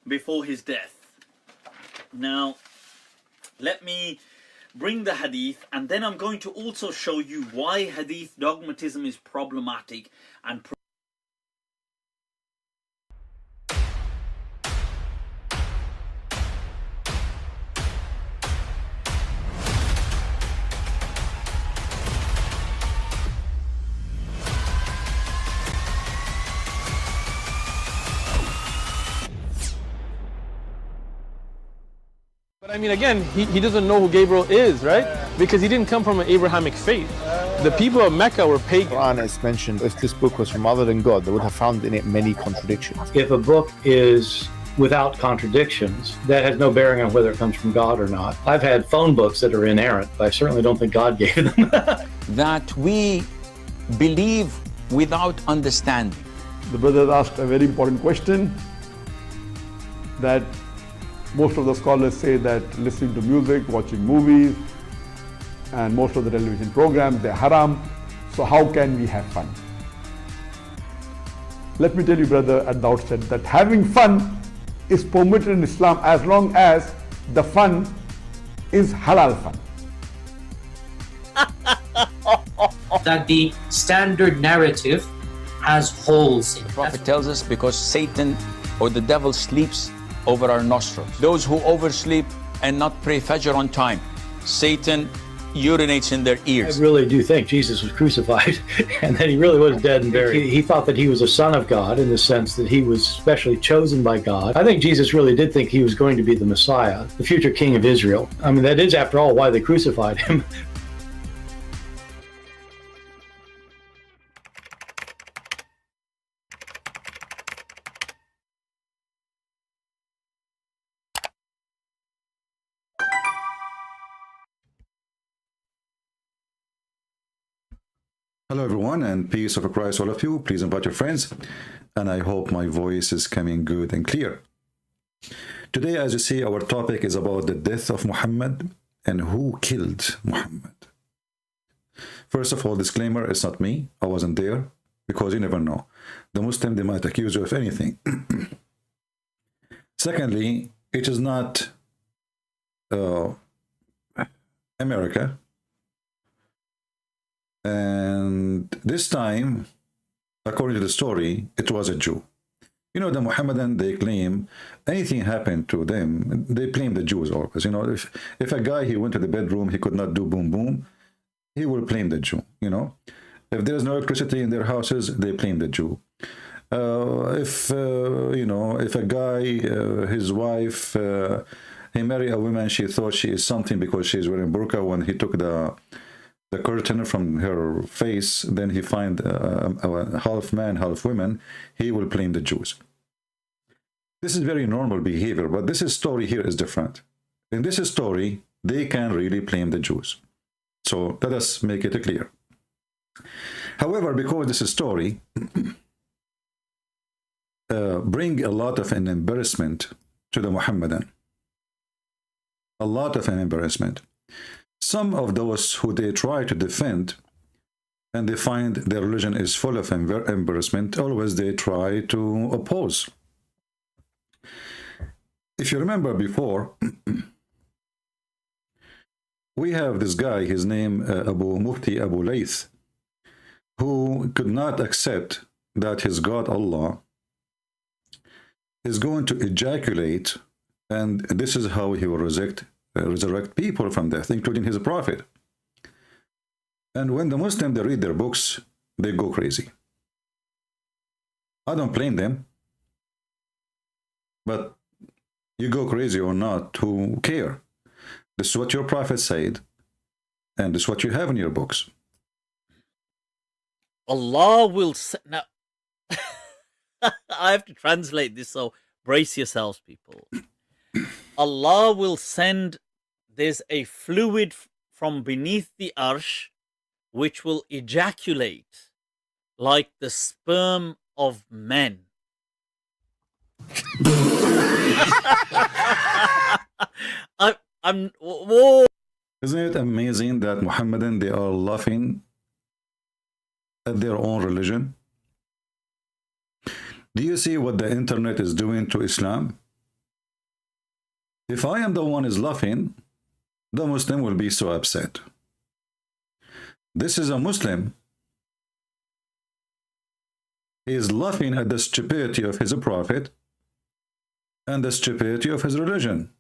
before his death. Now, let me bring the hadith, and then I'm going to also show you why hadith dogmatism is problematic and But I mean, again, he doesn't know who Gabriel is, right? Because he didn't come from an Abrahamic faith. The people of Mecca were pagan. Quran is mentioned, if this book was from other than God, they would have found in it many contradictions. If a book is without contradictions, that has no bearing on whether it comes from God or not. I've had phone books that are inerrant, but I certainly don't think God gave them. That we believe without understanding. The brother asked a very important question, that most of the scholars say that listening to music, watching movies, and most of the television programs, they're haram. So how can we have fun? Let me tell you, brother, at the outset, that having fun is permitted in Islam as long as the fun is halal fun. That the standard narrative has holes in it. The Prophet tells us because Satan or the devil sleeps over our nostrils. Those who oversleep and not pray Fajr on time, Satan urinates in their ears. I really do think Jesus was crucified and that he really was dead and buried. He thought that he was a son of God in the sense that he was specially chosen by God. I think Jesus really did think he was going to be the Messiah, the future king of Israel. I mean, that is, after all, why they crucified him. Hello everyone, and peace of Christ all of you. Please invite your friends, and I hope my voice is coming good and clear. Today, as you see, our topic is about the death of Muhammad and who killed Muhammad. First of all, disclaimer, it's not me. I wasn't there, because you never know. The Muslim, they might accuse you of anything. Secondly, it is not America. And this time, according to the story, it was a Jew. You know, the Muhammadan, they claim anything happened to them, they blame the Jews always. You know, if a guy, he went to the bedroom, he could not do boom boom, he will blame the Jew, you know. If there's no electricity in their houses, they blame the Jew. You know, if a guy, his wife, he married a woman, she thought she is something because she's wearing burqa. When he took the curtain from her face, then he find a half man, half woman, he will blame the Jews. This is very normal behavior, but this story here is different. In this story, they can really blame the Jews. So let us make it clear. However, because this story bring a lot of an embarrassment to the Muhammadan, a lot of an embarrassment. Some of those who they try to defend and they find their religion is full of embarrassment, always they try to oppose. If you remember before, we have this guy, his name Mufti Abu Layth, who could not accept that his God Allah is going to ejaculate, and this is how he will resurrect people from death, including his prophet. And when the Muslims, they read their books, they go crazy. I don't blame them, but you go crazy or not, who care? This is what your prophet said, and this is what you have in your books. Allah will now I have to translate this, so brace yourselves, people. Allah will send, there's a fluid from beneath the arsh which will ejaculate like the sperm of men. Whoa. Isn't it amazing that Muhammadan, they are laughing at their own religion? Do you see what the internet is doing to Islam? If I am the one is laughing, the Muslim will be so upset. This is a Muslim. He is laughing at the stupidity of his prophet and the stupidity of his religion.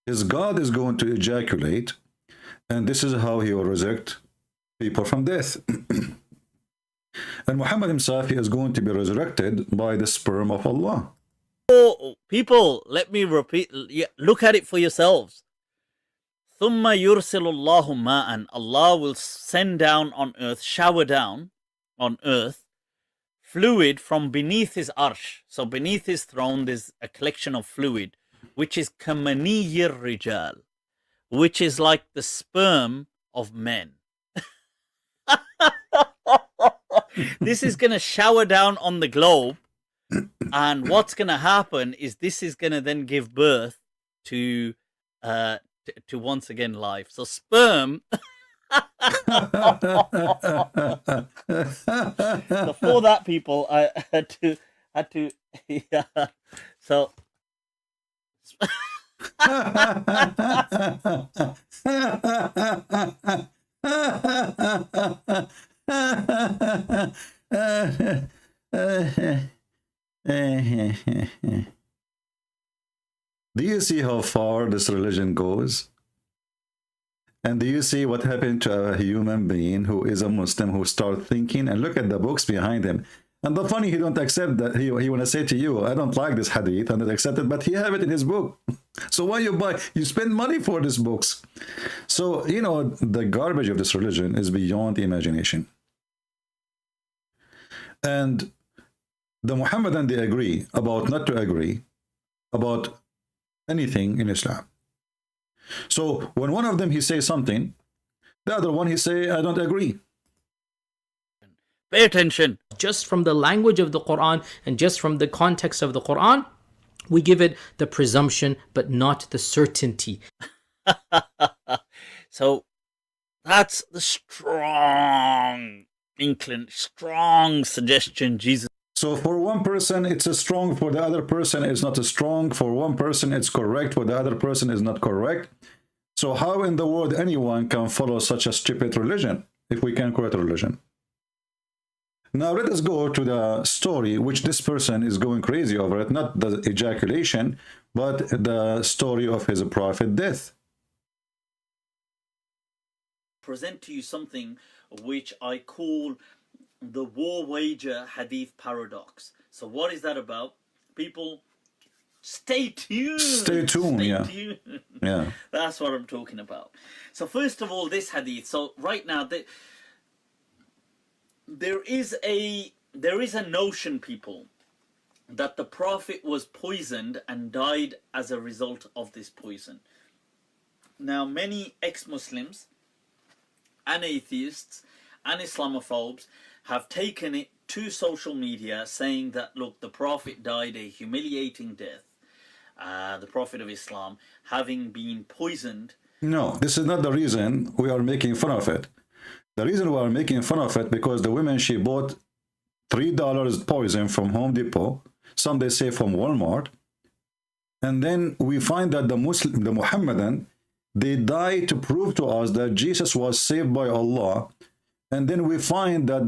His God is going to ejaculate, and this is how he will resurrect people from death. And Muhammad himself is going to be resurrected by the sperm of Allah. Oh, people, let me repeat. Look at it for yourselves. ثُمَّ يُرْسِلُ اللَّهُ مَاءً. Allah will send down on earth, shower down on earth, fluid from beneath his arsh. So beneath his throne, there's a collection of fluid, which is kamaniyir rijal, which is like the sperm of men. This is going to shower down on the globe, and what's going to happen is this is going to then give birth to once again life. So sperm. So for that, people, I had to yeah. So do you see how far this religion goes? And do you see what happened to a human being who is a Muslim who start thinking, and look at the books behind him? And the funny, he don't accept that. He want to say to you, I don't like this hadith, and not accept it, but he have it in his book. So why you buy? You spend money for these books. So, you know, the garbage of this religion is beyond imagination. And the Muhammadan, they agree about not to agree about anything in Islam. So when one of them, he says something, the other one, he say, I don't agree. pay attention. Just from the language of the Quran and just from the context of the Quran, we give it the presumption, but not the certainty. So that's the strong suggestion Jesus. So for one person, it's a strong, for the other person, it's not a strong. For one person, it's correct, for the other person, is not correct. So how in the world anyone can follow such a stupid religion, if we can call it a religion? Now let us go to the story, which this person is going crazy over it, not the ejaculation, but the story of his prophet death. Present to you something which I call the war wager hadith paradox. So what is that about? People, stay tuned. Stay tuned, yeah. Tuned. Yeah. That's what I'm talking about. So first of all, this hadith. So right now, there is a notion, people, that the Prophet was poisoned and died as a result of this poison. Now, many ex-Muslims and atheists and Islamophobes have taken it to social media, saying that, look, the Prophet died a humiliating death. The Prophet of Islam, having been poisoned. No, this is not the reason we are making fun of it. The reason we are making fun of it, because the woman, she bought $3 poison from Home Depot, some they say from Walmart, and then we find that the Muhammadan, they die to prove to us that Jesus was saved by Allah. And then we find that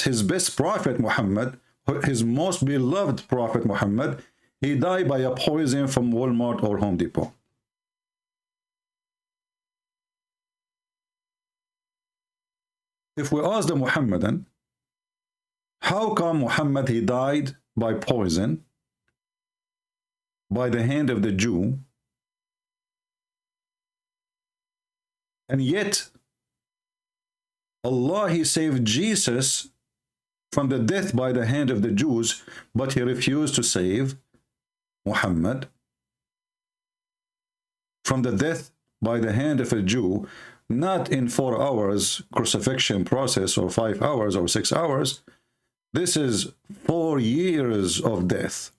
his best prophet Muhammad, his most beloved prophet Muhammad, he died by a poison from Walmart or Home Depot. If we ask the Muhammadan, how come Muhammad, he died by poison by the hand of the Jew, and yet Allah, he saved Jesus from the death by the hand of the Jews, but he refused to save Muhammad from the death by the hand of a Jew, not in 4 hours crucifixion process, or 5 hours or 6 hours. This is 4 years of death.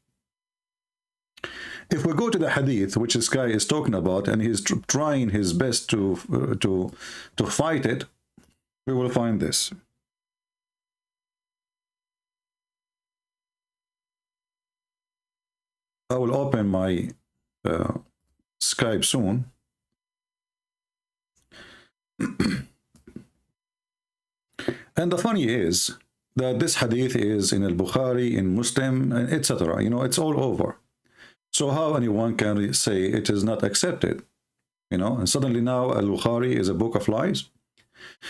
If we go to the hadith, which this guy is talking about, and he's trying his best to fight it, we will find this. I will open my Skype soon. And the funny is that this hadith is in al-Bukhari, in Muslim, etc. You know, it's all over. So how anyone can say it is not accepted? You know, and suddenly now al-Bukhari is a book of lies.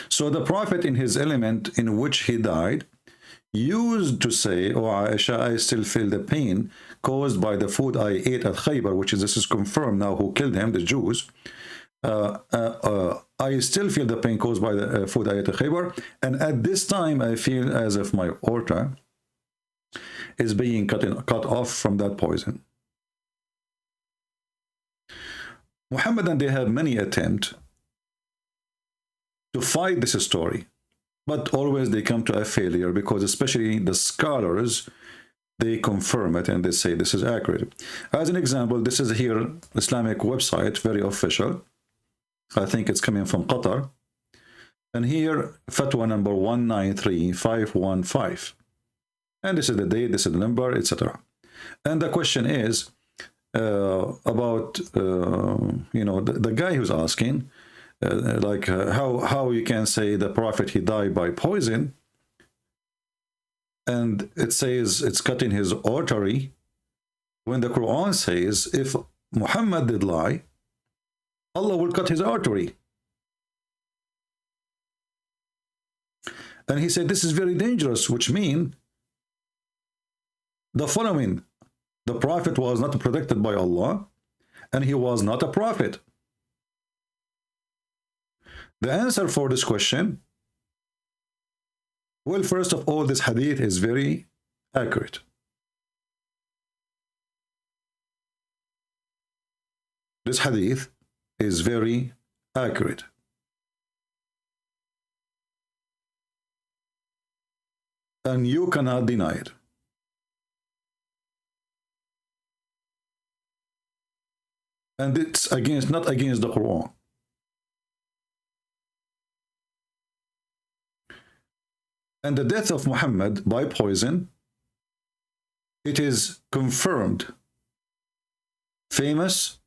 So the Prophet, in his element in which he died, used to say, "Oh Aisha, I still feel the pain caused by the food I ate at Khaybar," which is, this is confirmed now, who killed him, the Jews. I still feel the pain caused by the food I ate at Khaybar, and at this time I feel as if my aorta is being cut off from that poison. Muhammadan, they have many attempts to fight this story, but always they come to a failure, because especially the scholars, they confirm it and they say this is accurate. As an example, this is here Islamic website, very official. I think it's coming from Qatar. And here, fatwa number 193515. And this is the date, this is the number, etc. And the question is about, you know, the guy who's asking, how you can say the Prophet, he died by poison, and it says it's cutting his artery, when the Quran says if Muhammad did lie, Allah will cut his artery. And he said this is very dangerous, which means the following: the Prophet was not protected by Allah, and he was not a prophet. The answer for this question, well, first of all, this hadith is very accurate. This hadith is very accurate. And you cannot deny it. And it's against, not against the Quran. And the death of Muhammad by poison, it is confirmed. Famous,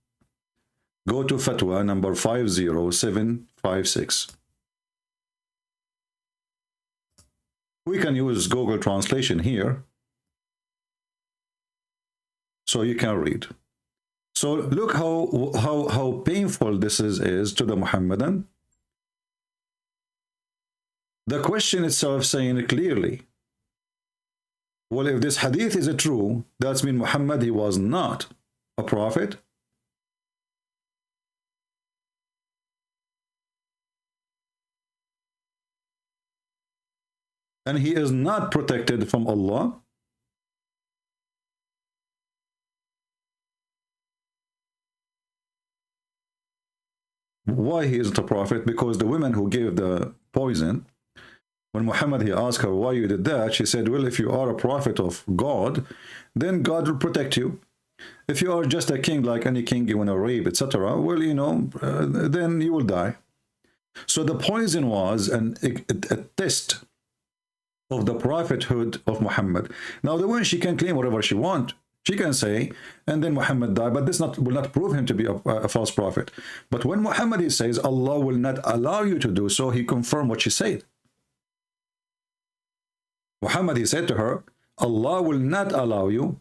go to fatwa number 50756. We can use Google translation here, so you can read. So look how painful this is to the Muhammadan. The question itself saying clearly, well, if this hadith is true, that means Muhammad, he was not a prophet. And he is not protected from Allah. Why he isn't a prophet? Because the woman who gave the poison, when Muhammad, he asked her why you did that, she said, well, if you are a prophet of God, then God will protect you. If you are just a king, like any king, you want to rape, etc., well, you know, then you will die. So the poison was a test of the prophethood of Muhammad. Now, the woman, she can claim whatever she wants. She can say, and then Muhammad died, but this will not prove him to be a false prophet. But when Muhammad, he says, Allah will not allow you to do so, he confirmed what she said. Muhammad, he said to her, Allah will not allow you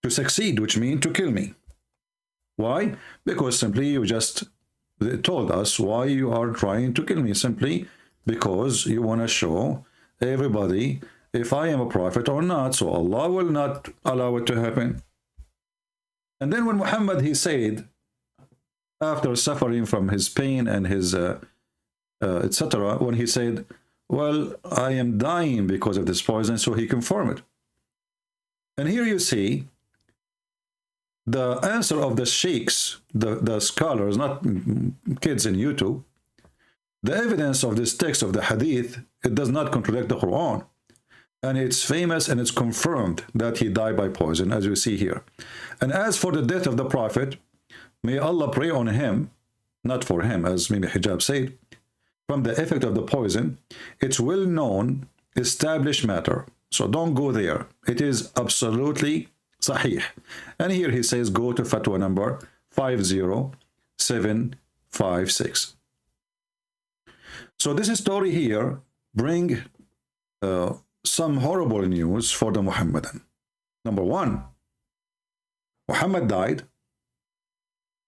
to succeed, which means to kill me. Why? Because simply you just told us why you are trying to kill me, simply because you want to show everybody if I am a prophet or not, so Allah will not allow it to happen. And then when Muhammad, he said, after suffering from his pain and his etc., when he said, well, I am dying because of this poison, so he confirmed it. And here you see the answer of the sheikhs, the scholars, not kids in YouTube. The evidence of this text of the hadith, it does not contradict the Quran. And it's famous and it's confirmed that he died by poison, as you see here. And as for the death of the Prophet, may Allah pray on him, not for him, as Mimi Hijab said, from the effect of the poison, it's well-known, established matter. So don't go there. It is absolutely Sahih. And here he says, go to fatwa number 50756. So this story here bring some horrible news for the Muhammadan. Number one, Muhammad died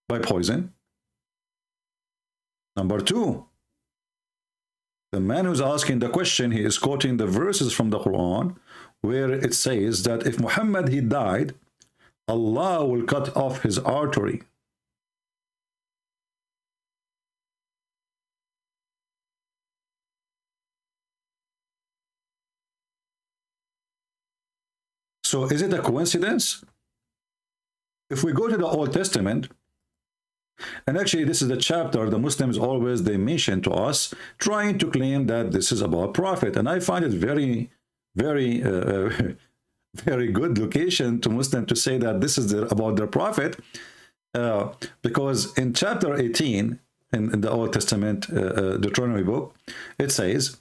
by poison. Number two, the man who's asking the question, he is quoting the verses from the Quran where it says that if Muhammad he died, Allah will cut off his artery. So is it a coincidence? If we go to the Old Testament, and actually this is the chapter the Muslims always they mention to us, trying to claim that this is about prophet, and I find it very very good location to Muslim to say that this is about their prophet, because in chapter 18 in the Old Testament Deuteronomy book, it says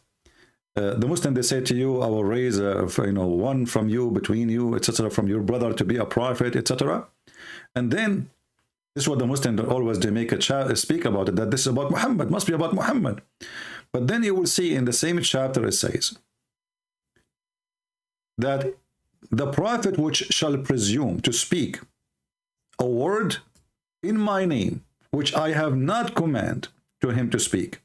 the Muslim they say to you, I will raise one from you, between you, etc., from your brother to be a prophet, etc. And then this is what the Muslims always they make a speak about it, that this is about Muhammad, must be about Muhammad. But then you will see in the same chapter it says that the prophet which shall presume to speak a word in my name which I have not command to him to speak,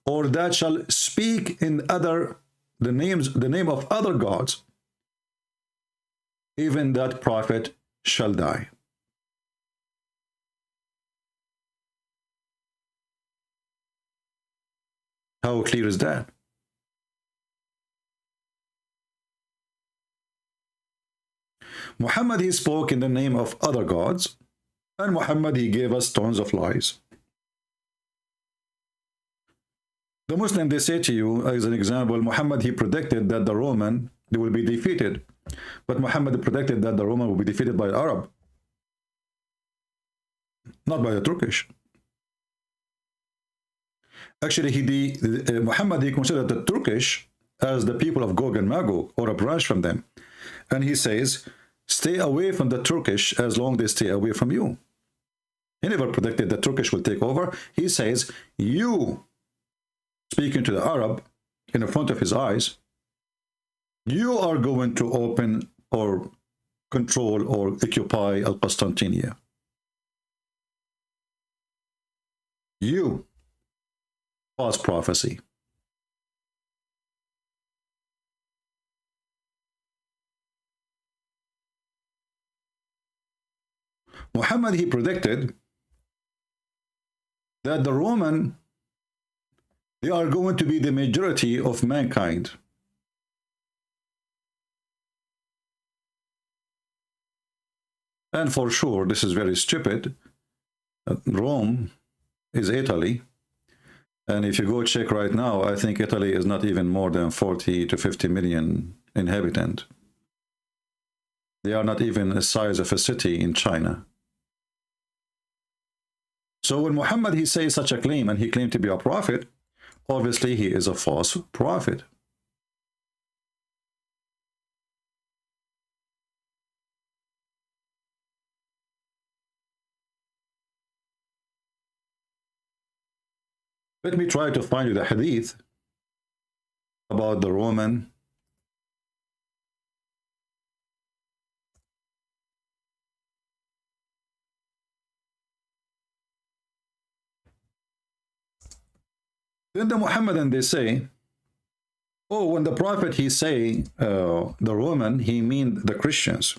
or that shall speak in the name of other gods, even that prophet shall die. How clear is that? Muhammad he spoke in the name of other gods, and Muhammad he gave us tons of lies. The Muslim they say to you, as an example, Muhammad he predicted that the Roman they will be defeated, but Muhammad predicted that the Roman will be defeated by the Arab, not by the Turkish. Actually, Muhammad he considered the Turkish as the people of Gog and Magog, or a branch from them, and he says, stay away from the Turkish as long as they stay away from you. He never predicted the Turkish will take over. He says, you, speaking to the Arab in front of his eyes, you are going to open or control or occupy Al-Qastantiniya. You. False prophecy. Muhammad he predicted that the Roman they are going to be the majority of mankind. And for sure this is very stupid. Rome is Italy. And if you go check right now, I think Italy is not even more than 40 to 50 million inhabitants. They are not even the size of a city in China. So when Muhammad he says such a claim, and he claimed to be a prophet, obviously he is a false prophet. Let me try to find you the hadith about the Roman. Then the Muhammadan they say, oh, when the prophet he say the Roman, he mean the Christians.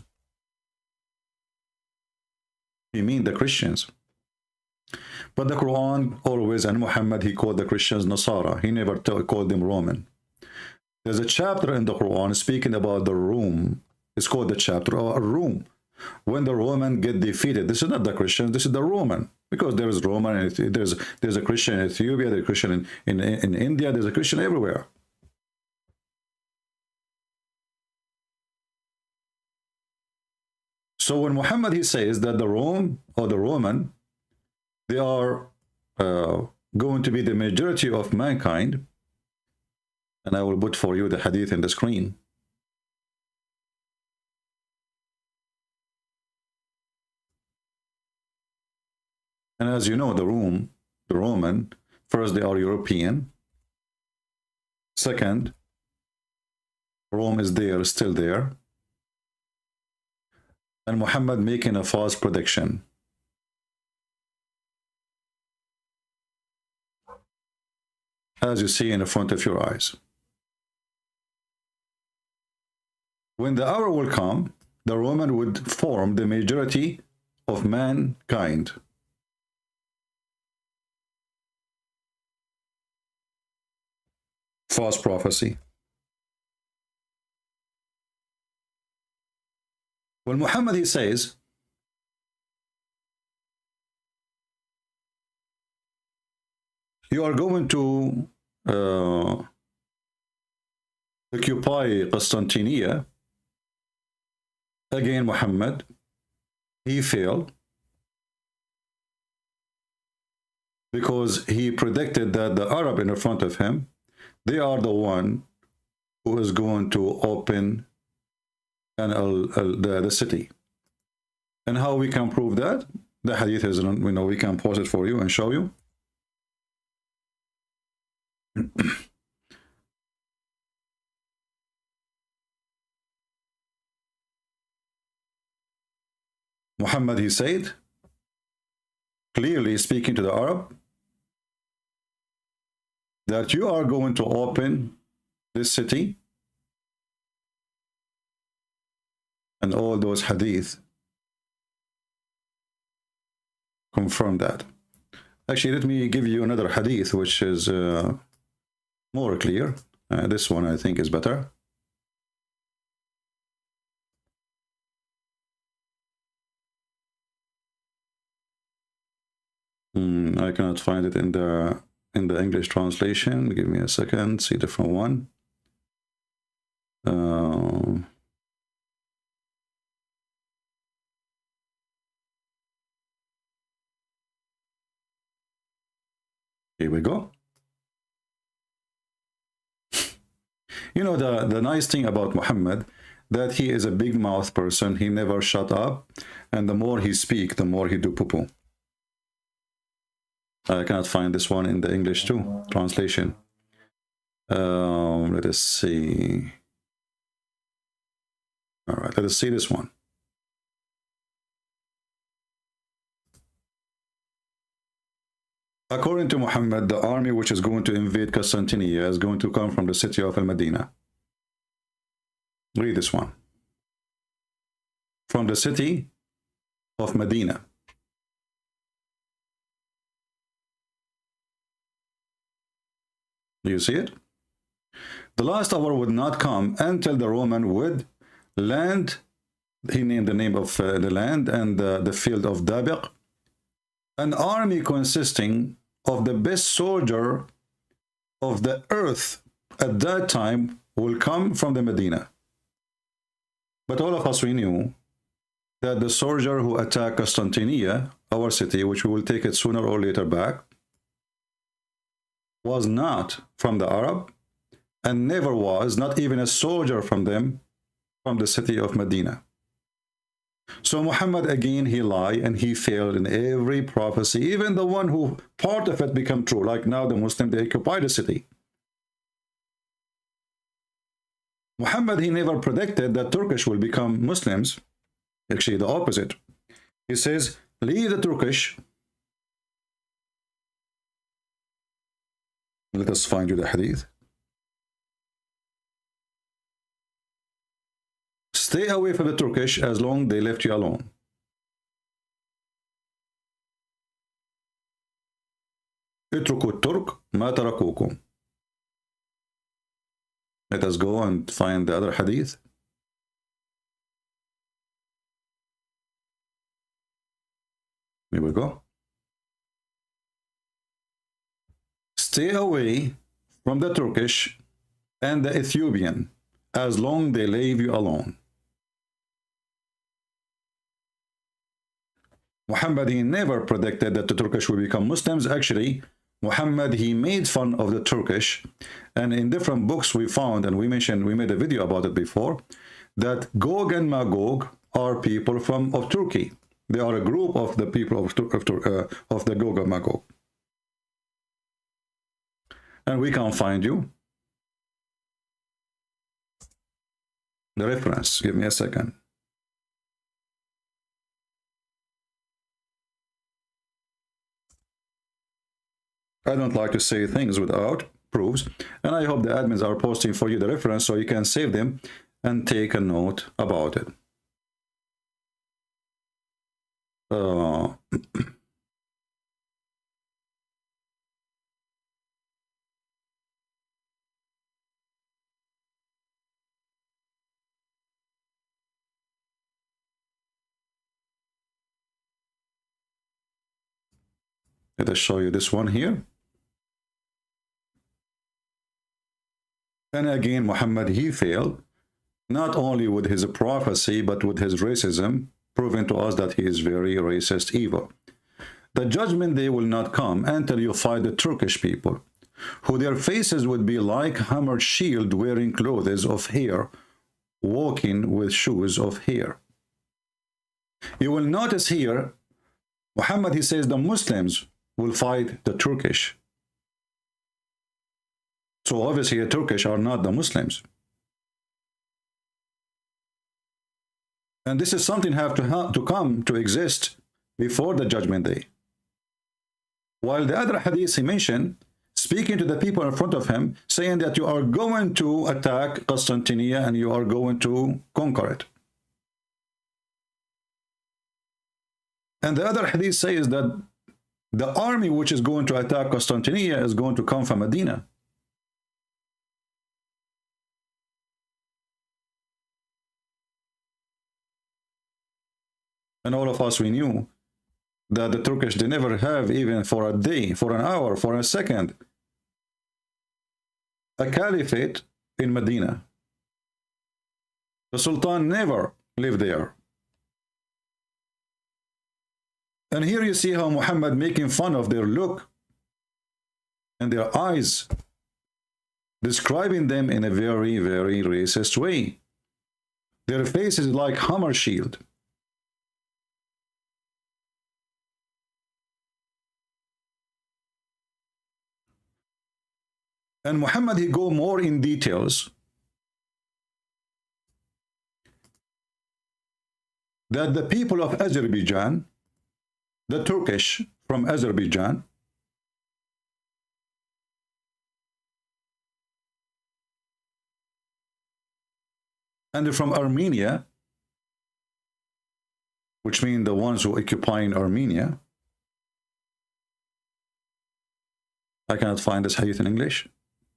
He mean the Christians. But the Quran always, and Muhammad he called the Christians Nasara. He never called them Roman. There's a chapter in the Quran speaking about the Rome. It's called the chapter of Rome. When the Roman get defeated, this is not the Christians, this is the Roman. Because there is Roman, and there's a Christian in Ethiopia, there's a Christian in India, there's a Christian everywhere. So when Muhammad he says that the Rome or the Roman, they are going to be the majority of mankind, and I will put for you the hadith in the screen. And as you know, the Roman, first they are European. Second, Rome is there, still there. And Muhammad making a false prediction. As you see in the front of your eyes. When the hour will come, the Roman would form the majority of mankind. False prophecy. When Muhammad, he says, you are going to occupy Constantinople. Again, Muhammad, he failed because he predicted that the Arab in front of him, they are the one who is going to open the city. And how we can prove that? The hadith is, we can pause it for you and show you. Muhammad, he said, clearly speaking to the Arab, that you are going to open this city, and all those hadith confirm that. Actually, let me give you another hadith which is more clear. This one I think is better. I cannot find it in the English translation. Give me a second. See different one. Here we go. You know, the nice thing about Muhammad, that he is a big mouth person. He never shut up, and the more he speak, the more he do poo-poo. I cannot find this one in the English too, translation. Let us see. All right, let us see this one. According to Muhammad, the army which is going to invade Constantinople is going to come from the city of Al-Medina. Read this one. From the city of Medina. Do you see it? The last hour would not come until the Roman would land. He named the name of the land and the field of Dabiq. An army consisting of the best soldier of the earth at that time will come from the Medina. But all of us, we knew that the soldier who attacked Constantinople, our city, which we will take it sooner or later back, was not from the Arab and never was, not even a soldier from them, from the city of Medina. So Muhammad, again, he lied and he failed in every prophecy, even the one who part of it become true, like now the Muslim, they occupy the city. Muhammad, he never predicted that Turkish will become Muslims. Actually, the opposite. He says, leave the Turkish. Let us find you the hadith. Stay away from the Turkish as long as they left you alone. اتركوا الترك ما تركوكم. Let us go and find the other hadith. Here we go. Stay away from the Turkish and the Ethiopian as long as they leave you alone. Muhammad, he never predicted that the Turkish will become Muslims. Actually, Muhammad, he made fun of the Turkish. And in different books we found, and we made a video about it before, that Gog and Magog are people of Turkey. They are a group of the people of the Gog and Magog. And we can find you the reference. Give me a second. I don't like to say things without proofs, and I hope the admins are posting for you the reference so you can save them and take a note about it. Let us show you this one here. And again, Muhammad, he failed, not only with his prophecy, but with his racism, proving to us that he is very racist, evil. The judgment day will not come until you fight the Turkish people, who their faces would be like hammered shield, wearing clothes of hair, walking with shoes of hair. You will notice here, Muhammad, he says the Muslims will fight the Turkish. So obviously the Turkish are not the Muslims. And this is something have to come to exist before the judgment day. While the other hadith he mentioned, speaking to the people in front of him, saying that you are going to attack Constantinople and you are going to conquer it. And the other hadith says that the army which is going to attack Constantinople is going to come from Medina. And all of us, we knew that the Turkish, they never have, even for a day, for an hour, for a second, a caliphate in Medina. The Sultan never lived there. And here you see how Muhammad making fun of their look and their eyes, describing them in a very, very racist way. Their face is like hammer shield. And Muhammad, he go more in details that the people of Azerbaijan, the Turkish from Azerbaijan, and from Armenia, which means the ones who occupying Armenia. I cannot find this hadith in English,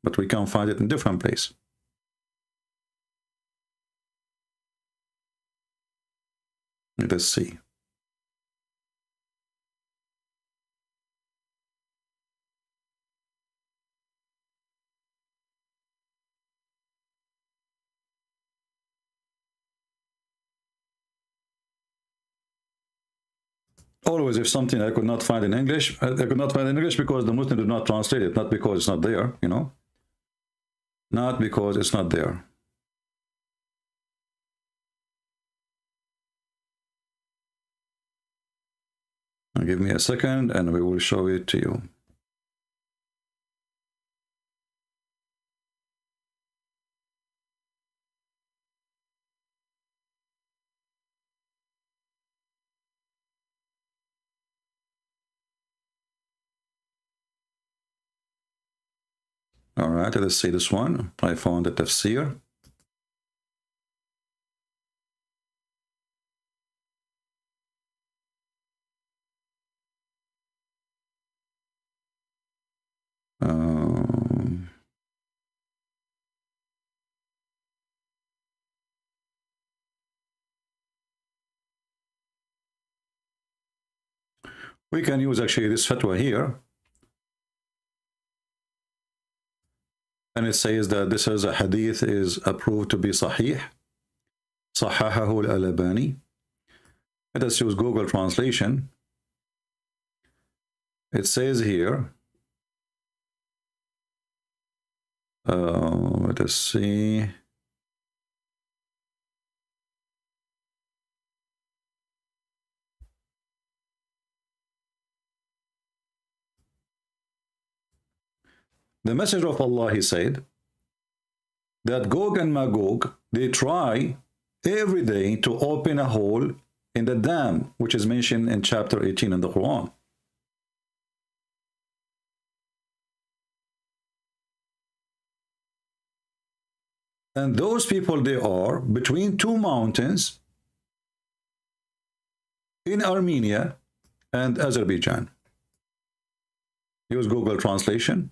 but we can find it in different place. Let us see. Always, if something I could not find in English, I could not find in English because the Muslim did not translate it, not because it's not there, you know. Not because it's not there. Now give me a second and we will show it to you. All right, let's see this one. I found the tafsir. We can use actually this fatwa here. And it says that this is a hadith is approved to be sahih. Sahahahu al-Albani. Let us use Google translation. It says here, let us see. The Messenger of Allah, he said that Gog and Magog, they try every day to open a hole in the dam, which is mentioned in chapter 18 in the Quran. And those people, they are between two mountains in Armenia and Azerbaijan. Use Google translation.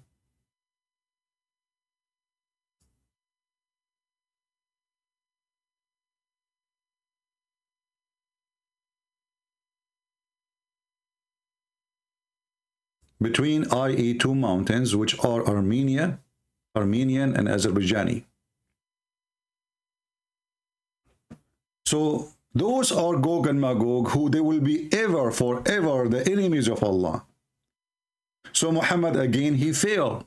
Between i.e. two mountains, which are Armenian and Azerbaijani. So those are Gog and Magog, who they will be ever, forever the enemies of Allah. So Muhammad, again, he failed.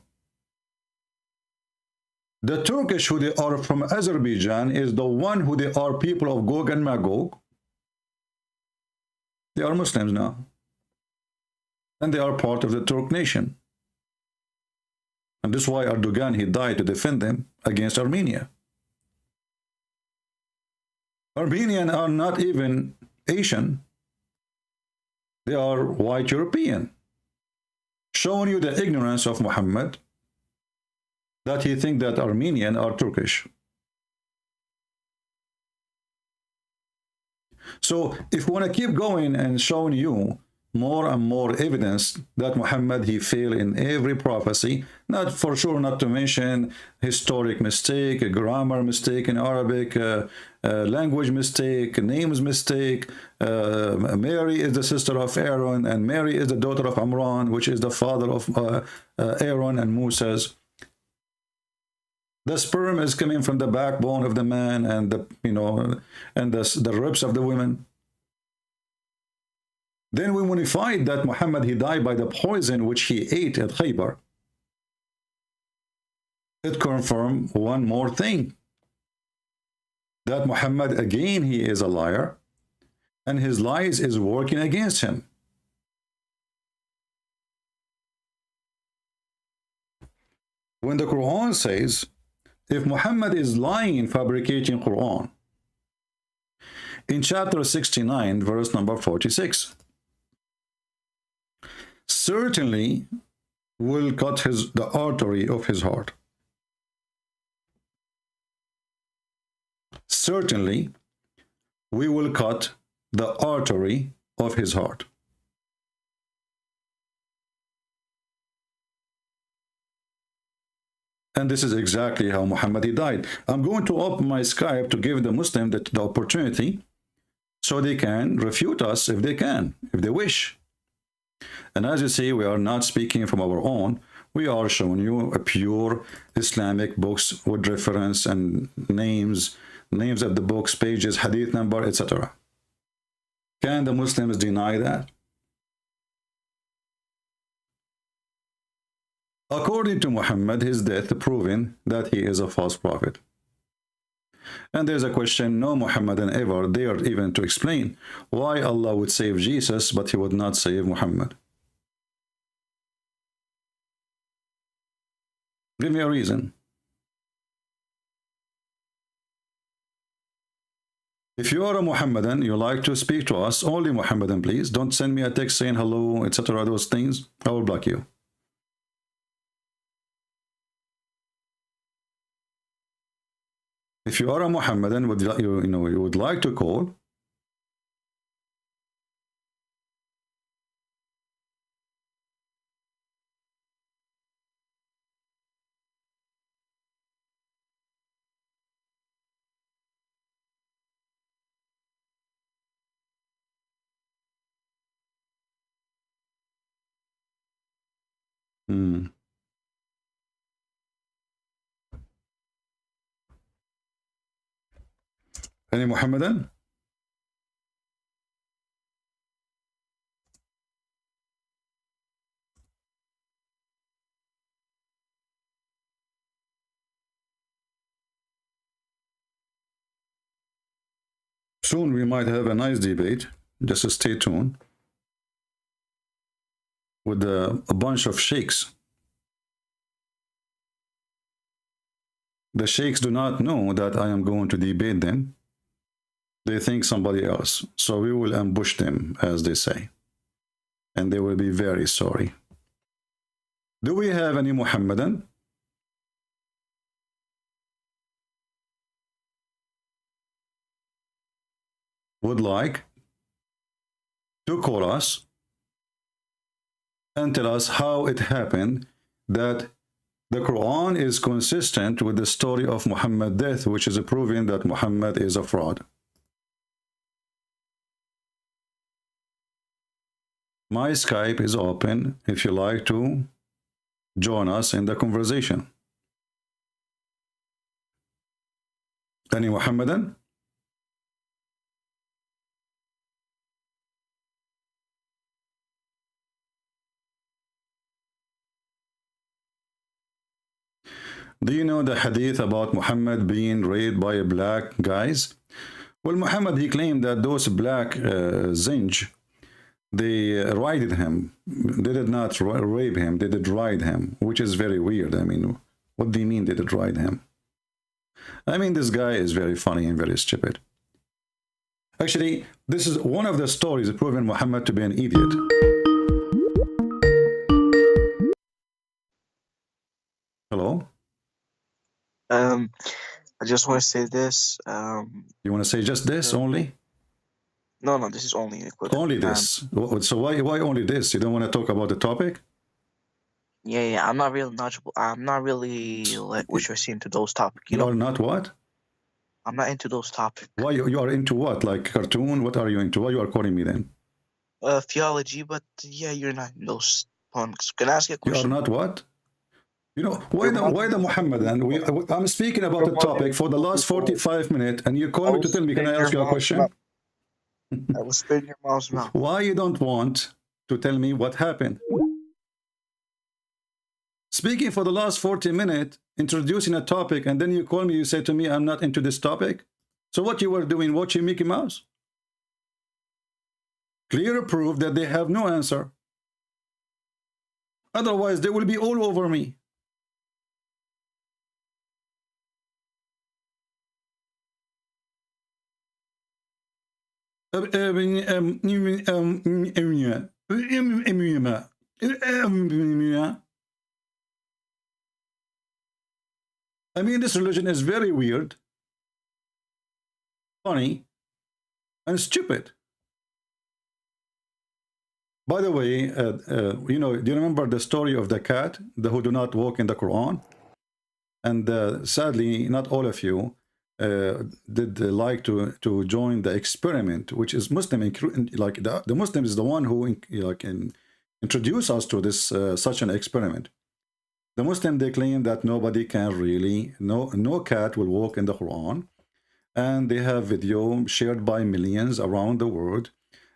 The Turkish, who they are from Azerbaijan, is the one who they are people of Gog and Magog. They are Muslims now. And they are part of the Turk nation. And this is why Erdogan, he died to defend them against Armenia. Armenians are not even Asian. They are white European. Showing you the ignorance of Muhammad, that he thinks that Armenians are Turkish. So if we want to keep going and showing you more and more evidence that Muhammad, he failed in every prophecy, not for sure, not to mention historic mistake, a grammar mistake in Arabic, language mistake, names mistake. Mary is the sister of Aaron, and Mary is the daughter of Amran, which is the father of Aaron and Moses. The sperm is coming from the backbone of the man, and the ribs of the women. Then when we find that Muhammad, he died by the poison which he ate at Khaybar, it confirms one more thing, that Muhammad, again, he is a liar, and his lies is working against him. When the Quran says, if Muhammad is lying, fabricating Quran, in chapter 69, verse number 46, certainly will cut the artery of his heart. Certainly we will cut the artery of his heart. And this is exactly how Muhammad, he died. I'm going to open my Skype to give the Muslim the opportunity so they can refute us if they can, if they wish. And as you see, we are not speaking from our own. We are showing you a pure Islamic books with reference and names of the books, pages, hadith number, etc. Can the Muslims deny that? According to Muhammad, his death proving that he is a false prophet. And there's a question no Muhammadan ever dared even to explain why Allah would save Jesus, but he would not save Muhammad. Give me a reason. If you are a Muhammadan, you like to speak to us, only Muhammadan, please. Don't send me a text saying hello, etc. Those things. I will block you. If you are a Muhammadan, you would like to call, any Muhammadan? Soon we might have a nice debate. Just stay tuned with a bunch of sheikhs. The sheikhs do not know that I am going to debate them. They think somebody else. So we will ambush them, as they say. And they will be very sorry. Do we have any Muhammadan? Would like to call us and tell us how it happened that the Quran is consistent with the story of Muhammad's death, which is proving that Muhammad is a fraud. My Skype is open if you like to join us in the conversation. Any Muhammadan? Do you know the hadith about Muhammad being raped by black guys? Well, Muhammad, he claimed that those black zinj, they rided him. They did not rape him, they did ride him, which is very weird. I mean, what do you mean they did ride him? I mean, this guy is very funny and very stupid. Actually, this is one of the stories proving Muhammad to be an idiot. Hello? I just want to say this. You want to say just this only? No, this is only a quick. Only this. So why only this? You don't want to talk about the topic? Yeah. I'm not really knowledgeable. I'm not really like what you're seeing to those topics. You know, are not what? I'm not into those topics. Why you are into what? Like cartoon? What are you into? Why you are calling me then? Theology, but yeah, you're not in those topics. Can I ask you a You question? are not what? You know, why the Muhammadan? I'm speaking about the topic for the last 45 minutes, and you call me to tell me, can I ask you a question? I will spin your mom's mouth. Why you don't want to tell me what happened? Speaking for the last 40 minutes, introducing a topic, and then you call me, you say to me, I'm not into this topic. So what you were doing, watching Mickey Mouse? Clear proof that they have no answer. Otherwise, they will be all over me. I mean, this religion is very weird, funny, and stupid. By the way, you know, do you remember the story of the cat who do not walk in the Quran? And sadly, not all of you did like to join the experiment, which is Muslim. Like the Muslim is the one who introduce us to this such an experiment. The Muslim, they claim that nobody can really, no cat will walk in the Quran, and they have video shared by millions around the world.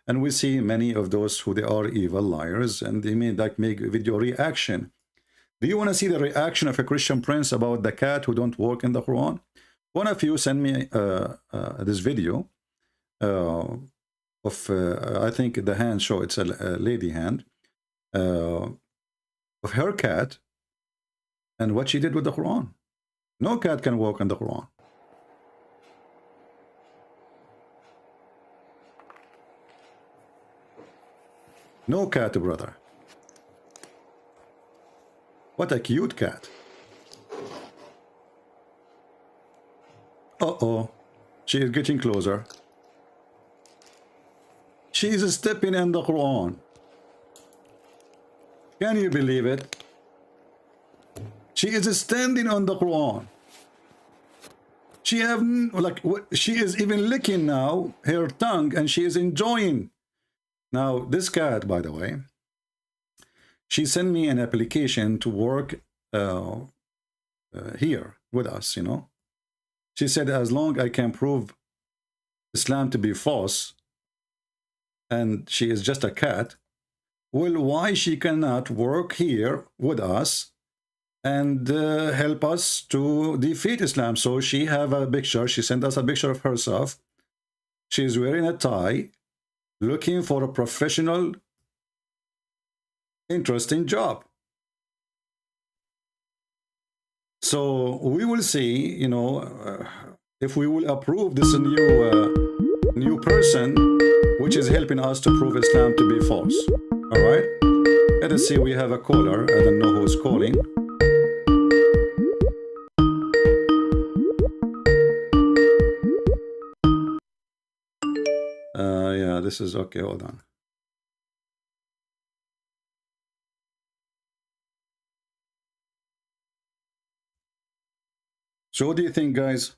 And we see many of those who they are evil liars, and they may like make video reaction. Do you want to see the reaction of a Christian prince about the cat who don't walk in the Quran? One of you send me this video of I think the hand show, it's a lady hand of her cat and what she did with the Quran. No cat can walk in the Quran. No cat, brother. What a cute cat. Uh-oh. She is getting closer. She is stepping in the Quran. Can you believe it? She is standing on the Quran. She have like she is even licking now her tongue, and she is enjoying. Now this cat, by the way, she sent me an application to work here with us, you know. She said, as long as I can prove Islam to be false, and she is just a cat, well, why she cannot work here with us and help us to defeat Islam? So she have a picture. She sent us a picture of herself. She's wearing a tie, looking for a professional, interesting job. So we will see, you know, if we will approve this new person, which is helping us to prove Islam to be false. All right. Let us see. We have a caller. I don't know who's calling. Yeah, this is okay. Hold on. So what do you think, guys?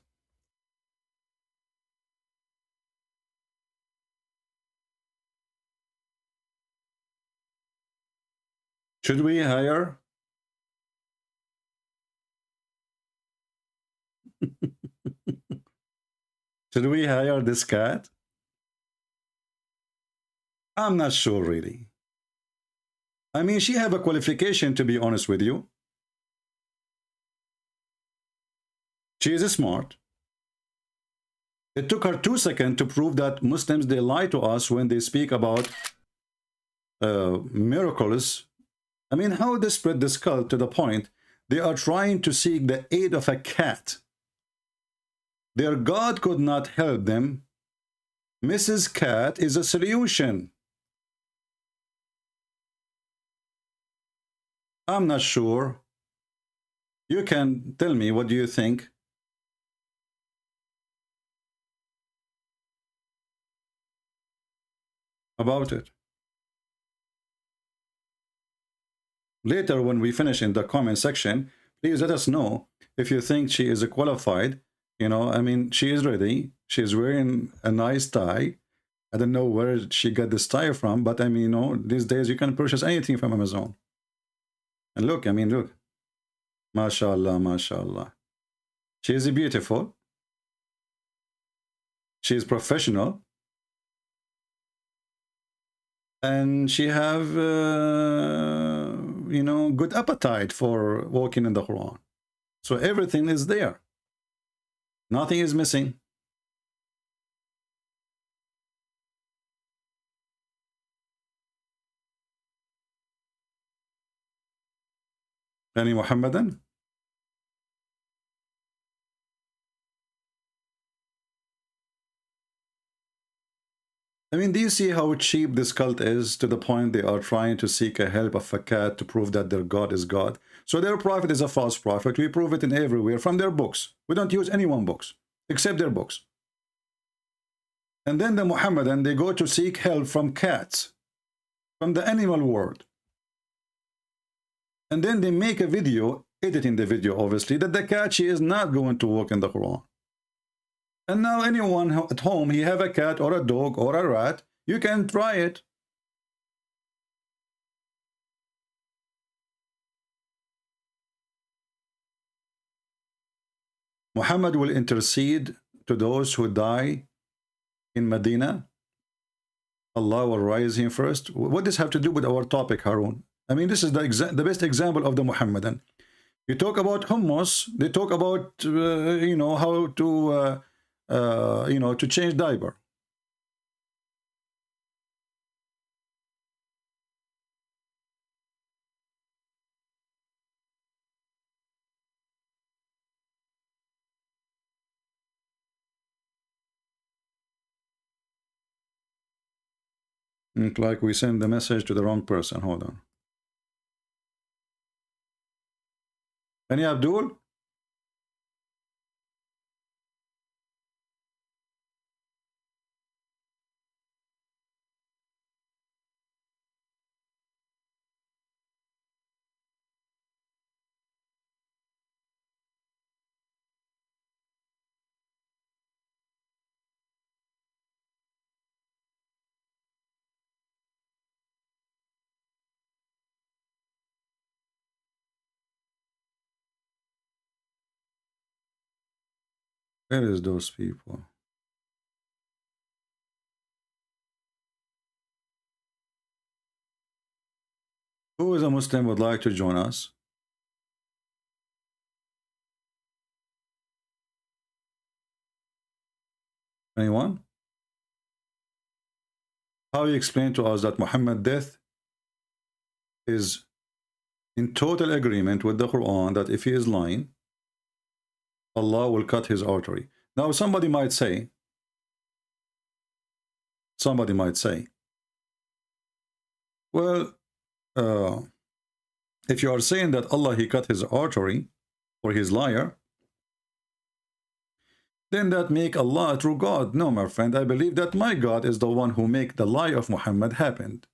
Should we hire? Should we hire this cat? I'm not sure, really. I mean, she have a qualification, to be honest with you. She is smart. It took her 2 seconds to prove that Muslims, they lie to us when they speak about miracles. I mean, how they spread this cult to the point they are trying to seek the aid of a cat. Their God could not help them. Mrs. Cat is a solution. I'm not sure. You can tell me, what do you think? About it. Later, when we finish in the comment section, please let us know if you think she is qualified. You know, I mean, she is ready. She's wearing a nice tie. I don't know where she got this tie from, but I mean, you know, these days you can purchase anything from Amazon. And look, I mean, look. MashaAllah, MashaAllah. She is beautiful. She is professional. And she have, you know, good appetite for walking in the Quran. So everything is there. Nothing is missing. Any Muhammadan? I mean, do you see how cheap this cult is, to the point they are trying to seek a help of a cat to prove that their God is God? So their prophet is a false prophet. We prove it in everywhere from their books. We don't use anyone's books except their books. And then the Muhammadan, they go to seek help from cats, from the animal world. And then they make a video, editing the video obviously, that the cat, she is not going to walk in the Quran. And now anyone at home, he have a cat or a dog or a rat, you can try it. Muhammad will intercede to those who die in Medina. Allah will rise him first. What does this have to do with our topic, Harun? I mean, this is the best example of the Muhammadan. You talk about hummus, they talk about, you know, how to, you know, to change diaper. Look like we send the message to the wrong person. Hold on. Any Abdul? Where is those people? Who is a Muslim would like to join us? Anyone? How you explain to us that Muhammad's death is in total agreement with the Quran, that if he is lying, Allah will cut his artery. Now somebody might say, well, if you are saying that Allah, he cut his artery, or his liar, then that make Allah a true God. No, my friend, I believe that my God is the one who make the lie of Muhammad happen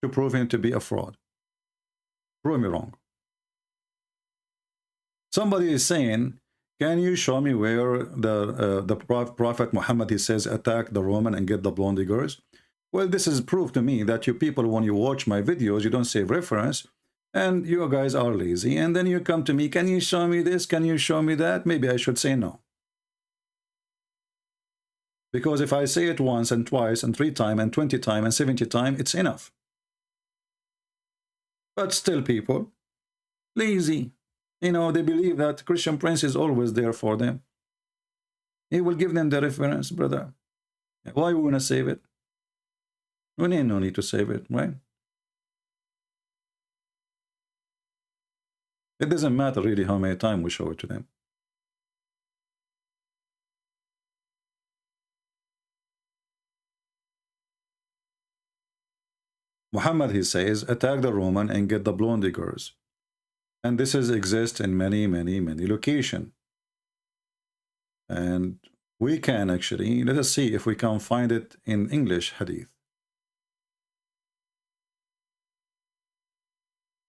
to prove him to be a fraud. Prove me wrong. Somebody is saying, can you show me where the Prophet Muhammad, he says, attack the Roman and get the blonde girls? Well, this is proof to me that you people, when you watch my videos, you don't save reference, and you guys are lazy, and then you come to me, can you show me this? Can you show me that? Maybe I should say no. Because if I say it once and twice and 3 times and 20 times and 70 times, it's enough. But still people, lazy. You know, they believe that Christian Prince is always there for them. He will give them the reference, brother. Why we want to save it? We need no need to save it, right? It doesn't matter really how many times we show it to them. Muhammad, he says, attack the Roman and get the blonde girls. And this is exists in many locations. And we can actually, let us see if we can find it in English hadith.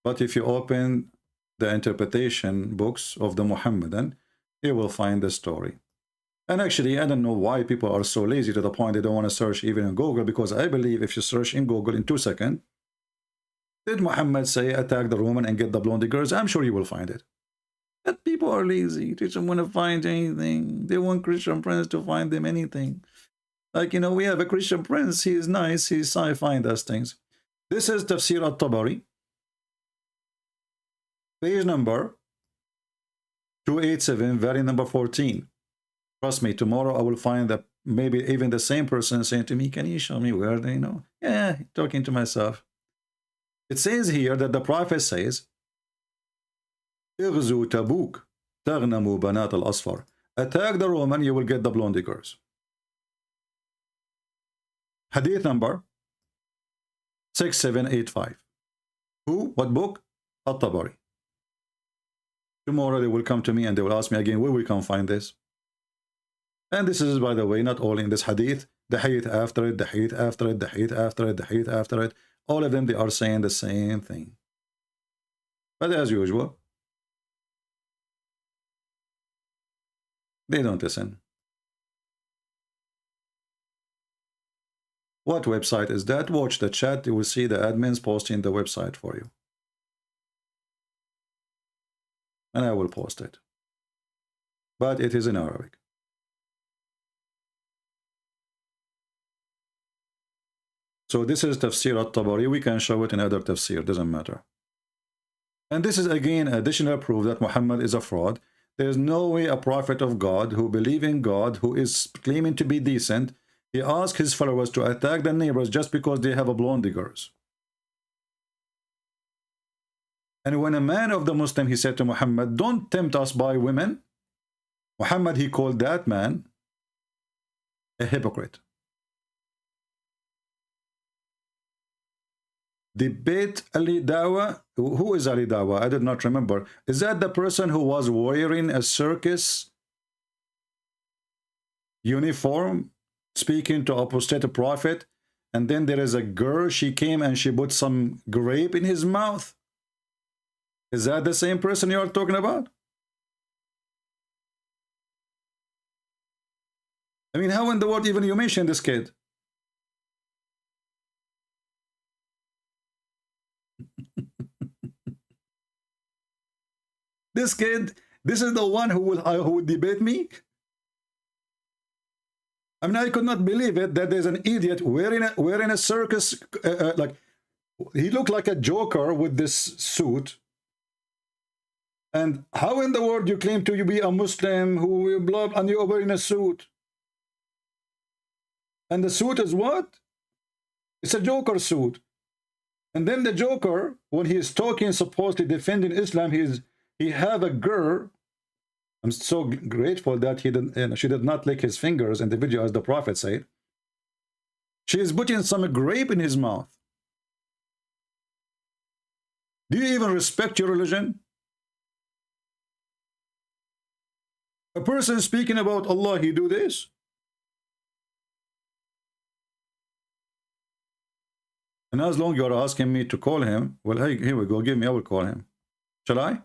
But if you open the interpretation books of the Muhammadan, you will find the story. And actually, I don't know why people are so lazy to the point they don't want to search even in Google, because I believe if you search in Google in 2 seconds, did Muhammad say attack the Roman and get the blonde girls? I'm sure you will find it. But people are lazy. They don't want to find anything. They want Christian Prince to find them anything. Like, you know, we have a Christian Prince. He is nice. He's find us things. This is Tafsir al-Tabari. Page number 287, variant number 14. Trust me, tomorrow I will find that maybe even the same person saying to me, can you show me where they know? Yeah, talking to myself. It says here that the Prophet says, اغزو تبوك تغنموا بنات الأصفر. Attack the Roman, you will get the blonde girls. Hadith number 6785. Who? What book? Al-Tabari. Tomorrow they will come to me and they will ask me again, where we can find this? And this is, by the way, not all in this hadith, the hadith after it, the hadith after it, the hadith after it, the hadith after it. All of them, they are saying the same thing. But as usual, they don't listen. What website is that? Watch the chat. You will see the admins posting the website for you. And I will post it. But it is in Arabic. So this is Tafsir al-Tabari. We can show it in other tafsir. Doesn't matter. And this is again additional proof that Muhammad is a fraud. There is no way a prophet of God who believes in God, who is claiming to be decent, he asks his followers to attack their neighbors just because they have a blonde girls. And when a man of the Muslim, he said to Muhammad, don't tempt us by women, Muhammad, he called that man a hypocrite. Debate Ali Dawa. Who is Ali Dawa? I did not remember. Is that the person who was wearing a circus uniform, speaking to apostate prophet, and then there is a girl, she came and she put some grape in his mouth? Is that the same person you are talking about? I mean, how in the world even you mention this kid? This kid, this is the one who would debate me? I mean, I could not believe it that there's an idiot wearing a circus, like, he looked like a joker with this suit. And how in the world you claim to be a Muslim who blah, and you're wearing a suit? And the suit is what? It's a joker suit. And then the joker, when he is talking, supposedly defending Islam, he have a girl, I'm so grateful that she did not lick his fingers in the video as the Prophet said. She is putting some grape in his mouth. Do you even respect your religion? A person speaking about Allah, he do this? And as long as you're asking me to call him, well, hey, here we go, give me, I will call him. Shall I?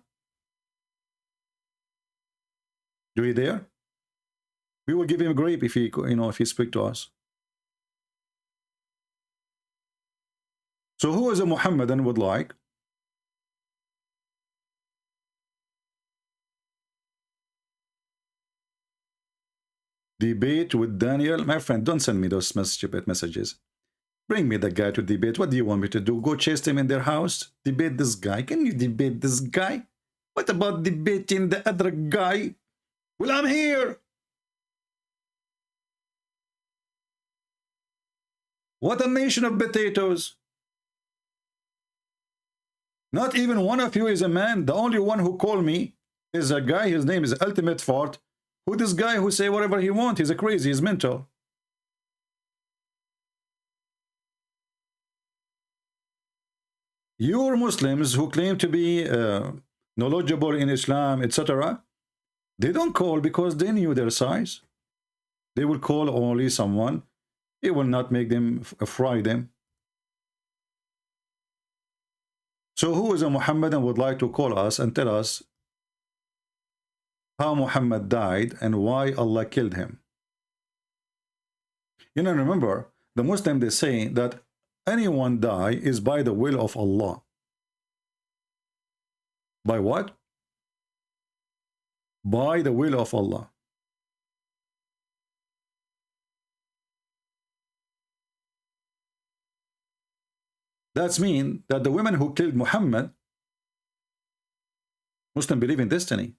Do we dare? We will give him a grape if he, if he speak to us. So who is a Muhammadan would like? Debate with Daniel? My friend, don't send me those stupid messages. Bring me the guy to debate. What do you want me to do? Go chase him in their house? Debate this guy? Can you debate this guy? What about debating the other guy? Well, I'm here. What a nation of potatoes. Not even one of you is a man. The only one who called me is a guy. His name is Ultimate Fart. Who this guy who say whatever he wants? He's a crazy. He's mental. Your Muslims who claim to be knowledgeable in Islam, etc., they don't call because they knew their size. They will call only someone. It will not make them fry them. So who is a Muhammadan would like to call us and tell us how Muhammad died and why Allah killed him? Remember, the Muslim, they say that anyone die is by the will of Allah. By what? By the will of Allah. That's mean that the women who killed Muhammad, Muslim believe in destiny.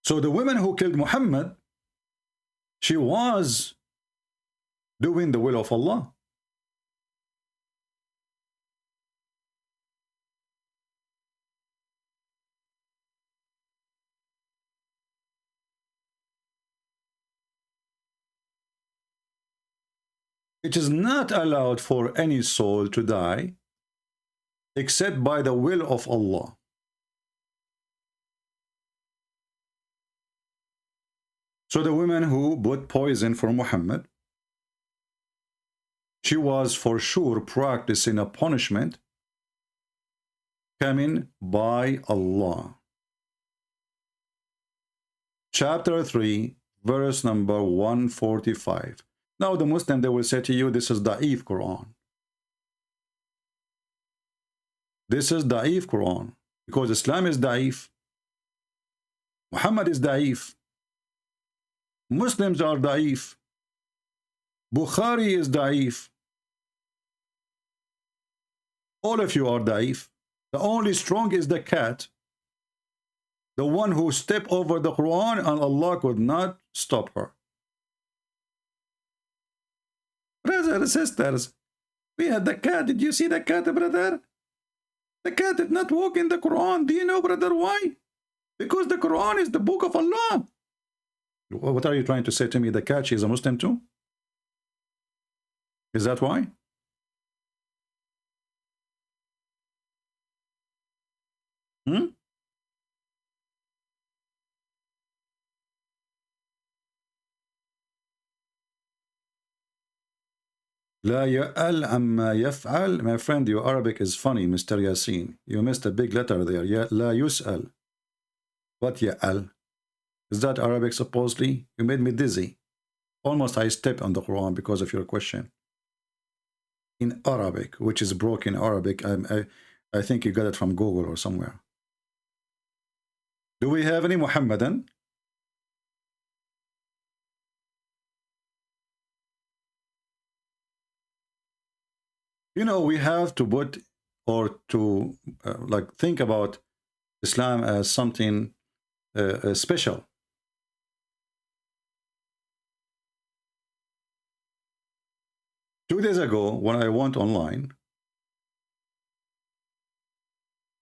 So the woman who killed Muhammad, she was doing the will of Allah. It is not allowed for any soul to die except by the will of Allah. So the woman who put poison for Muhammad, she was for sure practicing a punishment coming by Allah. Chapter 3, verse number 145. Now the Muslim, they will say to you, this is Da'if Quran. This is Da'if Quran. Because Islam is Da'if. Muhammad is Da'if. Muslims are Da'if. Bukhari is Da'if. All of you are Da'if. The only strong is the cat. The one who stepped over the Quran and Allah could not stop her. Brothers and sisters, we had the cat. Did you see the cat, brother? The cat did not walk in the Quran. Do you know, brother, why? Because the Quran is the book of Allah. What are you trying to say to me? The cat, she is a Muslim too? Is that why? لا يأل عما يفعل. My friend, your Arabic is funny, Mr. Yasin. You missed a big letter there. لا يسأل. What يأل? Is that Arabic supposedly? You made me dizzy. Almost I stepped on the Quran because of your question. In Arabic, which is broken Arabic. I think you got it from Google or somewhere. Do we have any Muhammadan? We have to put or to like think about Islam as something special. 2 days ago, when I went online,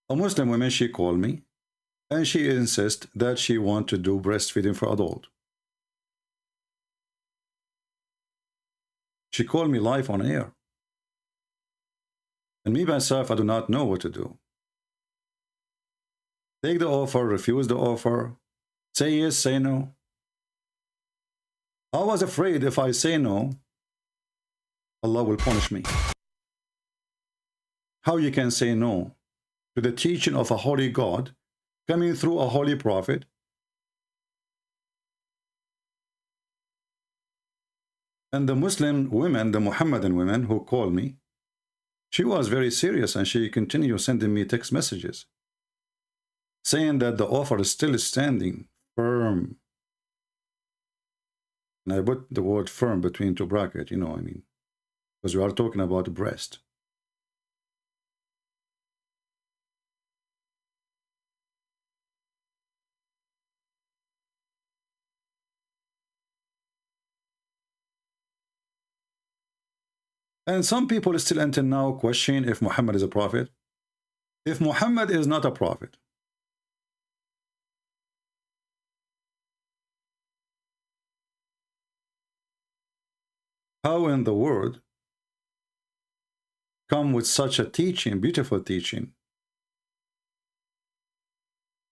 a Muslim woman, she called me, and she insists that she wants to do breastfeeding for adult. She called me live on air. And me, myself, I do not know what to do. Take the offer, refuse the offer, say yes, say no. I was afraid if I say no, Allah will punish me. How you can say no to the teaching of a holy God coming through a holy prophet? And the Muslim women, the Muhammadan women who called me, she was very serious, and she continued sending me text messages saying that the offer is still standing firm. And I put the word firm between two brackets, you know, I mean, because we are talking about breast. And some people still until now question if Muhammad is a prophet. If Muhammad is not a prophet, how in the world come with such a teaching, beautiful teaching,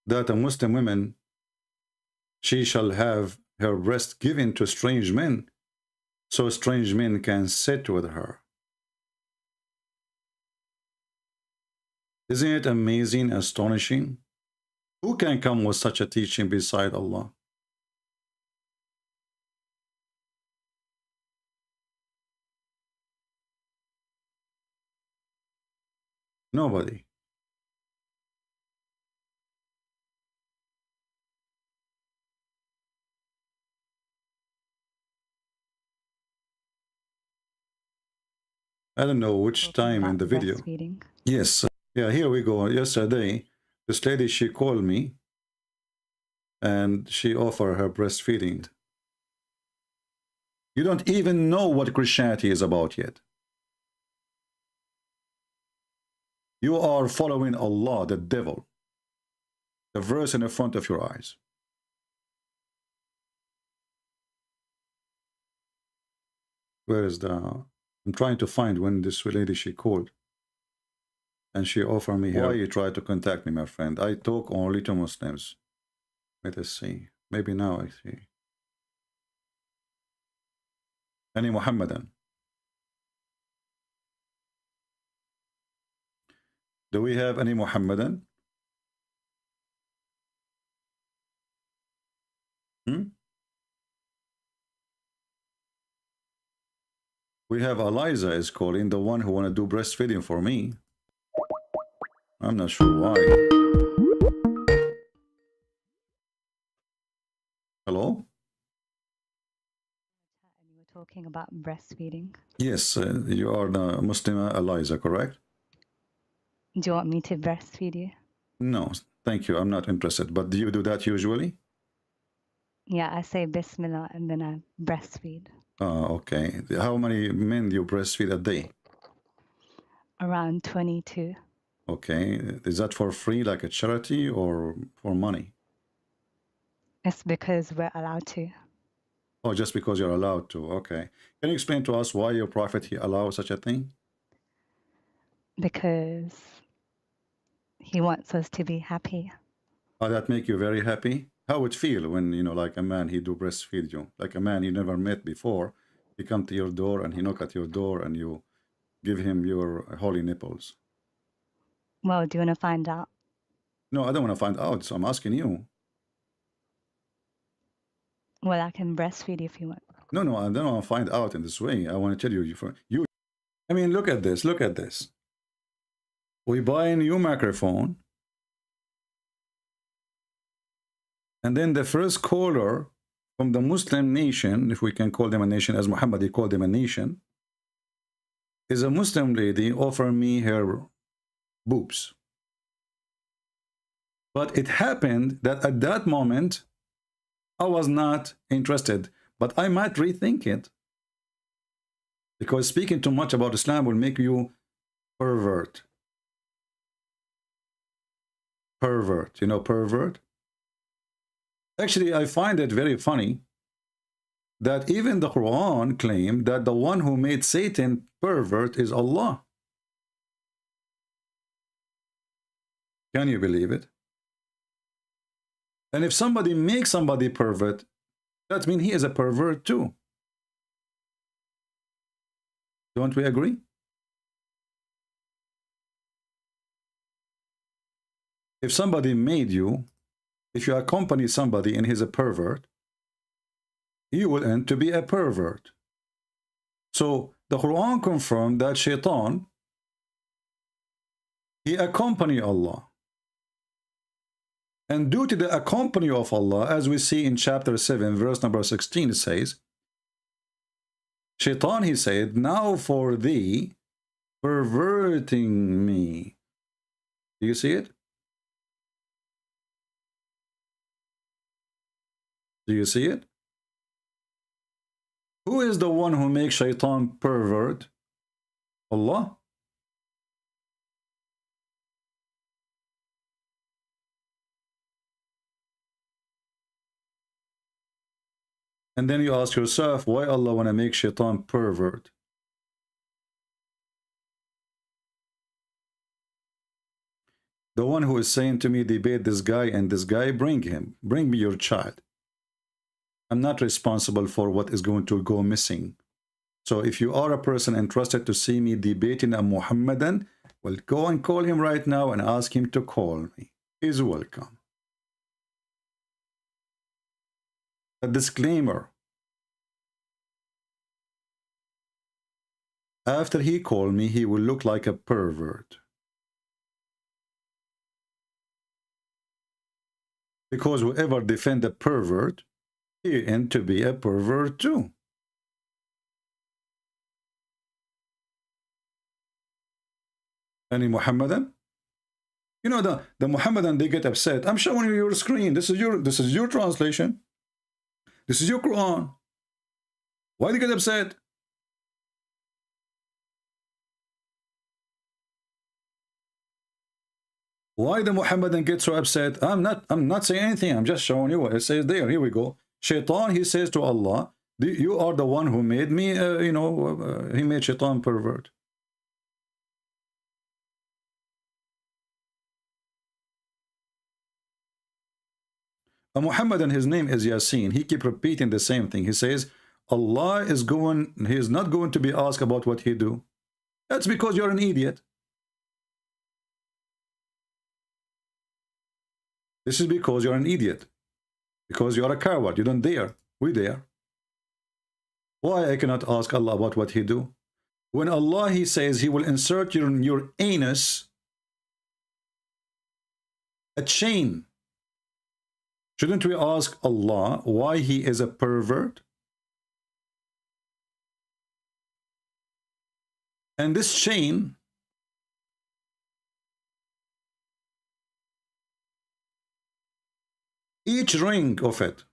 that a Muslim woman, she shall have her breast given to strange men, so strange men can sit with her? Isn't it amazing, astonishing? Who can come with such a teaching beside Allah? Nobody. I don't know which time in the video. Yes. Yeah, here we go. Yesterday, this lady, she called me and she offered her breastfeeding. You don't even know what Christianity is about yet. You are following Allah, the devil. The verse in the front of your eyes. Where is the... I'm trying to find when this lady, she called. And she offered me here. Why you try to contact me, my friend? I talk only to Muslims. Let us see. Maybe now I see. Any Muhammadan? Do we have any Muhammadan? We have Eliza is calling, the one who want to do breastfeeding for me. I'm not sure why. Hello? And you were talking about breastfeeding. Yes, you are the Muslim Eliza, correct? Do you want me to breastfeed you? No, thank you. I'm not interested. But do you do that usually? Yeah, I say Bismillah and then I breastfeed. Okay. How many men do you breastfeed a day? Around 22. Okay. Is that for free, like a charity, or for money? It's because we're allowed to. Oh, just because you're allowed to. Okay. Can you explain to us why your prophet, he allows such a thing? Because he wants us to be happy. Oh, that make you very happy? How would it feel when, you know, like a man, he do breastfeed you? Like a man you never met before, he come to your door and he knock at your door and you give him your holy nipples. Well, do you want to find out? No, I don't want to find out, so I'm asking you. Well, I can breastfeed if you want. No, I don't want to find out in this way. I want to tell you. I mean, look at this. Look at this. We buy a new microphone. And then the first caller from the Muslim nation, if we can call them a nation, as Muhammad, he called them a nation, is a Muslim lady offering me her boobs. But it happened that at that moment, I was not interested, but I might rethink it. Because speaking too much about Islam will make you pervert. Pervert. You know pervert? Actually, I find it very funny that even the Quran claimed that the one who made Satan pervert is Allah. Can you believe it? And if somebody makes somebody pervert, that means he is a pervert too. Don't we agree? If somebody made you, if you accompany somebody and he's a pervert, you will end to be a pervert. So the Quran confirmed that Shaitan, he accompanied Allah. And due to the accompany of Allah, as we see in chapter 7, verse number 16, it says, Shaitan, he said, now for thee perverting me. Do you see it? Do you see it? Who is the one who makes Shaitan pervert? Allah. And then you ask yourself, why Allah want to make Shaitan pervert? The one who is saying to me, debate this guy and this guy, bring him. Bring me your child. I'm not responsible for what is going to go missing. So if you are a person interested to see me debating a Muhammadan, well, go and call him right now and ask him to call me. He's welcome. A disclaimer. After he called me, he will look like a pervert. Because whoever defend a pervert, he end to be a pervert too. Any Muhammadan? You know the Muhammadan, they get upset. I'm showing you your screen. This is your translation. This is your Quran. Why do you get upset? Why the Muhammadan get so upset? I'm not saying anything. I'm just showing you what it says there. Here we go. Shaitan, he says to Allah, you are the one who made me, he made Shaitan pervert. A Muhammadan, his name is Yasin. He keep repeating the same thing. He says, Allah is he is not going to be asked about what he do. That's because you're an idiot. This is because you're an idiot. Because you're a coward. You don't dare. We dare. Why I cannot ask Allah about what he do? When Allah, he says he will insert your anus a chain. Shouldn't we ask Allah why he is a pervert? And this chain, each ring of it,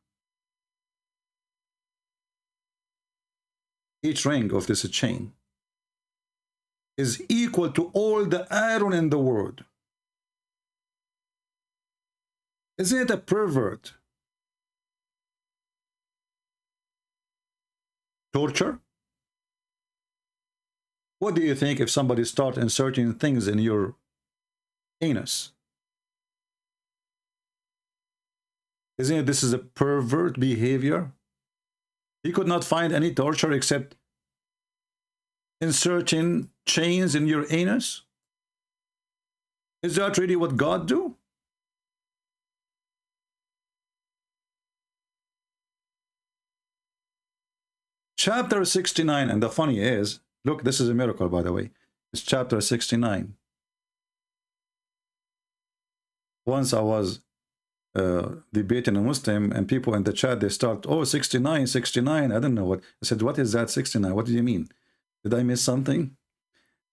each ring of this chain is equal to all the iron in the world. Isn't it a pervert? Torture? What do you think if somebody starts inserting things in your anus? Isn't it this is a pervert behavior? He could not find any torture except inserting chains in your anus? Is that really what God do? Chapter 69, and the funny is, look, this is a miracle, by the way. It's chapter 69. Once I was debating a Muslim, and people in the chat, they start, oh, 69, 69. I don't know what. I said, what is that 69? What do you mean? Did I miss something?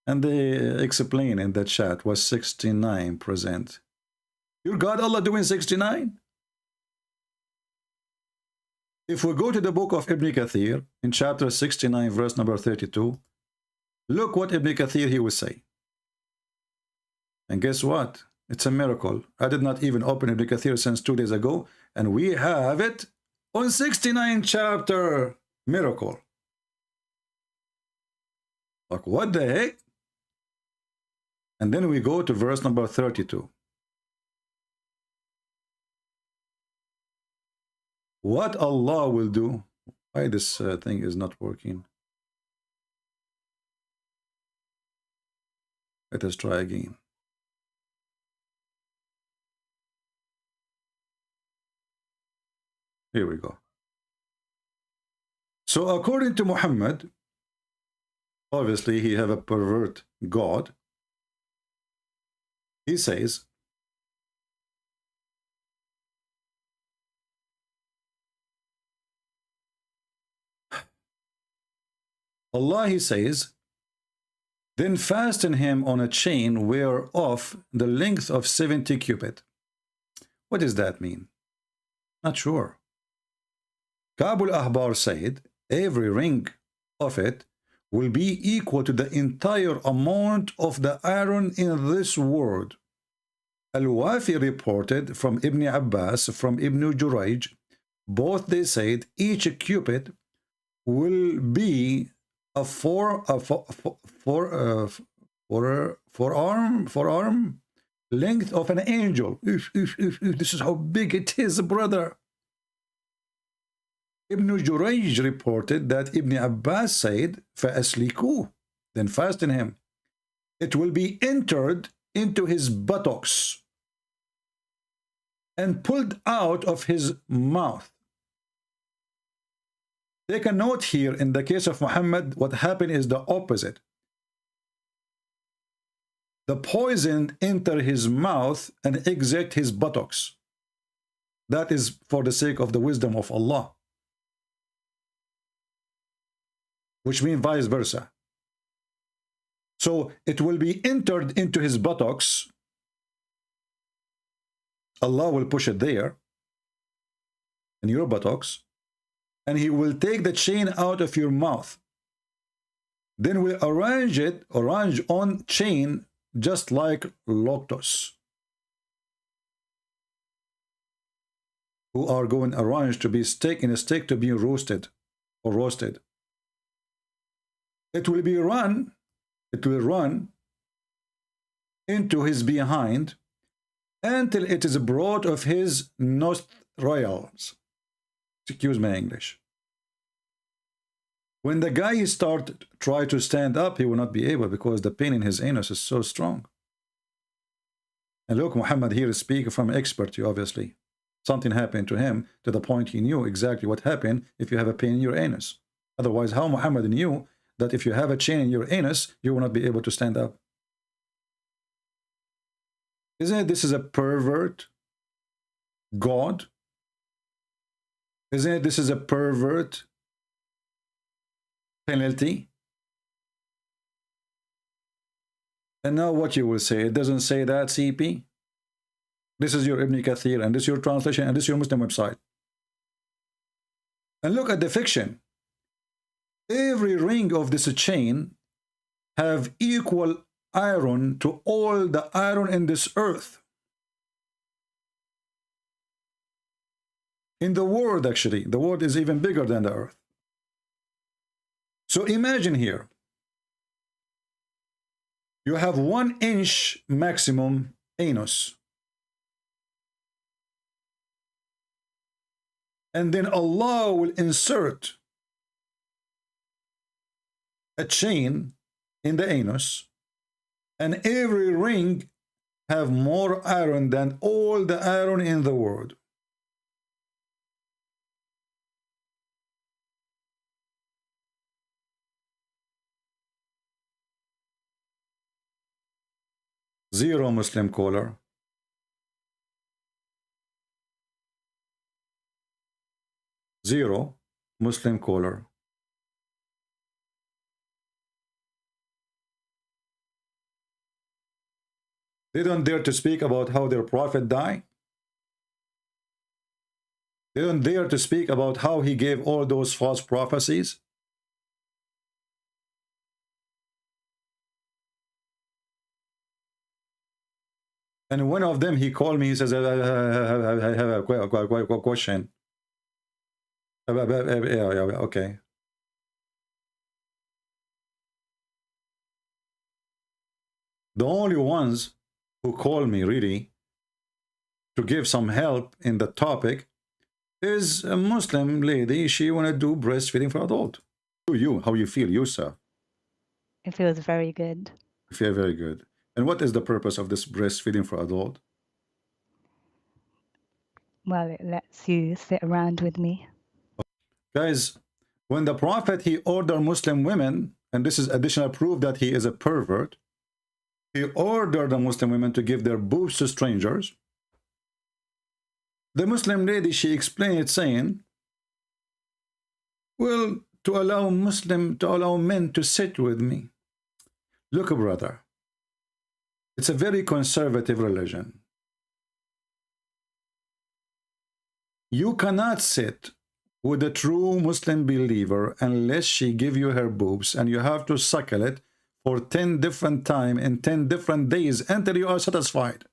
And they explain in the chat, was 69%. Your God, Allah, doing 69? If we go to the book of Ibn Kathir, in chapter 69, verse number 32, look what Ibn Kathir he will say. And guess what? It's a miracle. I did not even open Ibn Kathir since 2 days ago, and we have it on 69 chapter. Miracle. Like, what the heck? And then we go to verse number 32. What Allah will do. Why this thing is not working? Let us try again. Here we go. So according to Muhammad, obviously he have a pervert God. He says, Allah, he says, then fasten him on a chain whereof the length of 70 cubit. What does that mean? Not sure. Ka'b al-Ahbar said, every ring of it will be equal to the entire amount of the iron in this world. Al-Wafi reported from Ibn Abbas, from Ibn Jurayj, both they said each cubit will be a forearm length of an angel. This is how big it is, brother. Ibn Jurayj reported that Ibn Abbas said, فَأَسْلِكُوهُ, then fasten him. It will be entered into his buttocks and pulled out of his mouth. Take a note here, in the case of Muhammad, what happened is the opposite. The poison enter his mouth and exit his buttocks. That is for the sake of the wisdom of Allah. Which means vice versa. So it will be entered into his buttocks. Allah will push it there, in your buttocks, and he will take the chain out of your mouth. Then we'll arrange on chain just like lotus, who are going arranged to be steak in a steak to be roasted or roasted. It will run into his behind until it is brought of his nostrils. Excuse my English. When the guy try to stand up, he will not be able, because the pain in his anus is so strong. And look, Muhammad here is speaking from expertise, obviously. Something happened to him to the point he knew exactly what happened if you have a pain in your anus. Otherwise, how Muhammad knew that if you have a chain in your anus, you will not be able to stand up? Isn't it this is a pervert God? Isn't it this is a pervert penalty? And now what you will say, it doesn't say that, CP. This is your Ibn Kathir, and this is your translation, and this is your Muslim website. And look at the fiction. Every ring of this chain have equal iron to all the iron in this earth. In the world, actually, the world is even bigger than the earth. So imagine here, you have 1 inch maximum anus. And then Allah will insert a chain in the anus, and every ring have more iron than all the iron in the world. Zero Muslim caller. Zero Muslim caller. They don't dare to speak about how their prophet died. They don't dare to speak about how he gave all those false prophecies. And one of them, he called me, he says, I have a question. Okay. The only ones who call me really to give some help in the topic is a Muslim lady. She want to do breastfeeding for adult. How you feel yourself? It feels very good. You feel very good. And what is the purpose of this breastfeeding for adult? Well, it lets you sit around with me. Guys, when the Prophet, he ordered Muslim women, and this is additional proof that he is a pervert, he ordered the Muslim women to give their boobs to strangers. The Muslim lady, she explained it saying, well, to allow men to sit with me. Look, brother, it's a very conservative religion. You cannot sit with a true Muslim believer unless she give you her boobs, and you have to suckle it for 10 different times in 10 different days until you are satisfied.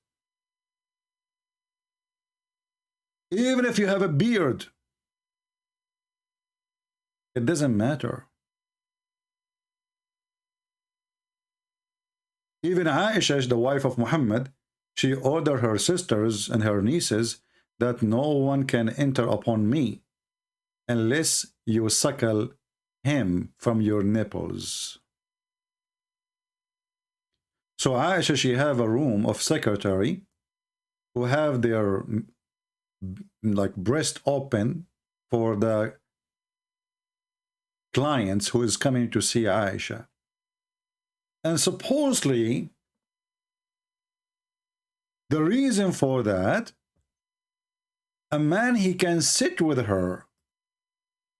Even if you have a beard, it doesn't matter. Even Aisha, the wife of Muhammad, she ordered her sisters and her nieces that no one can enter upon me unless you suckle him from your nipples. So Aisha, she have a room of secretary who have their like breast open for the clients who is coming to see Aisha. And supposedly the reason for that, a man, he can sit with her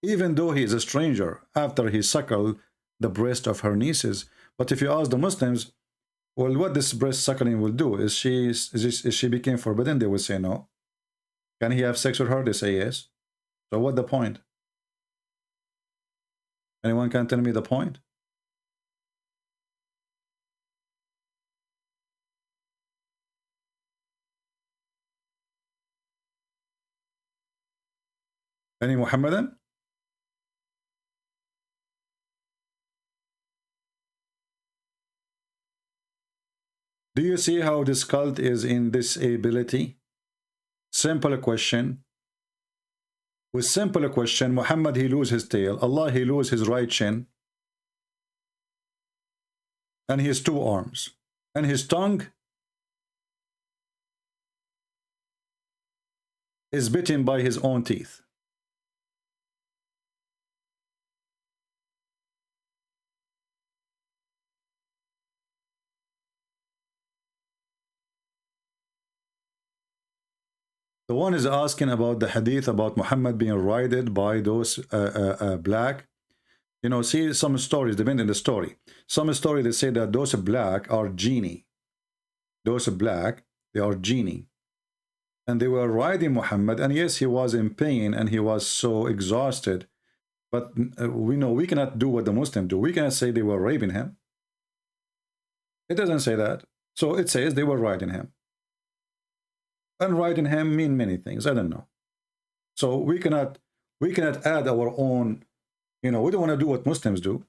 even though he is a stranger after he suckled the breast of her nieces. But if you ask the Muslims, well, what this breast suckling will do, is she became forbidden? They will say no. Can he have sex with her? They say yes. So what the point? Anyone can tell me the point? Any Muhammadan? Do you see how this cult is in disability? Simple question. With simple question, Muhammad, he lose his tail. Allah, he lose his right chin. And his two arms. And his tongue is bitten by his own teeth. The one is asking about the hadith about Muhammad being ridden by those black. You know, see some stories, depending on the story. Some story they say that those black are genie. Those black, they are genie. And they were riding Muhammad, and yes, he was in pain and he was so exhausted. But we know we cannot do what the Muslims do. We cannot say they were raping him. It doesn't say that. So it says they were riding him. And riding him mean many things. I don't know. So we cannot add our own, you know, we don't want to do what Muslims do.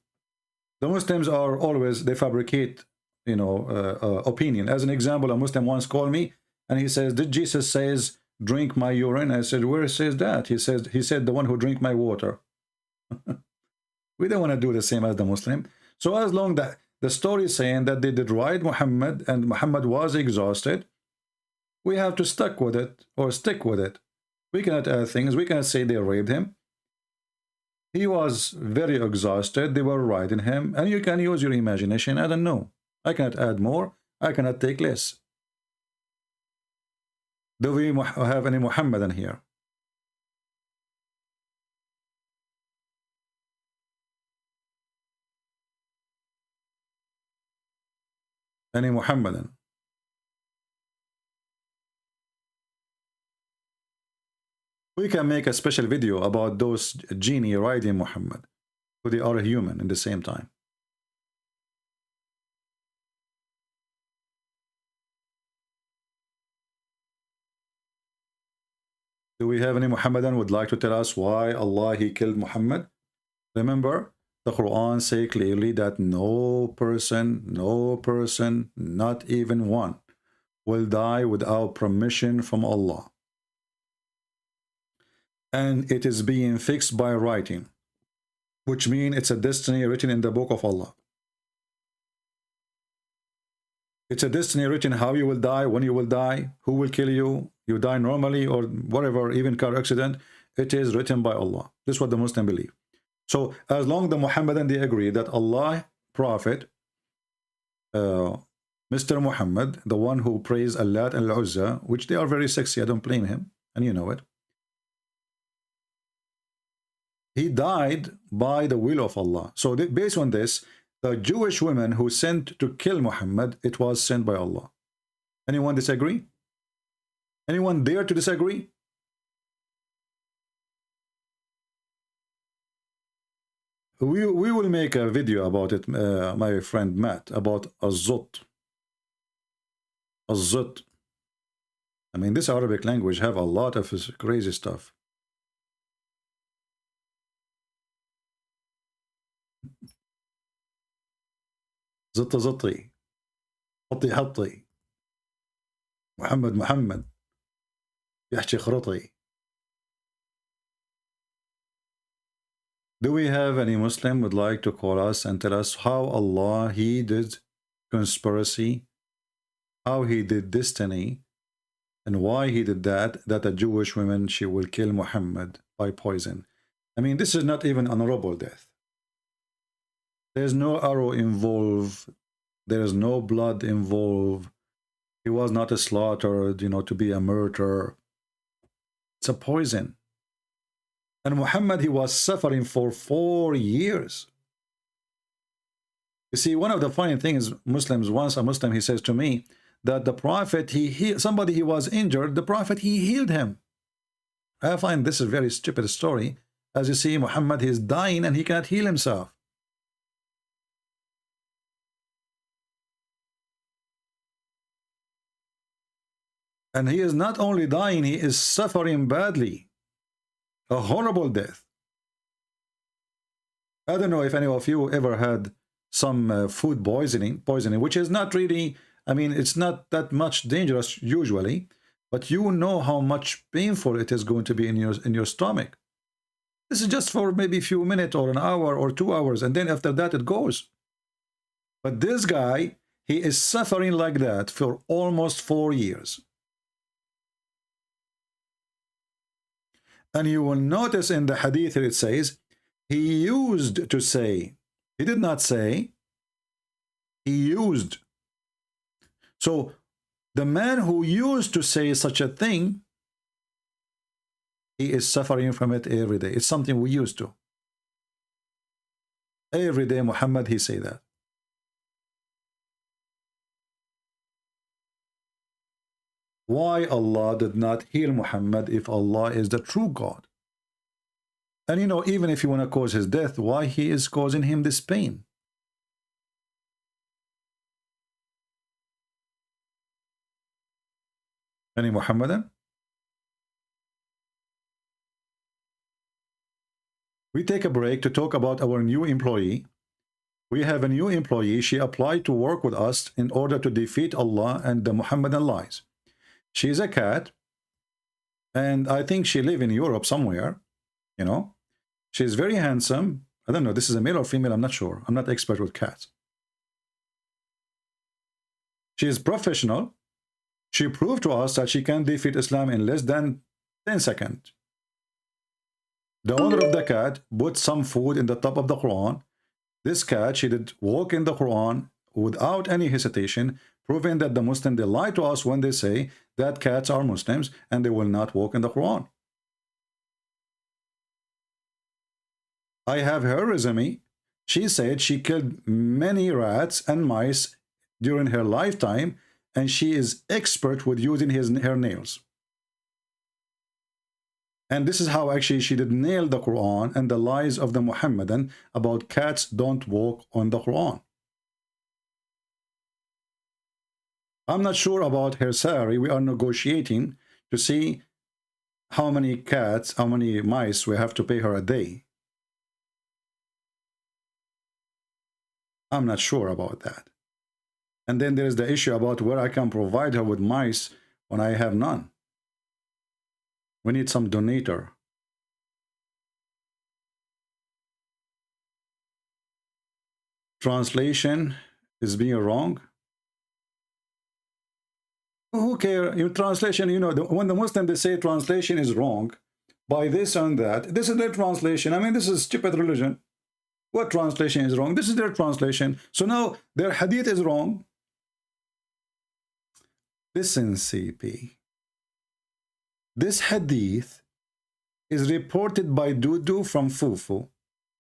The Muslims are always, they fabricate, you know, opinion. As an example, a Muslim once called me and he says, did Jesus says, drink my urine? I said, where says that? He said, the one who drink my water. We don't want to do the same as the Muslim. So as long that the story is saying that they did ride Muhammad and Muhammad was exhausted, we have to stick with it. We cannot add things. We cannot say they raped him. He was very exhausted. They were riding him. And you can use your imagination. I don't know. I cannot add more. I cannot take less. Do we have any Muhammadan here? Any Muhammadan? We can make a special video about those genie riding Muhammad, who they are human in the same time. Do we have any Muhammadan would like to tell us why Allah he killed Muhammad? Remember, the Quran say clearly that no person, not even one, will die without permission from Allah. And it is being fixed by writing, which means it's a destiny written in the book of Allah. It's a destiny written how you will die, when you will die, who will kill you, you die normally or whatever, even car accident. It is written by Allah. This is what the Muslim believe. So as long as the Muhammadan they agree that Allah, Prophet, Mr. Muhammad, the one who prays Allah and Al-Uzza, which they are very sexy, I don't blame him, and you know it. He died by the will of Allah. So based on this, the Jewish women who sent to kill Muhammad, it was sent by Allah. Anyone disagree? Anyone dare to disagree? We will make a video about it, my friend Matt, about Az-Zut. Az-Zut. I mean, this Arabic language have a lot of crazy stuff. زطي زطي حطي حطي محمد محمد يحكي خرطي. Do we have any Muslim would like to call us and tell us how Allah he did conspiracy, how he did destiny, and why he did that a Jewish woman she will kill Muhammad by poison? I mean, this is not even honorable death. There's no arrow involved. There's no blood involved. He was not slaughtered, you know, to be a murderer. It's a poison. And Muhammad, he was suffering for 4 years. You see, one of the funny things, Muslims, once a Muslim, he says to me that the Prophet, somebody he was injured, the Prophet, he healed him. I find this a very stupid story. As you see, Muhammad, he's dying and he cannot heal himself. And he is not only dying, he is suffering badly. A horrible death. I don't know if any of you ever had some food poisoning, which is not really, I mean, it's not that much dangerous usually, but you know how much painful it is going to be in your stomach. This is just for maybe a few minutes or an hour or 2 hours, and then after that it goes. But this guy, he is suffering like that for almost 4 years. And you will notice in the hadith it says, he used to say. He did not say. He used. So the man who used to say such a thing, he is suffering from it every day. It's something we used to. Every day Muhammad, he say that. Why Allah did not heal Muhammad if Allah is the true God? And you know, even if you want to cause his death, why he is causing him this pain? Any Muhammadan? We take a break to talk about our new employee. We have a new employee. She applied to work with us in order to defeat Allah and the Muhammadan lies. She's a cat, and I think she lives in Europe somewhere, you know. She's very handsome. I don't know, this is a male or female, I'm not sure. I'm not expert with cats. She is professional. She proved to us that she can defeat Islam in less than 10 seconds. The owner of the cat put some food in the top of the Quran. This cat, she did walk in the Quran without any hesitation, proving that the Muslims, they lie to us when they say that cats are Muslims and they will not walk in the Quran. I have her resume. She said she killed many rats and mice during her lifetime, and she is expert with using her nails. And this is how actually she did nail the Quran and the lies of the Muhammadan about cats don't walk on the Quran. I'm not sure about her salary. We are negotiating to see how many cats, how many mice we have to pay her a day. I'm not sure about that. And then there's the issue about where I can provide her with mice when I have none. We need some donator. Translation is being wrong. Who cares? Your translation, you know, when the Muslim, they say translation is wrong by this and that. This is their translation. I mean, this is stupid religion. What translation is wrong? This is their translation. So now their hadith is wrong. Listen, CP. This hadith is reported by Dudu from Fufu,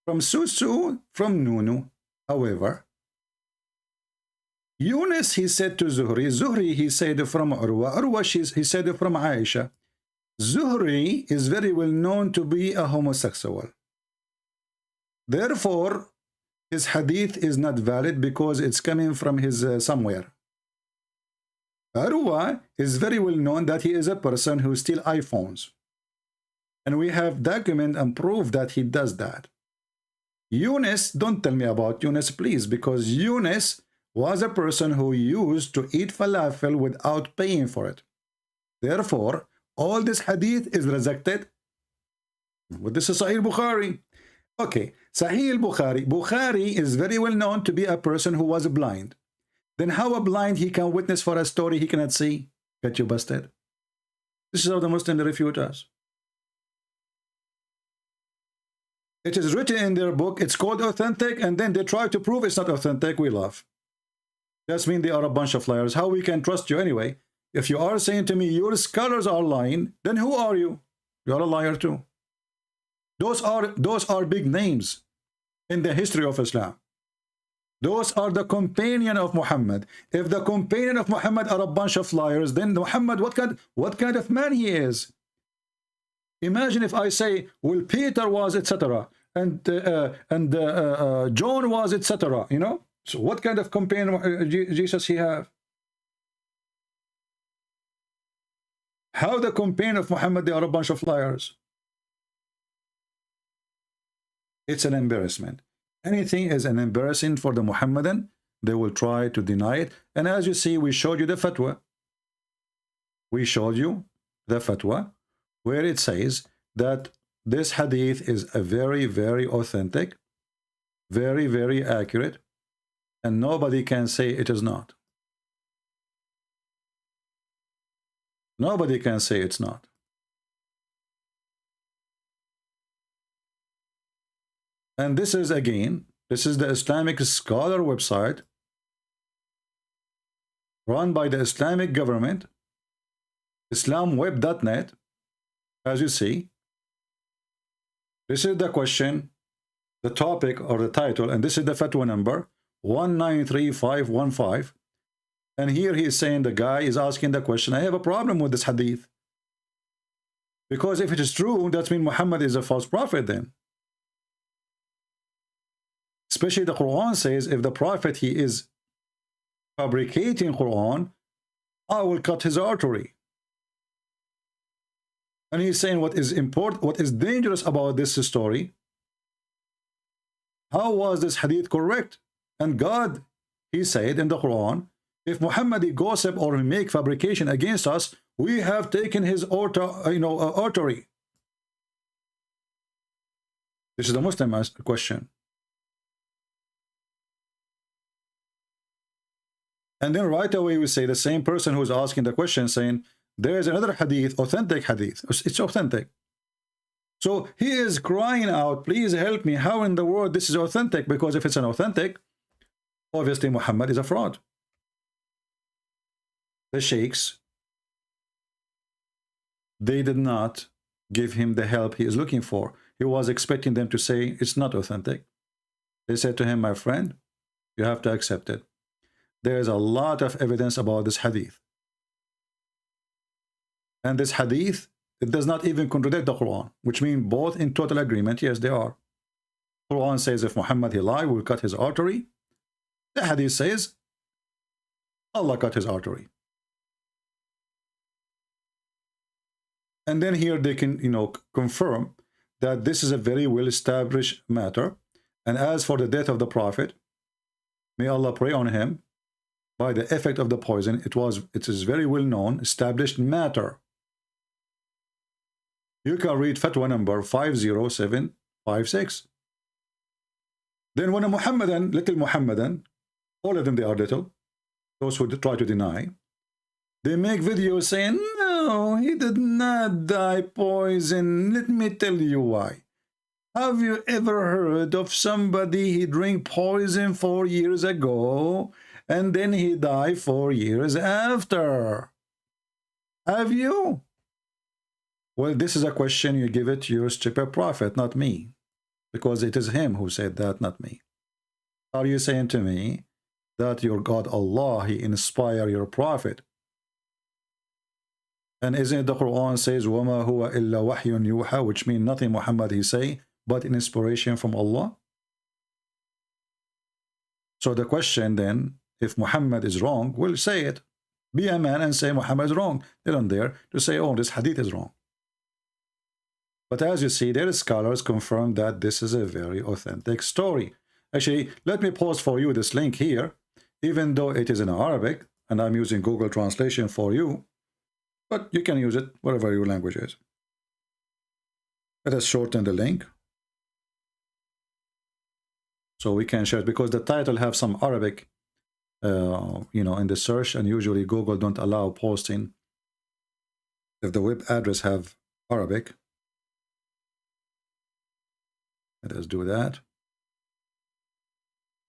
from Susu from Nunu. However, Yunus, he said to Zuhri. Zuhri, he said from Urwa. Urwa, he said from Aisha. Zuhri is very well known to be a homosexual. Therefore, his hadith is not valid because it's coming from his somewhere. Urwa is very well known that he is a person who steals iPhones. And we have document and proof that he does that. Yunus, don't tell me about Yunus, please, because Yunus was a person who used to eat falafel without paying for it. Therefore, all this hadith is rejected. But this is Sahih Bukhari. Okay, Sahih Bukhari. Bukhari is very well known to be a person who was blind. Then how a blind he can witness for a story he cannot see? Get you busted. This is how the Muslims refute us. It is written in their book, it's called authentic, and then they try to prove it's not authentic. We laugh. That means they are a bunch of liars. How we can trust you anyway? If you are saying to me your scholars are lying, then who are you? You are a liar too. Those are big names in the history of Islam. Those are the companion of Muhammad. If the companion of Muhammad are a bunch of liars, then Muhammad, what kind of man he is? Imagine if I say, well, Peter was, etc., and John was, etc., you know? So what kind of companion Jesus he have? How the companion of Muhammad, they are a bunch of liars? It's an embarrassment. Anything is an embarrassing for the Muhammadan, they will try to deny it. And as you see, we showed you the fatwa. We showed you the fatwa where it says that this hadith is a very, very authentic, very, very accurate, and nobody can say it is not. Nobody can say it's not. And this is, again, this is the Islamic Scholar website run by the Islamic government, islamweb.net. As you see, this is the question, the topic or the title, and this is the fatwa number 193515. And here he is saying, the guy is asking the question, I have a problem with this hadith. Because if it is true, that means Muhammad is a false prophet then. Especially the Quran says, if the prophet, he is fabricating Quran, I will cut his artery. And he's saying what is important, what is dangerous about this story. How was this hadith correct? And God, he said in the Quran, if Muhammad gossip or make fabrication against us, we have taken his artery. This is the Muslim question. And then right away we say the same person who's asking the question saying, there is another hadith, authentic hadith. It's authentic. So he is crying out, please help me. How in the world this is authentic? Because if it's an authentic, obviously Muhammad is a fraud. The sheikhs, they did not give him the help he is looking for. He was expecting them to say it's not authentic. They said to him, my friend, you have to accept it. There is a lot of evidence about this hadith. And this hadith It does not even contradict the Quran, which means both in total agreement. Yes, they are. Quran says if Muhammad he lied, we'll cut his artery. The hadith says Allah cut his artery. And then here they can, confirm that this is a very well established matter. And as for the death of the Prophet, may Allah pray on him, by the effect of the poison, it is very well known, established matter. You can read fatwa number 50756. Then when a Muhammadan, little Muhammadan, all of them they are little, those who try to deny, they make videos saying, no, he did not die poison. Let me tell you why. Have you ever heard of somebody he drank poison 4 years ago and then he died 4 years after? Have you? Well, this is a question you give it to your stupid prophet, not me. Because it is him who said that, not me. Are you saying to me that your God Allah, he inspired your prophet? And isn't it the Quran says, وَمَا هُوَ إِلَّا وَحْيٌ يُوحَى, which means nothing Muhammad he say, but an inspiration from Allah? So the question then, if Muhammad is wrong, we'll say it. Be a man and say Muhammad is wrong. They don't dare to say, oh, this hadith is wrong. But as you see, their scholars confirm that this is a very authentic story. Actually, let me post for you this link here, even though it is in Arabic, and I'm using Google Translation for you, but you can use it whatever your language is. Let us shorten the link so we can share it, because the title have some Arabic, in the search, and usually Google don't allow posting if the web address have Arabic. Let us do that.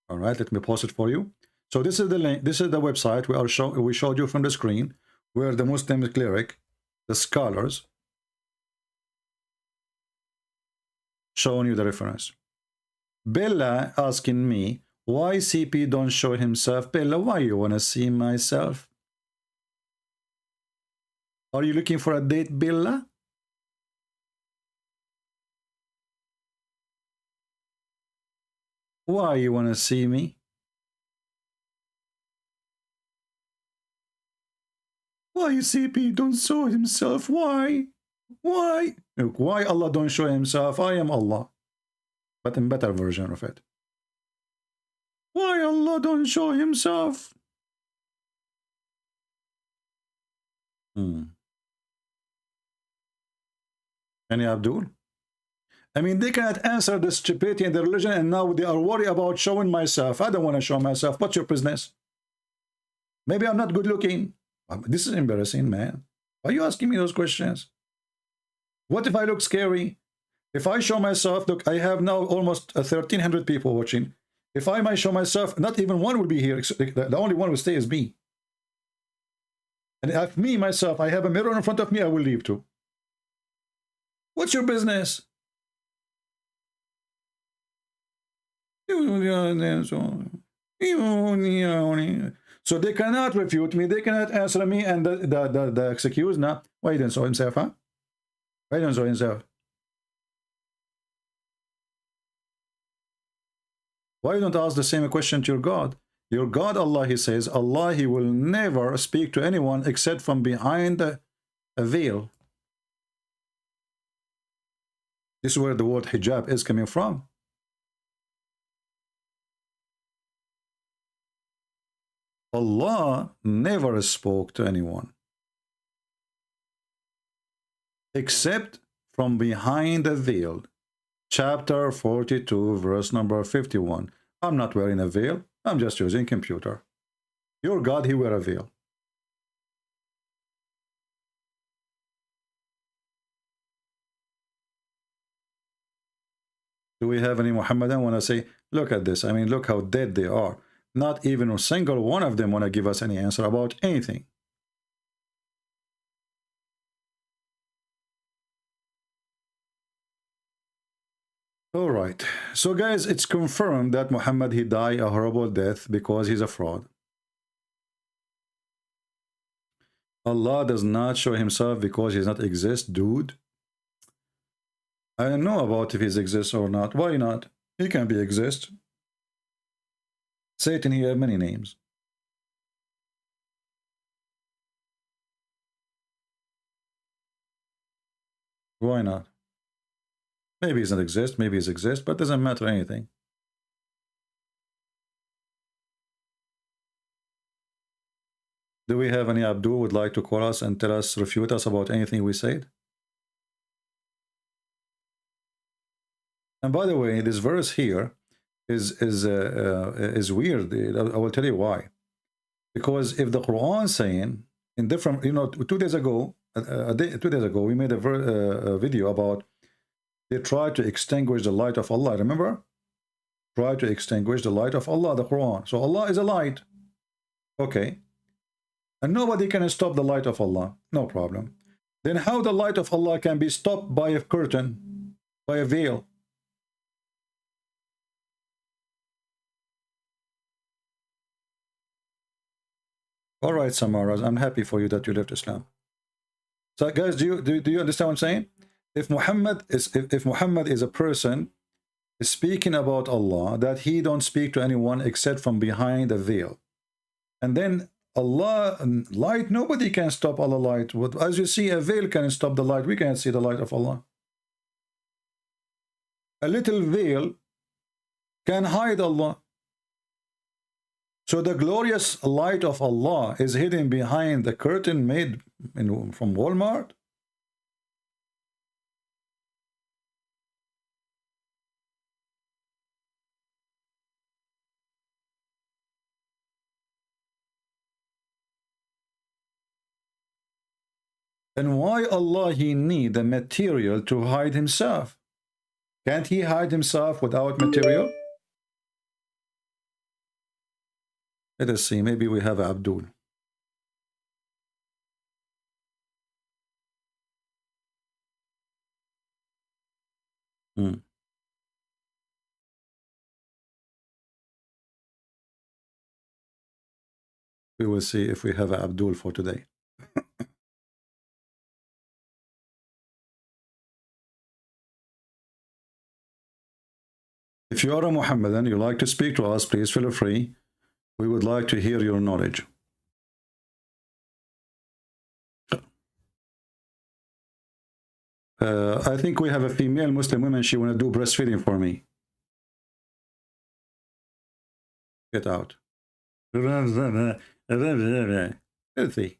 All right, let me post it for you. So this is the link. This is the website we showed you from the screen, where the Muslim cleric, the scholars, showing you the reference. Bella asking me, why CP don't show himself? Bella, why you want to see myself? Are you looking for a date, Bella? Why you want to see me? Why CP don't show himself? Why? Why? Look, why Allah don't show himself? I am Allah, but in better version of it. Why Allah don't show himself? Any Abdul? I mean, they cannot answer the stupidity in the religion, and now they are worried about showing myself. I don't want to show myself. What's your business? Maybe I'm not good looking. This is embarrassing, man. Why are you asking me those questions? What if I look scary? If I show myself, look, I have now almost 1,300 people watching. If I might show myself, not even one will be here. The only one will stay is me. And if me, myself, I have a mirror in front of me, I will leave too. What's your business? So they cannot refute me, they cannot answer me, and the excuse now, why he didn't show himself, huh? Why didn't show himself? Why don't ask the same question to your God? Your God, Allah, he says, Allah, he will never speak to anyone except from behind a veil. This is where the word hijab is coming from. Allah never spoke to anyone except from behind a veil. Chapter 42, verse number 51. I'm not wearing a veil. I'm just using computer. Your God, he wear a veil. Do we have any Muhammadan want to say, look at this? I mean, look how dead they are. Not even a single one of them want to give us any answer about anything. All right. So guys, it's confirmed that Muhammad, he died a horrible death because he's a fraud. Allah does not show himself because he does not exist, dude. I don't know about if he exists or not. Why not? He can be exist. Satan, he has many names. Why not? Maybe he doesn't exist, maybe he exists, but it doesn't matter anything. Do we have any Abdul would like to call us and tell us, refute us about anything we said? And by the way, this verse here is weird. I will tell you why. Because if the Quran saying in different, 2 days ago, 2 days ago, we made a video about they tried to extinguish the light of Allah. Remember? Try to extinguish the light of Allah, the Quran. So Allah is a light. Okay. And nobody can stop the light of Allah. No problem. Then how the light of Allah can be stopped by a curtain, by a veil? All right, Samaras, I'm happy for you that you left Islam. So guys, do you understand what I'm saying? If Muhammad is a person speaking about Allah, that he don't speak to anyone except from behind a veil. And then Allah light, nobody can stop Allah light. As you see, a veil can stop the light. We can't see the light of Allah. A little veil can hide Allah. So the glorious light of Allah is hidden behind the curtain made from Walmart. And why Allah he need the material to hide himself? Can't he hide himself without material? Let us see, maybe we have Abdul. We will see if we have Abdul for today. If you are a Muhammadan, you like to speak to us, please feel free. We would like to hear your knowledge. I think we have a female Muslim woman. She want to do breastfeeding for me. Get out. Healthy.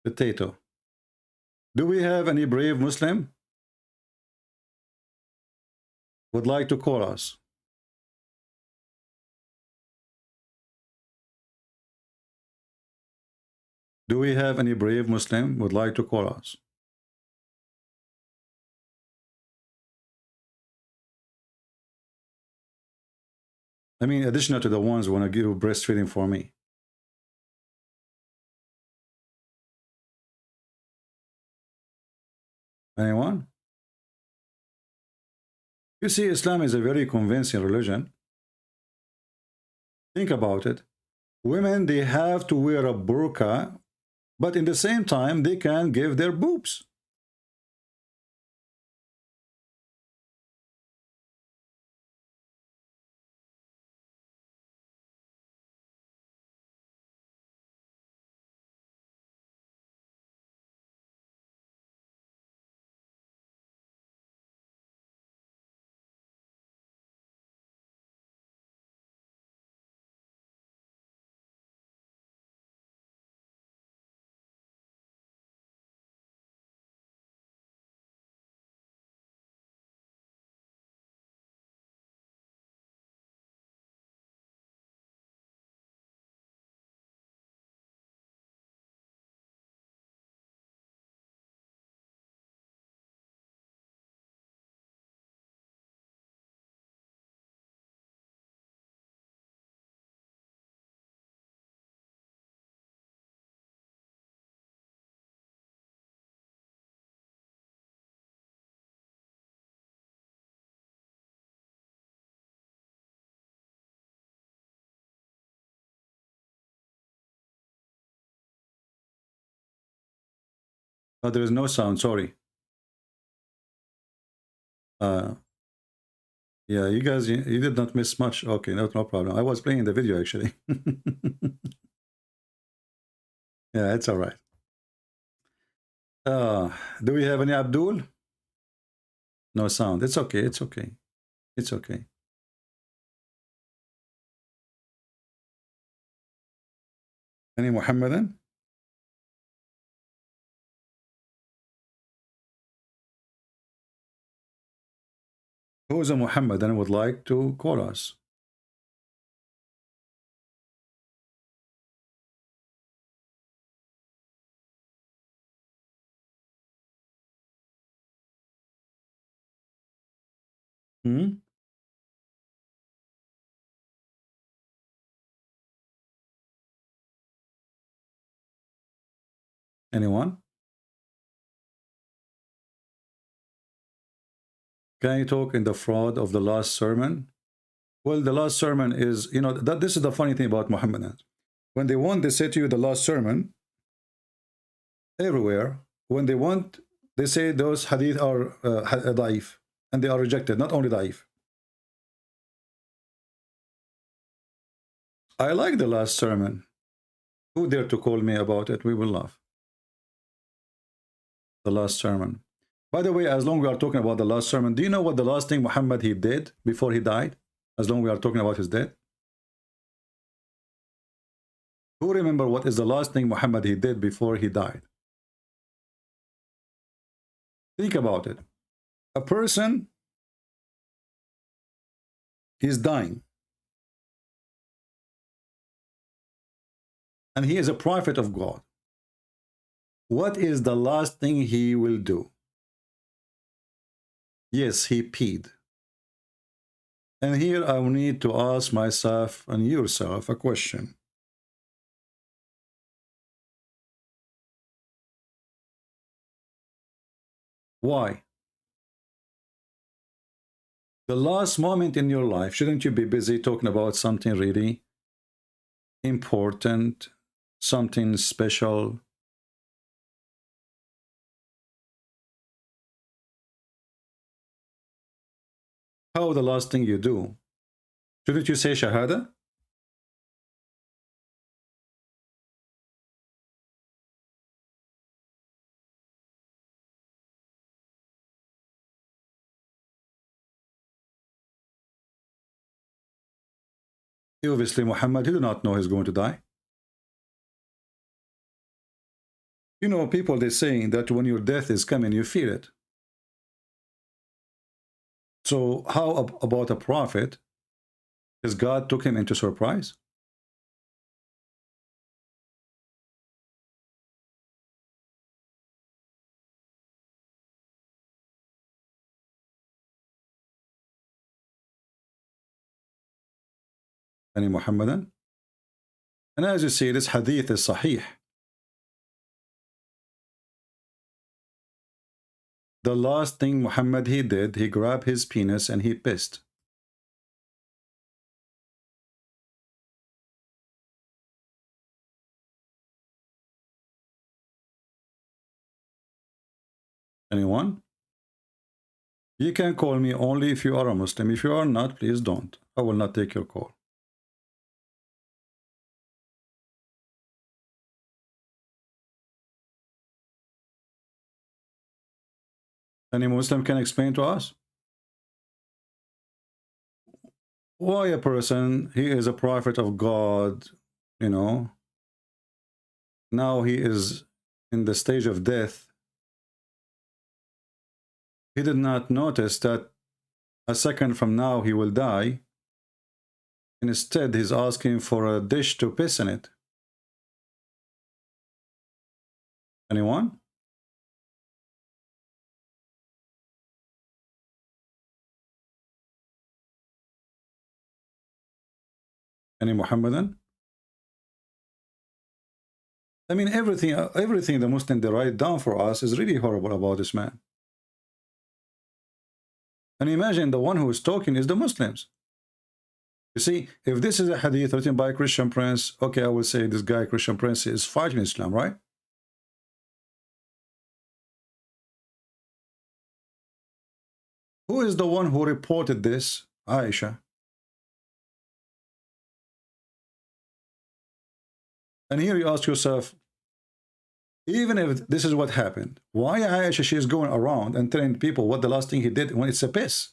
Potato. Do we have any brave Muslim would like to call us? Do we have any brave Muslim would like to call us? I mean, additional to the ones who want to give breastfeeding for me. Anyone? You see, Islam is a very convincing religion. Think about it. Women, they have to wear a burqa, but in the same time, they can give their boobs. Oh, there is no sound, sorry. Yeah, you guys, you did not miss much. Okay, no problem. I was playing the video, actually. Yeah, it's all right. Do we have any Abdul? No sound. It's okay. It's okay. It's okay. Any Muhammadan? Who is a Muhammadan would like to call us? Hmm? Anyone? Can you talk in the fraud of the last sermon? Well, the last sermon is, you know, that this is the funny thing about Muhammadans. When they want, they say to you the last sermon everywhere. When they want, they say those hadith are daif, and they are rejected, not only daif. I like the last sermon. Who dare to call me about it? We will laugh. The last sermon. By the way, as long as we are talking about the last sermon, do you know what the last thing Muhammad he did before he died? As long as we are talking about his death. Who remember what is the last thing Muhammad he did before he died? Think about it. A person is dying. And he is a prophet of God. What is the last thing he will do? Yes, he peed. And here I will need to ask myself and yourself a question. Why? The last moment in your life, shouldn't you be busy talking about something really important, something special? How the last thing you do? Shouldn't you say Shahada? Obviously, Muhammad, he did not know he's going to die. You know, people, they're saying that when your death is coming, you feel it. So how about a prophet? Because God took him into surprise. Any Muhammadan? And as you see, this hadith is sahih. The last thing Muhammad he did, he grabbed his penis and he pissed. Anyone? You can call me only if you are a Muslim. If you are not, please don't. I will not take your call. Any Muslim can explain to us? Why a person, he is a prophet of God, you know, now he is in the stage of death. He did not notice that a second from now he will die. Instead, he's asking for a dish to piss in it. Anyone? Any Muhammadan? I mean, everything the Muslim they write down for us is really horrible about this man. And imagine the one who is talking is the Muslims. You see, if this is a hadith written by a Christian prince, okay, I will say this guy, Christian prince, is fighting Islam, right? Who is the one who reported this? Aisha. And here you ask yourself, even if this is what happened, why Aisha, she is going around and telling people what the last thing he did when it's a piss?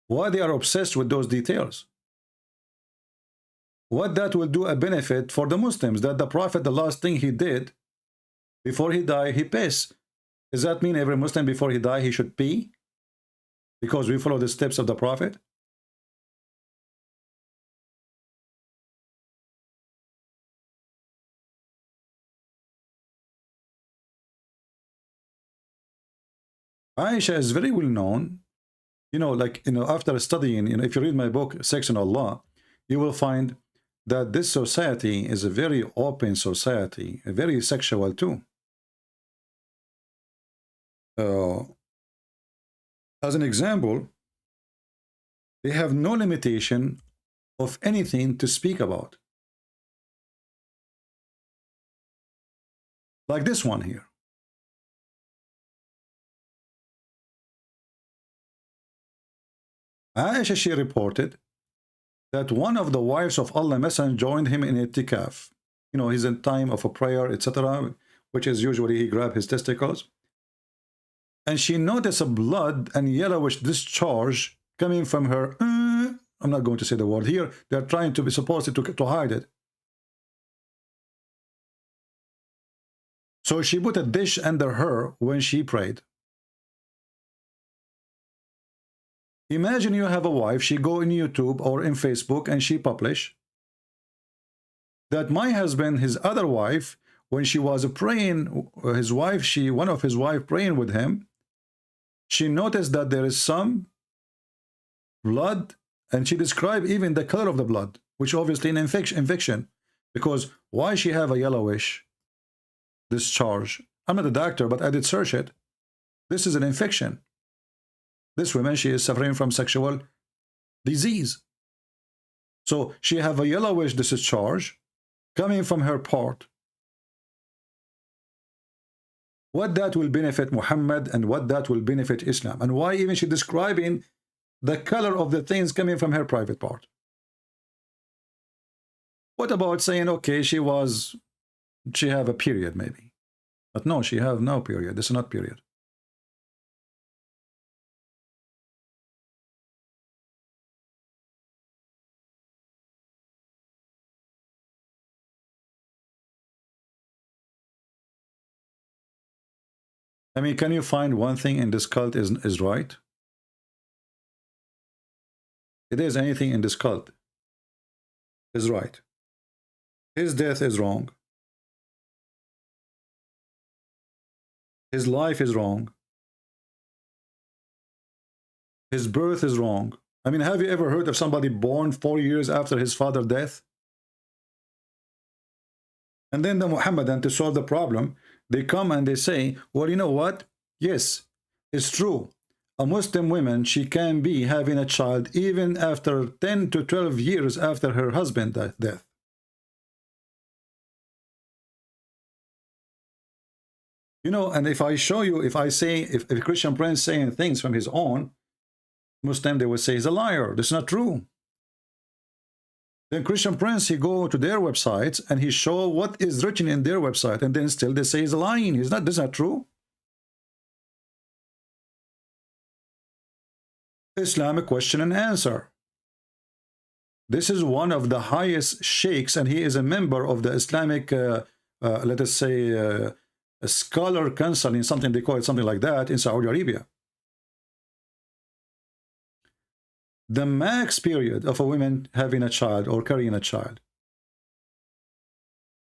Why they are obsessed with those details? What that will do a benefit for the Muslims, that the Prophet, the last thing he did before he died, he pissed. Does that mean every Muslim before he died, he should pee? Because we follow the steps of the Prophet? Aisha is very well known, like, after studying, if you read my book, Sex and Allah, you will find that this society is a very open society, very sexual too. As an example, they have no limitation of anything to speak about. Like this one here. Aisha, she reported that one of the wives of Allah Messenger joined him in itikaf. He's in time of a prayer, etc., which is usually he grabbed his testicles. And she noticed a blood and yellowish discharge coming from her. I'm not going to say the word here. They're trying to be supposed to hide it. So she put a dish under her when she prayed. Imagine you have a wife, she go in YouTube or in Facebook and she publish that my husband, his other wife, when she was praying, one of his wife praying with him, she noticed that there is some blood, and she described even the color of the blood, which obviously an infection, because why she have a yellowish discharge? I'm not a doctor, but I did search it. This is an infection. This woman, she is suffering from sexual disease. So she have a yellowish discharge coming from her part. What that will benefit Muhammad and what that will benefit Islam, and why even she describing the color of the things coming from her private part. What about saying, okay, she have a period maybe, but no, she have no period. This is not period. I mean, can you find one thing in this cult is right? It is anything in this cult is right. His death is wrong. His life is wrong. His birth is wrong. I mean, have you ever heard of somebody born 4 years after his father's death? And then the Muhammadan, to solve the problem, they come and they say, well, you know what? Yes, it's true. A Muslim woman, she can be having a child even after 10 to 12 years after her husband's death. And if I show you, if I say, if a Christian prince saying things from his own, Muslim, they will say he's a liar. That's not true. Then Christian prince, he go to their websites and he show what is written in their website, and then still they say he's lying. He's not. This is not true. Islamic question and answer. This is one of the highest sheikhs, and he is a member of the Islamic, let us say, a scholar council, in something they call it something like that in Saudi Arabia. The max period of a woman having a child or carrying a child.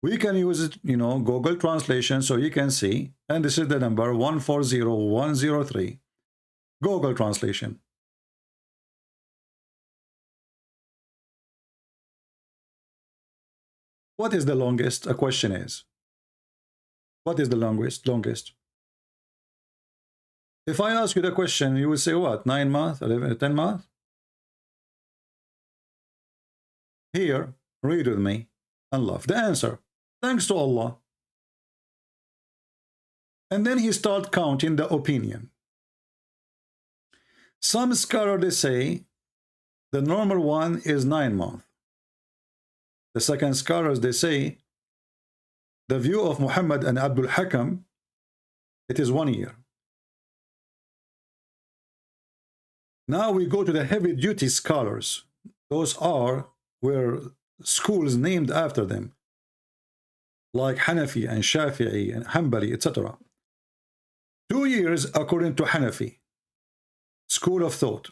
We can use it, Google translation, so you can see, and this is the number 140103. Google translation. What is the longest? A question is. What is the longest? If I ask you the question, you will say what? 9 months, 11, 10 months? Here, read with me and love the answer. Thanks to Allah. And then he start counting the opinion. Some scholars, they say the normal one is 9 months. The second scholars, they say the view of Muhammad and Abdul Hakam, it is 1 year. Now we go to the heavy duty scholars. Those are where schools named after them, like Hanafi and Shafi'i and Hanbali, etc. 2 years according to Hanafi school of thought.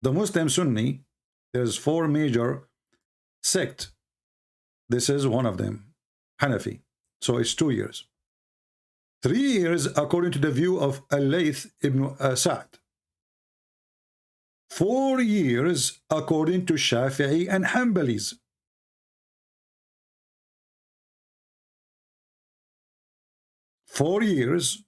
The Muslim Sunni, there's 4 major sects. This is one of them, Hanafi. So it's 2 years. 3 years according to the view of Al-Layth ibn Sa'd. 4 years according to Shafi'i and Hanbalis. Four years,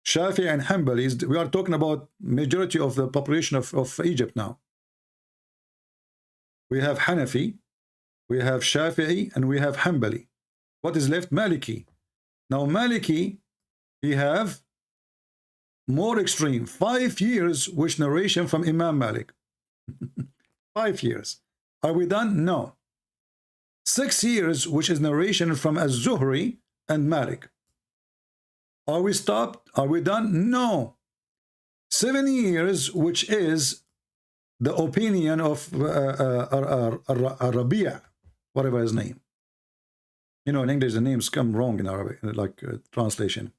Shafi'i and Hanbalis. We are talking about majority of the population of Egypt now. We have Hanafi, we have Shafi'i, and we have Hanbali. What is left? Maliki. Now Maliki, we have more extreme, 5 years, which narration from Imam Malik. 5 years. Are we done? No. 6 years, which is narration from Az-Zuhri and Malik. Are we stopped? Are we done? No. 7 years, which is the opinion of Rabi'a, whatever his name. You know, in English, the names come wrong in Arabic, like translation.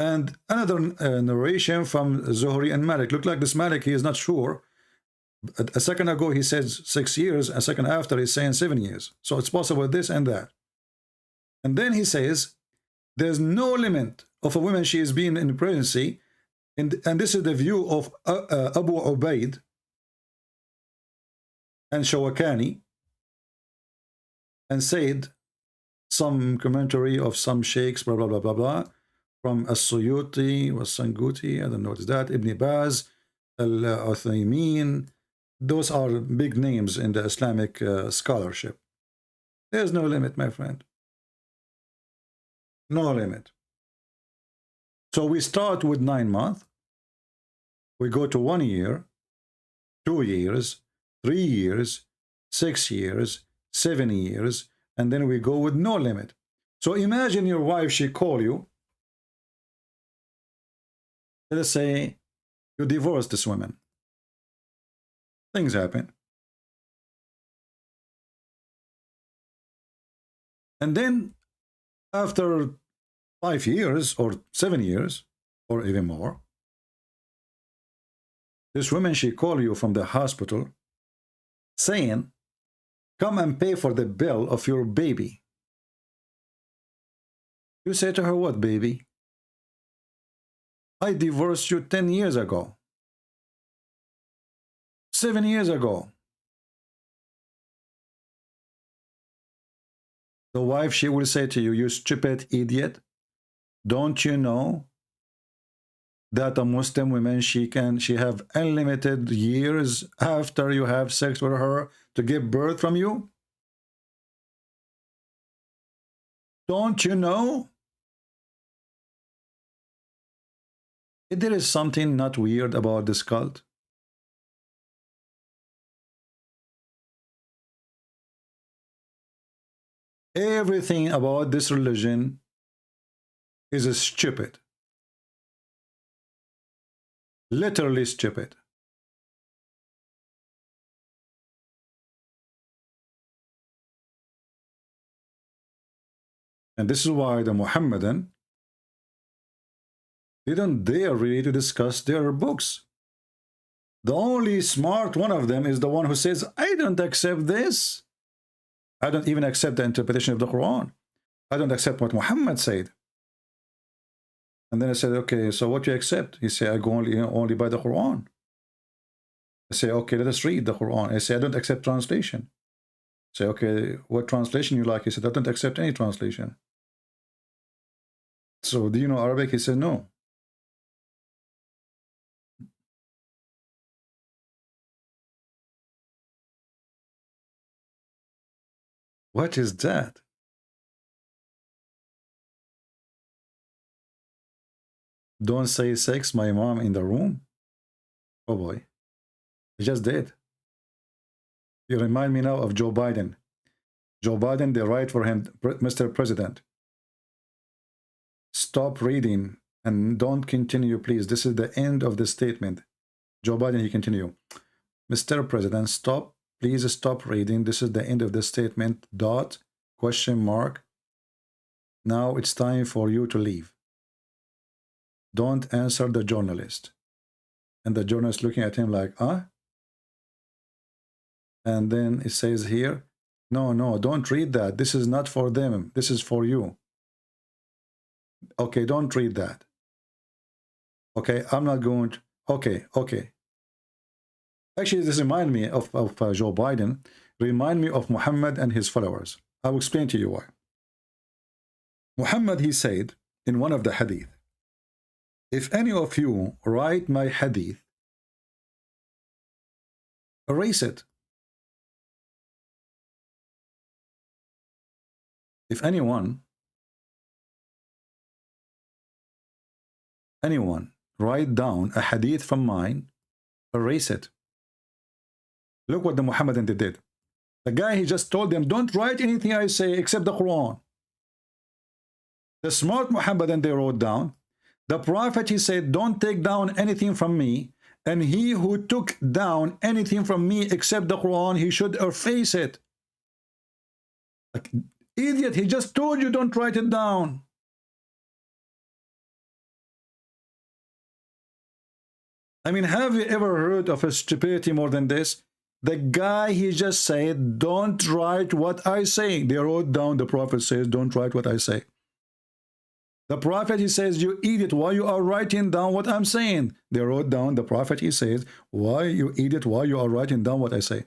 And another narration from Zuhri and Malik. Look like this Malik, he is not sure. A second ago, he says 6 years. A second after, he's saying 7 years. So it's possible this and that. And then he says, there's no limit of a woman she is being in pregnancy. And this is the view of Abu Ubaid and Shawakani and Said, some commentary of some sheikhs, blah, blah, blah, blah, blah, from As-Suyuti, Was-Sanguti, I don't know what is that, Ibn Baz, Al-Uthaymin. Those are big names in the Islamic scholarship. There's no limit, my friend. No limit. So we start with 9 months. We go to 1 year, 2 years, 3 years, 6 years, 7 years, and then we go with no limit. So imagine your wife, she call you. Let's say you divorce this woman. Things happen. And then after 5 years or 7 years or even more, this woman, she call you from the hospital saying, come and pay for the bill of your baby. You say to her, what baby? I divorced you 10 years ago. 7 years ago. The wife, she will say to you, you stupid idiot. Don't you know that a Muslim woman, she have unlimited years after you have sex with her to give birth from you? Don't you know? There is something not weird about this cult. Everything about this religion is stupid. Literally stupid. And this is why the Muhammadan didn't dare really to discuss their books. The only smart one of them is the one who says, I don't accept this. I don't even accept the interpretation of the Quran. I don't accept what Muhammad said. And then I said, okay, so what do you accept? He said, I go only by the Quran. I say, okay, let us read the Quran. I say, I don't accept translation. I say, okay, what translation you like? He said, I don't accept any translation. So do you know Arabic? He said, no. What is that? Don't say sex, my mom in the room. Oh boy, I just did. You remind me now of Joe Biden. Joe Biden, they write for him, Mr. President, stop reading and don't continue, please. This is the end of the statement. Joe Biden, he continue. Mr. President, stop. Please stop reading. This is the end of the statement. Dot, question mark. Now it's time for you to leave. Don't answer the journalist. And the journalist looking at him like, huh? And then it says here, no, no, don't read that. This is not for them. This is for you. Okay, don't read that. Okay, I'm not going to. Okay, okay. Actually, this reminds me of Joe Biden. Remind me of Muhammad and his followers. I will explain to you why. Muhammad, he said in one of the hadith, if any of you write my hadith, erase it. If anyone write down a hadith from mine, erase it. Look what the Muhammadan did. The guy, he just told them, don't write anything I say except the Quran. The smart Muhammadan, they wrote down. The Prophet, he said, don't take down anything from me. And he who took down anything from me except the Quran, he should erase it. Like, idiot, he just told you don't write it down. I mean, have you ever heard of a stupidity more than this? The guy, he just said, don't write what I say. They wrote down, the Prophet says, don't write what I say. The Prophet, he says, you idiot, why you are writing down what I'm saying? They wrote down, the Prophet, he says, why you idiot, why you are writing down what I say?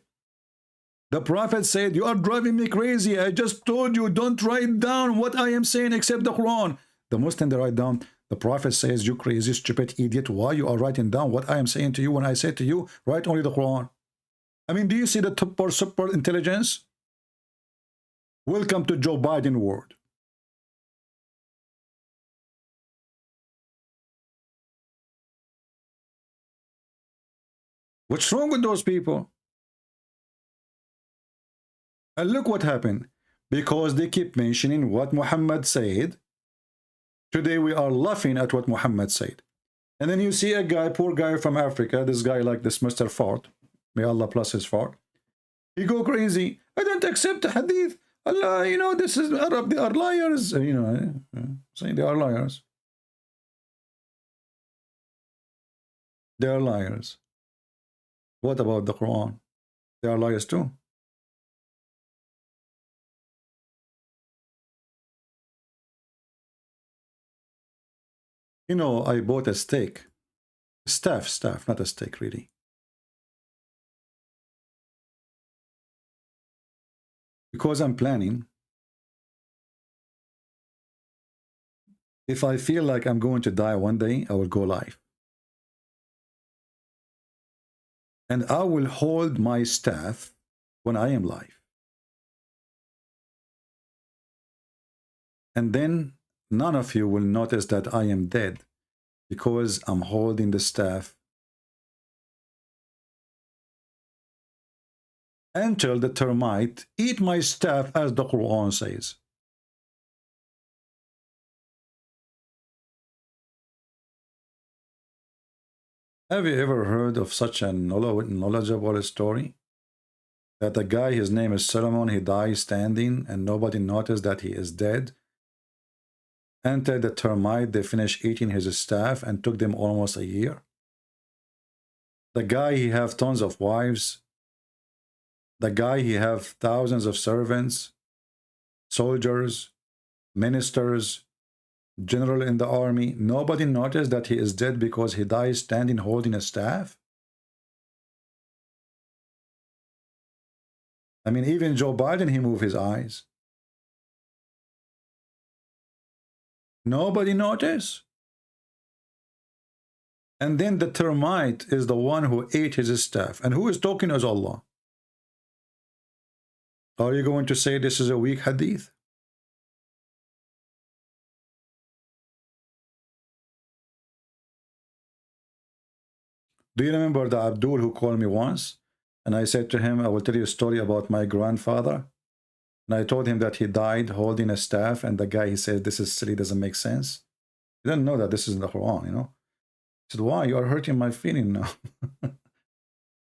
The Prophet said, you are driving me crazy. I just told you, don't write down what I am saying except the Quran. The Muslim, they write down, the Prophet says, you crazy, stupid idiot, why you are writing down what I am saying to you when I say to you, write only the Quran. I mean, do you see the super intelligence? Welcome to Joe Biden world. What's wrong with those people? And look what happened. Because they keep mentioning what Muhammad said. Today we are laughing at what Muhammad said. And then you see a guy, poor guy from Africa, this guy like this Mr. Ford. May Allah bless his Ford. He go crazy. I don't accept the hadith. Allah, you know, this is Arab. They are liars. You know, saying they are liars. They are liars. What about the Quran? They are liars too. You know, I bought a steak. Staff, not a steak, really. Because I'm planning. If I feel like I'm going to die one day, I will go live. And I will hold my staff when I am live. And then none of you will notice that I am dead because I'm holding the staff until the termite eat my staff, as the Quran says. Have you ever heard of such a knowledgeable story? That a guy, his name is Solomon, he dies standing and nobody noticed that he is dead. Until the termite, they finished eating his staff and took them almost a year. The guy, he have tons of wives. The guy, he have thousands of servants, soldiers, ministers, general in the army. Nobody noticed that he is dead because he dies standing holding a staff. I mean, even Joe Biden, he moved his eyes. Nobody noticed. And then the termite is the one who ate his staff. And who is talking as Allah? Are you going to say this is a weak hadith? Do you remember the Abdul who called me once? And I said to him, I will tell you a story about my grandfather. And I told him that he died holding a staff. And the guy, he said, this is silly, doesn't make sense. He doesn't know that this is in the Quran, you know. I said, why? You are hurting my feeling now.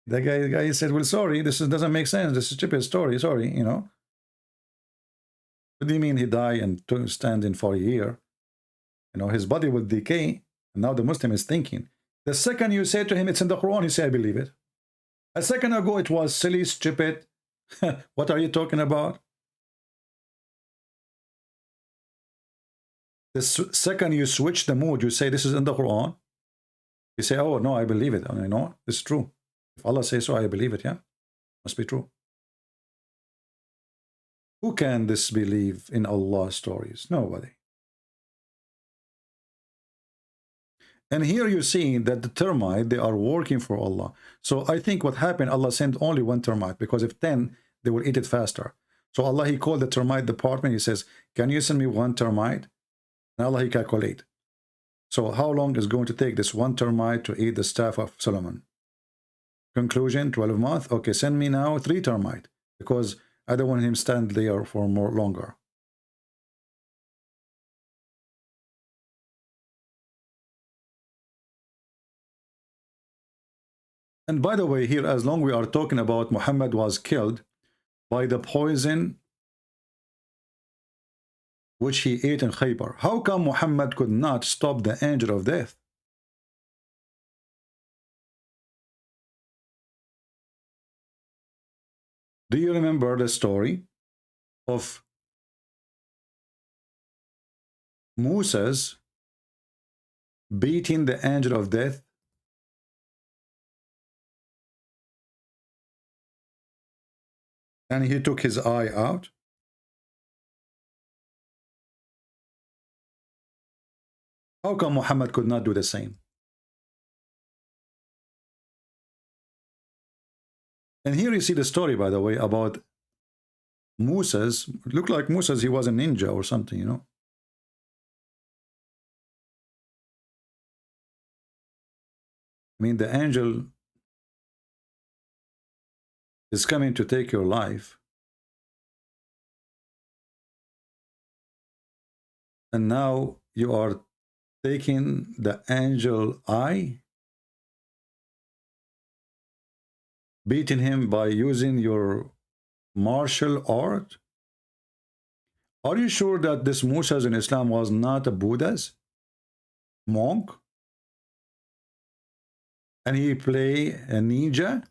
The guy said, well, sorry, doesn't make sense. This is a stupid story, sorry, you know. What do you mean he died and stand in for a year? You know, his body will decay. And now the Muslim is thinking. The second you say to him, it's in the Quran, he say, I believe it. A second ago, it was silly, stupid. What are you talking about? The second you switch the mood, you say, this is in the Quran. You say, oh, no, I believe it. And you know, it's true. If Allah says so, I believe it, yeah? Must be true. Who can disbelieve in Allah's stories? Nobody. And here you see that the termite, they are working for Allah. So I think what happened, Allah sent only one termite, because if 10, they will eat it faster. So Allah, he called the termite department. He says, can you send me one termite? And Allah, he calculate. So how long is going to take this one termite to eat the staff of Solomon? Conclusion, 12 months. Okay, send me now 3 termite, because I don't want him stand there for more longer. And by the way, here, as long we are talking about Muhammad was killed by the poison which he ate in Khaybar. How come Muhammad could not stop the angel of death? Do you remember the story of Moses beating the angel of death? And he took his eye out. How come Muhammad could not do the same? And here you see the story, by the way, about Moses. It looked like Moses, he was a ninja or something, you know. I mean, the angel is coming to take your life. And now you are taking the angel eye, beating him by using your martial art. Are you sure that this Moses in Islam was not a Buddhist monk? And he play a ninja?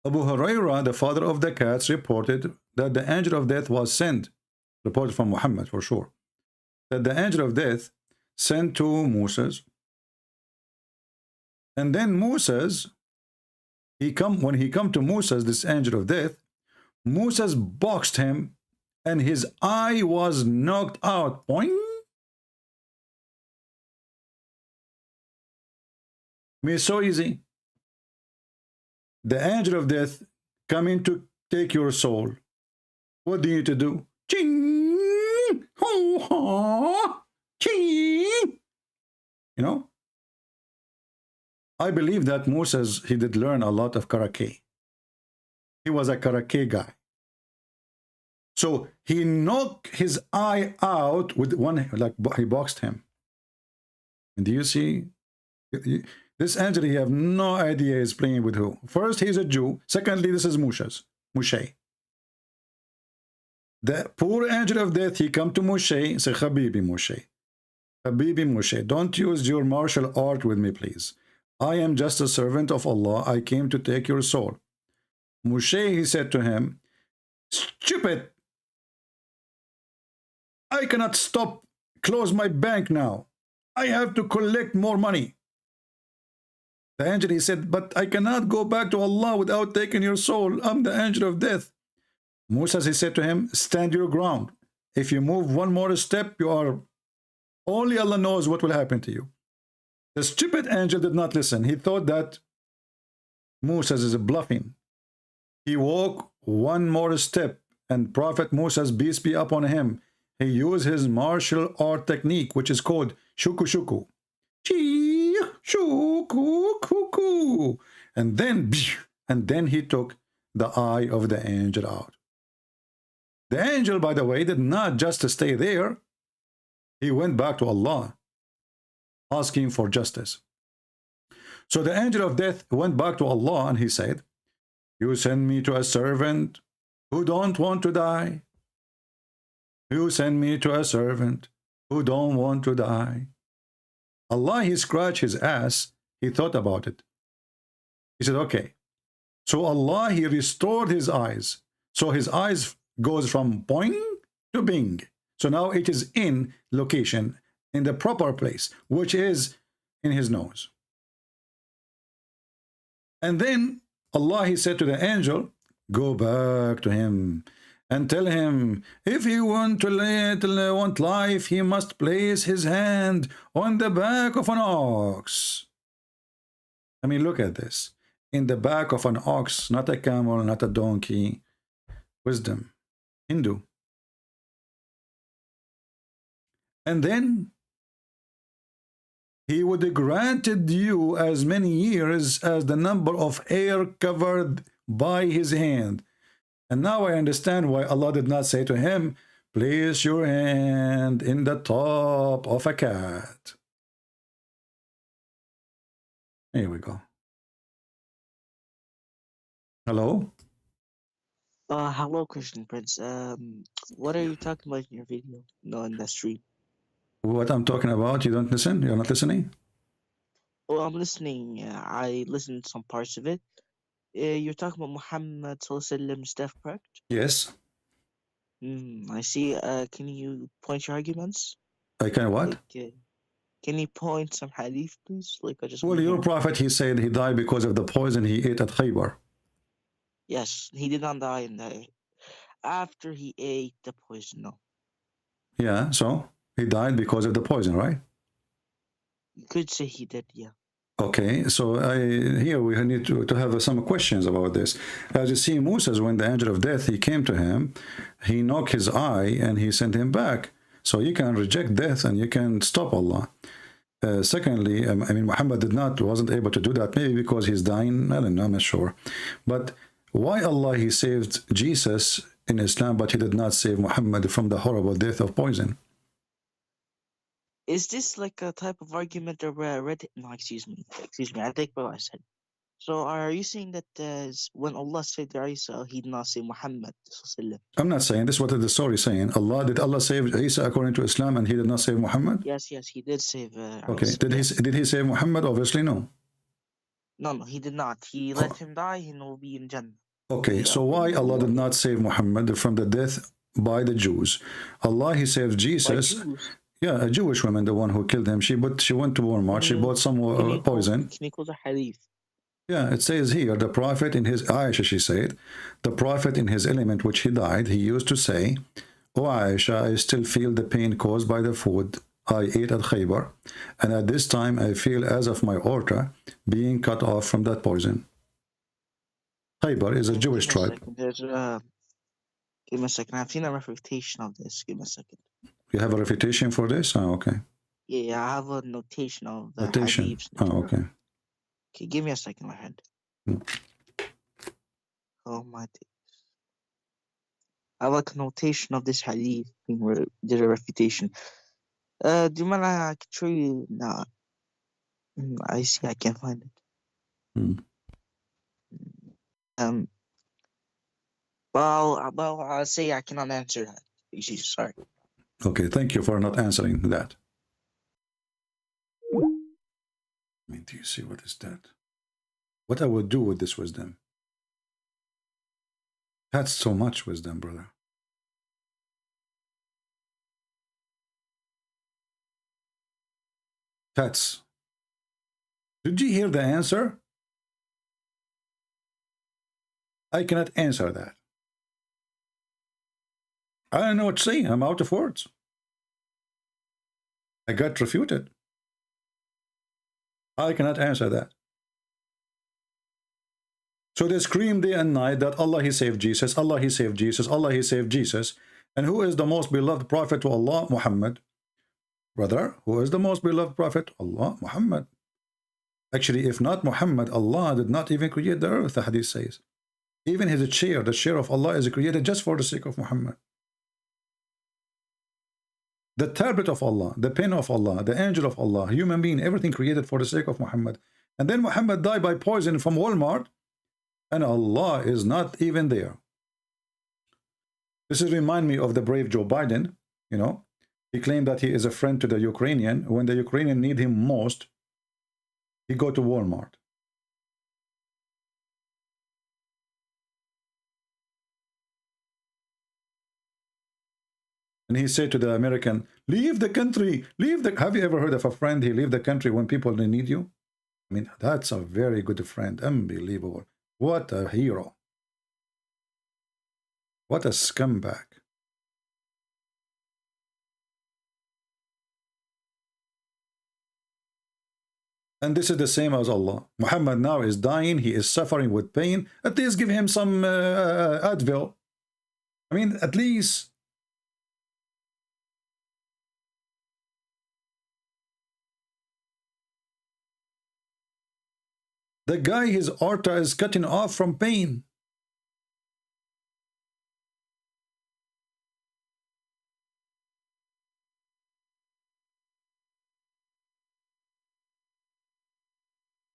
Abu Hurairah, the father of the cats, reported that the angel of death was sent, reported from Muhammad for sure, that the angel of death sent to Moses. And then Moses, when he come to Moses, this angel of death, Moses boxed him and his eye was knocked out. Boing. I mean, it's so easy. The angel of death coming to take your soul. What do you need to do? Ching! Ho, ho, ching! You know? I believe that Moses, he did learn a lot of karate. He was a karate guy. So he knocked his eye out with one, like he boxed him. And do you see? This angel, he have no idea he's playing with who. First, he's a Jew. Secondly, this is Moshe. The poor angel of death, he come to Moshe, say, Habibi Moshe. Habibi Moshe, don't use your martial art with me, please. I am just a servant of Allah. I came to take your soul. Moshe, he said to him, stupid. I cannot close my bank now. I have to collect more money. The angel, he said, but I cannot go back to Allah without taking your soul. I'm the angel of death. Moses, he said to him, stand your ground. If you move one more step, you are, only Allah knows what will happen to you. The stupid angel did not listen. He thought that Moses is bluffing. He walked one more step, and Prophet Moses, peace be upon him, he used his martial art technique, which is called shuku shuku. Chee, shuku kuku. And then he took the eye of the angel out. The angel, by the way, did not just stay there. He went back to Allah, asking for justice. So the angel of death went back to Allah and he said, you send me to a servant who don't want to die. You send me to a servant who don't want to die. Allah, he scratched his ass. He thought about it. He said, okay. So Allah, he restored his eyes. So his eyes goes from boing to bing. So now it is in location, in the proper place, which is in his nose. And then Allah, he said to the angel, go back to him and tell him, if he want life, he must place his hand on the back of an ox. I mean, look at this. In the back of an ox, not a camel, not a donkey. Wisdom. Hindu. And then he would have granted you as many years as the number of hair covered by his hand. And now I understand why Allah did not say to him, place your hand in the top of a cat. Here we go. Hello? Hello, Christian Prince. What are you talking about in your video? No, in the stream. What I'm talking about, you don't listen? You're not listening? Oh, I'm listening. I listened to some parts of it. You're talking about Muhammad Sallallahu death, correct? Yes. I see. Can you point your arguments? I can what? Like, can you point some hadith, please? Like, I just. Well, your prophet, he said he died because of the poison he ate at Khaybar. Yes, he did not die in the after he ate the poison. No. Yeah, so he died because of the poison, right? You could say he did, yeah. Okay, so here we need to have some questions about this. As you see, Moses, when the angel of death, he came to him, he knocked his eye and he sent him back. So you can reject death and you can stop Allah. Secondly, I mean, Muhammad wasn't able to do that, maybe because he's dying, I don't know, I'm not sure. But why Allah, he saved Jesus in Islam, but he did not save Muhammad from the horrible death of poison? Is this like a type of argument or no, excuse me, I think what I said. So are you saying that when Allah saved Isa, he did not save Muhammad? I'm not saying this. What is the story saying? Did Allah save Isa according to Islam and he did not save Muhammad? Yes, he did save okay, Isa, did he save Muhammad? Obviously no. No, he did not. He let him die, he will be in Jannah. Okay, so why Allah did not save Muhammad from the death by the Jews? Allah, he saved Jesus. Yeah, a Jewish woman, the one who killed him. She went to Walmart. She bought some poison. Can you call the hadith? Yeah, it says here, the prophet in his, Aisha, she said, the prophet in his element which he died, he used to say, "O Aisha, I still feel the pain caused by the food I ate at Khaybar, and at this time I feel as of my aorta being cut off from that poison." Khaybar is a Jewish tribe. Give me a second. I've seen a refutation of this. Give me a second. You have a refutation for this? Oh, okay. Yeah, I have a notation of the notation. hadiths. Oh, okay. Okay, give me a second, my friend. Oh my days. I have like a notation of this hadith. Did a refutation. Do you mind I can show you now? I see, I can't find it. Well, I'll say I cannot answer that. Sorry. Okay, thank you for not answering that. I mean, do you see what is that? What I would do with this wisdom? That's so much wisdom, brother. That's. Did you hear the answer? I cannot answer that. I don't know what to say. I'm out of words. I got refuted. I cannot answer that. So they scream day and night that Allah, He saved Jesus, Allah, He saved Jesus, Allah, He saved Jesus. And who is the most beloved prophet to Allah? Muhammad. Brother, who is the most beloved prophet? Allah, Muhammad. Actually, if not Muhammad, Allah did not even create the earth, the hadith says. Even his chair, the chair of Allah, is created just for the sake of Muhammad. The tablet of Allah, the pen of Allah, the angel of Allah, human being, everything created for the sake of Muhammad. And then Muhammad died by poison from Walmart, and Allah is not even there. This is remind me of the brave Joe Biden. You know, he claimed that he is a friend to the Ukrainian. When the Ukrainian need him most, he go to Walmart. And he said to the American, leave the country, leave the... Have you ever heard of a friend, he leave the country when people don't need you? I mean, that's a very good friend. Unbelievable. What a hero. What a scumbag. And this is the same as Allah. Muhammad now is dying. He is suffering with pain. At least give him some Advil. I mean, at least... The guy, his aorta is cutting off from pain.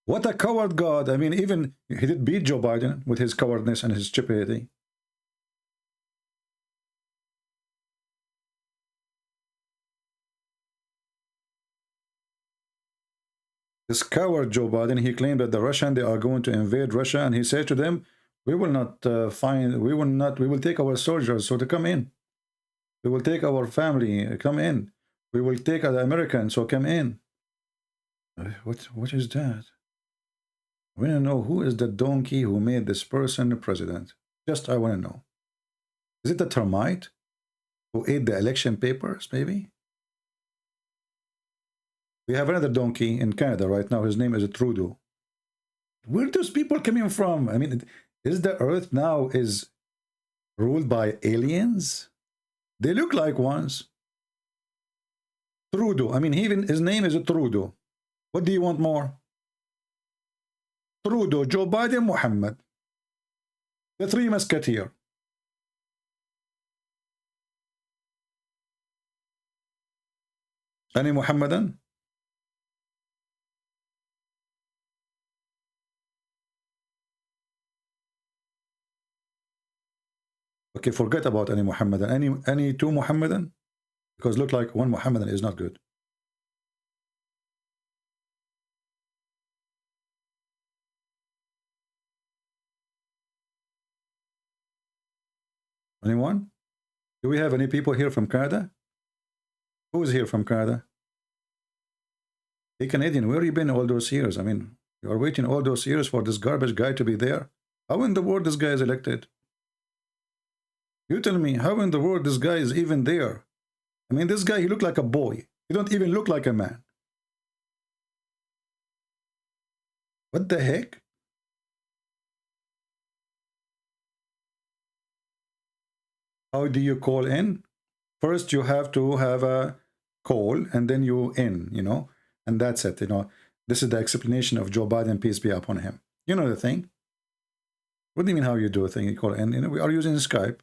What a coward God. I mean, even he did beat Joe Biden with his cowardness and his stupidity. This coward Joe Biden, he claimed that the Russian, they are going to invade Russia, and he said to them, we will not we will take our soldiers, so to come in. We will take our family, come in. We will take the Americans, so come in. What is that? I want to know who is the donkey who made this person president. Just I want to know. Is it the termite who ate the election papers, maybe? We have another donkey in Canada right now. His name is Trudeau. Where are those people coming from? I mean, is the earth now is ruled by aliens? They look like ones. Trudeau. I mean, even his name is Trudeau. What do you want more? Trudeau, Joe Biden, Muhammad. The three musketeers. Any Muhammadan? Okay, forget about any Muhammadan. Any two Muhammadan? Because look like one Muhammadan is not good. Anyone? Do we have any people here from Canada? Who is here from Canada? Hey, Canadian, where have you been all those years? I mean, you are waiting all those years for this garbage guy to be there. How in the world this guy is elected? You tell me, how in the world this guy is even there? I mean, this guy, he looked like a boy. He don't even look like a man. What the heck? How do you call in? First, you have to have a call, and then you in, you know, and that's it, you know. This is the explanation of Joe Biden, peace be upon him. You know the thing. What do you mean how you do a thing? You call in, you know, we are using Skype.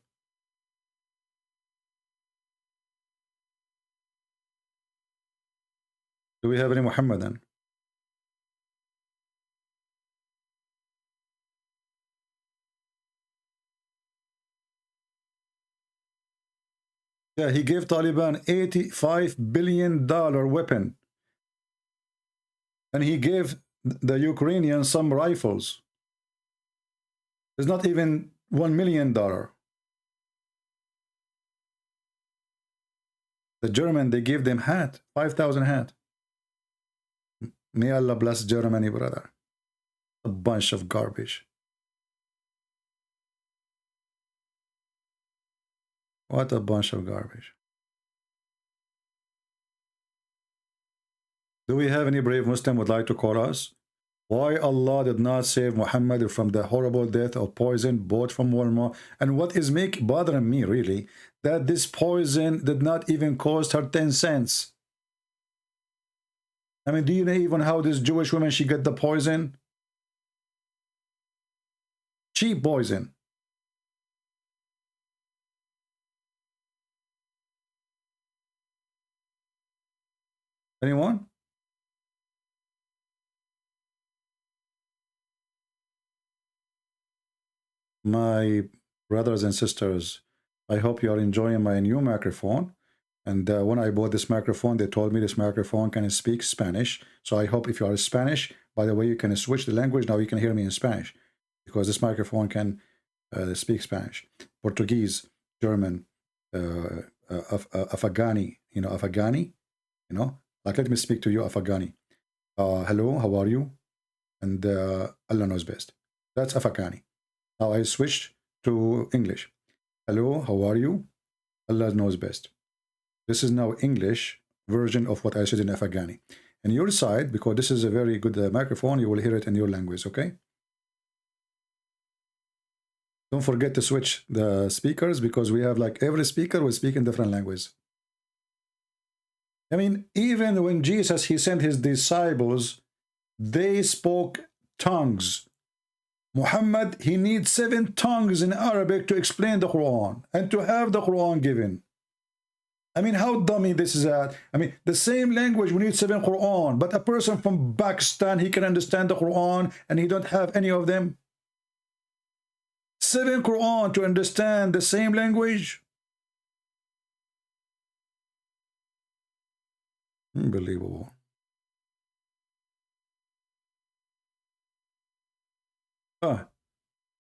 Do we have any Muhammadan? Yeah, he gave Taliban $85 billion weapon. And he gave the Ukrainians some rifles. It's not even $1 million. The German, they gave them hat, 5,000 hat. May Allah bless Germany, brother. A bunch of garbage. What a bunch of garbage. Do we have any brave Muslim would like to call us? Why Allah did not save Muhammad from the horrible death of poison bought from Walmart? And what is bothering me really, that this poison did not even cost her 10 cents. I mean, do you know even how this Jewish woman, she got the poison? Cheap poison. Anyone? My brothers and sisters, I hope you are enjoying my new microphone. And when I bought this microphone, they told me this microphone can speak Spanish. So I hope if you are Spanish, by the way, you can switch the language. Now you can hear me in Spanish because this microphone can speak Spanish, Portuguese, German, Afghani, Afghani, like let me speak to you, Afghani. Hello, how are you? And Allah knows best. That's Afghani. Now I switched to English. Hello, how are you? Allah knows best. This is now English version of what I said in Afghani. And your side, because this is a very good microphone, you will hear it in your language, okay? Don't forget to switch the speakers because we have like every speaker will speak in different language. I mean, even when Jesus, he sent his disciples, they spoke tongues. Muhammad, he needs 7 tongues in Arabic to explain the Quran and to have the Quran given. I mean, how dummy this is at. I mean, the same language, we need 7 Quran, but a person from Pakistan, he can understand the Quran and he don't have any of them. 7 Quran to understand the same language. Unbelievable.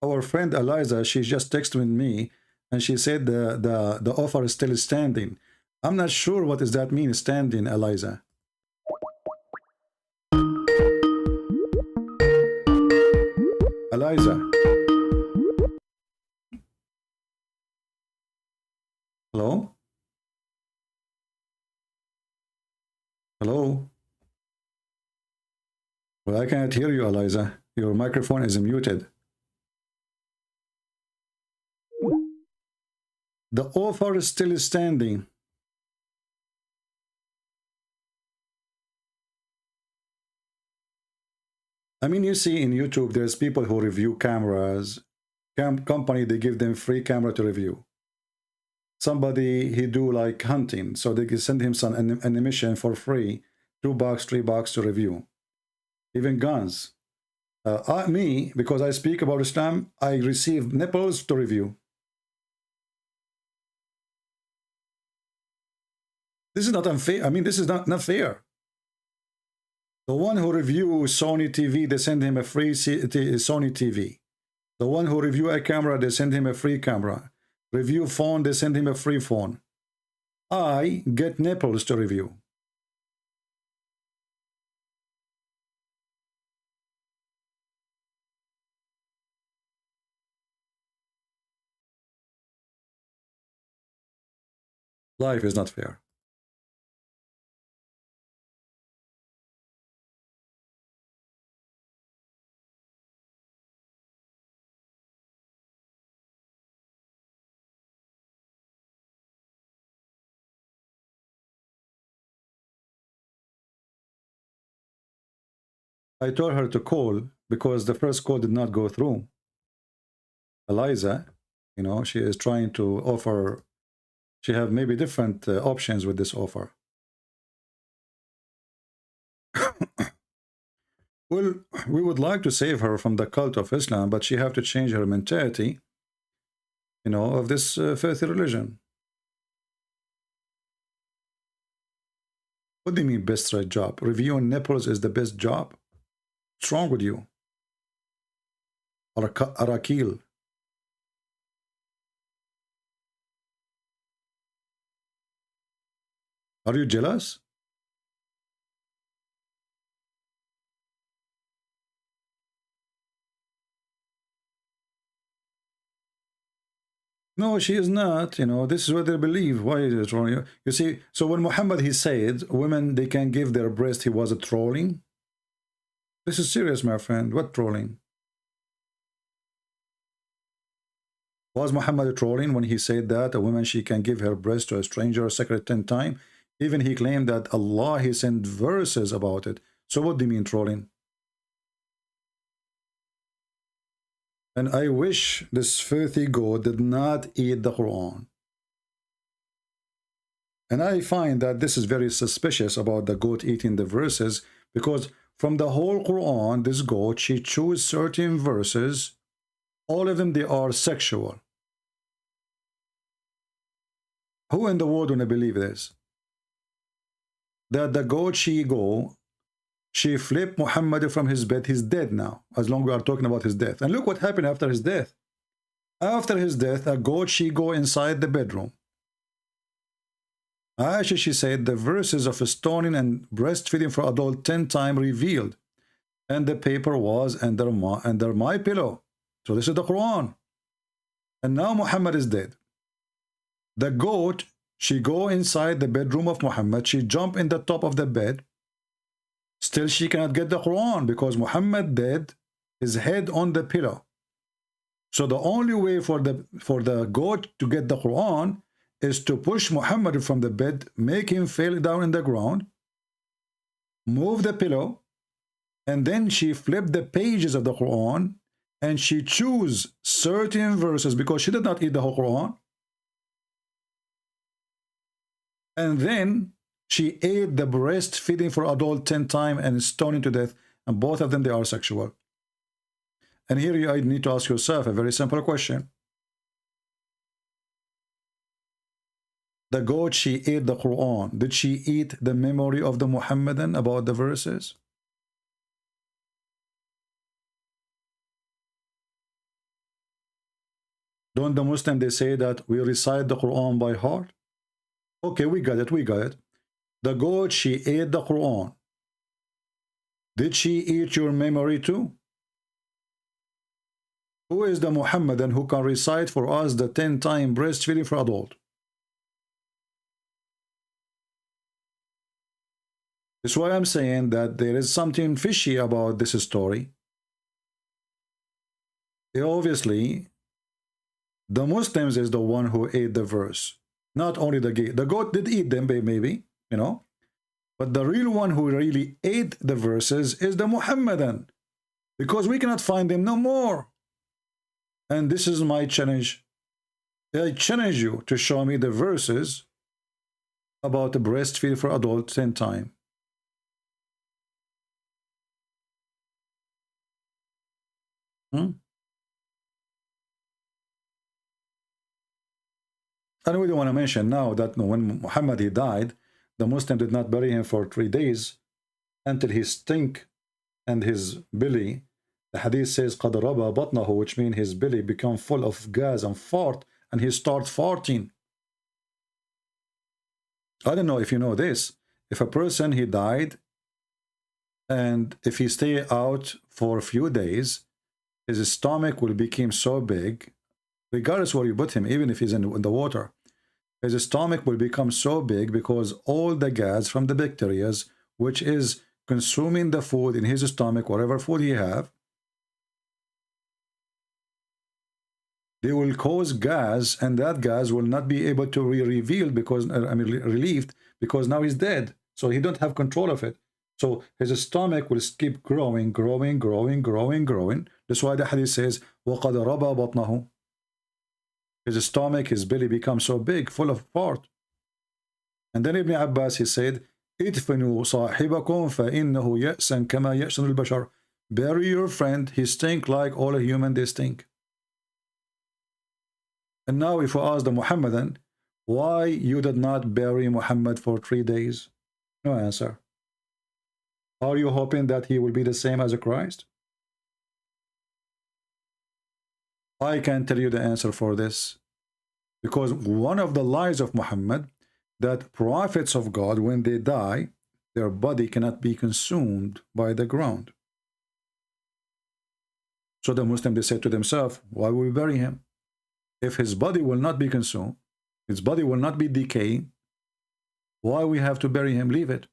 Our friend Eliza, she just texted me and she said the offer is still standing. I'm not sure what does that mean, standing, Eliza. Eliza. Hello? Hello? Well, I can't hear you, Eliza. Your microphone is muted. The offer is still standing. I mean, you see in YouTube, there's people who review cameras. Company, they give them free camera to review. Somebody, he do like hunting, so they can send him some animation for free, $2, $3 to review. Even guns. Me, because I speak about Islam, I receive nipples to review. This is not unfair. I mean, this is not fair. The one who reviews Sony TV, they send him a free Sony TV. The one who review a camera, they send him a free camera. Review phone, they send him a free phone. I get nipples to review. Life is not fair. I told her to call because the first call did not go through. Eliza, she is trying to offer, she have maybe different options with this offer. Well, we would like to save her from the cult of Islam, but she have to change her mentality, of this filthy religion. What do you mean best right job? Reviewing nipples is the best job? What's wrong with you? Arakil. Are you jealous? No, she is not. This is what they believe. Why is it wrong? You see, so when Muhammad, he said, women, they can give their breast, he was trolling. This is serious, my friend. What trolling? Was Muhammad trolling when he said that a woman, she can give her breast to a stranger a secret 10 times? Even he claimed that Allah, he sent verses about it. So what do you mean trolling? And I wish this filthy goat did not eat the Quran. And I find that this is very suspicious about the goat eating the verses, because from the whole Quran, this goat, she chose certain verses. All of them, they are sexual. Who in the world wanna believe this? That the goat she flipped Muhammad from his bed. He's dead now, as long as we are talking about his death. And look what happened after his death. After his death, a goat, she go inside the bedroom. Aisha, she said, the verses of stoning and breastfeeding for adult 10 times revealed. And the paper was under my pillow. So this is the Quran. And now Muhammad is dead. The goat, she go inside the bedroom of Muhammad. She jump in the top of the bed. Still, she cannot get the Quran because Muhammad dead, his head on the pillow. So the only way for the goat to get the Quran is to push Muhammad from the bed, make him fall down in the ground, move the pillow, and then she flipped the pages of the Quran and she choose certain verses because she did not eat the whole Quran. And then she ate the breastfeeding for adult 10 times and stoning to death. And both of them, they are sexual. And here you need to ask yourself a very simple question. The goat, she ate the Quran. Did she eat the memory of the Muhammadan about the verses? Don't the Muslims, they say that we recite the Quran by heart? Okay, we got it. The goat, she ate the Quran. Did she eat your memory too? Who is the Muhammadan who can recite for us the 10 times breastfeeding for adult? That's why I'm saying that there is something fishy about this story. Obviously, the Muslims is the one who ate the verse. Not only the goat. The goat did eat them, maybe, you know. But the real one who really ate the verses is the Muhammadan. Because we cannot find them no more. And this is my challenge. I challenge you to show me the verses about the breastfeed for adults 10 times. And we don't want to mention now that when Muhammad he died, the Muslim did not bury him for 3 days until his stink and his belly. The hadith says قَدْ رَبَى بَطْنَهُ, which means his belly become full of gas and fart, and he start farting. I don't know if you know this. If a person he died, and if he stay out for a few days, his stomach will become so big, regardless where you put him, even if he's in the water, his stomach will become so big because all the gas from the bacteria, which is consuming the food in his stomach, whatever food he have, they will cause gas, and that gas will not be able to be revealed because, relieved, because now he's dead. So he don't have control of it. So his stomach will keep growing. That's why the hadith says, وَقَدْ رَبَى بَطْنَهُ. His stomach, his belly becomes so big, full of fart. And then Ibn Abbas, he said, ادفنوا صاحبكم فإنه يأسا كما يأسن البشر. Bury your friend, he stink like all human they stink. And now if we ask the Muhammadan, why you did not bury Muhammad for 3 days? No answer. Are you hoping that he will be the same as a Christ? I can tell you the answer for this. Because one of the lies of Muhammad, that prophets of God, when they die, their body cannot be consumed by the ground. So the Muslims, they said to themselves, why will we bury him? If his body will not be consumed, his body will not be decaying, why we have to bury him? Leave it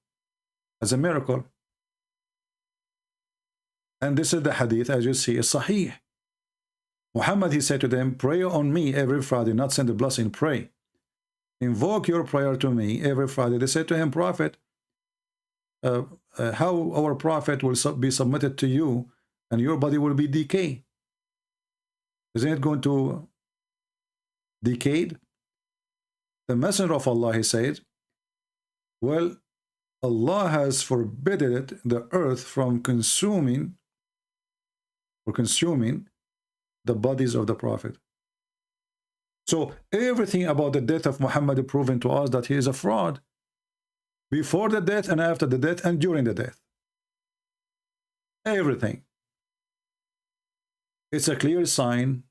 as a miracle. And this is the hadith, as you see, is sahih. Muhammad, he said to them, pray on me every Friday, not send a blessing, pray. Invoke your prayer to me every Friday. They said to him, Prophet, how our Prophet will be submitted to you and your body will be decayed? Isn't it going to decay? The Messenger of Allah, he said, well, Allah has forbidden the earth from consuming the bodies of the Prophet. So everything about the death of Muhammad proven to us that he is a fraud. Before the death and after the death and during the death. Everything. It's a clear sign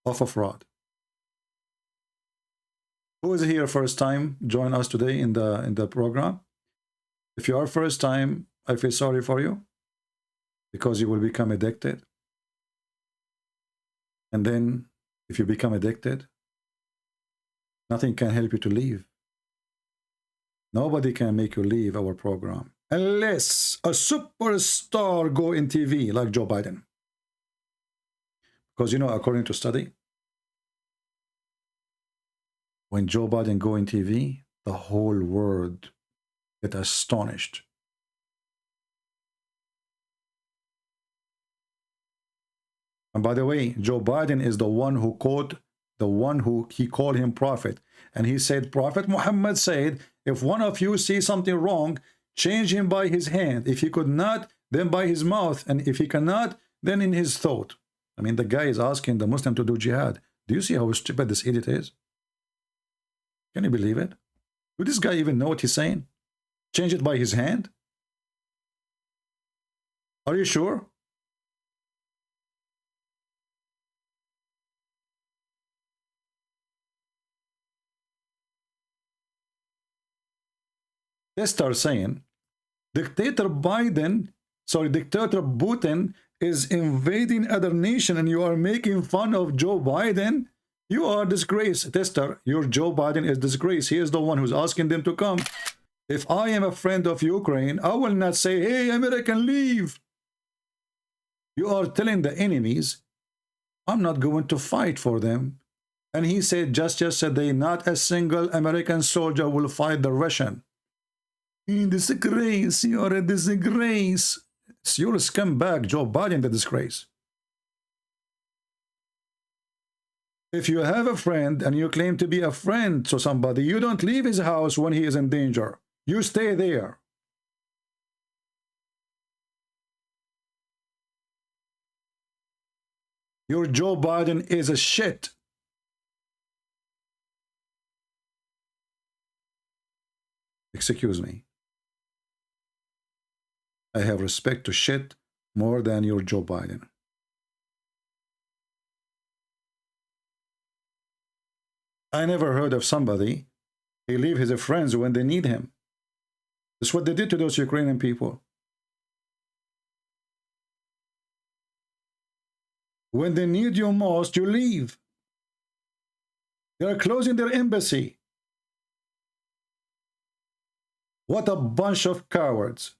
of a fraud. Who is here first time? Join us today in the program. If you are first time, I feel sorry for you because you will become addicted. And then if you become addicted, nothing can help you to leave. Nobody can make you leave our program unless a superstar go in TV like Joe Biden. Because, you know, according to study, when Joe Biden go in TV, the whole world get astonished. And by the way, Joe Biden is the one who he called him prophet. And he said, Prophet Muhammad said, if one of you sees something wrong, change him by his hand. If he could not, then by his mouth. And if he cannot, then in his thought. I mean, the guy is asking the Muslim to do jihad. Do you see how stupid this idiot is? Can you believe it? Would this guy even know what he's saying? Change it by his hand? Are you sure? They start saying, Dictator Putin is invading other nation and you are making fun of Joe Biden. You are disgrace. Tester, your Joe Biden is disgrace. He is the one who's asking them to come. If I am a friend of Ukraine, I will not say, hey, American, leave. You are telling the enemies, I'm not going to fight for them. And he said just yesterday, not a single American soldier will fight the Russian. Disgrace, you are a disgrace. It's your scumbag, Joe Biden, the disgrace. If you have a friend and you claim to be a friend to somebody, you don't leave his house when he is in danger. You stay there. Your Joe Biden is a shit. Excuse me. I have respect to shit more than your Joe Biden. I never heard of somebody he leave his friends when they need him. That's what they did to those Ukrainian people. When they need you most, you leave. They are closing their embassy. What a bunch of cowards.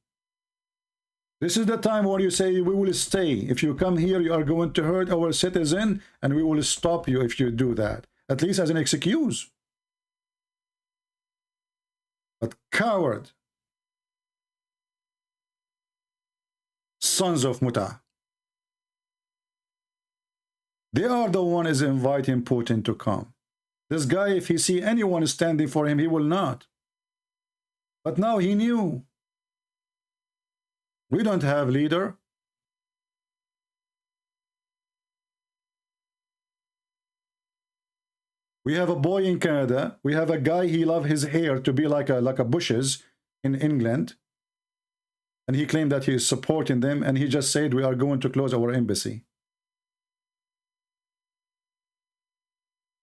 This is the time where you say, we will stay. If you come here, you are going to hurt our citizen, and we will stop you if you do that. At least as an excuse. But coward. Sons of Muta. They are the one is inviting Putin to come. This guy, if he see anyone standing for him, he will not. But now he knew. We don't have leader. We have a boy in Canada. We have a guy, he love his hair to be like a bushes in England. And he claimed that he is supporting them, and he just said we are going to close our embassy.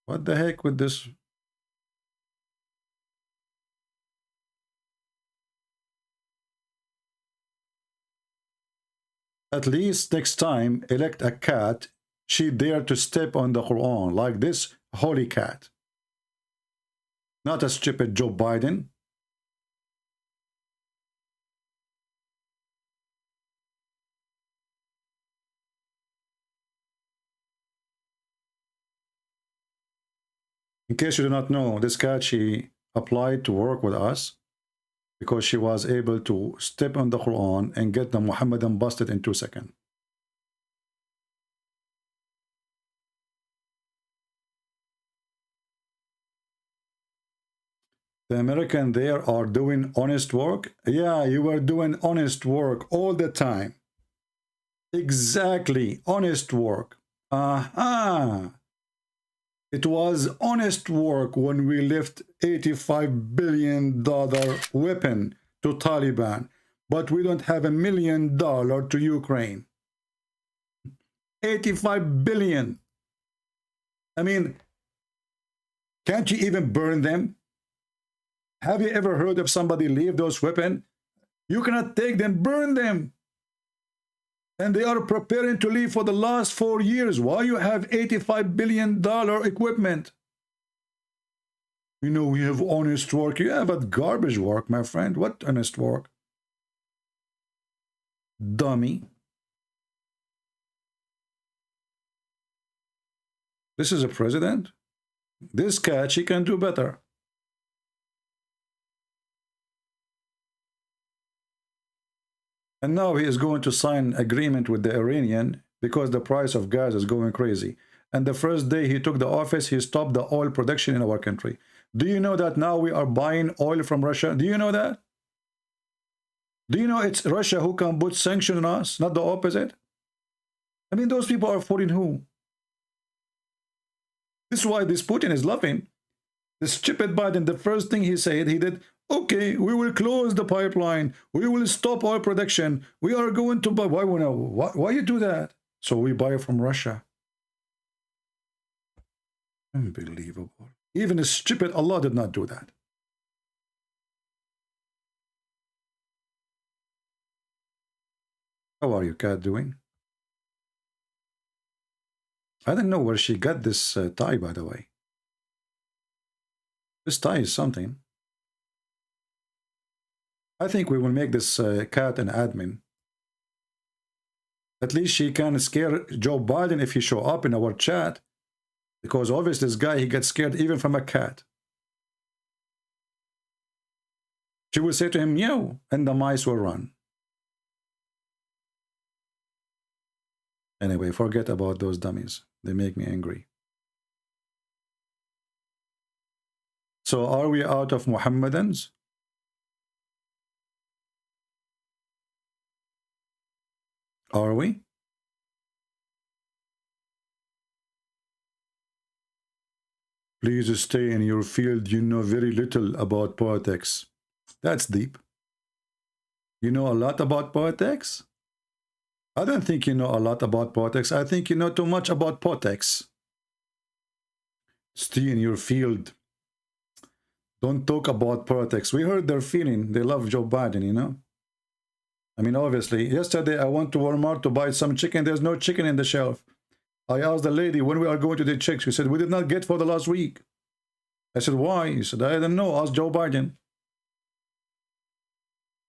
What the heck with this? At least next time, elect a cat, she dare to step on the Quran, like this holy cat. Not a stupid Joe Biden. In case you do not know, this cat, she applied to work with us because she was able to step on the Quran and get the Muhammadan busted in 2 seconds. The American there are doing honest work. Yeah, you were doing honest work all the time. Exactly, honest work. Aha. It was honest work when we left $85 billion weapon to Taliban, but we don't have $1 million to Ukraine. 85 billion. I mean, can't you even burn them? Have you ever heard of somebody leave those weapons? You cannot take them, burn them. And they are preparing to leave for the last 4 years. Why you have $85 billion equipment? You know, we have honest work. You have a garbage work, my friend. What honest work? Dummy. This is a president? This cat, she can do better. And now he is going to sign agreement with the Iranian because the price of gas is going crazy. And the first day he took the office, he stopped the oil production in our country. Do you know that now we are buying oil from Russia? Do you know that? Do you know it's Russia who can put sanctions on us, not the opposite? I mean, those people are supporting who? This is why this Putin is laughing. This stupid Biden, the first thing he said, he did, okay, we will close the pipeline. We will stop oil production. We are going to buy. Why you do that? So we buy from Russia. Unbelievable. Even a stupid Allah did not do that. How are you, cat, doing? I don't know where she got this tie, by the way. This tie is something. I think we will make this cat an admin. At least she can scare Joe Biden if he show up in our chat. Because obviously this guy, he gets scared even from a cat. She will say to him, meow, and the mice will run. Anyway, forget about those dummies. They make me angry. So are we out of Muhammadans? Are we? Please stay in your field. You know very little about politics. That's deep. You know a lot about politics? I don't think you know a lot about politics. I think you know too much about politics. Stay in your field. Don't talk about politics. We heard their feeling. They love Joe Biden, you know? I mean, obviously, yesterday I went to Walmart to buy some chicken. There's no chicken in the shelf. I asked the lady when we are going to the chicks. She said, we did not get for the last week. I said, why? He said, I don't know. Ask Joe Biden.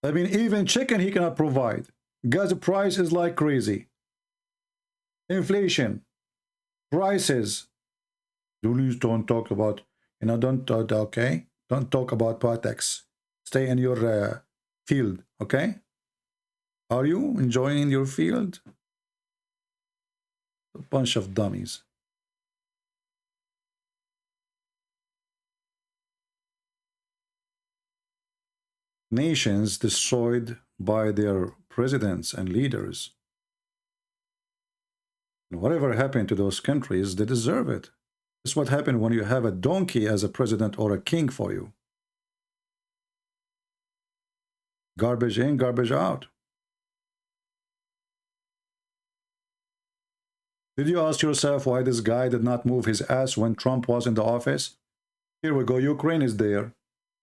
I mean, even chicken he cannot provide. Gas price is like crazy. Inflation. Prices. Please don't talk about, you know, don't, okay? Don't talk about politics. Stay in your field, okay? Are you enjoying your field? A bunch of dummies. Nations destroyed by their presidents and leaders. And whatever happened to those countries, they deserve it. It's what happened when you have a donkey as a president or a king for you. Garbage in, garbage out. Did you ask yourself why this guy did not move his ass when Trump was in the office? Here we go. Ukraine is there.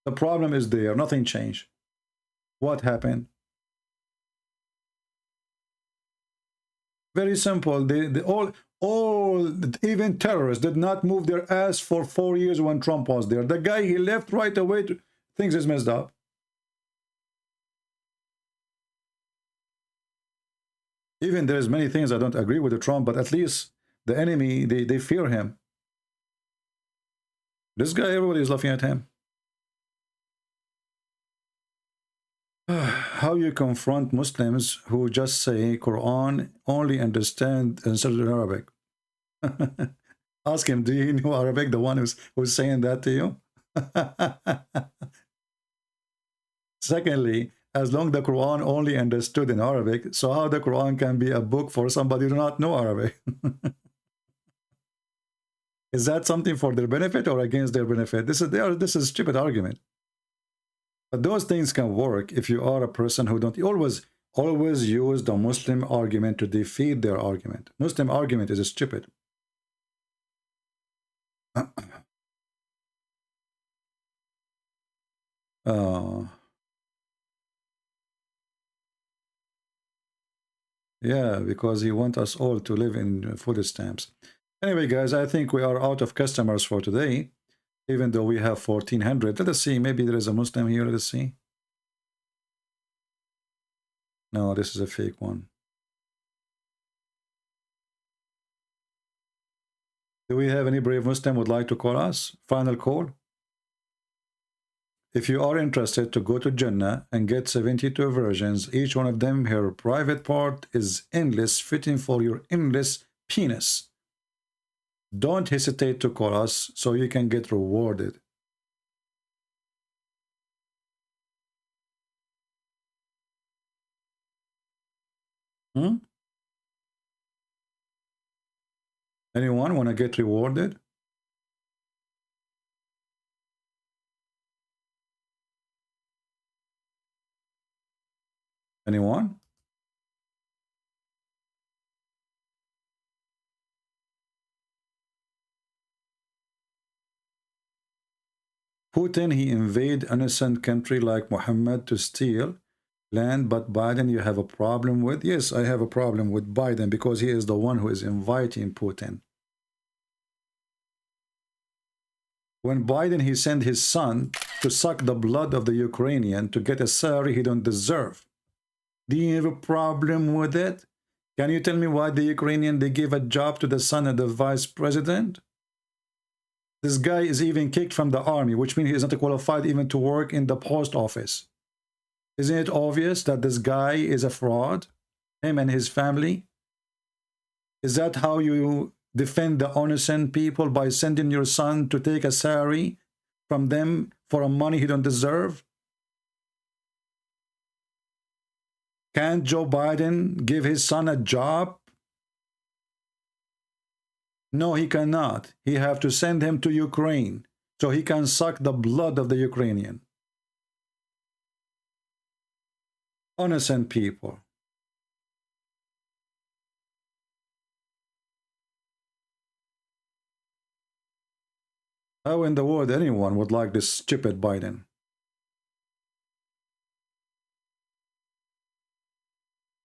The problem is there. Nothing changed. What happened? Very simple. They all, even terrorists did not move their ass for 4 years when Trump was there. The guy, he left right away. Things is messed up. Even there's many things I don't agree with Trump, but at least the enemy, they fear him. This guy, everybody is laughing at him. How you confront Muslims who just say Quran only understand in certain Arabic? Ask him, do you know Arabic? The one who's saying that to you? Secondly, as long the Quran only understood in Arabic, so how the Quran can be a book for somebody who do not know Arabic? Is that something for their benefit or against their benefit? This is a stupid argument. But those things can work if you are a person who don't always use the Muslim argument to defeat their argument. Muslim argument is stupid. Yeah, because he wants us all to live in food stamps. Anyway, guys, I think we are out of customers for today, even though we have 1,400. Let us see. Maybe there is a Muslim here. Let us see. No, this is a fake one. Do we have any brave Muslim would like to call us? Final call. If you are interested to go to Jannah and get 72 virgins, each one of them, her private part is endless, fitting for your endless penis. Don't hesitate to call us so you can get rewarded. Anyone want to get rewarded? Anyone? Putin, he invade innocent country like Muhammad to steal land, but Biden you have a problem with? Yes, I have a problem with Biden because he is the one who is inviting Putin. When Biden, he sent his son to suck the blood of the Ukrainian to get a salary he don't deserve. Do you have a problem with it? Can you tell me why the Ukrainian, they give a job to the son of the vice president? This guy is even kicked from the army, which means he is not qualified even to work in the post office. Isn't it obvious that this guy is a fraud? Him and his family? Is that how you defend the innocent people, by sending your son to take a salary from them for a money he don't deserve? Can't Joe Biden give his son a job? No, he cannot. He have to send him to Ukraine so he can suck the blood of the Ukrainian. Innocent people. How in the world anyone would like this stupid Biden?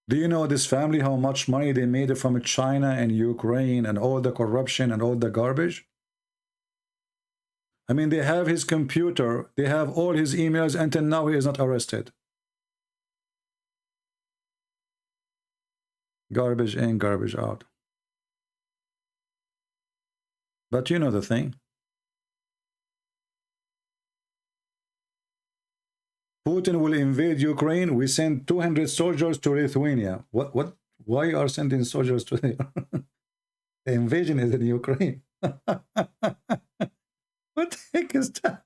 Do you know this family, how much money they made from China and Ukraine and all the corruption and all the garbage? I mean, they have his computer, they have all his emails, until now he is not arrested. Garbage in, garbage out. But you know the thing. Putin will invade Ukraine. We send 200 soldiers to Lithuania. What? Why are sending soldiers to there? The invasion is in Ukraine. What the heck is that?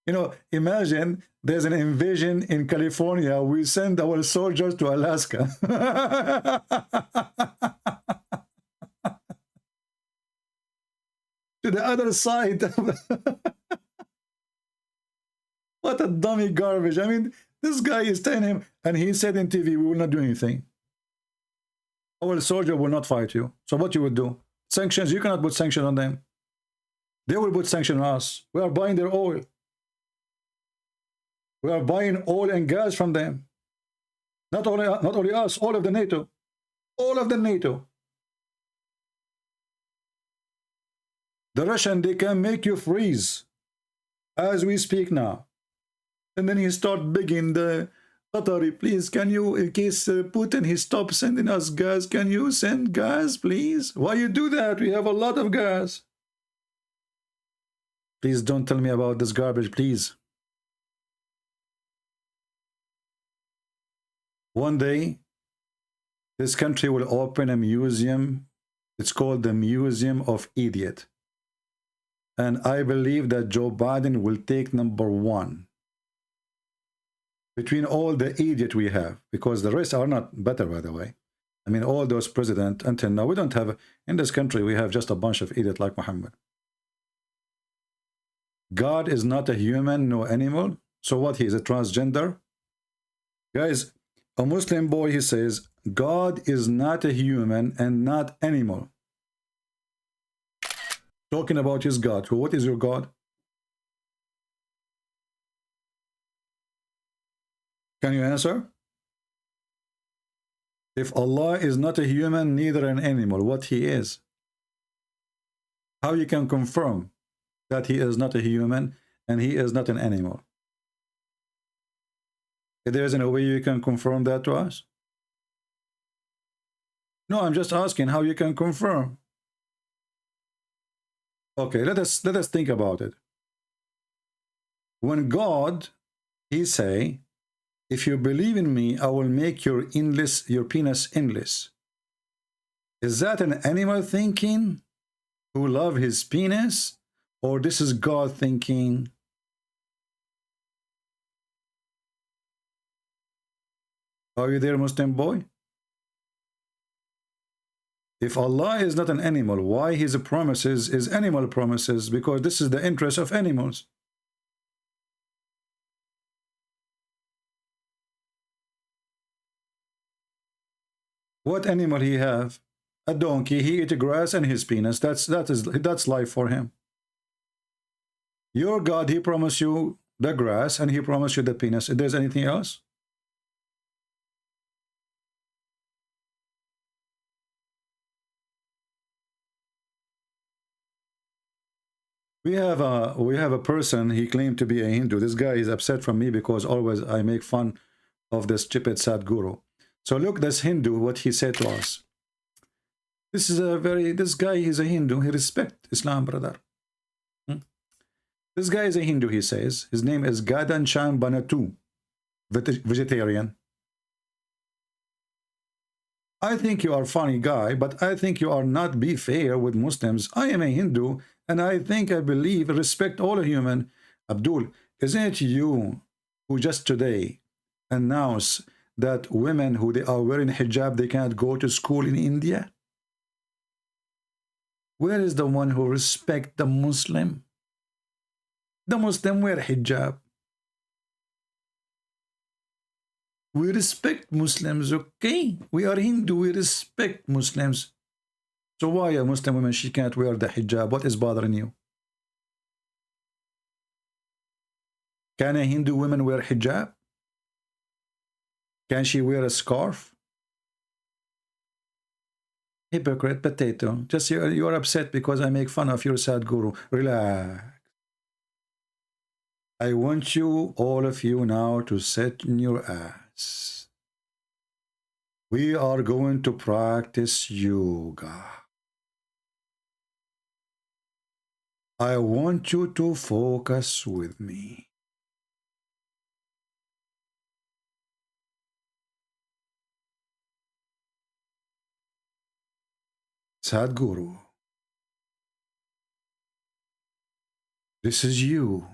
You know, imagine there's an invasion in California. We send our soldiers to Alaska. To the other side. What a dummy garbage. I mean, this guy is telling him, and he said in TV, we will not do anything. Our soldier will not fight you. So what you would do? Sanctions, you cannot put sanctions on them. They will put sanctions on us. We are buying their oil. We are buying oil and gas from them. Not only us, all of the NATO. All of the NATO. The Russian, they can make you freeze as we speak now. And then he start begging the Qatari, please, can you, in case Putin, he stops sending us gas, can you send gas, please? Why you do that? We have a lot of gas. Please don't tell me about this garbage, please. One day, this country will open a museum. It's called the Museum of Idiot. And I believe that Joe Biden will take #1 between all the idiot we have, because the rest are not better, by the way. I mean, all those presidents until now, we don't have, in this country, we have just a bunch of idiots like Muhammad. God is not a human, no animal. So what, he is a transgender? Guys, a Muslim boy, he says, God is not a human and not animal. Talking about his God. What is your God? Can you answer? If Allah is not a human, neither an animal, what he is? How you can confirm that he is not a human and he is not an animal? If there isn't a way you can confirm that to us? No, I'm just asking how you can confirm. Okay, let us think about it. When God, he say, if you believe in me, I will make your penis endless. Is that an animal thinking who love his penis? Or this is God thinking? Are you there, Muslim boy? If Allah is not an animal, why his promises is animal promises? Because this is the interest of animals. What animal he have? A donkey. He eat grass and his penis. That's life for him. Your God, he promised you the grass and he promised you the penis. If there's anything else? We have a person, he claimed to be a Hindu. This guy is upset from me because always I make fun of this stupid Sadhguru. So look, this Hindu, what he said to us. This guy is a Hindu. He respects Islam, brother. This guy is a Hindu, he says. His name is Gadan Chan Banatu, vegetarian. I think you are a funny guy, but I think you are not be fair with Muslims. I am a Hindu, and I believe, respect all human. Abdul, isn't it you who just today announced that women who they are wearing hijab, they can't go to school in India? Where is the one who respect the Muslim? The Muslim wear hijab. We respect Muslims, okay? We are Hindu, we respect Muslims. So why a Muslim woman, she can't wear the hijab? What is bothering you? Can a Hindu woman wear hijab? Can she wear a scarf? Hypocrite potato. Just you're upset because I make fun of your Sadhguru. Relax. I want you, all of you now, to sit in your ass. We are going to practice yoga. I want you to focus with me. Sadhguru, this is you.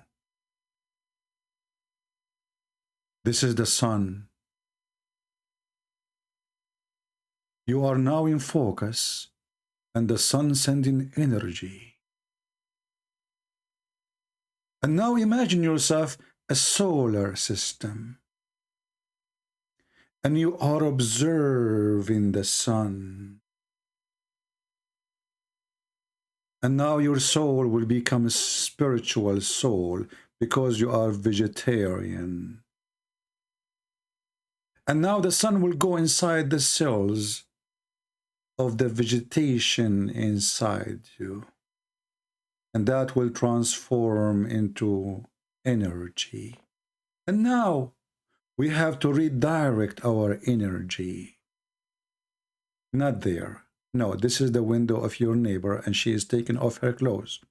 This is the sun. You are now in focus, and the sun sending energy. And now imagine yourself a solar system. And you are observing the sun. And now your soul will become a spiritual soul because you are vegetarian. And now the sun will go inside the cells of the vegetation inside you. And that will transform into energy. And now we have to redirect our energy. Not there. No, this is the window of your neighbor and she is taking off her clothes.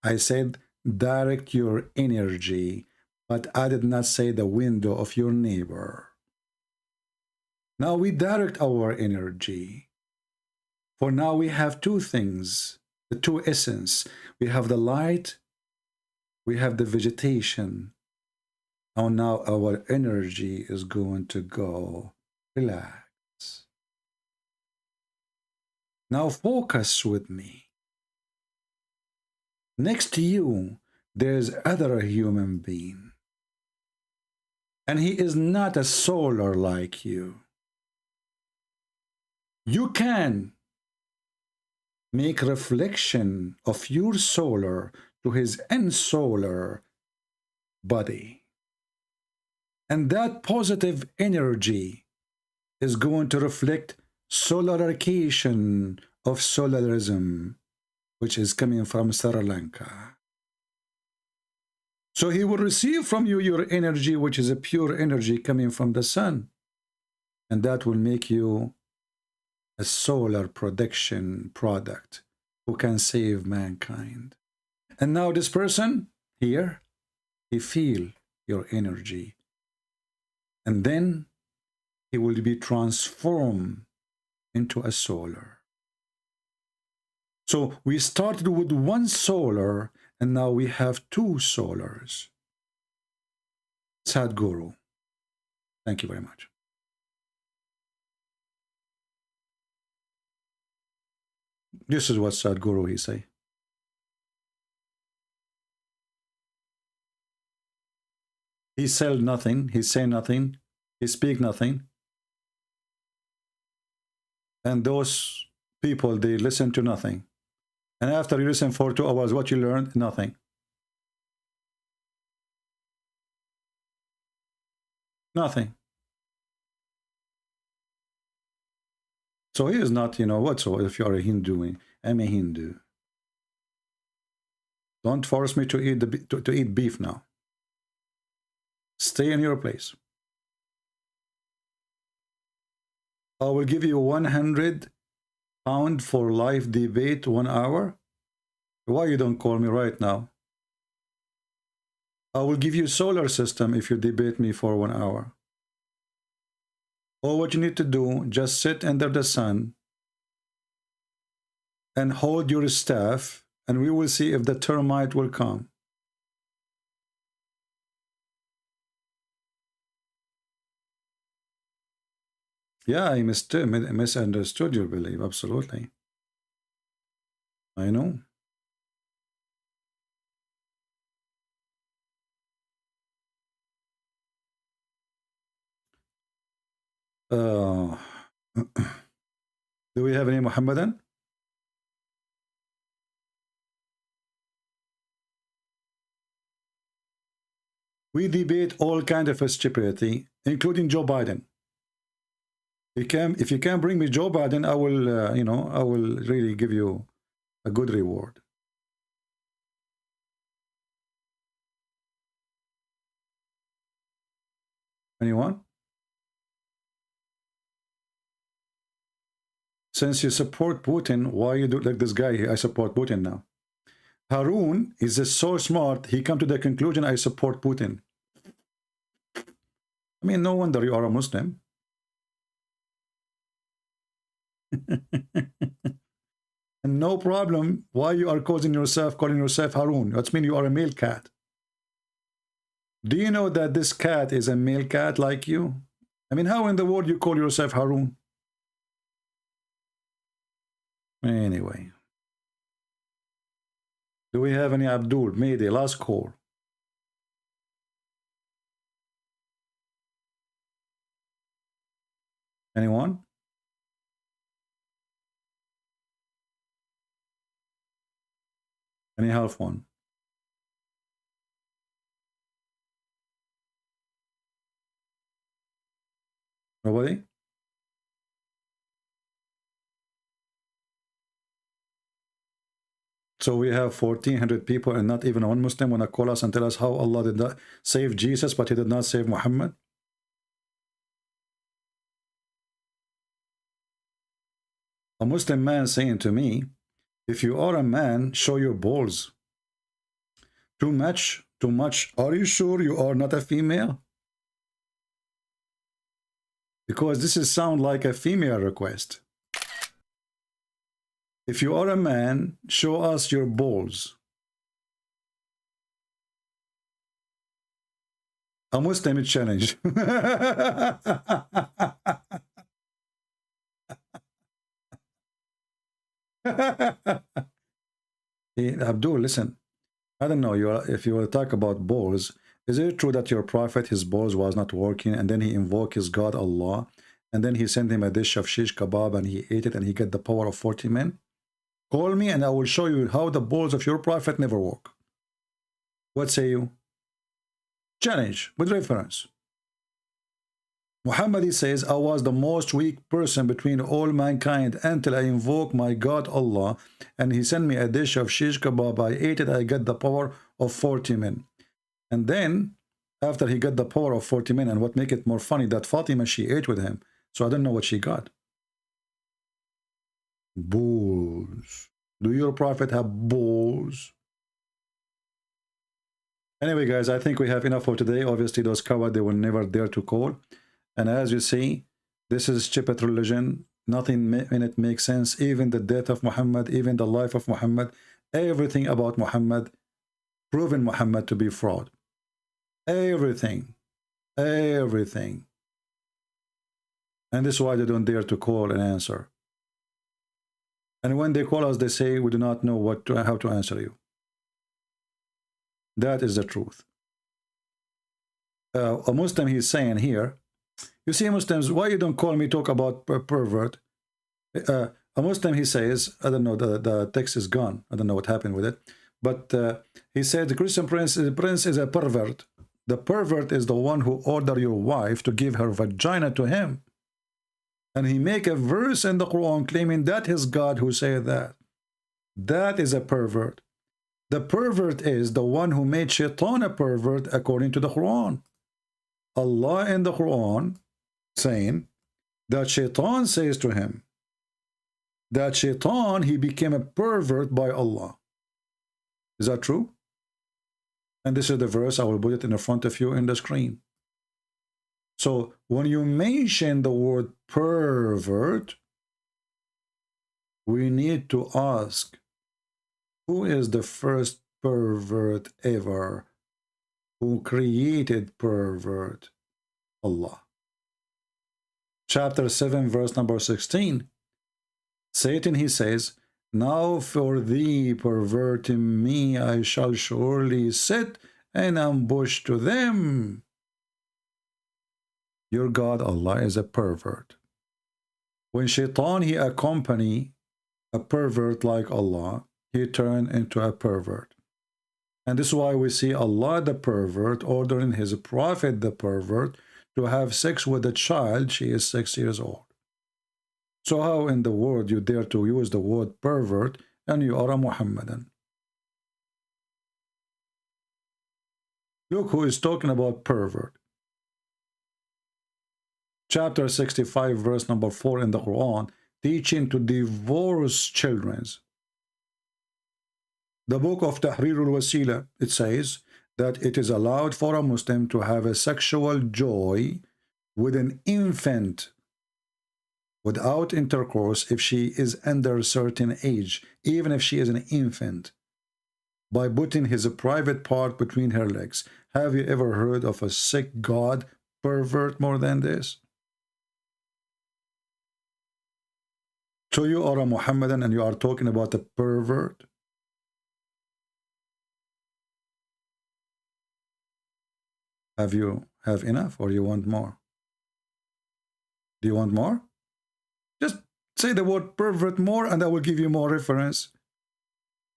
I said direct your energy, but I did not say the window of your neighbor. Now we direct our energy. For now we have two things, the two essence. We have the light, we have the vegetation. And now our energy is going to go. Relax. Now focus with me. Next to you, there's other human being. And he is not a solar like you. You can make reflection of your solar to his unsolar body. And that positive energy is going to reflect solarization of solarism, which is coming from Sri Lanka. So he will receive from you your energy, which is a pure energy coming from the sun. And that will make you a solar production product who can save mankind. And now this person here, he feel your energy. And then he will be transformed into a solar. So we started with one solar, and now we have two solars. Sadhguru. Thank you very much. This is what Sadhguru he say. He sell nothing, he say nothing, he speak nothing. And those people, they listen to nothing. And after you listen for 2 hours, what you learned? Nothing. Nothing. So he is not, you know, what, so if you are a Hindu, I'm a Hindu. Don't force me to eat, to eat beef now. Stay in your place. I will give you 100 pounds for live debate 1 hour. Why you don't call me right now? I will give you solar system if you debate me for 1 hour. All what you need to do, just sit under the sun and hold your staff, and we will see if the termite will come. Yeah, I misunderstood your belief, absolutely. I know. Do we have any Muhammadan? We debate all kinds of stupidity, including Joe Biden. If you can bring me Joe Biden, I will, you know, I will really give you a good reward. Anyone? Since you support Putin, why you do like this guy? I support Putin now. Harun is so smart, he come to the conclusion, I support Putin. I mean, no wonder you are a Muslim. And no problem why you are calling yourself Harun. That means you are a male cat. Do you know that this cat is a male cat like you? I mean, how in the world you call yourself Harun? Anyway. Do we have any Abdul? Mayday, last call. Anyone? Any half one? Nobody? So we have 1,400 people and not even one Muslim want to call us and tell us how Allah did not save Jesus, but he did not save Muhammad. A Muslim man saying to me, if you are a man, show your balls. Too much, too much. Are you sure you are not a female? Because this is sound like a female request. If you are a man, show us your balls. A Muslim challenge. Hey, Abdul, listen. I don't know. If you will talk about balls, is it true that your prophet, his balls was not working, and then he invoked his God Allah, and then he sent him a dish of shish kebab, and he ate it, and he got the power of 40 men? Call me, and I will show you how the balls of your prophet never work. What say you? Challenge with reference. Muhammad, he says, I was the most weak person between all mankind until I invoked my God Allah, and he sent me a dish of shish kebab. I ate it, I got the power of 40 men. And then, after he got the power of 40 men, and what make it more funny, that Fatima, she ate with him. So I don't know what she got. Balls. Do your prophet have balls? Anyway, guys, I think we have enough for today. Obviously, those cowards, they will never dare to call. And as you see, this is stupid religion. Nothing in it makes sense. Even the death of Muhammad, even the life of Muhammad, everything about Muhammad, proven Muhammad to be fraud. Everything. Everything. And this is why they don't dare to call and answer. And when they call us, they say, we do not know how to answer you. That is the truth. A Muslim, he's saying here, you see, Muslims, why you don't call me talk about pervert? A Muslim, he says, I don't know, the text is gone. I don't know what happened with it. But he said the Christian prince is a pervert. The pervert is the one who ordered your wife to give her vagina to him. And he make a verse in the Quran claiming that is God who said that. That is a pervert. The pervert is the one who made Shaitan a pervert according to the Quran. Allah in the Quran saying that Shaitan says to him that Shaitan, he became a pervert by Allah. Is that true? And this is the verse. I will put it in the front of you in the screen. So when you mention the word pervert, we need to ask, who is the first pervert ever? Who created pervert? Allah. Chapter 7, verse number 16. Satan, he says, now for thee perverting me, I shall surely set an ambush to them. Your God, Allah, is a pervert. When Shaitan, he accompany a pervert like Allah, he turned into a pervert. And this is why we see Allah, the pervert, ordering his prophet, the pervert, to have sex with a child. She is 6 years old. So how in the world you dare to use the word pervert and you are a Muhammadan? Look who is talking about pervert. Chapter 65, verse number 4 in the Quran, teaching to divorce children. The book of Tahrir al-Wasila, it says that it is allowed for a Muslim to have a sexual joy with an infant without intercourse if she is under a certain age, even if she is an infant, by putting his private part between her legs. Have you ever heard of a sick God pervert more than this? So you are a Muhammadan and you are talking about a pervert? Have you have enough or you want more? Do you want more? Just say the word pervert more and I will give you more reference.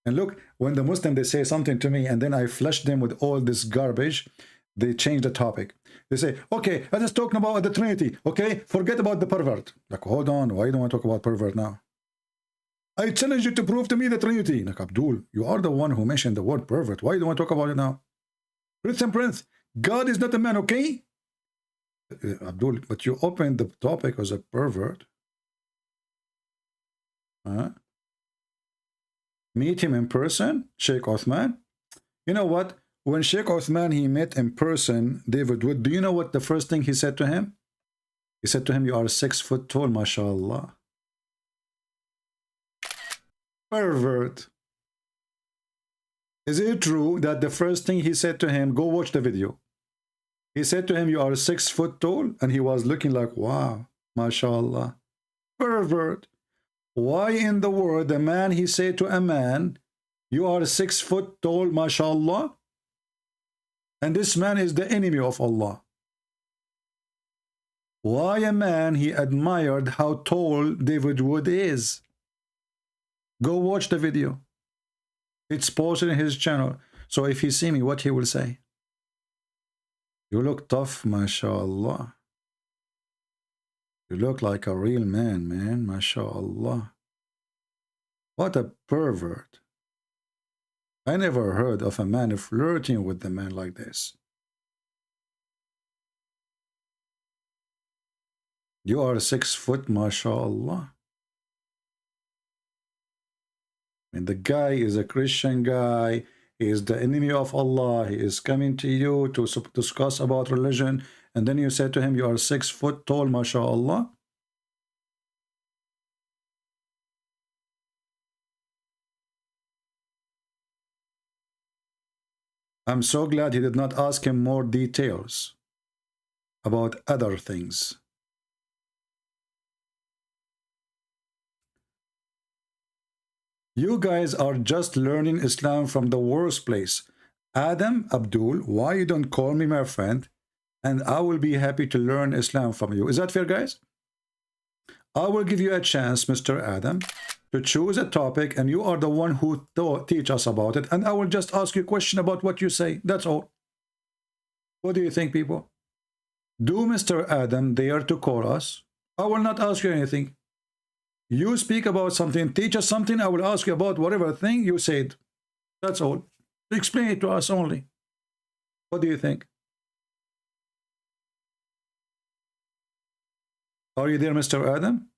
And look, when the Muslim, they say something to me and then I flush them with all this garbage, they change the topic. They say, okay, let's just talk about the Trinity. Okay, forget about the pervert. Like, hold on, why don't I talk about pervert now? I challenge you to prove to me the Trinity. Like, Abdul, you are the one who mentioned the word pervert. Why don't I talk about it now? Prince and Prince, God is not a man, okay? Abdul, but you opened the topic as a pervert. Huh? Meet him in person, Sheikh Othman. You know what? When Sheikh Othman he met in person David Wood, do you know what the first thing he said to him? He said to him, "You are 6 foot tall, mashallah." Pervert. Is it true that the first thing he said to him, go watch the video. He said to him, "You are 6 foot tall," and he was looking like, wow, mashallah. Pervert. Why in the world a man he said to a man, "You are 6 foot tall, mashallah," and this man is the enemy of Allah? Why a man he admired how tall David Wood is? Go watch the video. It's posted in his channel. So if he see me, what he will say? "You look tough, mashallah. You look like a real man, man, mashallah." What a pervert. I never heard of a man flirting with a man like this. You are 6 foot, mashallah. And the guy is a Christian guy. He is the enemy of Allah. He is coming to you to discuss about religion. And then you say to him, "You are 6 foot tall, mashallah." I'm so glad he did not ask him more details about other things. You guys are just learning Islam from the worst place. Adam, Abdul, why you don't call me my friend? And I will be happy to learn Islam from you. Is that fair, guys? I will give you a chance, Mr. Adam, to choose a topic, and you are the one who teach us about it. And I will just ask you a question about what you say. That's all. What do you think, people? Do Mr. Adam dare to call us? I will not ask you anything. You speak about something, teach us something, I will ask you about whatever thing you said. That's all. Explain it to us only. What do you think? Are you there, Mr. Adam?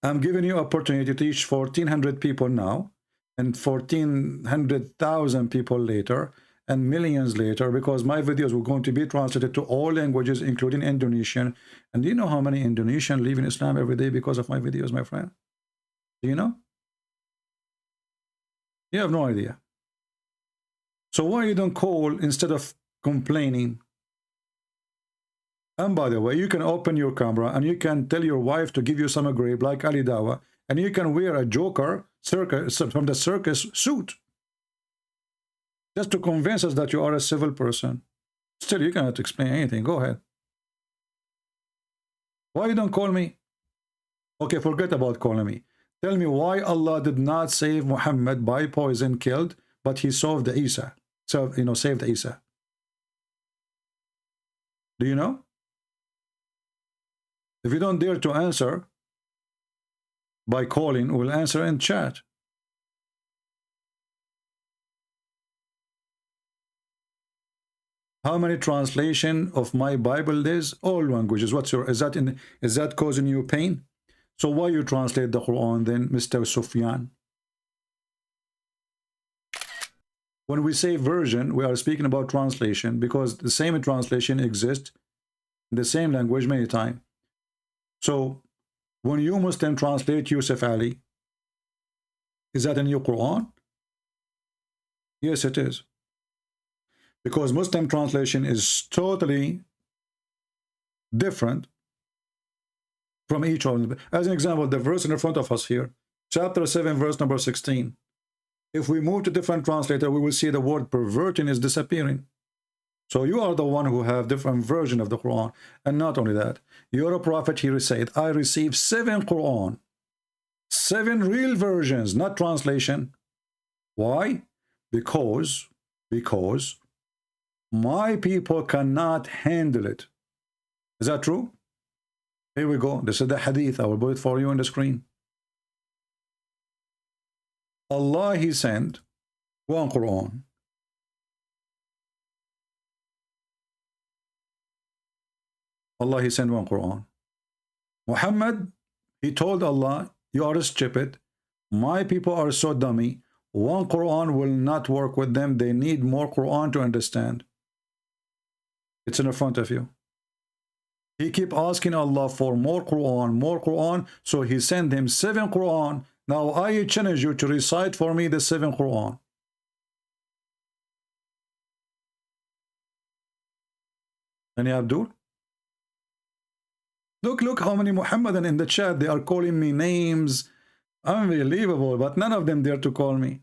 I'm giving you opportunity to teach 1,400 people now, and 1,400,000 people later, and millions later, because my videos were going to be translated to all languages, including Indonesian. And do you know how many Indonesians live in Islam every day because of my videos, my friend? Do you know? You have no idea. So why you don't call instead of complaining? And by the way, you can open your camera and you can tell your wife to give you some grape like Ali Dawa, and you can wear a Joker circus from the circus suit just to convince us that you are a civil person. Still, you cannot explain anything. Go ahead. Why you don't call me? Okay, forget about calling me. Tell me why Allah did not save Muhammad by poison killed, but he saved Isa. So, saved Isa. Do you know? If you don't dare to answer by calling, we'll answer in chat. How many translation of my Bible is? All languages. Is that causing you pain? So why you translate the Quran then, Mr. Sufyan? When we say version, we are speaking about translation, because the same translation exists in the same language many times. So when you Muslim translate Yusuf Ali, is that a new Quran? Yes, it is. Because Muslim translation is totally different from each other. As an example, the verse in front of us here, chapter 7, verse number 16. If we move to different translator, we will see the word perverting is disappearing. So you are the one who have different version of the Quran. And not only that, you're a prophet, he said, I received 7 Quran. 7 real versions, not translation. Why? Because my people cannot handle it. Is that true? Here we go. This is the hadith. I will put it for you on the screen. Allah, he sent one Quran. Allah, he sent one Quran. Muhammad, he told Allah, You are stupid. My people are so dummy. One Quran will not work with them. They need more Quran to understand. It's in front of you. He keep asking Allah for more Quran, so he sent him 7 Quran. Now I challenge you to recite for me the 7 Quran. Any Abdul? Look how many Muhammadan in the chat. They are calling me names. Unbelievable, but none of them dare to call me.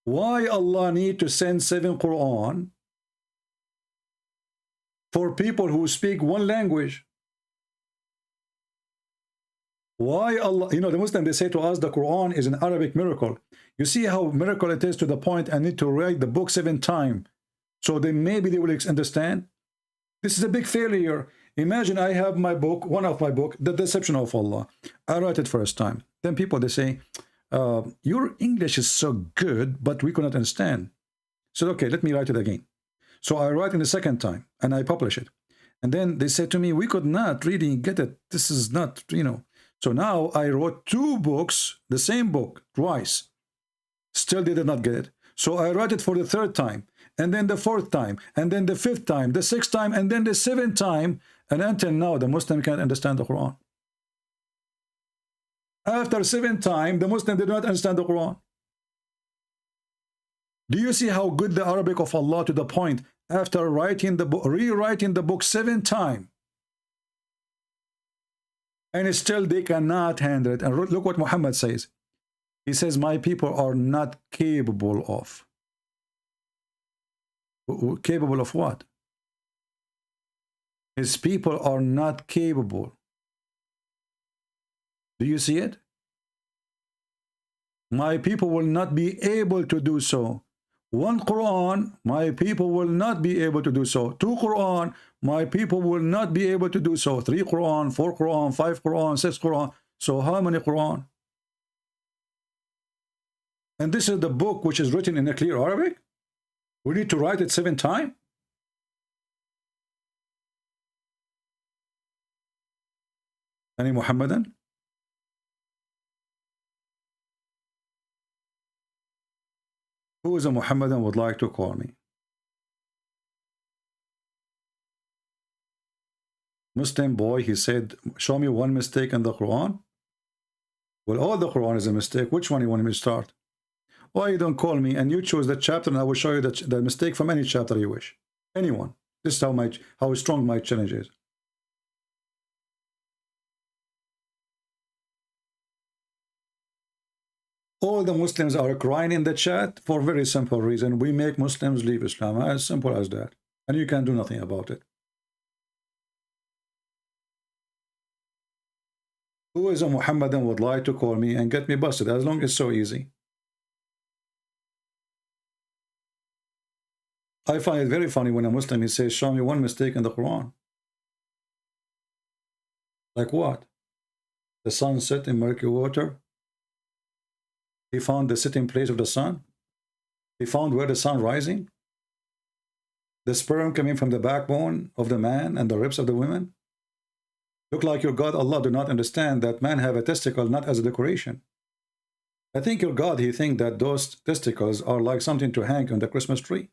Why Allah need to send 7 Quran for people who speak one language? Why Allah, you know, the Muslim, they say to us the Quran is an Arabic miracle. You see how miracle it is to the point I need to write the book 7 times. So then maybe they will understand. This is a big failure. Imagine I have my book, one of my book, The Deception of Allah. I write it first time. Then people, they say, your English is so good, but we cannot understand. So, okay, let me write it again. So I write it the second time, and I publish it. And then they said to me, we could not really get it. This is not, you know. So now I wrote 2 books, the same book, twice. Still they did not get it. So I write it for the 3rd time, and then the 4th time, and then the 5th time, the 6th time, and then the 7th time. And until now, the Muslim can't understand the Quran. After 7 times, the Muslim did not understand the Quran. Do you see how good the Arabic of Allah to the point after writing the book, rewriting the book 7 times, and still they cannot handle it? And look what Muhammad says. He says, my people are not capable of. Capable of what? His people are not capable. Do you see it? My people will not be able to do so. 1 Quran, my people will not be able to do so. 2 Quran, my people will not be able to do so. 3 Quran, 4 Quran, 5 Quran, 6 Quran. So how many Quran? And this is the book which is written in a clear Arabic? We need to write it 7 times? Any Muhammadan? Who is a Muhammadan would like to call me? Muslim boy, he said, show me one mistake in the Quran. Well, all the Quran is a mistake. Which one you want me to start? Why you don't call me and you choose the chapter and I will show you the mistake from any chapter you wish. Anyone. This is how strong my challenge is. All the Muslims are crying in the chat for a very simple reason. We make Muslims leave Islam. As simple as that. And you can do nothing about it. Who is a Muhammadan would like to call me and get me busted? As long as it's so easy. I find it very funny when a Muslim he says, show me one mistake in the Quran. Like what? The sun set in murky water. He found the sitting place of the sun. He found where the sun rising. The sperm coming from the backbone of the man and the ribs of the women. Look like your God Allah do not understand that man have a testicle not as a decoration. I think your God, he think that those testicles are like something to hang on the Christmas tree.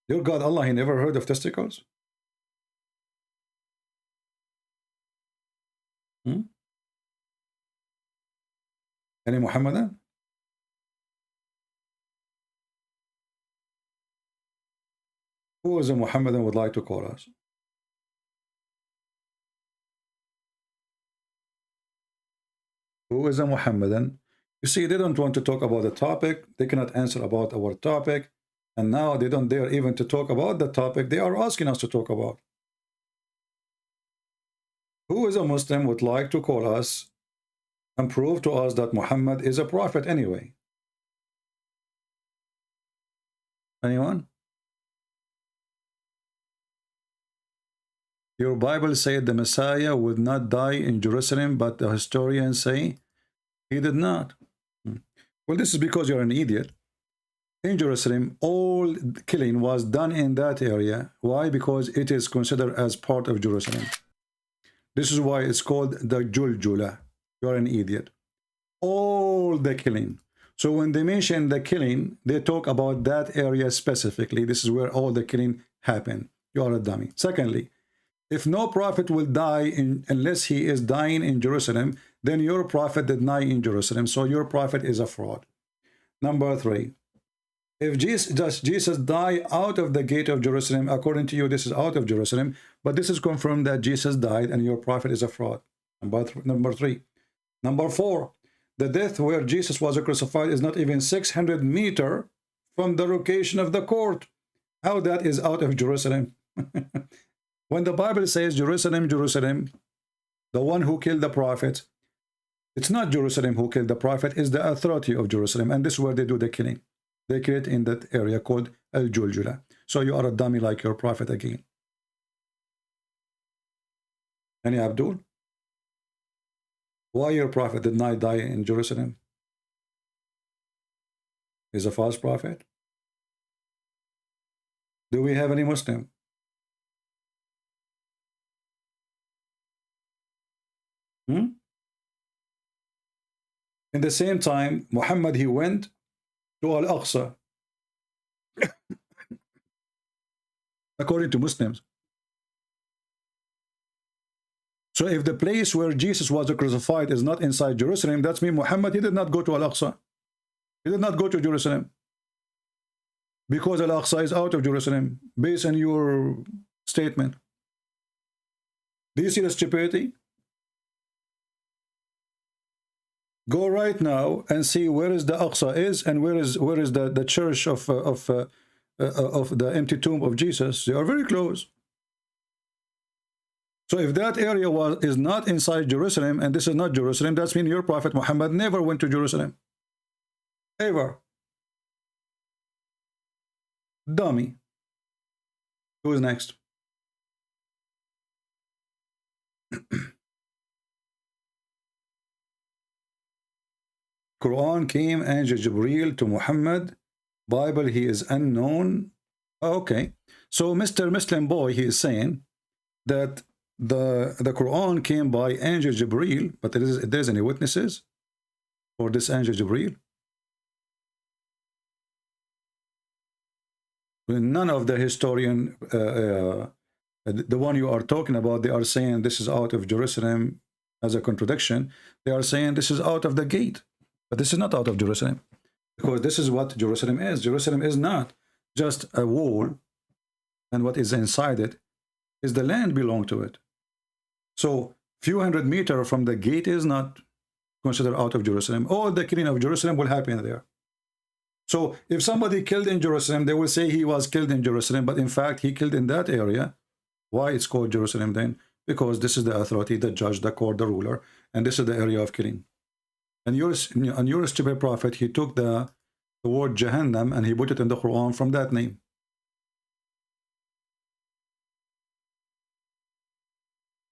Your God Allah, he never heard of testicles? Any Muhammadan? Who is a Muhammadan would like to call us? Who is a Muhammadan? You see, they don't want to talk about the topic. They cannot answer about our topic. And now they don't dare even to talk about the topic they are asking us to talk about. Who is a Muslim would like to call us and prove to us that Muhammad is a prophet anyway? Anyone? Your Bible said the Messiah would not die in Jerusalem, but the historians say he did not. Well, this is because you're an idiot. In Jerusalem, all killing was done in that area. Why? Because it is considered as part of Jerusalem. This is why it's called the Juljula. You're an idiot. All the killing. So when they mention the killing, they talk about that area specifically. This is where all the killing happened. You are a dummy. Secondly, if no prophet will die unless he is dying in Jerusalem, then your prophet did die in Jerusalem. So your prophet is a fraud. Number 3. If Jesus died out of the gate of Jerusalem, according to you, this is out of Jerusalem, but this is confirmed that Jesus died and your prophet is a fraud. Number 3. Number 4. The death where Jesus was crucified is not even 600 meters from the location of the court. How that is out of Jerusalem? When the Bible says Jerusalem, Jerusalem, the one who killed the prophet, it's not Jerusalem who killed the prophet, it's the authority of Jerusalem. And this is where they do the killing. They kill it in that area called El Juljula. So you are a dummy like your prophet again. Any Abdul? Why your prophet did not die in Jerusalem? He's a false prophet. Do we have any Muslim? In the same time, Muhammad, he went to Al-Aqsa, according to Muslims. So if the place where Jesus was crucified is not inside Jerusalem, that's mean Muhammad, he did not go to Al-Aqsa. He did not go to Jerusalem. Because Al-Aqsa is out of Jerusalem, based on your statement. Do you see the stupidity? Go right now and see where is the Aqsa is and where is the church of the empty tomb of Jesus. They are very close. So if that area is not inside Jerusalem and this is not Jerusalem, that's mean your prophet Muhammad never went to Jerusalem. Ever. Dummy. Who is next? Quran came, angel Jibreel to Muhammad. Bible, he is unknown. Okay. So Mr. Muslim boy, he is saying that the Quran came by angel Jibreel, but there's any witnesses for this angel Jibreel? None of the historian, the one you are talking about, they are saying this is out of Jerusalem as a contradiction. They are saying this is out of the gate. But this is not out of Jerusalem, because this is what Jerusalem is. Jerusalem is not just a wall, and what is inside it is the land belong to it. So few hundred meters from the gate is not considered out of Jerusalem. All the killing of Jerusalem will happen there. So if somebody killed in Jerusalem, they will say he was killed in Jerusalem, but in fact he killed in that area. Why it's called Jerusalem then? Because this is the authority, the judge, the court, the ruler, and this is the area of killing. And your stupid prophet, he took the word Jahannam and he put it in the Quran from that name.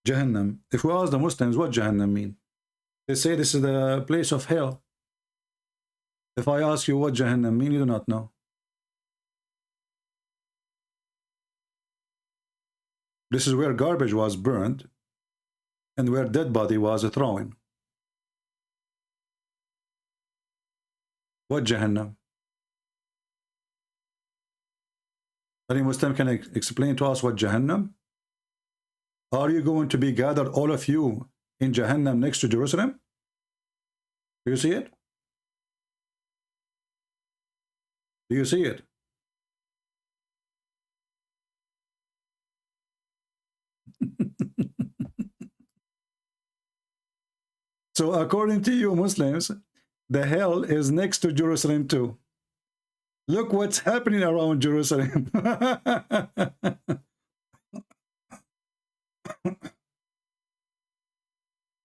Jahannam. If we ask the Muslims what Jahannam mean, they say this is the place of hell. If I ask you what Jahannam mean, you do not know. This is where garbage was burned and where dead body was thrown. What Jahannam? Any Muslim can explain to us what Jahannam? Are you going to be gathered, all of you, in Jahannam next to Jerusalem? Do you see it? Do you see it? So according to you Muslims, the hell is next to Jerusalem too. Look what's happening around Jerusalem.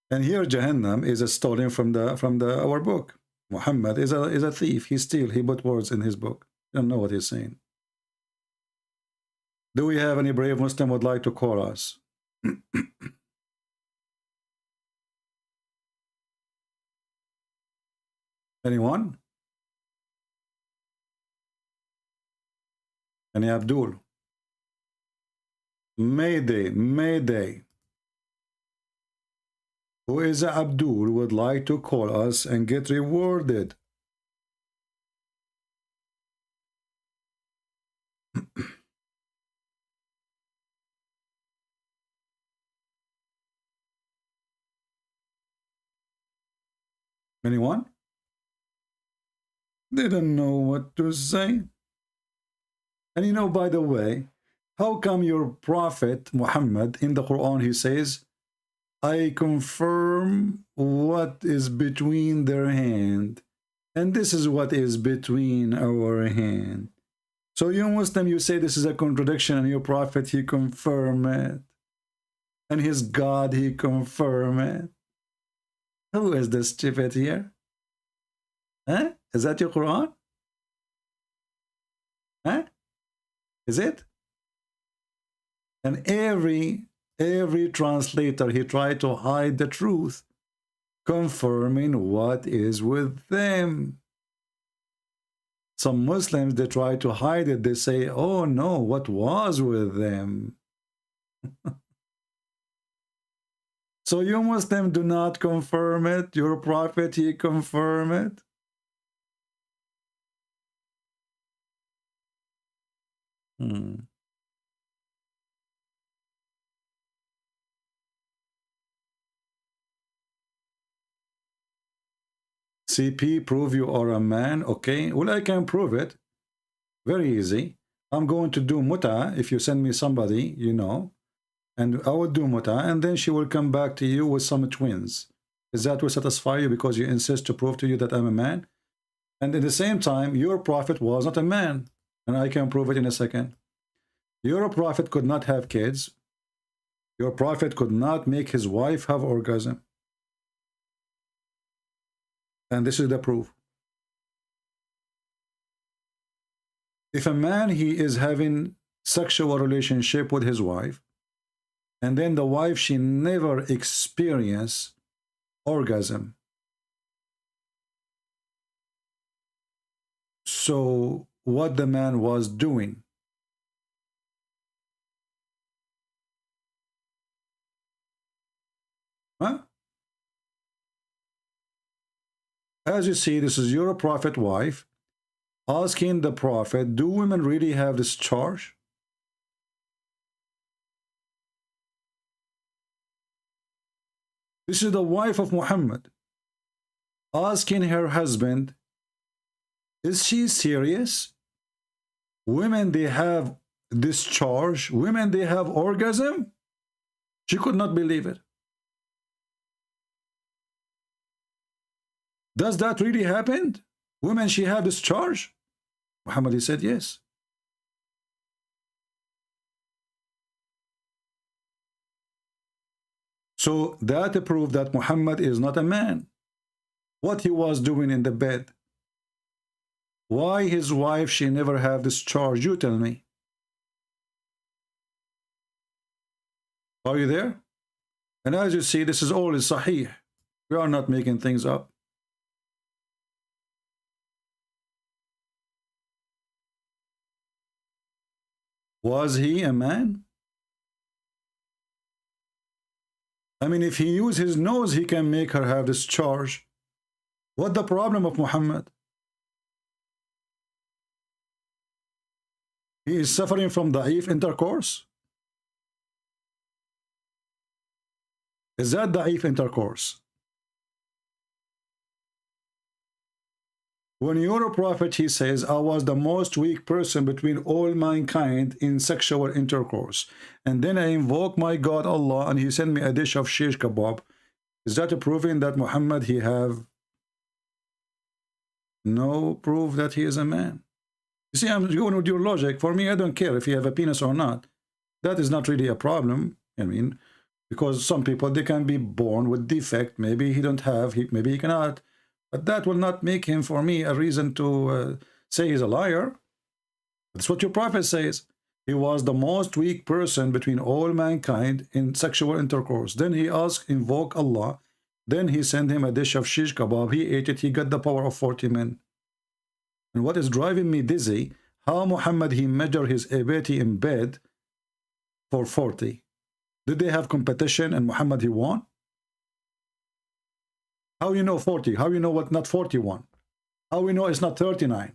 And here Jahannam is a stolen from our book. Muhammad is a thief. He put words in his book. You don't know what he's saying. Do we have any brave Muslim would like to call us? Anyone? Any Abdul? Mayday, Mayday. who is Abdul would like to call us and get rewarded. Anyone? They don't know what to say. And you know, by the way, how come your prophet Muhammad in the Quran, he says, I confirm what is between their hand, and this is what is between our hand. So you Muslim, you say this is a contradiction, and your prophet, he confirm it. And his God, he confirm it. Who is the stupid here? Huh? Is that your Quran? Huh? Is it? And every translator, he tried to hide the truth, confirming what is with them. Some Muslims, they try to hide it. They say, oh no, what was with them? So you Muslim do not confirm it. Your prophet, he confirm it. CP, prove you are a man. Okay, well, I can prove it. Very easy. I'm going to do muta if you send me somebody, you know, and I will do muta, and then she will come back to you with some twins. Is that will satisfy you because you insist to prove to you that I'm a man? And at the same time, your prophet was not a man, and I can prove it in a second. Your prophet could not have kids. Your prophet could not make his wife have orgasm. And this is the proof. If a man, he is having sexual relationship with his wife, and then the wife, she never experienced orgasm. So what the man was doing? Huh? As you see, this is your prophet wife asking the prophet, do women really have this charge? This is the wife of Muhammad asking her husband, is she serious? Women, they have this charge. Women, they have orgasm? She could not believe it. Does that really happen? Women, she have this charge? Muhammad, he said yes. So that proved that Muhammad is not a man. What he was doing in the bed. Why his wife, she never have this charge? You tell me. Are you there? And as you see, this is all is sahih. We are not making things up. Was he a man? I mean, if he used his nose, he can make her have this charge. What the problem of Muhammad? He is suffering from da'if intercourse. Is that da'if intercourse? When your prophet, he says, I was the most weak person between all mankind in sexual intercourse, and then I invoke my God Allah and he sent me a dish of shish kebab, is that proving that Muhammad, he have no proof that he is a man? You see, I'm going with your logic. For me, I don't care if you have a penis or not. That is not really a problem. I mean, because some people, they can be born with defect. Maybe he don't have, maybe he cannot. But that will not make him, for me, a reason to say he's a liar. That's what your prophet says. He was the most weak person between all mankind in sexual intercourse. Then he asked, invoke Allah. Then he sent him a dish of shish kebab. He ate it. He got the power of 40 men. And what is driving me dizzy, how Muhammad, he measured his ability in bed for 40. Did they have competition and Muhammad, he won? How you know 40? How you know what not 41? How we know it's not 39?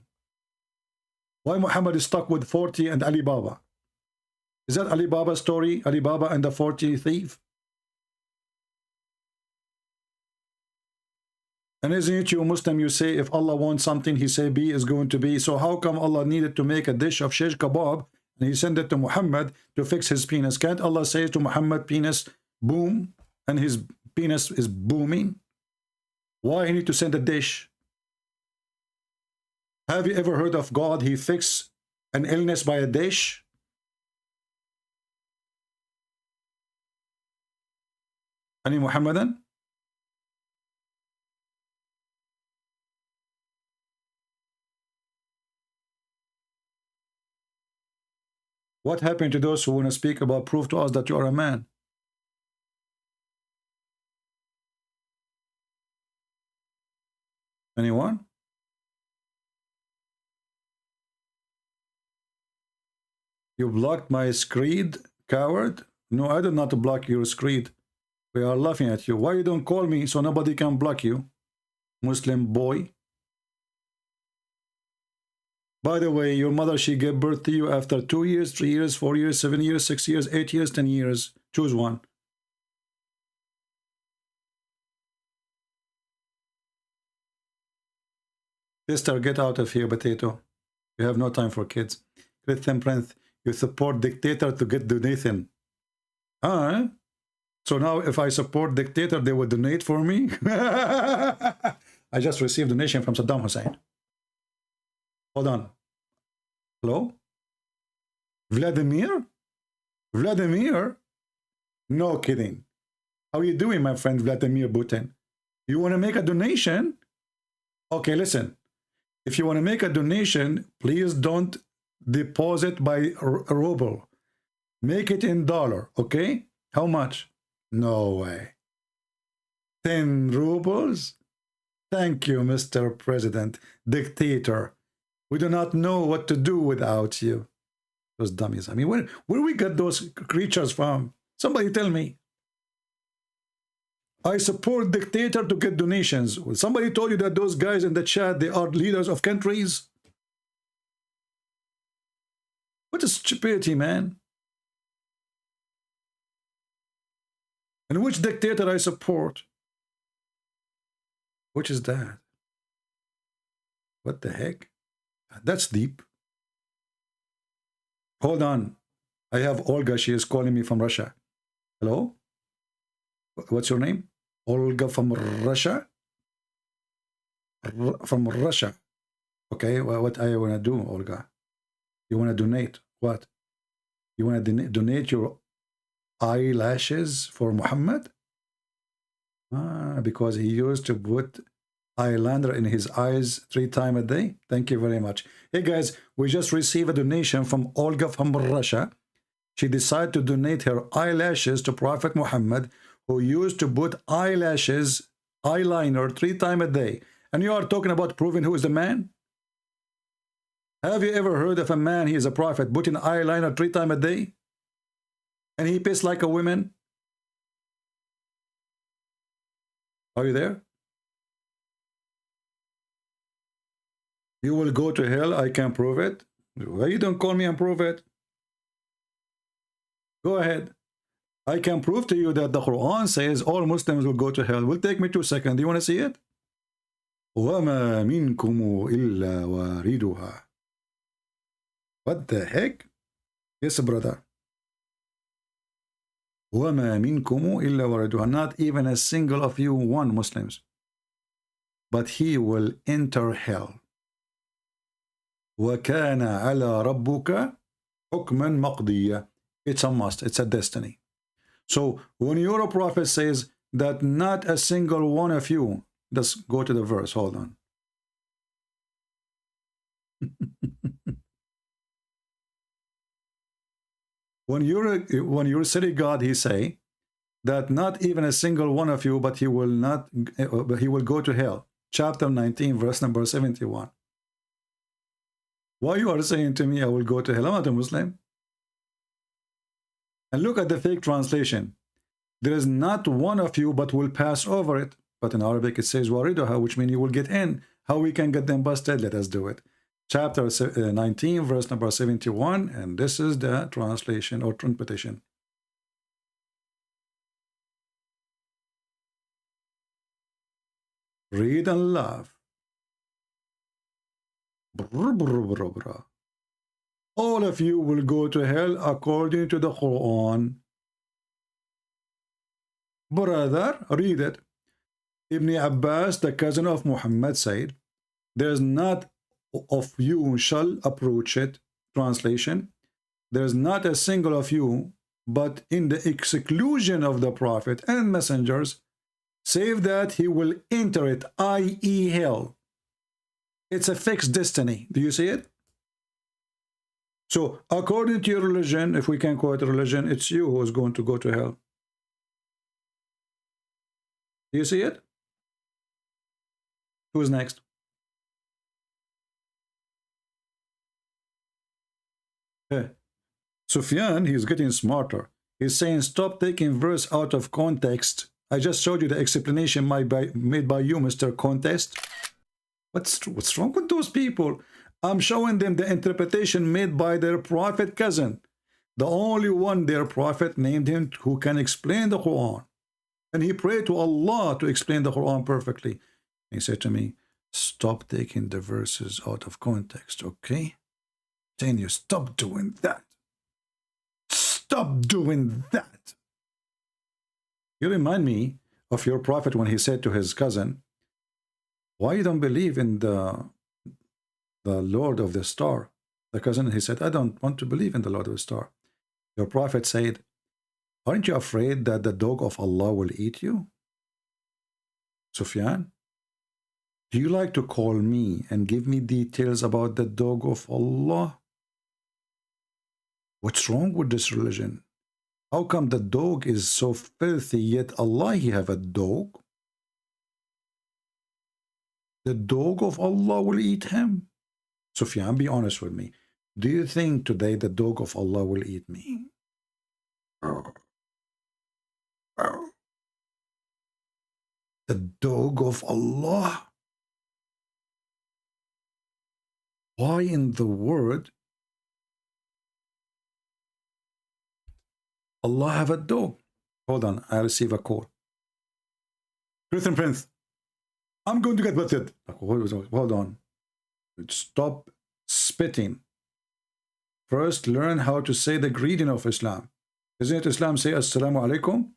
Why Muhammad is stuck with 40 and Ali Baba? Is that Ali Baba's story? Ali Baba and the 40 thief? And isn't it you Muslim, you say if Allah wants something, he say be is going to be. So how come Allah needed to make a dish of shish kebab and he sent it to Muhammad to fix his penis? Can't Allah say to Muhammad, penis boom, and his penis is booming? Why he need to send a dish? Have you ever heard of God, he fixed an illness by a dish? Any Muhammadan? What happened to those who want to speak about proof to us that you are a man? Anyone? You blocked my screed, coward? No, I did not block your screed. We are laughing at you. Why you don't call me so nobody can block you, Muslim boy? By the way, your mother, she gave birth to you after 2 years, 3 years, 4 years, 7 years, 6 years, 8 years, 10 years. Choose one. Sister, get out of here, potato. You have no time for kids. Christian Prince, you support dictator to get donation. So now if I support dictator, they will donate for me? I just received donation from Saddam Hussein. Hold on. Hello? Vladimir? Vladimir? No kidding. How are you doing, my friend Vladimir Putin? You want to make a donation? Okay, listen. If you want to make a donation, please don't deposit by ruble. Make it in dollar, okay? How much? No way. 10 rubles? Thank you, Mr. President. Dictator. We do not know what to do without you. Those dummies. I mean, where we get those creatures from? Somebody tell me. I support dictator to get donations. Somebody told you that those guys in the chat, they are leaders of countries? What a stupidity, man. And which dictator I support? Which is that? What the heck? That's deep. Hold on. I have Olga. She is calling me from Russia. Hello? What's your name? Olga from Russia? From Russia. Okay, well, what I want to do, Olga? You want to donate? What? You want to donate your eyelashes for Muhammad? Because he used to put eyeliner in his eyes 3 times a day. Thank you very much. Hey guys, we just received a donation from Olga from Russia. She decided to donate her eyelashes to Prophet Muhammad, who used to put eyeliner 3 times a day. And you are talking about proving who is the man? Have you ever heard of a man, he is a prophet, putting eyeliner 3 times a day? And he pissed like a woman? Are you there? You will go to hell, I can prove it. Why you don't call me and prove it? Go ahead. I can prove to you that the Quran says all Muslims will go to hell. Will take me 2 seconds. Do you want to see it? وَمَا مِنْكُمُ إِلَّا وَارِدُهَا. What the heck? Yes, brother. وَمَا مِنْكُمُ إِلَّا وَارِدُهَا. Not even a single of you, one Muslims. But he will enter hell. وَكَانَ عَلَى رَبُّكَ حُكْمًا مَقْضِيًّا. It's a must. It's a destiny. So when your prophet says that not a single one of you, let's go to the verse. Hold on. when you're silly God, he say that not even a single one of you, but he will go to hell. Chapter 19, verse number 71. Why you are saying to me, I will go to hell? I'm not a Muslim. And look at the fake translation. There is not one of you, but will pass over it. But in Arabic it says wariduha, which means you will get in. How we can get them busted? Let us do it. Chapter 19, verse number 71, and this is the translation or interpretation. Read and laugh. Brr, brr, brr, brr. All of you will go to hell according to the Quran. Brother, read it. Ibn Abbas, the cousin of Muhammad, said, there's not of you shall approach it. Translation, there's not a single of you, but in the exclusion of the Prophet and messengers, save that he will enter it, i.e. hell. It's a fixed destiny. Do you see it? So, according to your religion, if we can call it a religion, it's you who is going to go to hell. Do you see it? Who's next? Sufyan, he's getting smarter. He's saying, stop taking verse out of context. I just showed you the explanation made by you, Mr. Contest. What's wrong with those people? I'm showing them the interpretation made by their prophet cousin. The only one their prophet named him who can explain the Quran. And he prayed to Allah to explain the Quran perfectly. He said to me, stop taking the verses out of context, okay? Saying you stop doing that. Stop doing that. You remind me of your prophet when he said to his cousin, why you don't believe in the Lord of the Star? The cousin, he said, I don't want to believe in the Lord of the Star. Your prophet said, aren't you afraid that the dog of Allah will eat you? Sufyan, do you like to call me and give me details about the dog of Allah? What's wrong with this religion? How come the dog is so filthy, yet Allah, he have a dog? The dog of Allah will eat him. Sufyan, be honest with me. Do you think today the dog of Allah will eat me? The dog of Allah? Why in the world Allah have a dog? Hold on, I receive a call. Christian Prince, I'm going to get busted. Hold on. Stop spitting. First, learn how to say the greeting of Islam. Isn't it Islam say Assalamu alaikum?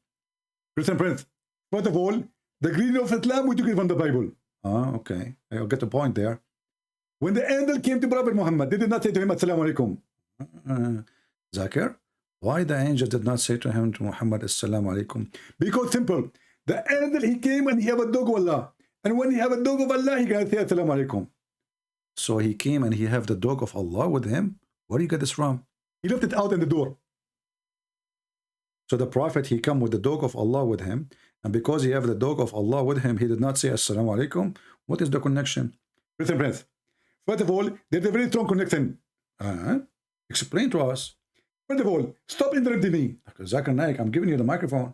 Christian Prince, first of all, the greeting of Islam we took it from the Bible. Ah, okay. I'll get the point there. When the angel came to Prophet Muhammad, they did not say to him Assalamu alaikum. Zakir, why the angel did not say to him, to Muhammad, Assalamu alaikum? Because simple. The angel, he came and he have a dog of Allah. And when he have a dog of Allah, he can say Assalamu alaikum. So he came and he have the dog of Allah with him. Where do you get this from? He left it out in the door. So the Prophet, he come with the dog of Allah with him. And because he have the dog of Allah with him, he did not say Assalamu alaikum. What is the connection? Listen, friends. First of all, there's a very strong connection. Explain to us. First of all, stop interrupting me. Zakir Naik, I'm giving you the microphone.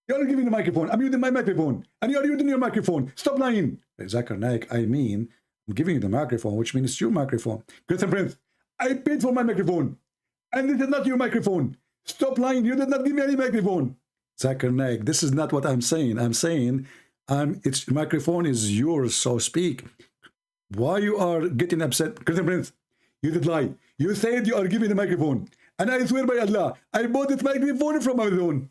You're giving the microphone. I'm using my microphone. And you're using your microphone. Stop lying. Zakir Naik, I mean, I'm giving you the microphone, which means it's your microphone. Christian Prince, I paid for my microphone. And this is not your microphone. Stop lying. You did not give me any microphone. Zakir Naik, this is not what I'm saying. I'm saying its microphone is yours, so speak. Why you are getting upset? Christian Prince, you did lie. You said you are giving the microphone. And I swear by Allah, I bought this microphone from Amazon.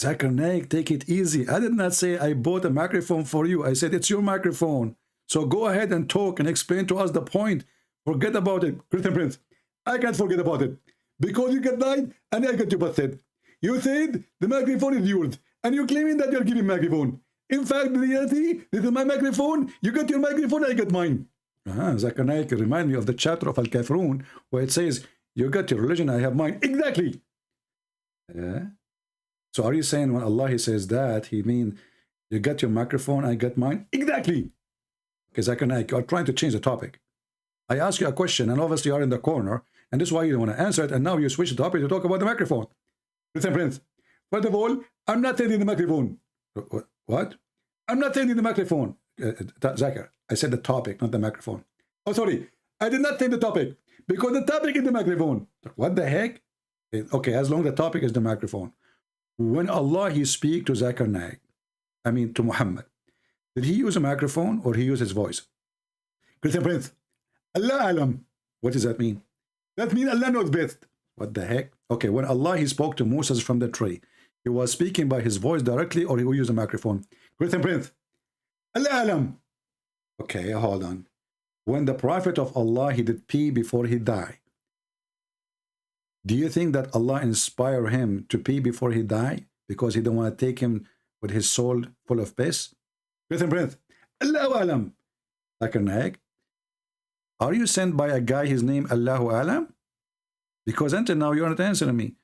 Zakir Naik, take it easy. I did not say I bought a microphone for you. I said it's your microphone. So go ahead and talk and explain to us the point. Forget about it. Christian Prince, I can't forget about it. Because you get lied and I got you busted. You said the microphone is yours. And you're claiming that you're giving microphone. In fact, the reality, this is my microphone. You got your microphone, I got mine. Zakir Naik, remind me of the chapter of Al-Kafirun where it says, you got your religion, I have mine. Exactly. Yeah. So are you saying when Allah he says that, he mean you got your microphone, I got mine? Exactly. Okay, Zakir Naik, you are trying to change the topic. I ask you a question and obviously you are in the corner and this is why you don't want to answer it and now you switch the topic to talk about the microphone. Listen, friends. First of all, I'm not taking the microphone. What? I'm not taking the microphone, Zakir. I said the topic, not the microphone. Oh, sorry. I did not take the topic because the topic is the microphone. What the heck? Okay, as long as the topic is the microphone. When Allah, he speak to Zakir Naik, I mean to Muhammad, did he use a microphone or he use his voice? Christian Prince, Allah alam. What does that mean? That means Allah knows best. What the heck? Okay, when Allah, he spoke to Moses from the tree, he was speaking by his voice directly or he will use a microphone? Christian Prince, Allah alam. Okay, hold on. When the prophet of Allah, he did pee before he died, do you think that Allah inspired him to pee before he died because he don't want to take him with his soul full of piss? Christian Prince, Allahu alam. Zakir Naik, are you sent by a guy, his name Allahu alam? Because until now you're not answering me.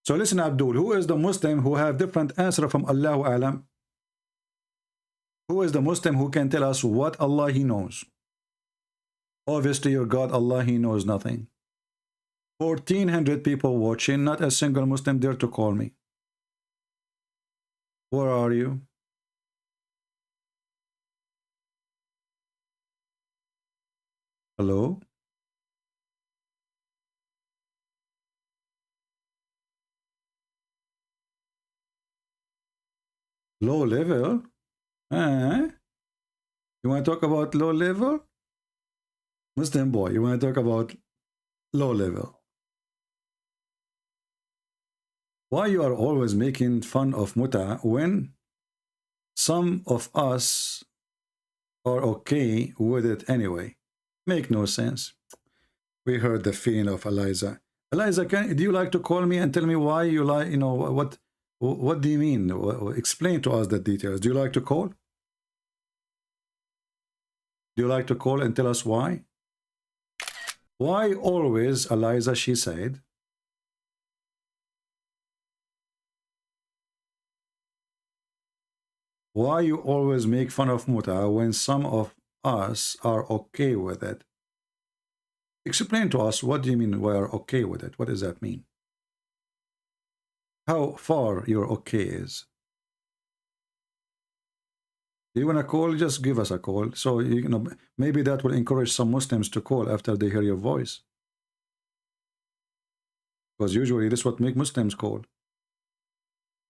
So listen, Abdul, who is the Muslim who have different answer from Allahu alam? Who is the Muslim who can tell us what Allah he knows? Obviously your God Allah, he knows nothing. 1,400 people watching, not a single Muslim dare to call me. Where are you? Hello? Low level? You want to talk about low level? Muslim boy, you want to talk about low level? Why you are always making fun of muta when some of us are okay with it anyway? Make no sense. We heard the feeling of Eliza. Eliza, do you like to call me and tell me why you like, you know, what do you mean? Explain to us the details. Do you like to call? Do you like to call and tell us why? Why always, Eliza, she said, why you always make fun of muta when some of us are okay with it? Explain to us, what do you mean we are okay with it? What does that mean? How far your okay is? You want to call? Just give us a call. So, you know, maybe that will encourage some Muslims to call after they hear your voice. Because usually this is what make Muslims call.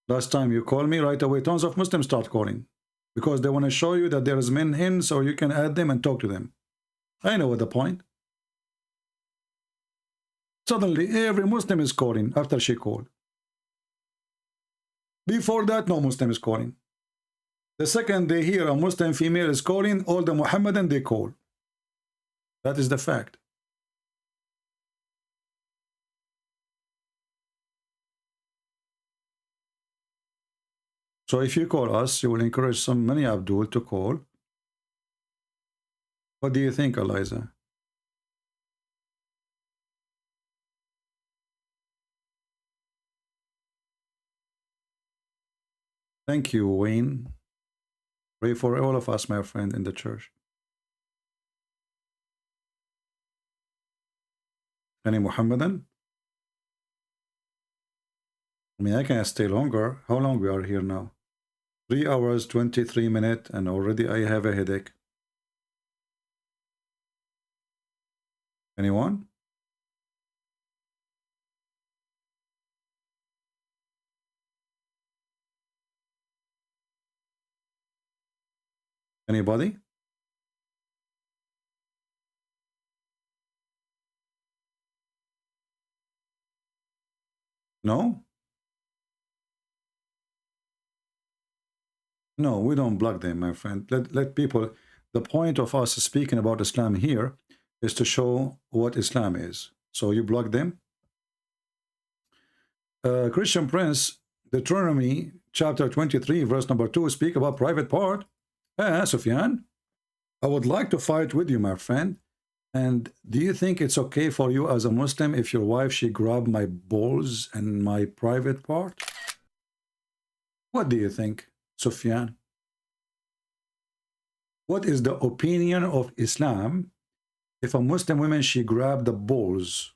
Last time you call me, right away tons of Muslims start calling. Because they want to show you that there is men in, so you can add them and talk to them. I know what the point. Suddenly, every Muslim is calling after she called. Before that, no Muslim is calling. The second they hear a Muslim female is calling, all the Muhammadan, they call. That is the fact. So if you call us, you will encourage many Abdul to call. What do you think, Eliza? Thank you, Wayne. Pray for all of us, my friend, in the church. Any Muhammadan? I mean, I can stay longer. How long we are here now? 3 hours, 23 minutes, and already I have a headache. Anyone? Anybody? No? No, we don't block them, my friend. Let people... The point of us speaking about Islam here is to show what Islam is. So you block them? Christian Prince, Deuteronomy chapter 23, verse number 2, speak about private part. Sufyan, I would like to fight with you, my friend. And do you think it's okay for you as a Muslim if your wife, she grabbed my balls and my private part? What do you think, Sufyan? What is the opinion of Islam if a Muslim woman, she grabbed the balls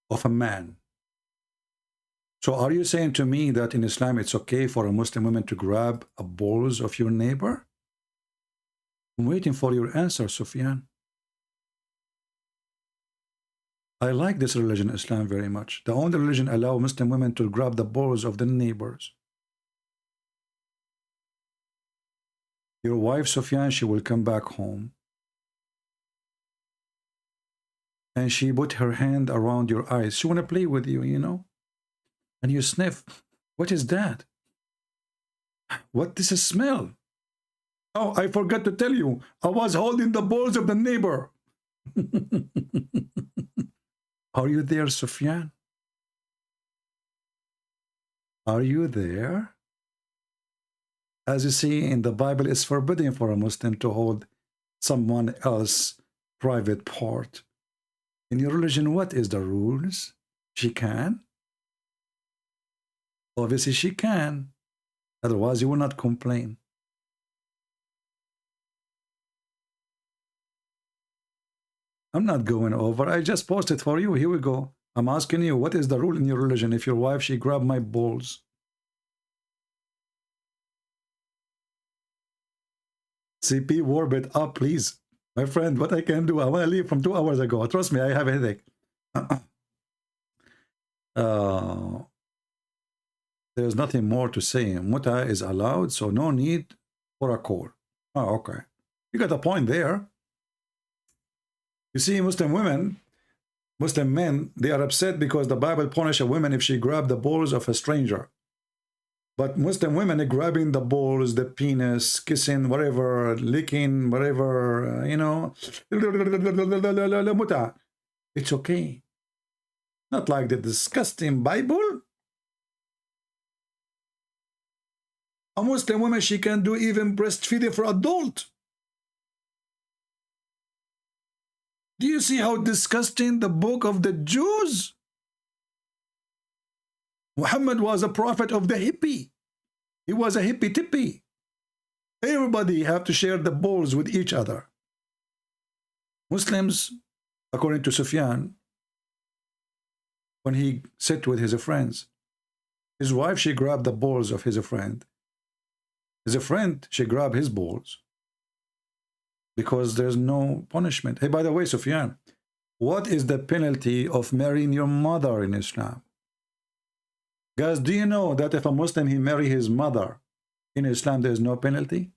of a man? So are you saying to me that in Islam it's okay for a Muslim woman to grab a balls of your neighbor? I'm waiting for your answer, Sufyan. I like this religion, Islam, very much. The only religion allow Muslim women to grab the balls of the neighbors. Your wife, Sufyan, she will come back home. And she put her hand around your eyes. She want to play with you, you know? And you sniff. What is that? What is a smell? Oh, I forgot to tell you. I was holding the balls of the neighbor. Are you there, Sufyan? Are you there? As you see in the Bible, it's forbidden for a Muslim to hold someone else's private part. In your religion, what is the rules? She can? Obviously, she can. Otherwise, you will not complain. I'm not going over. I just posted for you. Here we go. I'm asking you, what is the rule in your religion if your wife, she grabbed my balls? CP, warm it up, please. My friend, what I can do, I want to leave from 2 hours ago. Trust me, I have a headache. There's nothing more to say. Muta is allowed, so no need for a call. Oh, okay. You got a point there. You see, Muslim women, Muslim men, they are upset because the Bible punishes a woman if she grabs the balls of a stranger. But Muslim women are grabbing the balls, the penis, kissing, whatever, licking, whatever, you know. It's okay. Not like the disgusting Bible. A Muslim woman, she can do even breastfeeding for adult. Do you see how disgusting the book of the Jews? Muhammad was a prophet of the hippie. He was a hippie-tippie. Everybody have to share the balls with each other. Muslims, according to Sufyan, when he sat with his friends, his wife, she grabbed the balls of his friend. His friend, she grabbed his balls. Because there's no punishment. Hey, by the way, Sufyan, what is the penalty of marrying your mother in Islam? Guys, do you know that if a Muslim, he marry his mother, in Islam, there's no penalty?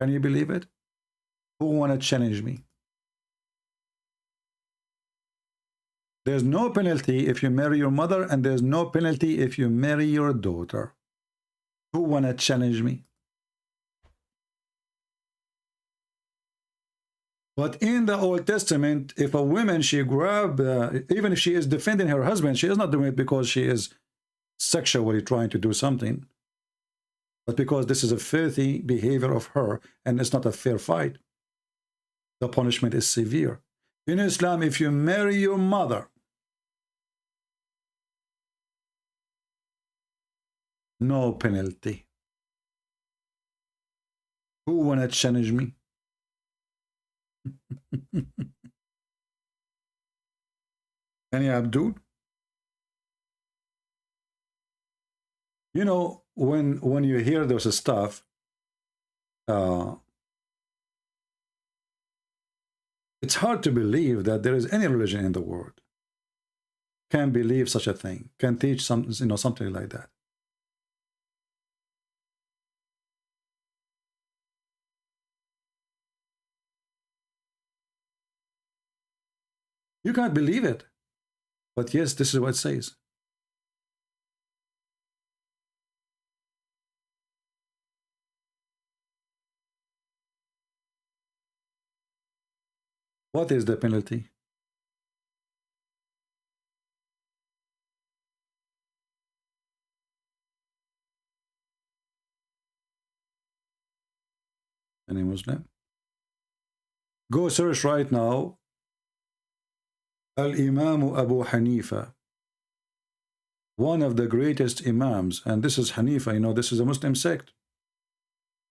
Can you believe it? Who want to challenge me? There's no penalty if you marry your mother, and there's no penalty if you marry your daughter. Who want to challenge me? But in the Old Testament, if a woman, she grab, even if she is defending her husband, she is not doing it because she is sexually trying to do something, but because this is a filthy behavior of her, and it's not a fair fight. The punishment is severe. In Islam, if you marry your mother, no penalty. Who wanna challenge me? Any Abdul? You know, when you hear those stuff, it's hard to believe that there is any religion in the world can believe such a thing, can teach some, you know, something like that. You can't believe it. But yes, this is what it says. What is the penalty? Any Muslim? Go search right now. Al-Imam Abu Hanifa, one of the greatest Imams, and this is Hanifa, you know, this is a Muslim sect.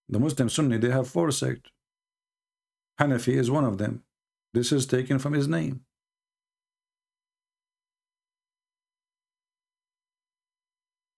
The Muslim Sunni, they have 4 sects. Hanafi is one of them. This is taken from his name.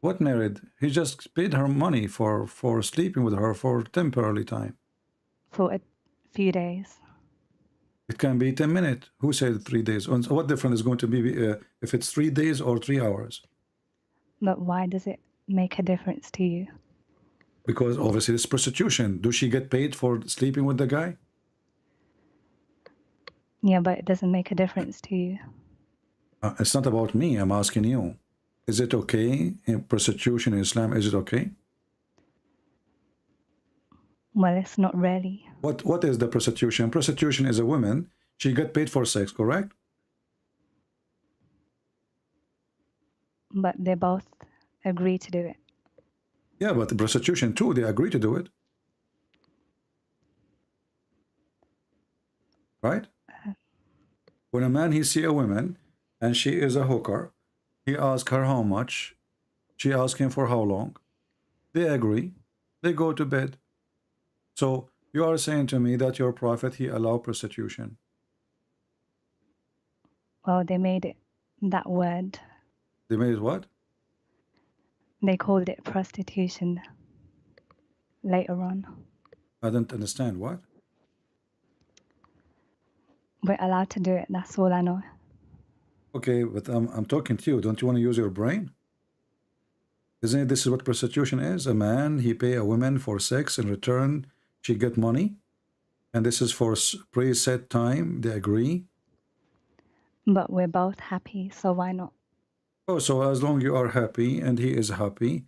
What married? He just paid her money for sleeping with her for temporarily time. For a few days. It can be 10 minutes. Who said 3 days? And what difference is going to be if it's 3 days or 3 hours? But why does it make a difference to you? Because obviously it's prostitution. Does she get paid for sleeping with the guy? Yeah, but it doesn't make a difference to you. It's not about me. I'm asking you. Is it okay in prostitution in Islam? Is it okay? Well, it's not really. What is the prostitution? Prostitution is a woman. She get paid for sex, correct? But they both agree to do it. Yeah, but the prostitution too, they agree to do it. Right? When a man, he see a woman and she is a hooker, he asks her how much, she asks him for how long. They agree, they go to bed. So you are saying to me that your prophet, he allowed prostitution. Well, they made it that word. They made it what? They called it prostitution later on. I don't understand. What? We're allowed to do it, that's all I know. Okay, but I'm talking to you. Don't you want to use your brain? Isn't it this is what prostitution is? A man, he pay a woman for sex, in return she get money, and this is for preset time, they agree. But we're both happy, so why not? Oh, so as long you are happy and he is happy,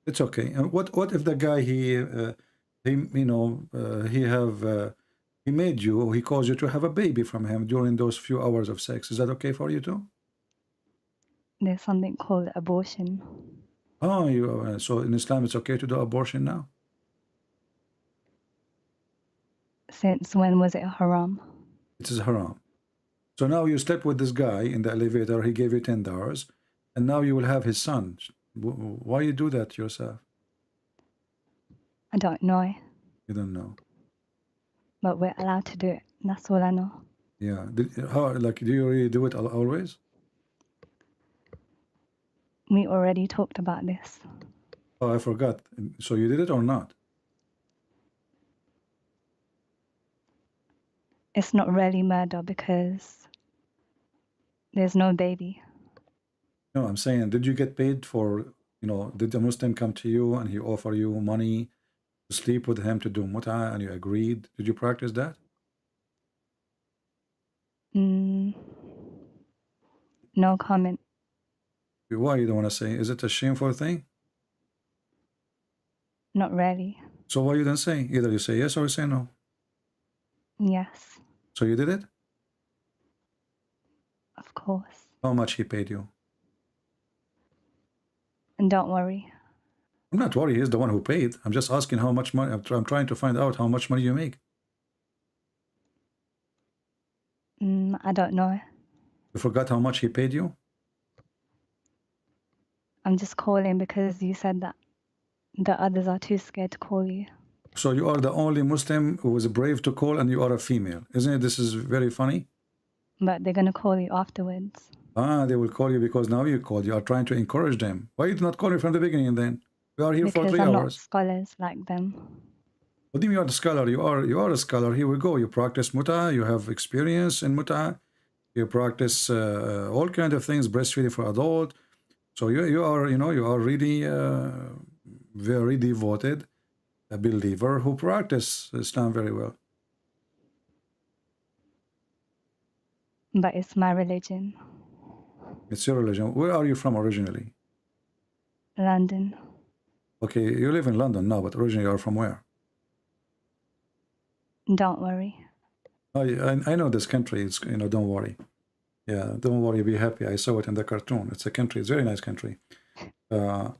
it's okay. And what if the guy he he made you, he caused you to have a baby from him during those few hours of sex? Is that okay for you too? There's something called abortion. Oh, so in Islam it's okay to do abortion now? Since when was it haram? It is haram. So now you slept with this guy in the elevator, he gave you $10, and now you will have his son. Why you do that to yourself? I don't know. You don't know. But we're allowed to do it. That's all I know. Yeah. Do you really do it always? We already talked about this. Oh, I forgot. So you did it or not? It's not really murder because there's no baby. No, I'm saying, did you get paid for, did a Muslim come to you and he offer you money to sleep with him to do mut'ah and you agreed? Did you practice that? No comment. Why you don't want to say? Is it a shameful thing? Not really. So why you don't say? Either you say yes or you say no. Yes. So you did it? Of course. How much he paid you? And don't worry. I'm not worried. He's the one who paid. I'm just asking how much money. I'm trying to find out how much money you make. I don't know. You forgot how much he paid you? I'm just calling because you said that the others are too scared to call you. So you are the only Muslim who was brave to call, and you are a female. Isn't it? This is very funny. But they're going to call you afterwards. They will call you because now you called. You are trying to encourage them. Why did you not call me from the beginning then? We are here because for 3 I'm hours. not scholars like them. What do you mean you are a scholar? You are a scholar. Here we go. You practice mut'ah. You have experience in mut'ah. You practice all kinds of things, breastfeeding for adult. So you are really very devoted, a believer who practice Islam very well. But it's my religion. It's your religion. Where are you from originally? London. Okay, you live in London now, but originally you are from where? Don't worry. I know this country. It's don't worry. Yeah, don't worry. Be happy. I saw it in the cartoon. It's a country. It's a very nice country. Yeah,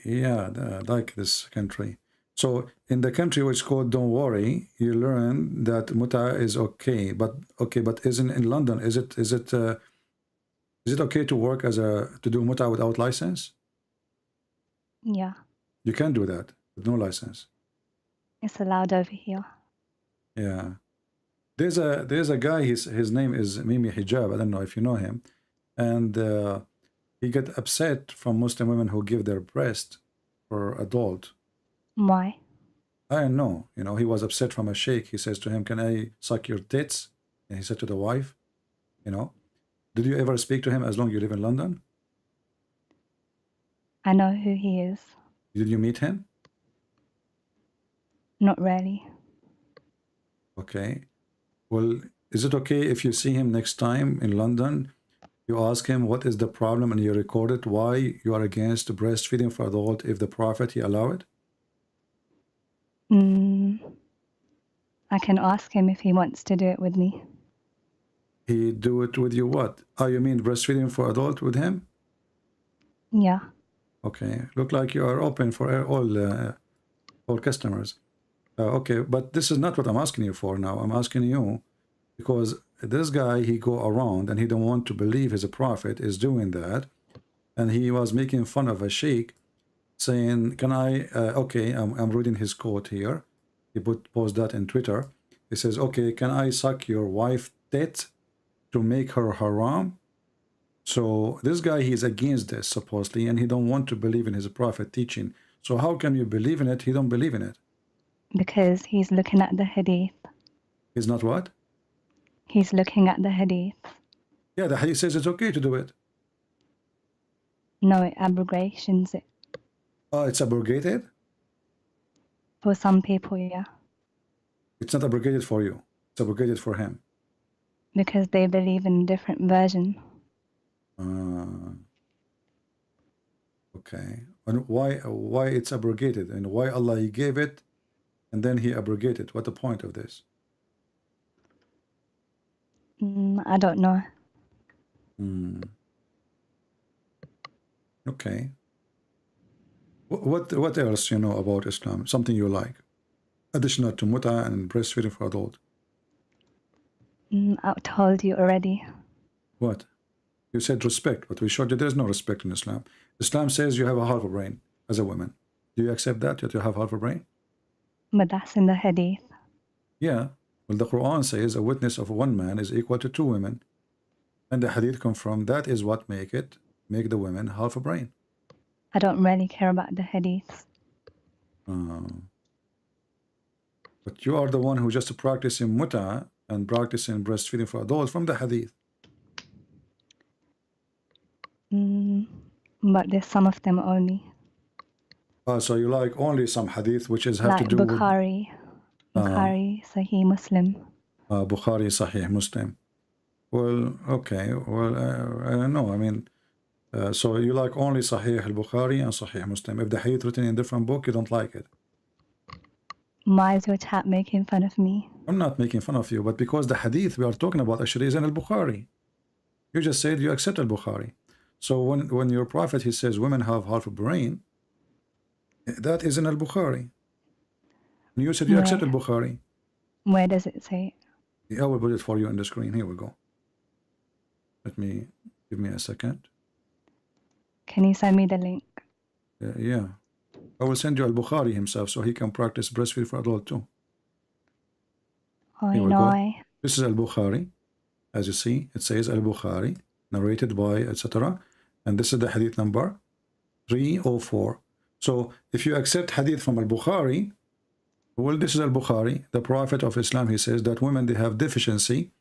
I like this country. So in the country which is called Don't Worry, you learn that mut'ah is okay. But isn't in London? Is it okay to work to do mut'ah without license? Yeah. You can do that with no license. It's allowed over here. Yeah. There's a guy, his name is Mimi Hijab. I don't know if you know him. And He get upset from Muslim women who give their breast for adult. Why? I don't know. You know, he was upset from a sheikh. He says to him, "Can I suck your tits?" And he said to the wife, you know, did you ever speak to him as long as you live in London? I know who he is. Did you meet him? Not really. Okay. Well, is it okay if you see him next time in London, you ask him what is the problem and you record it, why you are against breastfeeding for adult if the Prophet, he allow it? I can ask him if he wants to do it with me. He do it with you what? Oh, you mean breastfeeding for adult with him? Yeah. Okay. Look like you are open for all customers. Okay, but this is not what I'm asking you for now. I'm asking you because this guy, he go around and he don't want to believe his prophet is doing that. And he was making fun of a sheikh saying, can I, okay, I'm reading his quote here. He post that in Twitter. He says, okay, can I suck your wife tit to make her haram? So this guy, he's against this supposedly, and he don't want to believe in his prophet teaching. So how can you believe in it? He don't believe in it. Because he's looking at the hadith. He's not what? He's looking at the hadith. Yeah, the hadith says it's okay to do it. No, it abrogations it. Oh, it's abrogated? For some people, yeah. It's not abrogated for you. It's abrogated for him. Because they believe in a different version. Okay. And why it's abrogated? And why Allah, he gave it and then he abrogated? What the point of this? I don't know. Okay. What else you know about Islam? Something you like? Additional to muta and breastfeeding for adult. I told you already. What? You said respect, but we showed you there's no respect in Islam. Islam says you have a half a brain as a woman. Do you accept that you have half a brain? But that's in the hadith. Yeah. Well, the Quran says a witness of one man is equal to two women. And the hadith confirm that is what make the women half a brain. I don't really care about the hadiths. But you are the one who just practicing muta and practicing breastfeeding for adults from the hadith. But there's some of them only. So you like only some hadith which is have like to do Bukhari. with Bukhari, Sahih Muslim. Bukhari, Sahih Muslim. Well, okay. Well, I don't know. I mean, so you like only Sahih al-Bukhari and Sahih Muslim. If the hadith written in a different book, you don't like it. Why is your chat making fun of me? I'm not making fun of you, but because the hadith we are talking about actually is in al-Bukhari. You just said you accept al-Bukhari. So when your prophet, he says women have half a brain, that is in al-Bukhari. And you said you accept al-Bukhari. Where does it say it? I will put it for you on the screen. Here we go. Give me a second. Can you send me the link? Yeah. I will send you al-Bukhari himself so he can practice breastfeed for adult too. Oh, no. This is al-Bukhari. As you see, it says al-Bukhari, narrated by, etc. And this is the hadith number 304. So if you accept hadith from al-Bukhari, well, this is al-Bukhari. The Prophet of Islam, he says that women, they have deficiency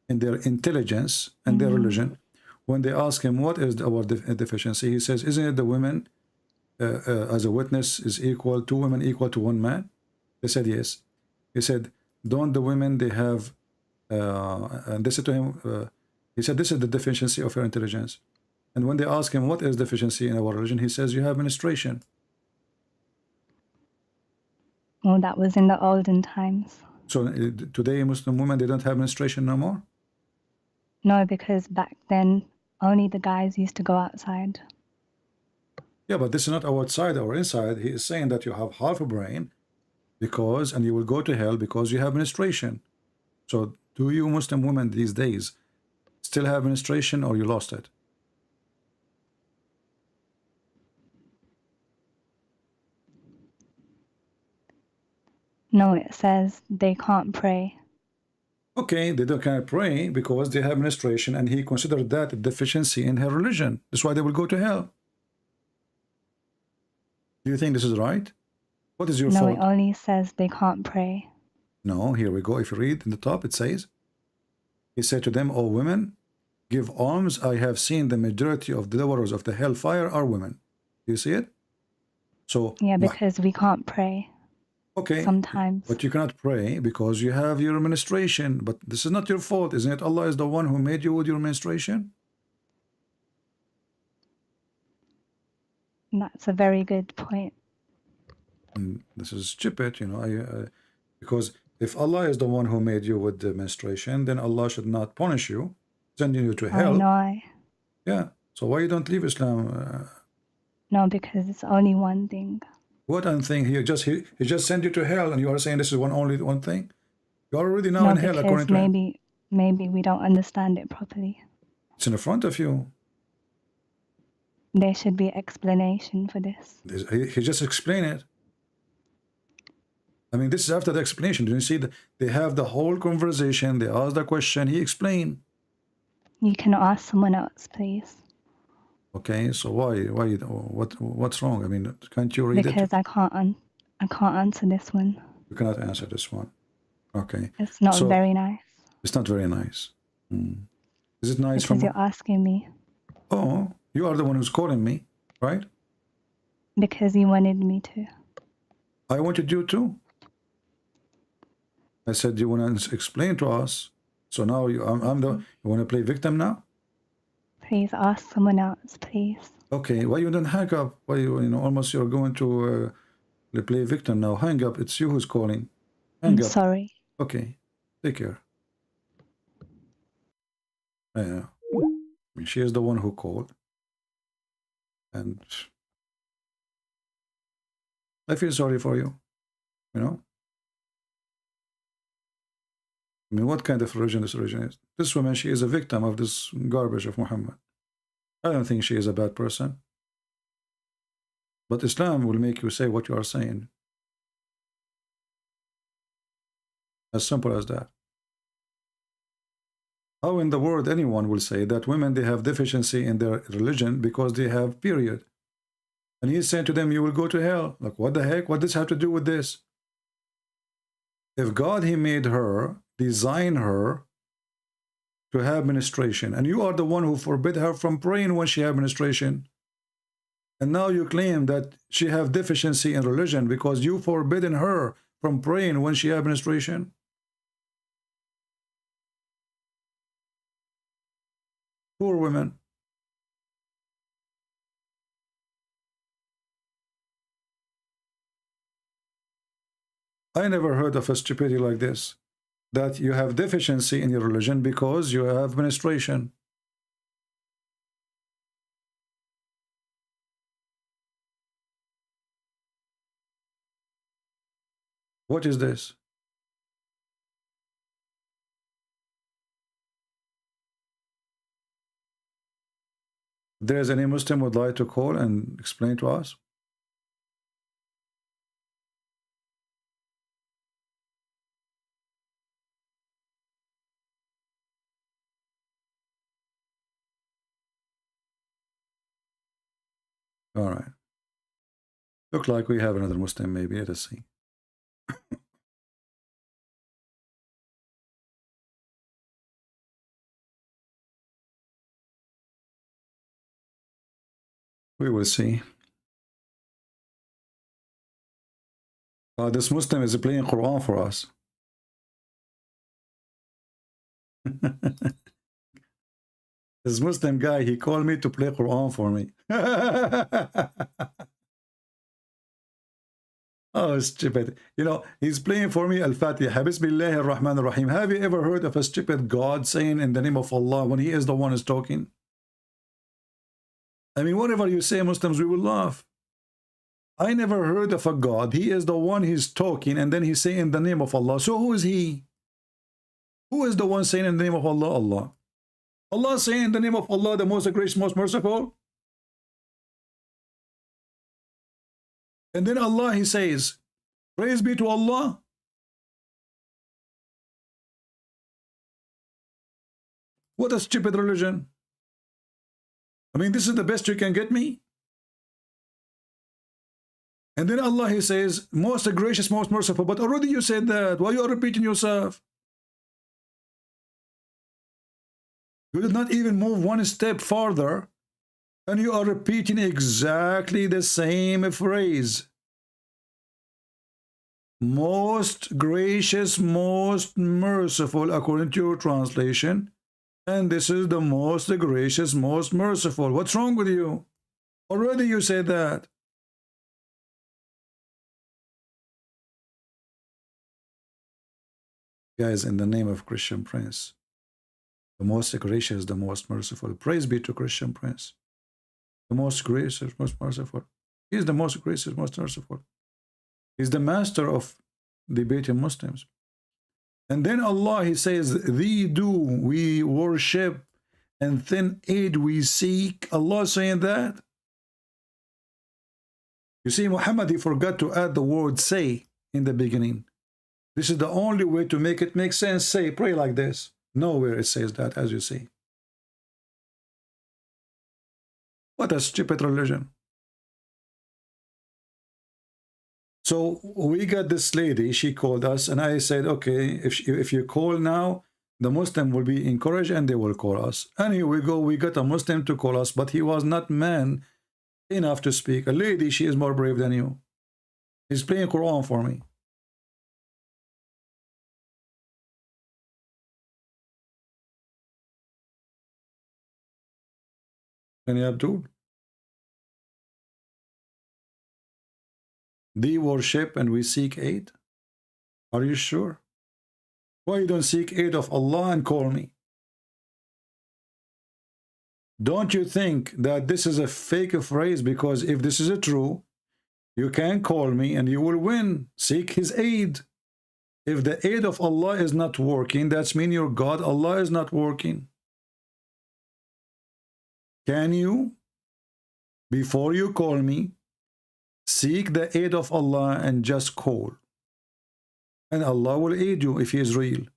in their intelligence and their religion. When they ask him, what is our deficiency? He says, isn't it the women as a witness is equal, two women equal to one man? They said, yes. He said, don't the women, they have, and they said to him, he said, this is the deficiency of your intelligence. And when they ask him, what is deficiency in our religion? He says, you have menstruation. Well, that was in the olden times. So today, Muslim women, they don't have menstruation no more? No, because back then, only the guys used to go outside. Yeah, but this is not outside or inside. He is saying that you have half a brain because, and you will go to hell because you have menstruation. So do you Muslim women these days still have menstruation or you lost it? No, it says they can't pray. Okay, they don't cannot pray because they have menstruation, and he considered that a deficiency in her religion. That's why they will go to hell. Do you think this is right? What is your No, fault? it only says they can't pray. No, here we go. If you read in the top, it says, he said to them, O women, give alms. I have seen the majority of the dwellers of the hellfire are women. Do you see it? So, Yeah, because we can't pray okay, sometimes. but you cannot pray because you have your menstruation. But this is not your fault, isn't it? Allah is the one who made you with your menstruation. That's a very good point. And this is stupid, you know, because if Allah is the one who made you with the menstruation, then Allah should not punish you, sending you to hell. I know. Yeah. So why you don't leave Islam? No, because it's only one thing. What one thing? He just sent you to hell, and you are saying this is only one thing. You're already now No, in hell according to him. maybe we don't understand it properly. It's in front of you. There should be explanation for this. He just explained it. I mean, this is after the explanation. Do you see that they have the whole conversation? They ask the question. He explained. You can ask someone else, please. Okay, so what's wrong? I mean, can't you read it? Because I can't answer this one. You cannot answer this one. Okay. It's not very nice. It's not very nice. Is it nice because you're asking me. Oh, you are the one who's calling me, right? Because you wanted me to. I wanted you to. I said you want to explain to us. So now you want to play victim now? Please ask someone else, please. Okay, why you don't hang up? Why almost you're going to play victim now? Hang up. It's you who's calling. Hang I'm up. sorry. Okay, take care. I mean, she is the one who called, and I feel sorry for you. You know. I mean, what kind of religion this religion is? This woman, she is a victim of this garbage of Muhammad. I don't think she is a bad person. But Islam will make you say what you are saying. As simple as that. How in the world anyone will say that women, they have deficiency in their religion because they have period? And he's saying to them, you will go to hell. Like, what the heck? What does this have to do with this? If God, he made her, designed her to have menstruation, and you are the one who forbid her from praying when she have menstruation, and now you claim that she have deficiency in religion because you forbidden her from praying when she have menstruation. Poor women. I never heard of a stupidity like this, that you have deficiency in your religion because you have menstruation. What is this? If there is any Muslim would like to call and explain to us? All right. Look like we have another Muslim, maybe. Let us see. We will see. This Muslim is playing Quran for us. This Muslim guy, he called me to play Quran for me. Oh, stupid. You know, he's playing for me Al-Fatiha. Bismillahir Rahmanir Rahim. Have you ever heard of a stupid God saying in the name of Allah when he is the one who's talking? I mean, whatever you say, Muslims, we will laugh. I never heard of a God. He is the one he's talking, and then he's saying in the name of Allah. So who is he? Who is the one saying in the name of Allah? Allah. Allah saying in the name of Allah, the most gracious, most merciful. And then Allah, he says, praise be to Allah. What a stupid religion. I mean, this is the best you can get me? And then Allah, he says, most gracious, most merciful. But already you said that. Why you are repeating yourself? You did not even move one step farther, and you are repeating exactly the same phrase. Most gracious, most merciful, according to your translation. And this is the most gracious, most merciful. What's wrong with you? Already you said that. Guys, in the name of Christian Prince, the most gracious, the most merciful. Praise be to Christian Prince. The most gracious, most merciful. He is the most gracious, most merciful. He's the master of debating Muslims. And then Allah, he says, thee do we worship, and then aid we seek. Allah saying that. You see, Muhammad, he forgot to add the word say in the beginning. This is the only way to make it make sense. Say, pray like this. Nowhere it says that, as you see. What a stupid religion. So we got this lady, she called us, and I said, okay, if you call now, the Muslim will be encouraged and they will call us. And here we go, we got a Muslim to call us, but he was not man enough to speak. A lady, she is more brave than you. He's playing Quran for me. Any Abdul? Thee worship and we seek aid? Are you sure? Why you don't seek aid of Allah and call me? Don't you think that this is a fake phrase? Because if this is a true, you can call me and you will win. Seek his aid. If the aid of Allah is not working, that's mean your God, Allah, is not working. Can you, before you call me, seek the aid of Allah and just call? And Allah will aid you if he is real.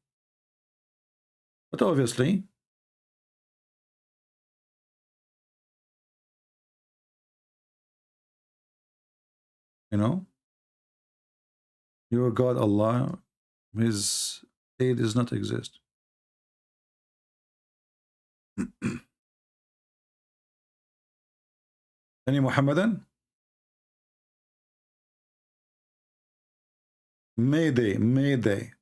But obviously, you know, your God, Allah, his aid does not exist. Any Muhammadan? Mayday, Mayday.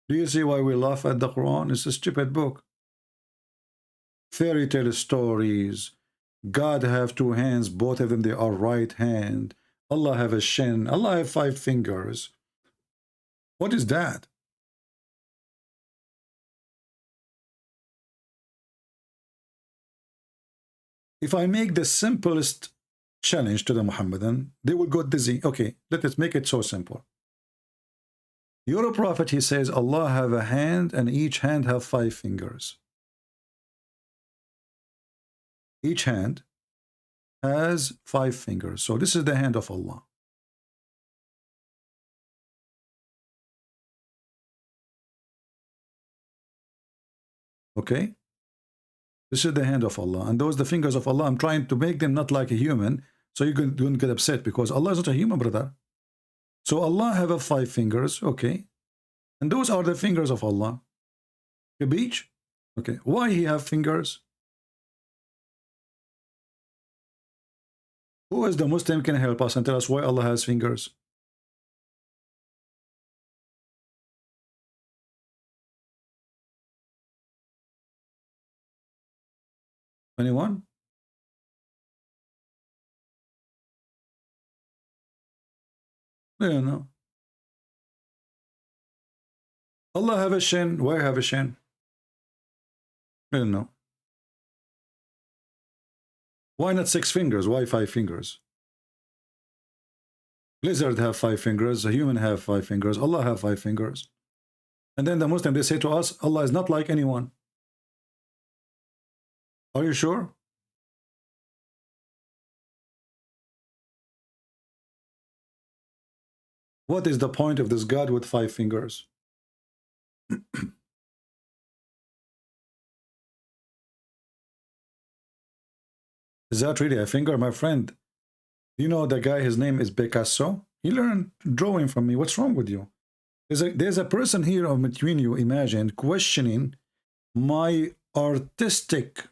Do you see why we laugh at the Quran? It's a stupid book. Fairy tale stories. God have two hands, both of them they are right hand. Allah have a shin. Allah have 5 fingers. What is that? If I make the simplest challenge to the Muhammadan, they will go dizzy. Okay, let us make it so simple. Your prophet, he says, Allah have a hand and each hand have 5 fingers. Each hand has 5 fingers. So this is the hand of Allah. Okay? This is the hand of Allah. And those the fingers of Allah. I'm trying to make them not like a human. So you don't get upset because Allah is not a human, brother. So Allah have a 5 fingers. Okay. And those are the fingers of Allah. A beach? Okay. Why he have fingers? Who is the Muslim can help us and tell us why Allah has fingers? Anyone? I don't know. Allah have a shin. Why have a shin? I don't know. Why not 6 fingers? Why 5 fingers? Lizard have 5 fingers. A human have 5 fingers. Allah have 5 fingers. And then the Muslim, they say to us, Allah is not like anyone. Are you sure? What is the point of this God with 5 fingers? Is that really a finger, my friend? You know the guy, his name is Picasso. He learned drawing from me. What's wrong with you? There's a person here between you, imagine, questioning my artistic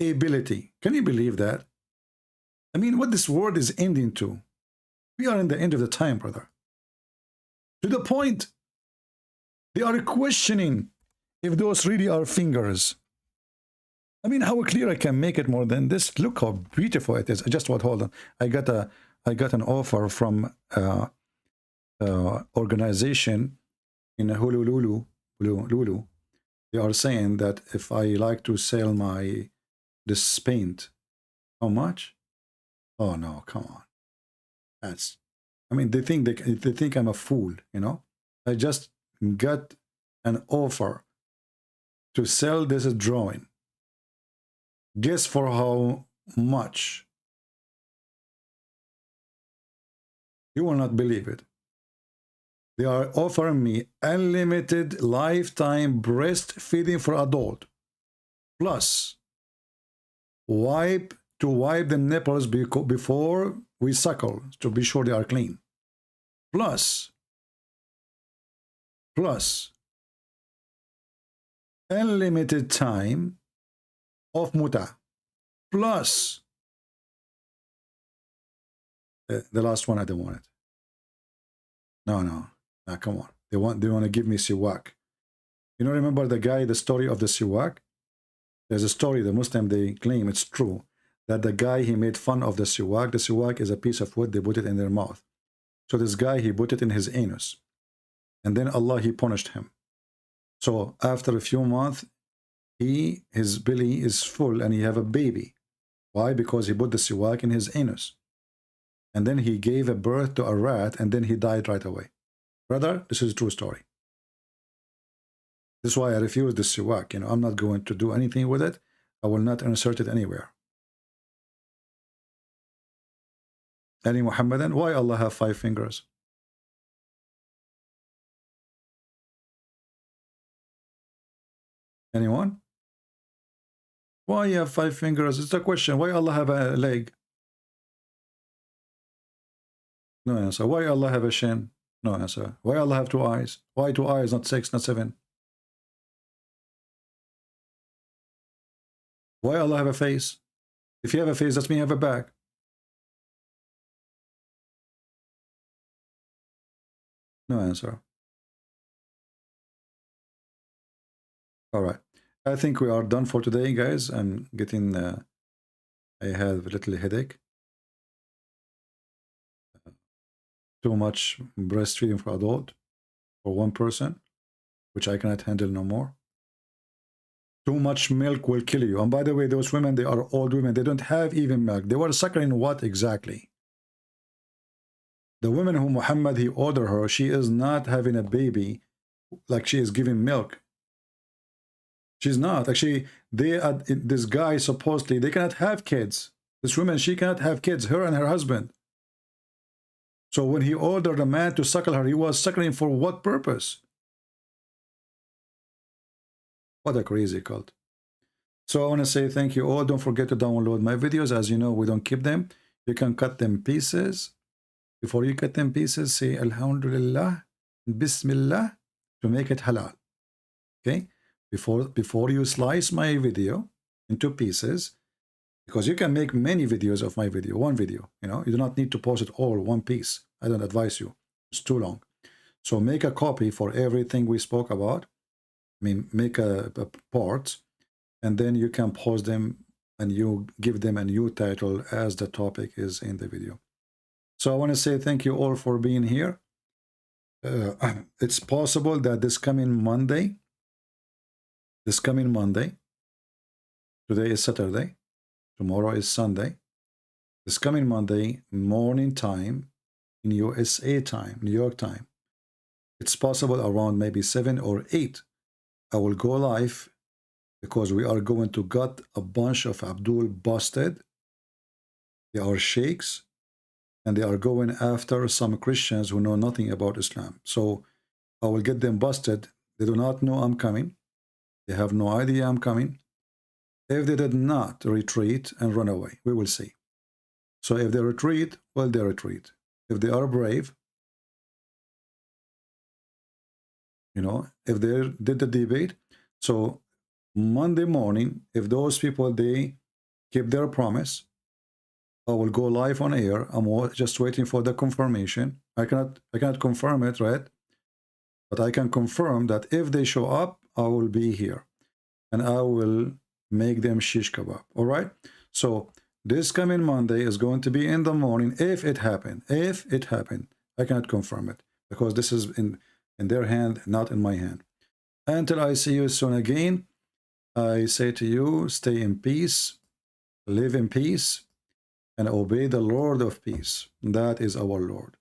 ability. Can you believe that? I mean, what this world is ending to. We are in the end of the time, brother. To the point, they are questioning if those really are fingers. I mean, how clear I can make it more than this? Look how beautiful it is. Just what? Hold on. I got an offer from organization in Honolulu. They are saying that if I like to sell this paint, how much? Oh no, come on. That's. I mean, they think I'm a fool. You know. I just got an offer to sell this drawing. Guess for how much? You will not believe it. They are offering me unlimited lifetime breastfeeding for adult, plus wipe the nipples before we suckle to be sure they are clean, plus unlimited time of muta, plus the last one I don't want it. No, come on. They want to give me siwak. You know, remember the story of the siwak? There's a story, the Muslim, they claim it's true, that the guy, he made fun of the siwak. The siwak is a piece of wood, they put it in their mouth. So this guy, he put it in his anus. And then Allah, he punished him. So after a few months, his belly is full and he have a baby. Why? Because he put the siwak in his anus. And then he gave a birth to a rat and then he died right away. Brother, this is a true story. This is why I refuse the siwak. You know, I'm not going to do anything with it. I will not insert it anywhere. Any Muhammadan? Why Allah have 5 fingers? Anyone? Why you have 5 fingers? It's a question. Why Allah have a leg? No answer. Why Allah have a shin? No answer. Why Allah have 2 eyes? Why 2 eyes, not 6, not 7? Why Allah have a face? If you have a face, that means you have a back. No answer. All right. I think we are done for today, guys. I'm getting, I have a little headache. Too much breastfeeding for adult, for one person, which I cannot handle no more. Too much milk will kill you. And by the way, those women, they are old women. They don't have even milk. They were suckling what exactly? The woman who Muhammad, he ordered her, she is not having a baby like she is giving milk. She's not. Actually, this guy, supposedly, they cannot have kids. This woman, she cannot have kids, her and her husband. So when he ordered a man to suckle her, he was suckling for what purpose? What a crazy cult. So I want to say thank you all. Don't forget to download my videos. As you know, we don't keep them. You can cut them pieces. Before you cut them pieces, say Alhamdulillah, Bismillah, to make it halal. Okay? Before you slice my video into pieces, because you can make many videos of my video, one video, you know, you do not need to post it all one piece. I don't advise you. It's too long. So make a copy for everything we spoke about. I mean, make a part, and then you can post them and you give them a new title as the topic is in the video. So I want to say thank you all for being here. It's possible that this coming Monday, today is Saturday, tomorrow is Sunday, this coming Monday morning time in USA time, New York time, it's possible around maybe 7 or 8, I will go live, because we are going to get a bunch of Abdul busted. They are sheikhs, and they are going after some Christians who know nothing about Islam. So I will get them busted. They do not know I'm coming. They have no idea I'm coming. If they did not retreat and run away, we will see. So if they retreat, well, they retreat. If they are brave, you know, if they did the debate, so Monday morning, if those people, they keep their promise, I will go live on air. I'm just waiting for the confirmation. I cannot confirm it, right? But I can confirm that if they show up, I will be here and I will make them shish kebab. All right. So this coming Monday is going to be in the morning. If it happened, I cannot confirm it because this is in their hand, not in my hand. Until I see you soon again, I say to you, stay in peace, live in peace, and obey the Lord of peace. That is our Lord.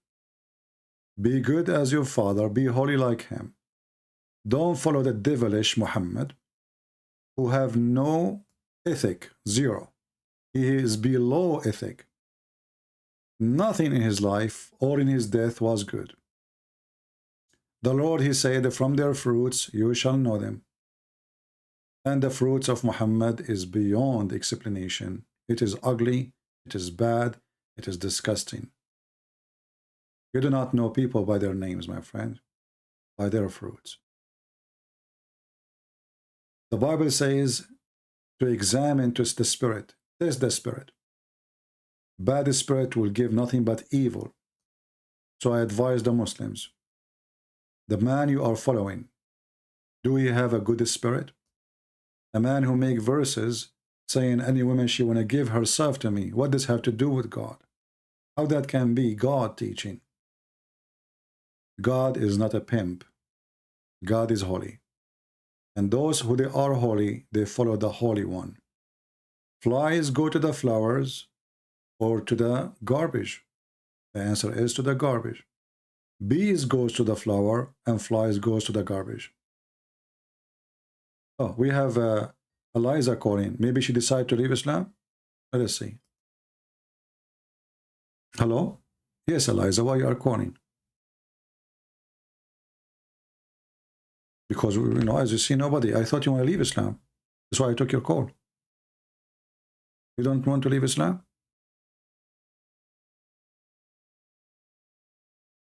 Be good as your father, be holy like him. Don't follow the devilish Muhammad, who have no ethic, zero. He is below ethic. Nothing in his life or in his death was good. The Lord, he said, from their fruits you shall know them. And the fruits of Muhammad is beyond explanation. It is ugly, it is bad, it is disgusting. You do not know people by their names, my friend, by their fruits. The Bible says to examine the spirit. Test the spirit. Bad spirit will give nothing but evil. So I advise the Muslims, the man you are following, do he have a good spirit? A man who make verses saying any woman she want to give herself to me, what does have to do with God? How that can be God teaching? God is not a pimp. God is holy. And those who they are holy, they follow the Holy One. Flies go to the flowers or to the garbage. The answer is to the garbage. Bees goes to the flower and flies goes to the garbage. Oh, we have Eliza calling. Maybe she decided to leave Islam. Let us see. Hello? Yes, Eliza, why you are calling? Because, you know, as you see, nobody. I thought you want to leave Islam. That's why I took your call. You don't want to leave Islam?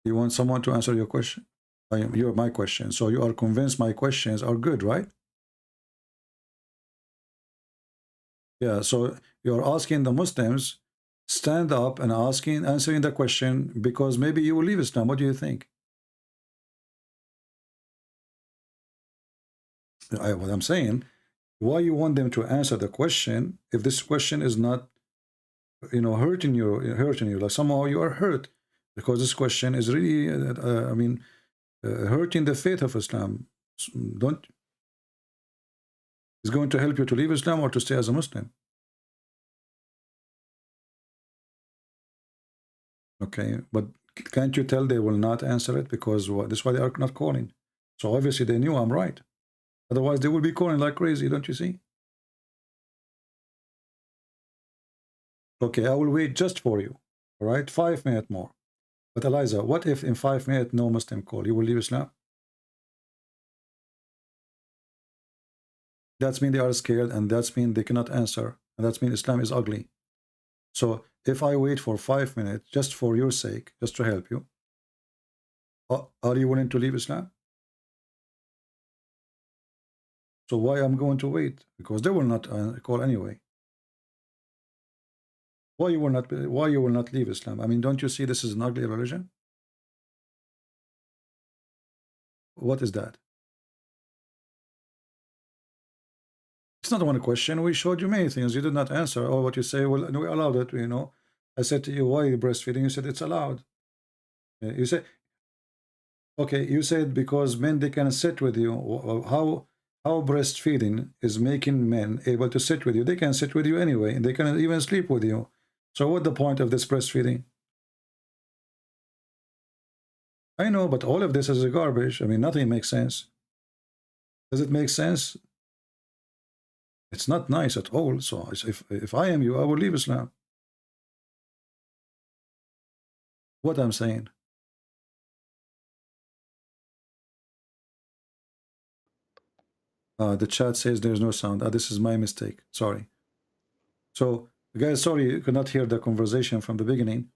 You want someone to answer your question? You're my question. So you are convinced my questions are good, right? Yeah, so you're asking the Muslims, stand up and answering the question because maybe you will leave Islam. What do you think? What I'm saying, why you want them to answer the question if this question is not, you know, hurting you, like somehow you are hurt because this question is really, hurting the faith of Islam. Don't, is going to help you to leave Islam or to stay as a Muslim? Okay, but can't you tell they will not answer it because that's why they are not calling. So obviously they knew I'm right. Otherwise they will be calling like crazy, don't you see? Okay, I will wait just for you. All right, 5 minutes more. But Eliza, what if in 5 minutes no Muslim call? You will leave Islam? That's mean they are scared, and that's mean they cannot answer, and that's mean Islam is ugly. So if I wait for 5 minutes just for your sake, just to help you, are you willing to leave Islam? So why I'm going to wait? Because they will not call anyway. Why you will not leave Islam? I mean, don't you see this is an ugly religion? What is that? It's not one question. We showed you many things. You did not answer. Or what you say, well, we allowed it, you know. I said to you, why are you breastfeeding? You said it's allowed. You said, okay, you said because men, they can sit with you. How breastfeeding is making men able to sit with you? They can sit with you anyway, and they can even sleep with you. So what's the point of this breastfeeding? I know, but all of this is a garbage. I mean, nothing makes sense. Does it make sense? It's not nice at all. So if I am you, I will leave Islam. What I'm saying. The chat says there's no sound. This is my mistake. Sorry. So, guys, sorry you could not hear the conversation from the beginning.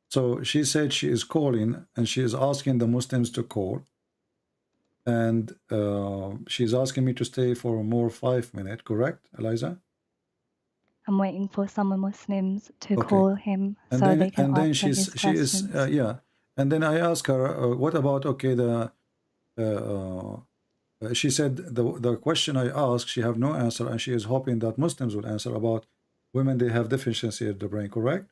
So she said she is calling and she is asking the Muslims to call. And she's asking me to stay for more 5 minutes, correct, Eliza? I'm waiting for some Muslims to Okay. call him And so then, they can and then answer his she is, questions. yeah. And then I asked her, what about, okay, she said the question I asked, she have no answer, and she is hoping that Muslims will answer about women, they have deficiency of the brain, correct?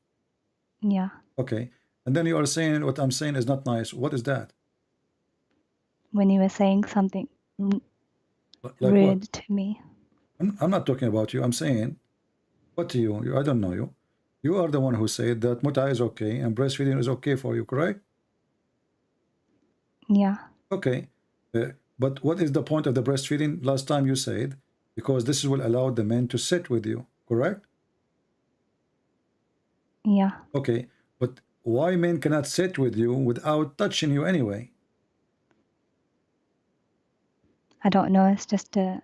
Yeah. Okay. And then you are saying what I'm saying is not nice. What is that? When you were saying something Like rude what? to me. I'm not talking about you. I'm saying, what to you? I don't know you. You are the one who said that muta is okay and breastfeeding is okay for you, correct? Yeah. Okay. But what is the point of the breastfeeding? Last time you said, because this will allow the men to sit with you, correct? Yeah. Okay. But why men cannot sit with you without touching you anyway? I don't know. It's just a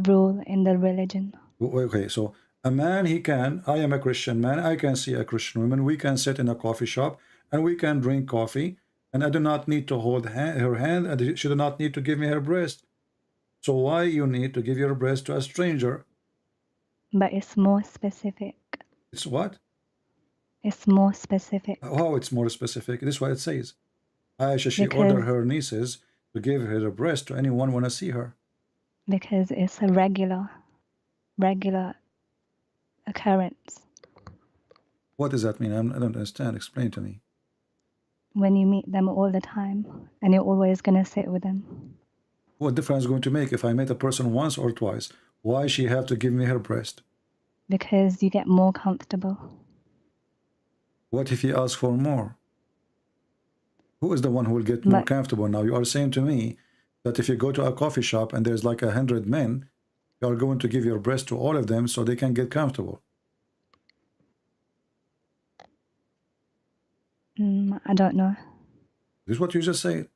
rule in the religion. Okay, so a man, he can, I am a Christian man, I can see a Christian woman, we can sit in a coffee shop and we can drink coffee, and I do not need to hold her hand, and she do not need to give me her breast. So why you need to give your breast to a stranger? But it's more specific. It's what? It's more specific. How it's more specific? This is what it says. Aisha, she Because- ordered her nieces to give her breast to anyone want to see her. Because it's a regular occurrence. What does that mean? I don't understand. Explain to me. When you meet them all the time and you're always going to sit with them. What difference is going to make if I met a person once or twice? Why she have to give me her breast? Because you get more comfortable. What if he asks for more? Who is the one who will get more comfortable now? You are saying to me that if you go to a coffee shop and there's like 100 men, you are going to give your breast to all of them so they can get comfortable. I don't know. This is what you just said.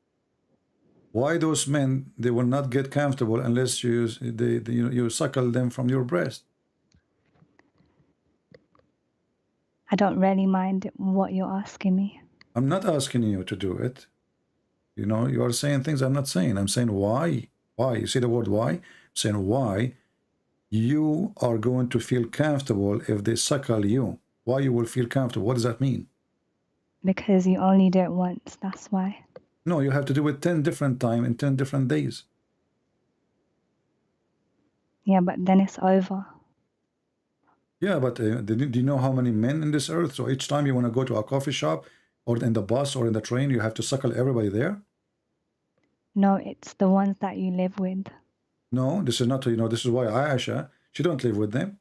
Why those men, they will not get comfortable unless you suckle them from your breast? I don't really mind what you're asking me. I'm not asking you to do it. You know, you are saying things I'm not saying. I'm saying why. Why? You see the word why? I'm saying why you are going to feel comfortable if they suckle you. Why you will feel comfortable? What does that mean? Because you only do it once, that's why. No, you have to do it 10 different times in 10 different days. Yeah, but then it's over. Yeah, but do you know how many men in this earth? So each time you want to go to a coffee shop or in the bus or in the train, you have to suckle everybody there? No, it's the ones that you live with. No, this is not, you know, this is why Aisha, she don't live with them.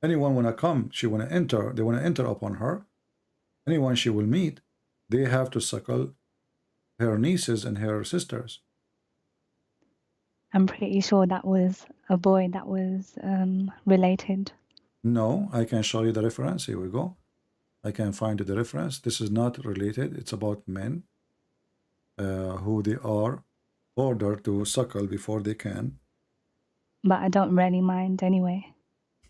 Anyone want to come, she want to enter, they want to enter upon her. Anyone she will meet, they have to suckle her nieces and her sisters. I'm pretty sure that was a boy that was related. No, I can show you the reference. Here we go. I can find the reference. This is not related. It's about men who they are ordered to suckle before they can. But I don't really mind anyway.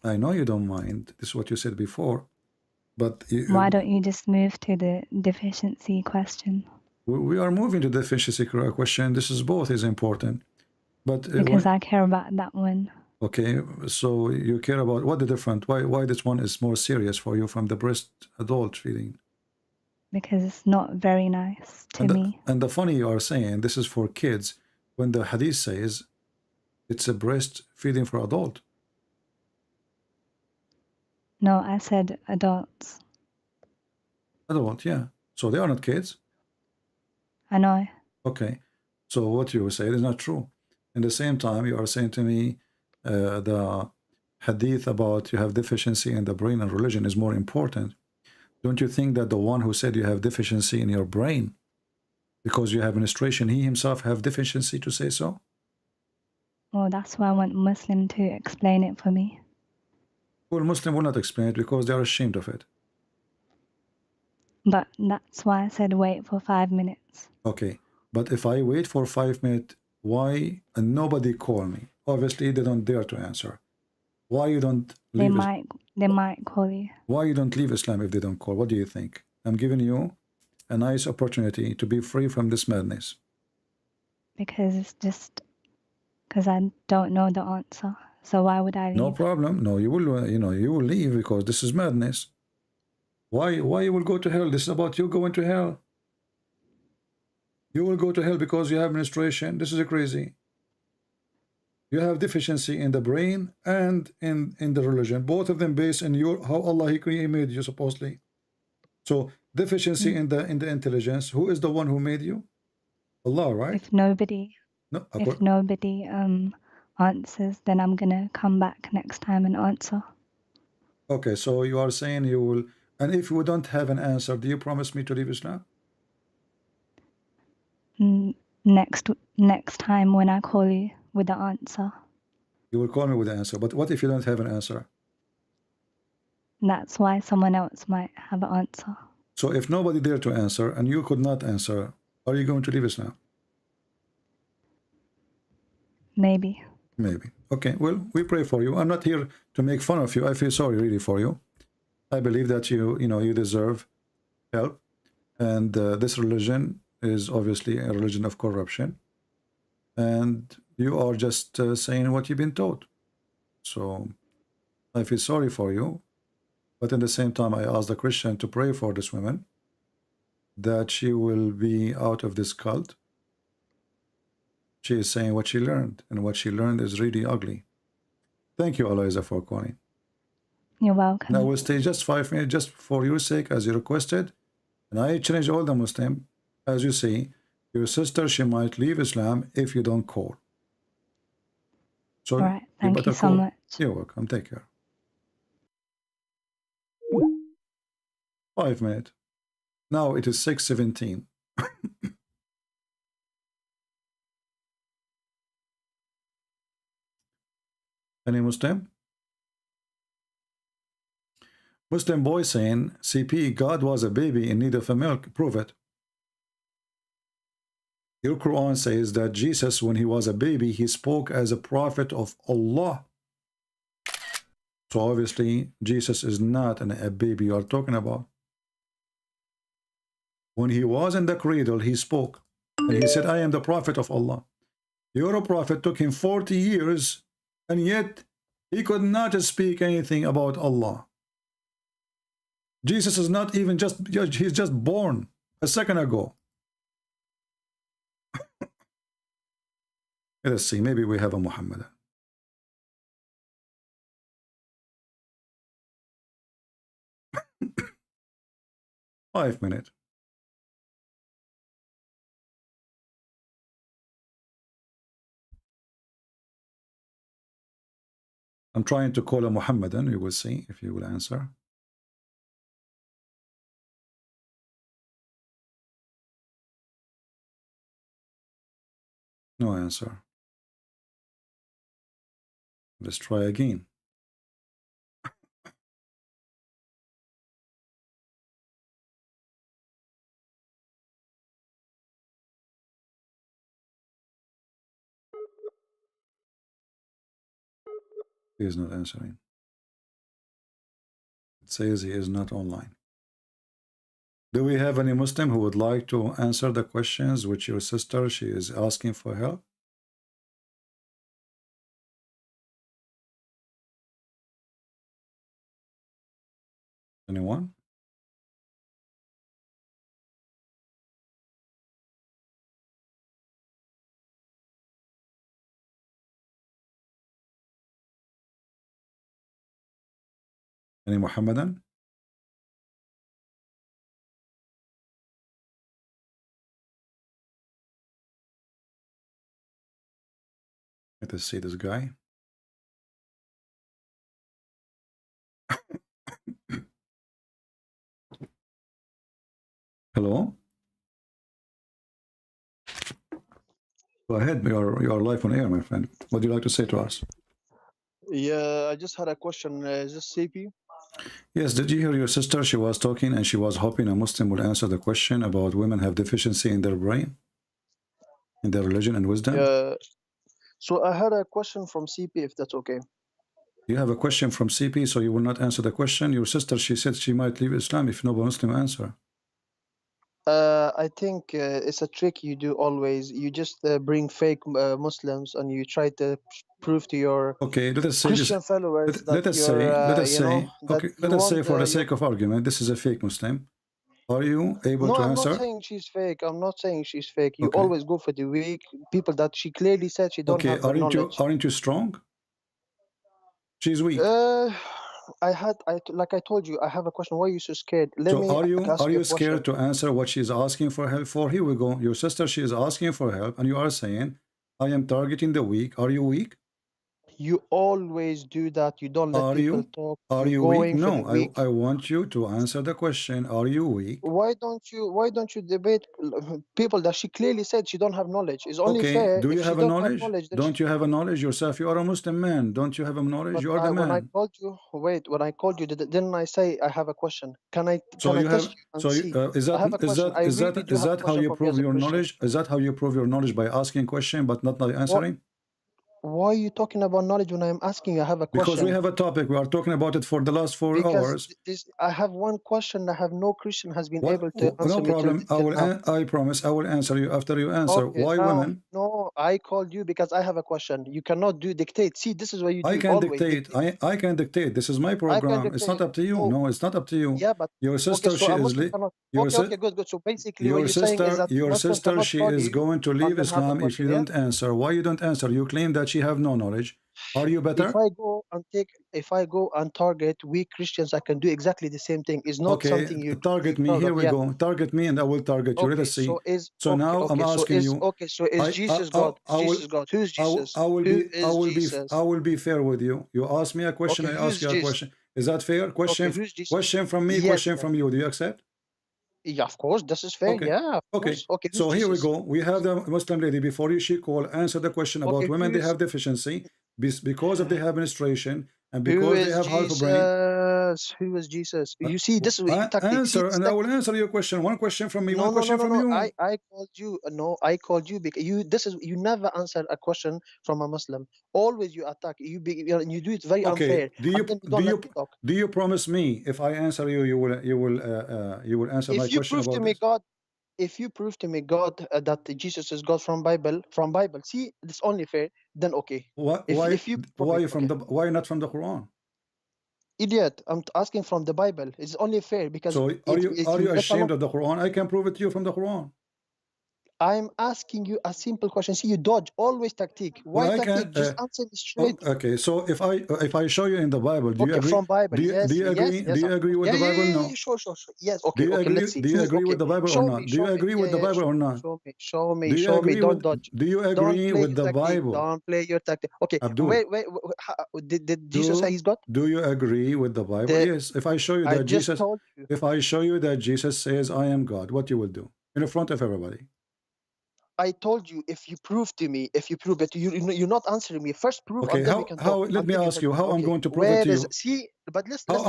I know you don't mind. This is what you said before. But why don't you just move to the deficiency question? We are moving to the deficiency question. This is both is important. But because I care about that one. Okay, so you care about what the different, why this one is more serious for you from the breast adult feeding? Because it's not very nice to me. And the funny you are saying this is for kids when the hadith says it's a breast feeding for adult. No, I said adults. Adult, yeah. So they are not kids. I know. Okay, so what you say is not true. In the same time, you are saying to me the hadith about you have deficiency in the brain and religion is more important. Don't you think that the one who said you have deficiency in your brain because you have menstruation, he himself have deficiency to say so? Well, that's why I want Muslim to explain it for me. Well, Muslim will not explain it because they are ashamed of it. But that's why I said wait for 5 minutes. Okay, but if I wait for 5 minutes, Why? And nobody call me. Obviously, they don't dare to answer. Why you don't They leave? might call you. Why you don't leave Islam if they don't call? What do you think? I'm giving you a nice opportunity to be free from this madness. Because it's just because I don't know the answer. So why would I leave? No problem. No, you will. You will leave because this is madness. Why you will go to hell? This is about you going to hell. You will go to hell because you have menstruation. This is crazy. You have deficiency in the brain and in the religion. Both of them based in your how Allah He made you supposedly. So deficiency in the intelligence. Who is the one who made you? Allah, right? If nobody answers, then I'm gonna come back next time and answer. Okay, so you are saying you will, and if you don't have an answer, do you promise me to leave Islam? Next time when I call you with the answer. You will call me with the answer, but what if you don't have an answer? That's why someone else might have an answer. So if nobody dare to answer and you could not answer, are you going to leave Islam? Maybe. Maybe. Okay, well, we pray for you. I'm not here to make fun of you. I feel sorry really for you. I believe that you deserve help. And this religion is obviously a religion of corruption. And you are just saying what you've been taught. So I feel sorry for you. But at the same time, I ask the Christian to pray for this woman, that she will be out of this cult. She is saying what she learned, and what she learned is really ugly. Thank you, Eliza, for calling. You're welcome. Now we'll stay just 5 minutes, just for your sake, as you requested. And I challenge all the Muslim, as you see, your sister, she might leave Islam if you don't call. So all right, thank you so much. You're welcome. Take care. 5 minutes. Now it is 6:17. Any Muslim? Muslim boy saying, CP, God was a baby in need of a milk. Prove it. Your Quran says that Jesus, when he was a baby, he spoke as a prophet of Allah. So obviously, Jesus is not a baby you are talking about. When he was in the cradle, he spoke. And he said, I am the prophet of Allah. Your prophet took him 40 years, and yet he could not speak anything about Allah. Jesus is not even he's just born a second ago. Let's see, maybe we have a Muhammad. Five minutes. I'm trying to call a Muhammadan. You will see if you will answer. No answer. Let's try again. He is not answering. It says he is not online. Do we have any Muslim who would like to answer the questions which your sister, she is asking for help? Anyone? Any Muhammadan? Let us see this guy. Hello? Go ahead, you are live on air, my friend. What do you like to say to us? Yeah, I just had a question. Is this CP? Yes, did you hear your sister? She was talking and she was hoping a Muslim would answer the question about women have deficiency in their brain. in the religion and wisdom. So I had a question from CP, if that's okay. You have a question from CP, so you will not answer the question. Your sister, she said she might leave Islam if no Muslim answer. I think it's a trick you do always. You just bring fake Muslims and you try to prove to your let us say Christian this. followers Let us say, let us say for the sake of argument, this is a fake Muslim. Are you able No, to I'm answer? not saying she's fake. I'm not saying she's fake. You always go for the weak people that she clearly said she don't have the knowledge. Aren't you strong? She's weak. Like I told you, I have a question. Why are you so scared? Let me ask are you you a scared question. to answer what she's asking for help for? Here we go. Your sister, she is asking for help, and you are saying, I am targeting the weak. Are you weak? You always do that. You don't let people talk. Are You're you going weak? for the No, weak. I want you to answer the question. Are you weak? Why don't you debate people that she clearly said she don't have knowledge? It's only fair Do if you she have a don't have knowledge? knowledge. Then Don't you have a knowledge yourself? You are a Muslim man. Don't you have a knowledge? but You are the when I man. called you, when I called you, didn't I say I have a question? Can I test you and see? I have a question. I really do have a how question you for me prove as a your Christian. knowledge? Is that how you prove your knowledge, by asking question but not by answering? Why are you talking about knowledge when I'm asking you? I have a question. Because we have a topic. We are talking about it for the last 4 hours. I have one question that have no Christian has been able to answer No me problem. I promise I will answer you after you answer. Okay, Why now, women? no, I called you because I have a question. You cannot dictate. See, this is what you do. I can always dictate. I can dictate. This is my I can program. It's dictate. not up to you. No, it's not up to you. Yeah, but Your sister, okay, so she a is. Muslim cannot. Your Okay, good. So basically, what you're saying is that your Muslim sister, cannot she call is you going to leave and then have a Islam if question. you Yeah? don't answer. Why you don't answer? You claim that she have no knowledge. Are you better? If I go and target weak Christians, I can do exactly the same thing. It's not something you target me. proud Here of. we Yeah. go. Target me, and I will target you. Let us see. So now I'm asking you. So is Jesus God? Jesus God? Who's Jesus? I will be fair with you. You ask me a question, I ask you a question. Is that fair? Question from me, question from you. Do you accept? Yeah, of course, this is fair. Yeah, of course. Okay, so here we go. We have the Muslim lady before you. She called, answer the question about women. They have deficiency because of they have menstruation and because they have half a brain. Who is Jesus? You see, this is tactic. Answer, and I will answer your question. One question from me, one question from you. I called you. No, I called you because you never answer a question from a Muslim. Always you attack. You do it very unfair. Do you promise me if I answer you, you will answer my question about this? If you prove to me God that Jesus is God from Bible, see, it's only fair. Then okay. Why not from the Quran? Idiot! I'm asking from the Bible. It's only fair because. So are you ashamed of the Quran? I can prove it to you from the Quran. I'm asking you a simple question. See, you dodge always tactic. Why tactic? Just answer me straight. Okay, so if I show you in the Bible, do you agree? From Bible, do you agree? Yes, do you agree with the Bible? No. Sure. Yes. Okay. Let's see. Do you agree with the Bible or not? Do you agree with the Bible or not? Show me. Don't dodge. Do you agree with the Bible? Don't play your tactic. Okay. Abdul, wait. Did Jesus say he's God? Do you agree with the Bible? Yes. If I show you that Jesus says I am God, what you will do in front of everybody? I told you if you prove to me, it, you're not answering me. First prove, okay, and then we can talk. Let me ask you how I'm going to prove it to you. See, but let's let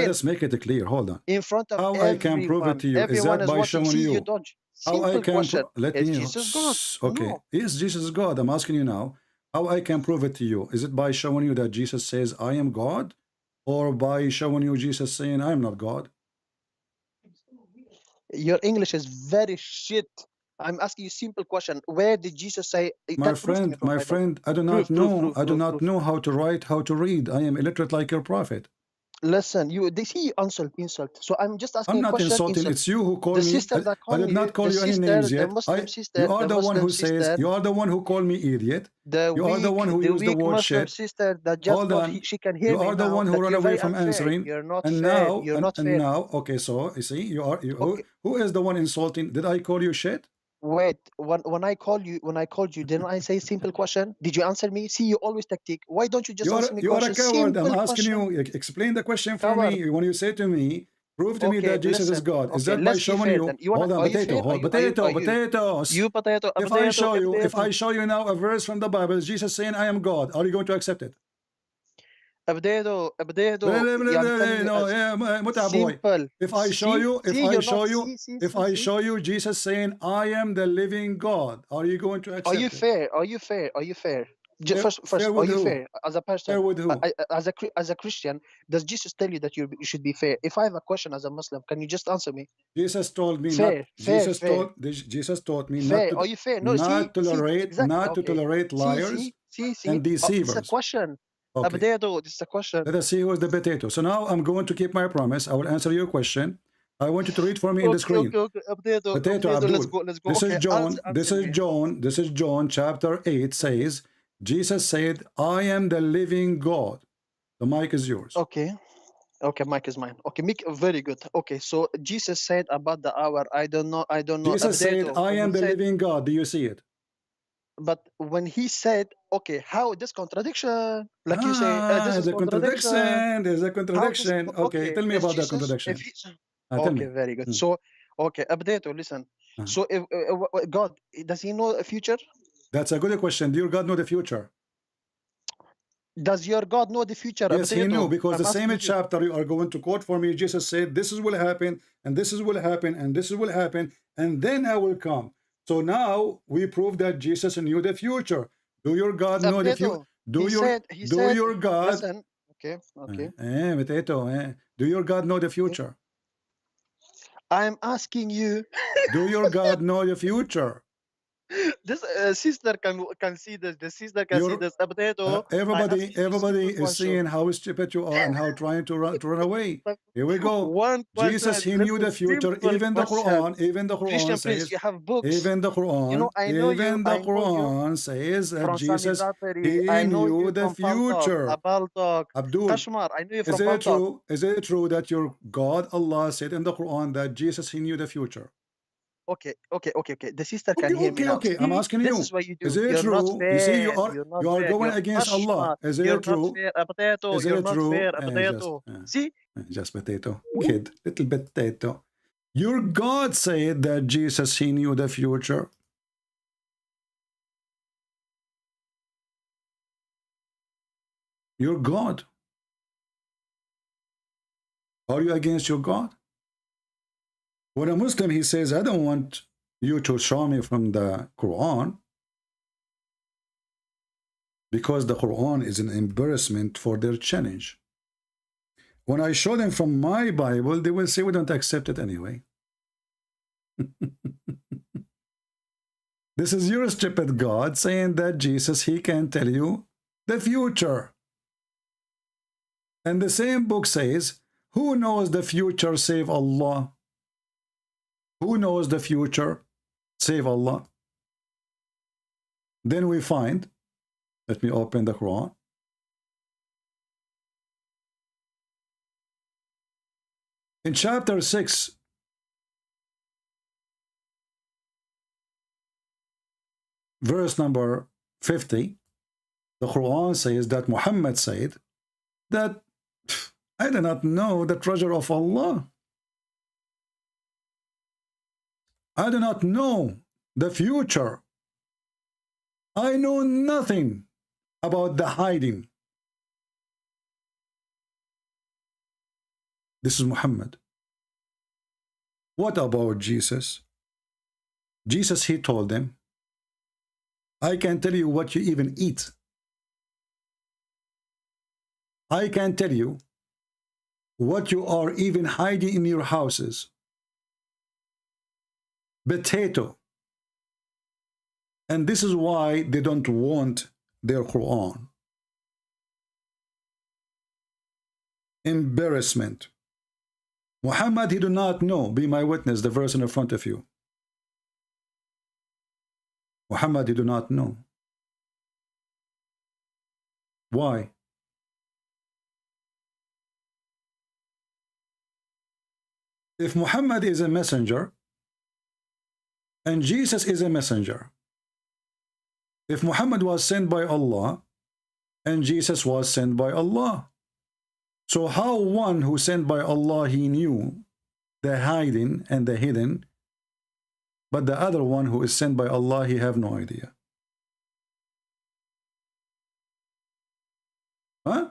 us make it clear. Hold on. In front of how I can prove it to you is that by showing you. How I can let me. Jesus God? Okay. No. Yes, Jesus is God. I'm asking you now. How I can prove it to you? Is it by showing you that Jesus says I am God, or by showing you Jesus saying I am not God? Your English is very shit. I'm asking you a simple question. Where did Jesus say? My friend, I do not know. I do not know how to write, how to read. I am illiterate like your prophet. Listen, they see you insult. So I'm just asking. I'm not insulting. It's you who called me. I did not call you any names yet. You are the one who says. You are the one who called me idiot. You are the one who used the word shit. Hold on. She can hear you are the one who ran away from answering. You're not and fair. now, you're not fair. And now, okay. So you see, who is the one insulting? Did I call you shit? Wait, when I called you, didn't I say simple question? Did you answer me? See, you always tactic. Why don't you just answer me? You are a coward. I'm asking you. Explain the question for me. When you say to me, prove to me that Jesus is God. Is that by showing you? Hold on, potatoes. You potato. If I show you now a verse from the Bible, Jesus saying I am God, are you going to accept it? ابديتو يعني No, yeah, متعب boy. simple. If I show you, if see, I you're show not, you, see, if I show you Jesus saying, "I am the living God," are you going to Are accept you it? fair? Are you fair? Are you fair? Fair, First, fair are with you who? fair as a person? Fair with who? As a Christian, does Jesus tell you that you should be fair? If I have a question as a Muslim, can you just answer me? Jesus told me not. Fair, fair, fair, Jesus taught me not fair. to Are you fair? No, not tolerate exactly. not to Okay. tolerate liars and This is a deceivers. question. Okay. This is a question. Let us see who's the potato. So now I'm going to keep my promise. I will answer your question. I want you to read for me in the screen. Okay. Potato Abdul. Let's go. This is Okay, John. This answer is me. John. This is John chapter 8 says, Jesus said, "I am the living God." The mic is yours. Okay. Okay, mic is mine. Okay, very good. Okay, so Jesus said about the hour. I don't know. Jesus said, "I am the living God." Do you see it? But when he said, okay, how this contradiction? Like you say, this is The contradiction. There's a How this? contradiction. Okay, tell me Is about the Jesus? contradiction. If he, Tell okay, me. very good. So, okay, update or listen. So, if God, does he know the future? That's a good question. Do your God know the future? Does your God know the future? Yes, he knew, because I'm the same asking you. chapter you are going to quote for me, Jesus said, "This is will happen, and this is will happen, and this is will happen, and then I will come." So now we prove that Jesus knew the future. Do your God know the future? He said, your God? listen. Okay. Do your God know the future? I'm asking you. Do your God know the future? This sister can see this. The sister can see this. Everybody is seeing how stupid you are and how trying to run away. Here we go. One question. Jesus, he knew the future. Even the Quran Christian, says. please, you have books. Even the Quran. You know, I know even you. the Quran says that from Jesus, Samizatari. he I know knew you the from future. Baltok, Abdul, Kashmar. I know you from is it Baltok. true? Is it true that your God Allah said in the Quran that Jesus, he knew the future? Okay. The sister can hear me now. Okay. I'm asking you. This is what you do. Is it You're true? not fair. You see, You're not you are fair. going You're against Allah. Is it You're true? not fair. Potato. Is You're it not true? fair. Potato. See? Just potato. Kid. Little potato. Your God said that Jesus, he knew the future. Your God. Are you against your God? When a Muslim, he says, I don't want you to show me from the Quran, because the Quran is an embarrassment for their challenge. When I show them from my Bible, they will say, we don't accept it anyway. This is your stupid God saying that Jesus, he can tell you the future. And the same book says, who knows the future save Allah? Who knows the future save Allah? Then we find, let me open the Quran. In chapter 6, verse number 50, the Quran says that Muhammad said that I do not know the treasure of Allah. I do not know the future. I know nothing about the hiding. This is Muhammad. What about Jesus? Jesus, he told them, I can tell you what you even eat. I can tell you what you are even hiding in your houses. Potato. And this is why they don't want their Quran. Embarrassment. Muhammad, he do not know, be my witness, the verse in front of you. Muhammad, he do not know. Why? If Muhammad is a messenger, and Jesus is a messenger, if Muhammad was sent by Allah, and Jesus was sent by Allah, so how one who sent by Allah, he knew the hiding and the hidden, but the other one who is sent by Allah, he have no idea? Huh?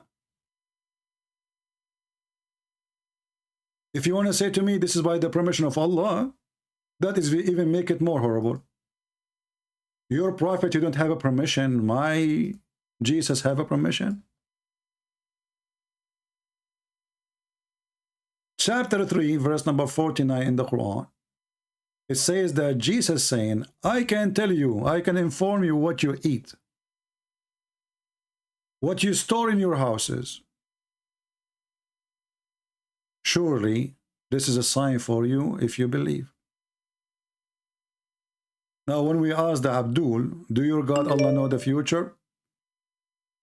If you want to say to me, this is by the permission of Allah, that is even make it more horrible. Your prophet, you don't have a permission. My Jesus have a permission. Chapter 3, verse number 49 in the Quran. It says that Jesus saying, I can tell you, I can inform you what you eat, what you store in your houses. Surely, this is a sign for you if you believe. Now, when we ask the Abdul, do your God Allah know the future?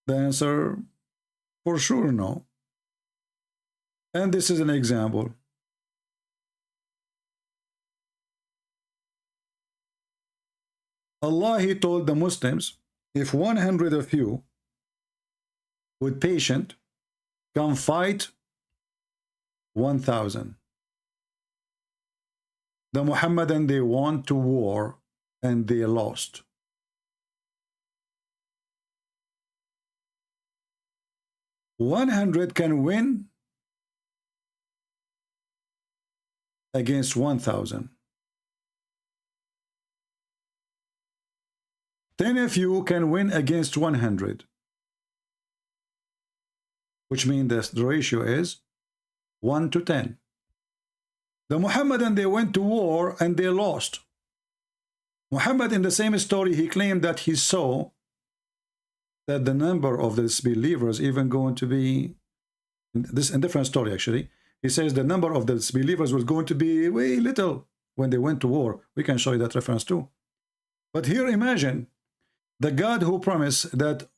The answer, for sure, no. And this is an example. Allah, He told the Muslims, if 100 of you with patient can fight 1,000. The Muhammadan, they went to war and they lost. "100 can win against 1,000. 10 of you can win against 100. Which means the ratio is 1 to 10. The Muhammadan, they went to war and they lost. Muhammad, in the same story, he claimed that he saw that the number of the disbelievers even going to be, this in different story actually, he says the number of the disbelievers was going to be way little when they went to war. We can show you that reference too. But here imagine the God who promised that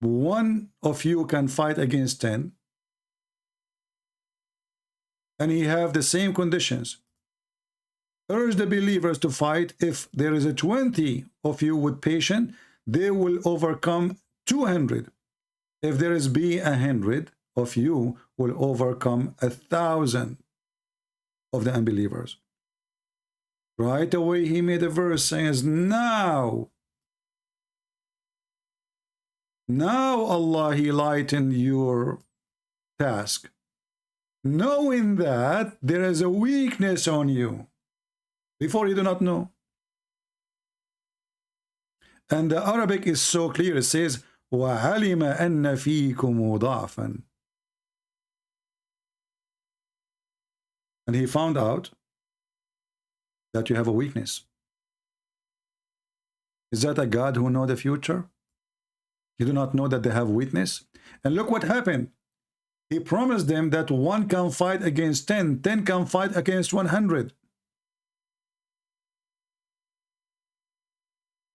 one of you can fight against 10, and he have the same conditions. Urge the believers to fight. If there is a 20 of you with patience, they will overcome 200. If there is be 100 of you, will overcome 1,000 of the unbelievers. Right away, he made a verse saying, now Allah, He lightened your task, knowing that there is a weakness on you. Before you do not know. And the Arabic is so clear. It says, وَعَلِمَ أَنَّ فِيكُمْ ضَعْفًا. And he found out that you have a weakness. Is that a God who knows the future? You do not know that they have weakness? And look what happened. He promised them that 1 can fight against 10, 10 can fight against 100.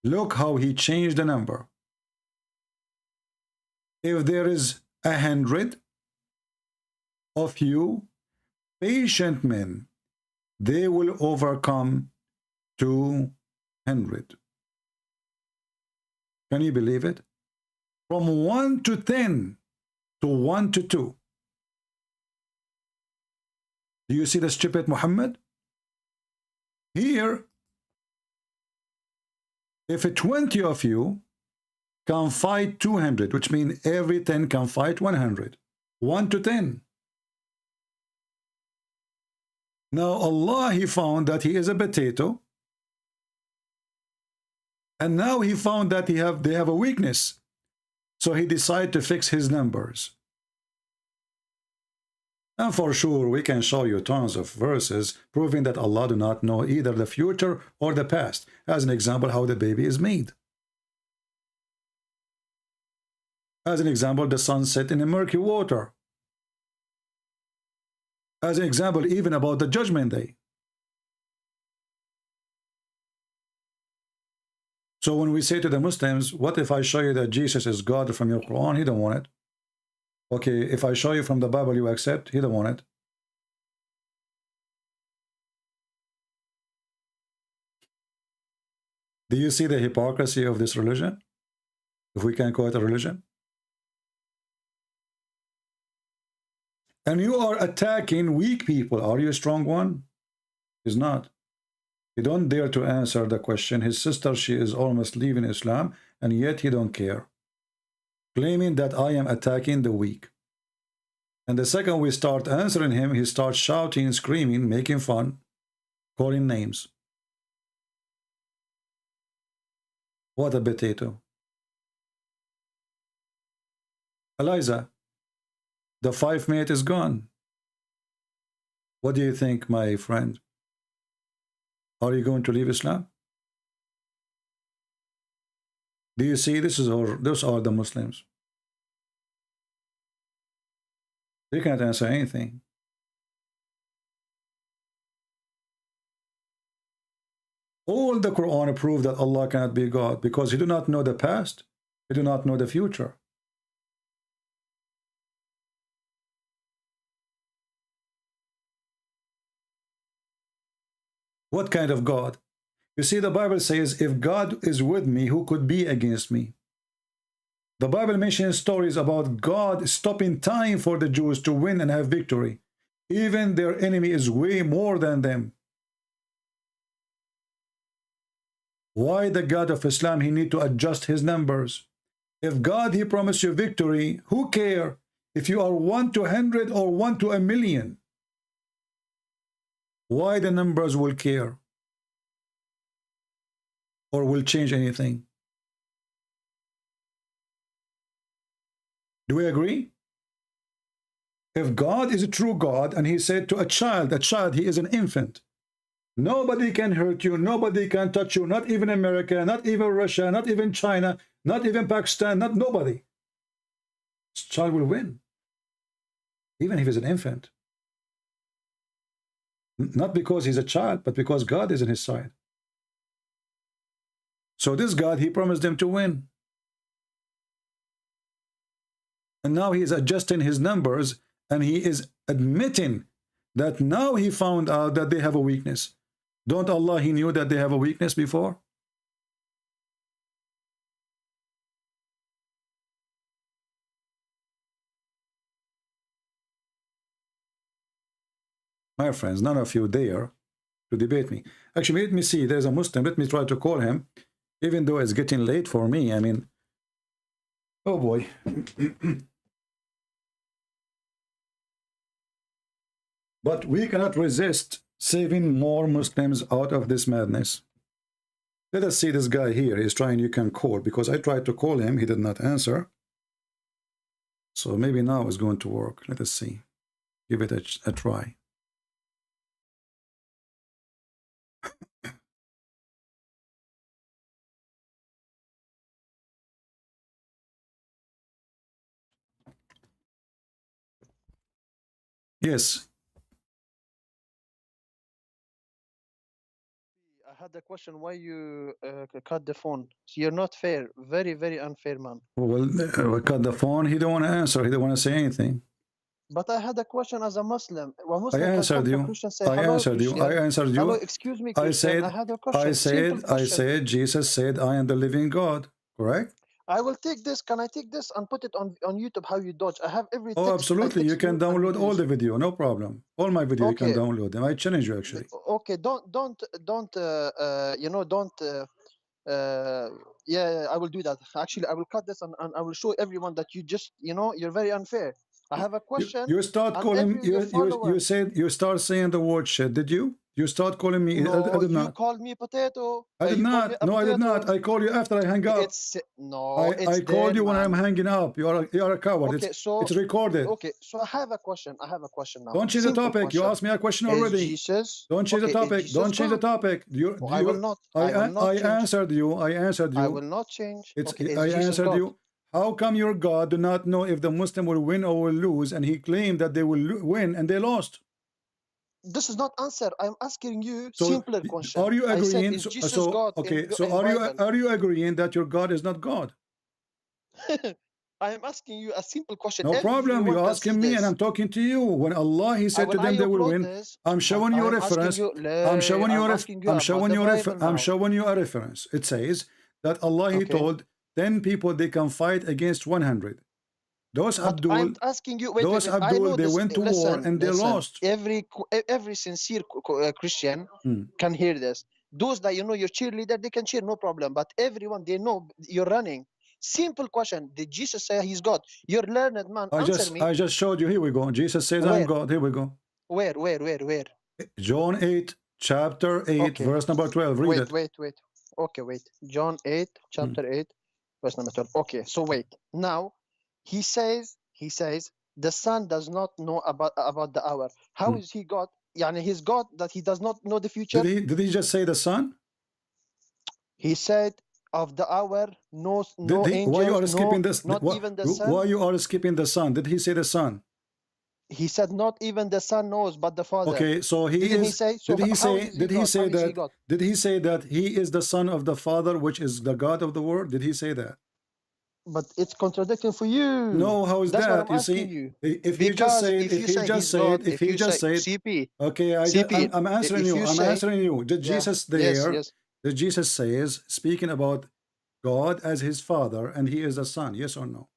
Look how he changed the number. If there is 100 of you, patient men, they will overcome 200. Can you believe it? From 1 to 10 to 1 to 2. Do you see the stupid Muhammad? Here, if 20 of you can fight 200, which means every 10 can fight 100. 1 to 10. Now Allah, He found that He is a potato. And now He found that they have a weakness. So He decided to fix His numbers. And for sure, we can show you tons of verses proving that Allah do not know either the future or the past. As an example, how the baby is made. As an example, the sun set in a murky water. As an example, even about the judgment day. So when we say to the Muslims, what if I show you that Jesus is God from your Quran? He don't want it. Okay, if I show you from the Bible, you accept? He don't want it. Do you see the hypocrisy of this religion? If we can call it a religion. And you are attacking weak people. Are you a strong one? He's not. He don't dare to answer the question. His sister, she is almost leaving Islam, and yet he don't care. Claiming that I am attacking the weak. And the second we start answering him, he starts shouting, screaming, making fun, calling names. What a potato. Eliza, the 5-minute is gone. What do you think, my friend? Are you going to leave Islam? Do you see those are the Muslims? They can't answer anything. All the Quran prove that Allah cannot be God because He do not know the past, He do not know the future. What kind of God? You see, the Bible says, if God is with me, who could be against me? The Bible mentions stories about God stopping time for the Jews to win and have victory. Even their enemy is way more than them. Why the God of Islam, He need to adjust His numbers? If God, He promised you victory, who care if you are 1 to 100 or 1 to 1,000,000? Why the numbers will care? Or will change anything? Do we agree? If God is a true God and He said to a child, He is an infant, nobody can hurt you, nobody can touch you, not even America, not even Russia, not even China, not even Pakistan, not nobody. This child will win, even if he's an infant. Not because he's a child, but because God is on his side. So this God, He promised them to win. And now He is adjusting His numbers, and He is admitting that now He found out that they have a weakness. Don't Allah, He knew that they have a weakness before? My friends, none of you dare to debate me. Actually, let me see. There's a Muslim. Let me try to call him, even though it's getting late for me. I mean, oh boy. But we cannot resist saving more Muslims out of this madness. Let us see this guy here. He's trying, you can call, because I tried to call him. He did not answer. So maybe now it's going to work. Let us see. Give it a try. Yes. I had a question why you cut the phone. You're not fair. Very, very unfair, man. Well, cut the phone. He don't want to answer. He don't want to say anything. But I had a question as a Muslim. A I Muslim answered you. I answered you. I answered you. Hello, excuse me, Christian. I had a question. I said, Jesus said, I am the living God. Correct? I will take this. Can I take this and put it on YouTube? How you dodge? I have every. Oh, absolutely. You can download all the video. No problem. All my video, okay. You can download them. I challenge you, actually. Okay. Don't. You know. Don't. Yeah. I will do that. Actually, I will cut this and I will show everyone that you just. You know. You're very unfair. I have a question. You start calling. You said you start saying the word shit. Did you? You start calling me. No, I did not. You called me potato. I did not. No, I did not. I call you after I hang up. I called you when I'm hanging up. You are a coward. Okay, it's recorded. Okay, so I have a question. Now. Don't change the topic. Question. You asked me a question already. Don't change the topic. Don't change the topic. I will not. I answered you. I answered you. I will not change. I answered you. How come your God do not know if the Muslim will win or will lose, and He claimed that they will win and they lost? This is not answer. I'm asking you simpler question. Are you agreeing? God are you agreeing that your God is not God? I am asking you a simple question. No problem. You're asking me, and I'm talking to you. When Allah He said to them they will win, I'm showing you a reference. I'm showing you a reference. It says that Allah He told 10 people they can fight against 100. Those Abdul, I'm asking you, wait, they went to war and they lost. Every sincere Christian can hear this. Those that you know your cheerleader, they can cheer, no problem. But everyone, they know you're running. Simple question. Did Jesus say he's God? You're learned man. Answer me. I just showed you. Here we go. Jesus says, Where? I'm God. Here we go. Where? John 8, chapter 8, Okay. verse number 12. Read it. Wait. Okay, wait. John 8, chapter 8, verse number 12. Okay, so wait. Now, he says, the Son does not know about the hour. How is he God? Yani he's God that he does not know the future? Did he just say the Son? He said, of the hour, no angels, why you are skipping this? not even the Son. Why you are skipping the Son? Did he say the Son? He said, not even the Son knows, but the Father. Okay, so he Didn't is. he say? So did he say? God? Did he How say is he that? God? Did he say that he is the Son of the Father, which is the God of the world? Did he say that? But it's contradicting for you. No, how is That's that? what I'm You asking see, you. if you just say, if you just say, if you just say, CP, okay, CP, I'm answering you. I'm answering you. Did Jesus there? Yes. Did Jesus says speaking about God as his Father and he is the Son? Yes or no?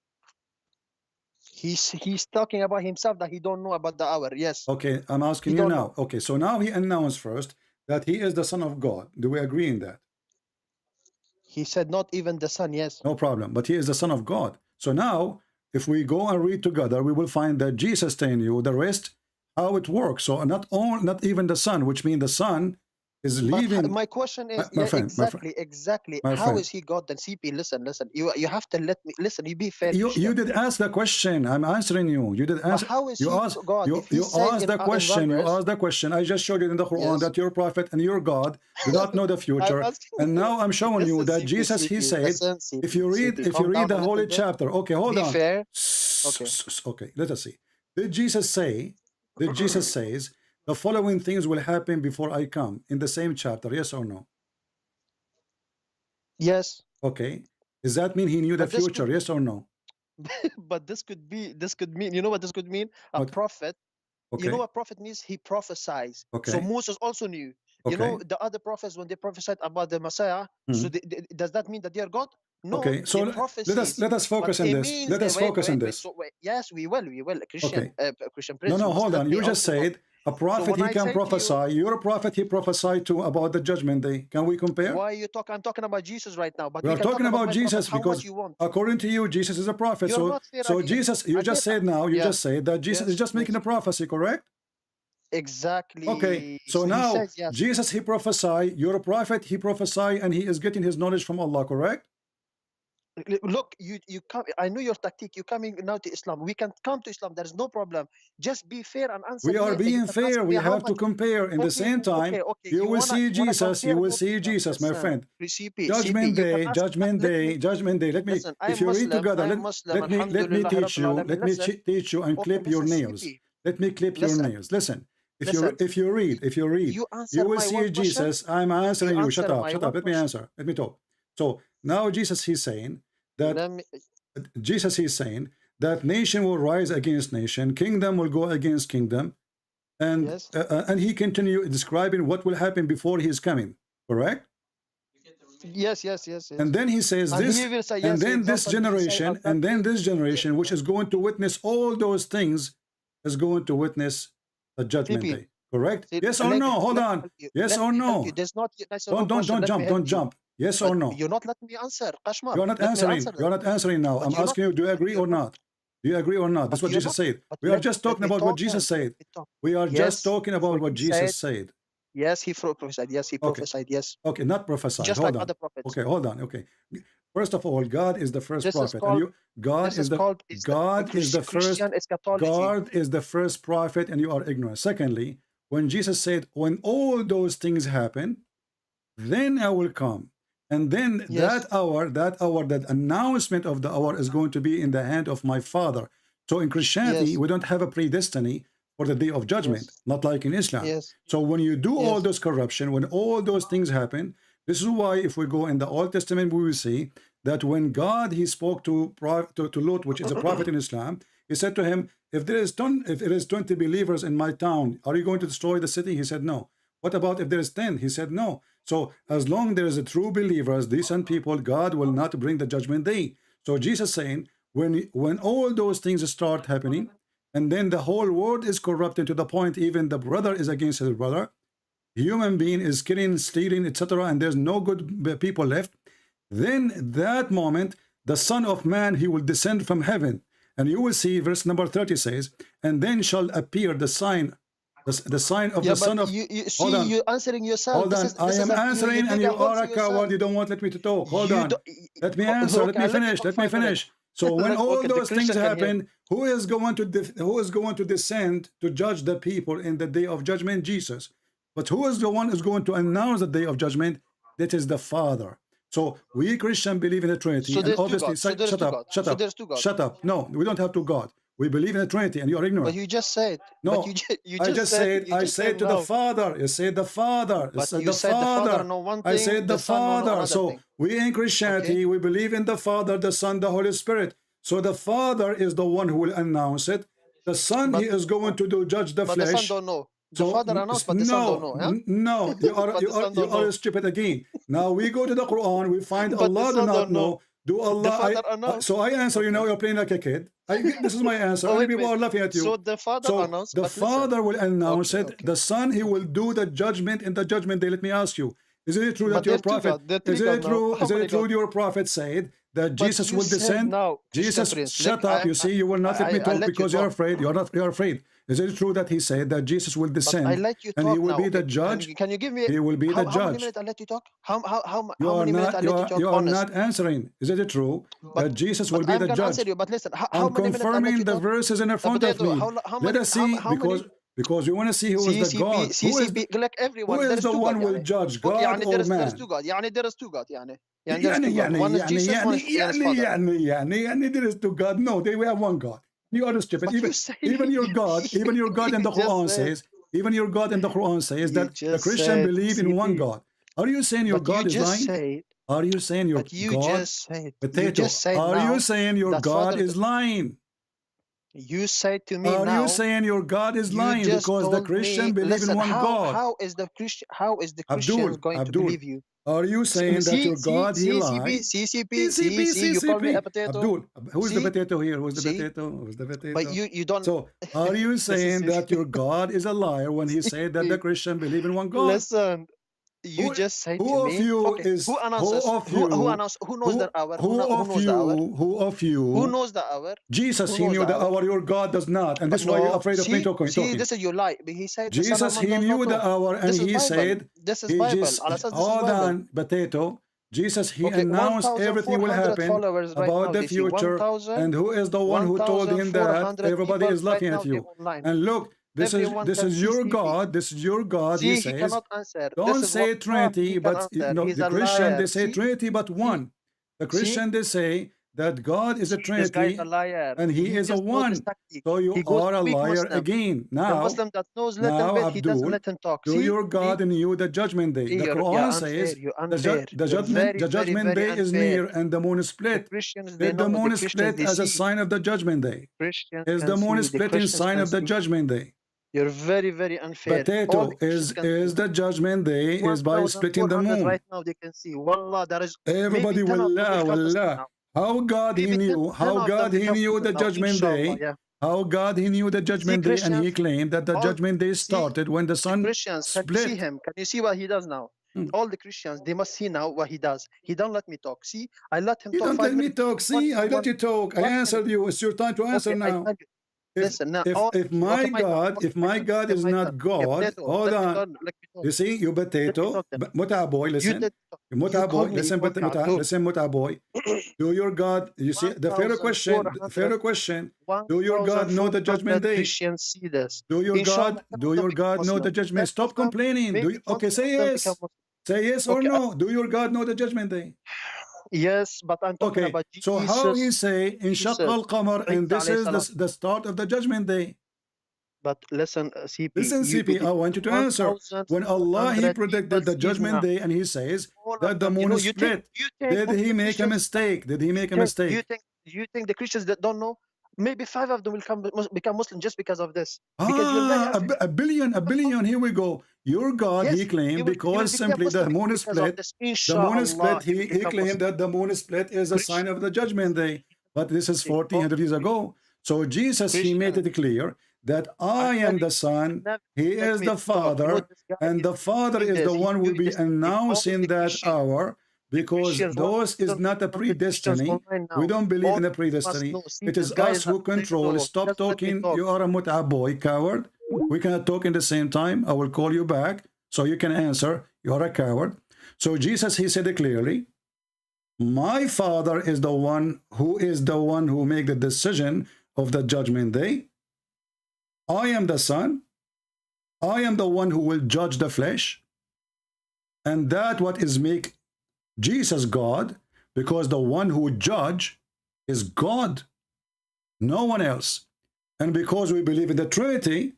He's talking about himself that he don't know about the hour. Yes. Okay, I'm asking you now. Okay, so now he announced first that he is the Son of God. Do we agree in that? He said not even the Son. Yes. No problem. But he is the Son of God. So now, if we go and read together, we will find that Jesus telling you the rest, how it works. So not even the Son, which means the Son is leaving. My question is, exactly. My How friend. is he God? Then CP, listen. You have to let me listen. You be fair. You did ask the question. I'm answering you. You did answer. How is you he asked, God? You, If he you says asked the question. You asked the question. I just showed you in the Quran that your prophet and your God do not know the future. And now I'm showing you that Jesus, he said, if you read the holy chapter. Okay, hold on. Fair. Okay, let us see. Did Jesus say? Did Jesus says the following things will happen before I come in the same chapter? Yes or no? Yes. Okay. Does that mean he knew the future? Yes or no? But this could mean, you know what this could mean? A prophet. Okay. You know what prophet means? He prophesies. Okay. So Moses also knew. You know, the other prophets, when they prophesied about the Messiah, so does that mean that they are God? No. Okay, so let us focus on this. Let us focus on this. Yes, we will. Christian, Christian Prince. No, hold on. You just said a prophet, he can prophesy. You're a prophet, he prophesied to about the judgment day. Can we compare? Why you talk? I'm talking about Jesus right now. But we are talking about Jesus because according to you, Jesus is a prophet. So Jesus, you just said now, you just said that Jesus is just making a prophecy, correct? Exactly. Okay, so now he says, yes. Jesus, he prophesied, you're a prophet, he prophesied, and he is getting his knowledge from Allah, correct? Look, you come. I know your tactic. You're coming now to Islam. We can come to Islam. There's no problem. Just be fair and answer. We are being fair. We have to compare. In the same time, you will see Jesus. You will see Jesus, my friend. Judgment day, judgment day, judgment day. Let me, if you read together, let me teach you. Let me teach you and clip your nails. Let me clip your nails. Listen. If you read, you will see Jesus. I'm answering you. Shut up. Let me answer. Let me talk. So now Jesus, he's saying that nation will rise against nation, kingdom will go against kingdom, and and he continue describing what will happen before he is coming. Correct? Yes. And then he says this, and then this generation, which is going to witness all those things, is going to witness the judgment day. Correct? Yes or no? Hold on. Yes or no? Don't jump. Yes or no? You're not letting me answer. Kashmar. You're not answering. You're not answering now. I'm asking you, do you agree or not? Do you agree or not? That's what Jesus said. We are just talking about what Jesus said. We are just talking about what Jesus said. Yes, he prophesied. Yes, he prophesied. Yes. Okay, not prophesied. Just hold like on. other prophets. Okay, hold on. Okay. First of all, God is the first prophet. God is the first prophet, and you are ignorant. Secondly, when Jesus said, when all those things happen, then I will come. And then that hour, that announcement of the hour is going to be in the hand of my Father. So in Christianity, we don't have a predestiny for the day of judgment, not like in Islam. So when you do all those corruption, when all those things happen, this is why if we go in the Old Testament, we will see that when God, he spoke to Lot, which is a prophet in Islam, he said to him, if there is 20 believers in my town, are you going to destroy the city? He said, no. What about if there is 10? He said, no. So as long there is a true believers, decent people, God will not bring the judgment day. So Jesus saying, when all those things start happening, and then the whole world is corrupted to the point even the brother is against his brother, human being is killing, stealing, etc., and there's no good people left, then that moment, the Son of Man, he will descend from heaven. And you will see verse number 30 says, and then shall appear the sign, the sign of the Son of... you Hold on. you're answering yourself. Hold on. I am answering and you are a coward. You don't want let me to talk. Hold on. Let me answer. Let me finish. Let me finish. So when all those things happen, who is going to descend to judge the people in the day of judgment? Jesus. But who is the one who's going to announce the day of judgment? That is the Father. So we Christians believe in the Trinity. So And there's two obviously, gods. So there's shut two up, gods. shut So up, there's two gods. shut up. No, we don't have two God. We believe in the Trinity, and you are ignorant. But you just said. No, But you I just said, you I just said to the no. Father. You said the Father. But said you the said the Father. Father know one I thing, said the the Son know Father. another So thing. we in Christianity, we believe in the Father, the Son, the Holy Spirit. So the Father is the one who will announce it. The Son, he is going to do judge the But flesh. the Son don't know. The So Father announced, but the Son don't know. Huh? no, you are But you the are Son you don't know. are stupid again. Now we go to the Quran, we find But the Allah do Son not don't know. know. Do The Allah? Father announced. So I answer. You know, you're playing like a kid. This is my answer. Oh, Other wait, people wait. are laughing at you. So the Father So announced, the but listen. Father will announce Okay, it. okay. The Son, he will do the judgment in the judgment day. Let me ask you: is it true that But your there's two prophet? gods. There are three Is it gods now. true? How Is many it true? gods? Your prophet said that But Jesus you will said descend. now, Christian Jesus, Prince. shut up. You see, you will not let me I talk let you because you're talk. afraid. You're afraid. Is it true that he said that Jesus will But I descend let you and he talk will now. be the Okay. judge? Can you give me He will be the how many judge. minutes I let you talk? You How are many minutes I not. let you talk? You are Honest. not answering. Is it true that Jesus will But be I'm the gonna answer judge? you. But listen, how I'm many minutes I let confirming you the talk? verses in front of Potato, me. how Let many? us see How many? because we want to see who is the CCP, God. CCP, like Who everyone. is There's the two one God. will يعني. judge, Okay, God يعني or there's two man? God. يعني there is two God. يعني there's two God. One is Jesus, one is Father. There is two God. No, we have one God. You are stupid. But you say Even your God in the you Quran just said says, even your God in the Quran says you that the just Christian said believe in one CP. God. Are you saying your But you God is just lying? said. Are you saying your But you God? just said. You Potato. just said Are now you saying your that God Father. is lying? You said to me Are you now. saying your God is You lying just because the told Christian me. believe in Listen, one God? how is the Christians going to believe you? Are you saying that your God he lie? See, you call me a potato. Abdul, who's the See, potato here? Who's the see, potato? Who's the potato? but you don't. So, are you This is saying that your God is a liar when he said that the Christian believe in one God? Listen, you Who, just say to who of me. you Okay, is who announces? Who announces? Who knows the hour? Who knows the hour? who of Who you? knows the hour? Jesus, Who he knows knew the the hour? hour. Your God does not, and this is why you're No, afraid of me talking. this is your lie. But he said the Son of Jesus, Man he does not knew the know. hour, and This is he Bible. said, This is he Bible. just, Allah says this is hold Bible. on, potato. Jesus, he Okay, announced everything will 1,400 happen followers right about now. the They see future. And who is the one who told him that? 1,400 Everybody people is right laughing now. at They're you. online. And look, Everyone this can is see your CP. God. This is your God. He See, he says, cannot answer. don't This is say what Trinity, he can but you answer. know, He's the a Christian, they liar. say Trinity, but See, one. The see, Christian, they say that God is a this guy's a Trinity liar. and he He is a just knows this one. tactic. So you He goes are a weak liar Muslim. again. The Muslim that knows little bit, he doesn't Abdul, let him talk. do See, your God in you the judgment day. The you're Quran unfair. says You're unfair. the You're judgment very, very, judgment very day is unfair. near and the moon is The split. Christians, they Did the know. The moon Christians, split they as a see. sign of the judgment day? Christians Is can the moon see. The split in Christians sign can of the see. judgment day? You're very, very unfair. All Potato the Christians can see. is the judgment day is by splitting the 1,400 moon. right now they can see. Wallah, there is maybe Everybody 10 of them will come Muslim wallah. now. How God he Maybe 10 knew, how of them God he become knew Muslim the now. judgment Inshallah, day. yeah. How God he knew the See judgment day, and he Christians, claimed that the all judgment day see started when the the sun Christians. Can you see split. him? Can you see what he does now? Hmm. All the Christians, they must see now what he does. He don't let me talk. See, I let him You talk don't 5 let me minutes. talk. See, I let you talk. I 1 minute. answered you. It's your time to answer Okay, I now. tell you. Listen now. If my Okay, my turn. God, Okay, if my God okay, is my turn. not God, potato, hold let me on. talk. Let me talk. You see, you Let me potato, talk then. muta boy, You listen. did. Muta You boy, called me. listen, You called me Abdul. listen, muta boy. Do your God, you see, the fair question, 1,400 do your God know the judgment day? Christians see this. Do your Inshallah, God, 10 do of them your become God know the Muslim. judgment? 10 of Stop them, complaining. maybe Okay, 20 say of them yes. become Muslim. Say yes or Okay, no. Do your God know the judgment day? yes, but I'm talking Okay, about so how he Jesus. say in Jesus. Shaqqa al-Qamar, and Isa this alayhi is salam. the start of the judgment day. But listen, CP. Listen, CP, I want you to answer. When Allah, he predicted the judgment day and he says that the moon is split, did he make a mistake? Did he make a mistake? You think the Christians that don't know? Maybe 5 of them will become Muslim just because of this. Because you're very unfair. A billion, here we go. Your God, Yes, he claimed, he will because become simply the Muslim moon is because of split. this. The moon is Inshallah, split. He claimed that the moon is split is a sign of the judgment day. But this is 1400 years ago. So Jesus, he made it clear that I am the Son, he is the Father, and the Father is the one who will be announcing that hour, because Christians, those is not a Christians predestiny. online now. We don't believe All in a must predestiny. know. See, It this is guy us is who unbelievable. control. Stop Just let me talking. talk. You are a mut'a boy, coward. We cannot talk in the same time. I will call you back so you can answer. You are a coward. So Jesus, he said it clearly. My Father is the one who make the decision of the judgment day. I am the Son. I am the one who will judge the flesh. And that what is make Jesus God, because the one who judge is God, no one else. And because we believe in the Trinity,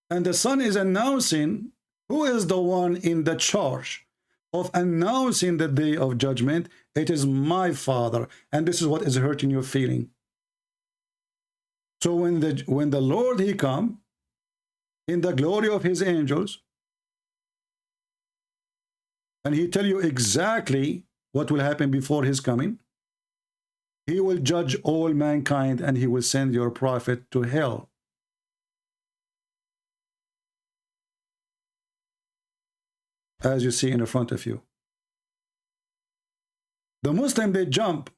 and the Son is announcing who is the one in the charge of announcing the day of judgment, it is my Father. And this is what is hurting your feeling. So when the Lord he come in the glory of his angels, and he tell you exactly what will happen before his coming, he will judge all mankind and he will send your prophet to hell. As you see in the front of you. The Muslim, they jump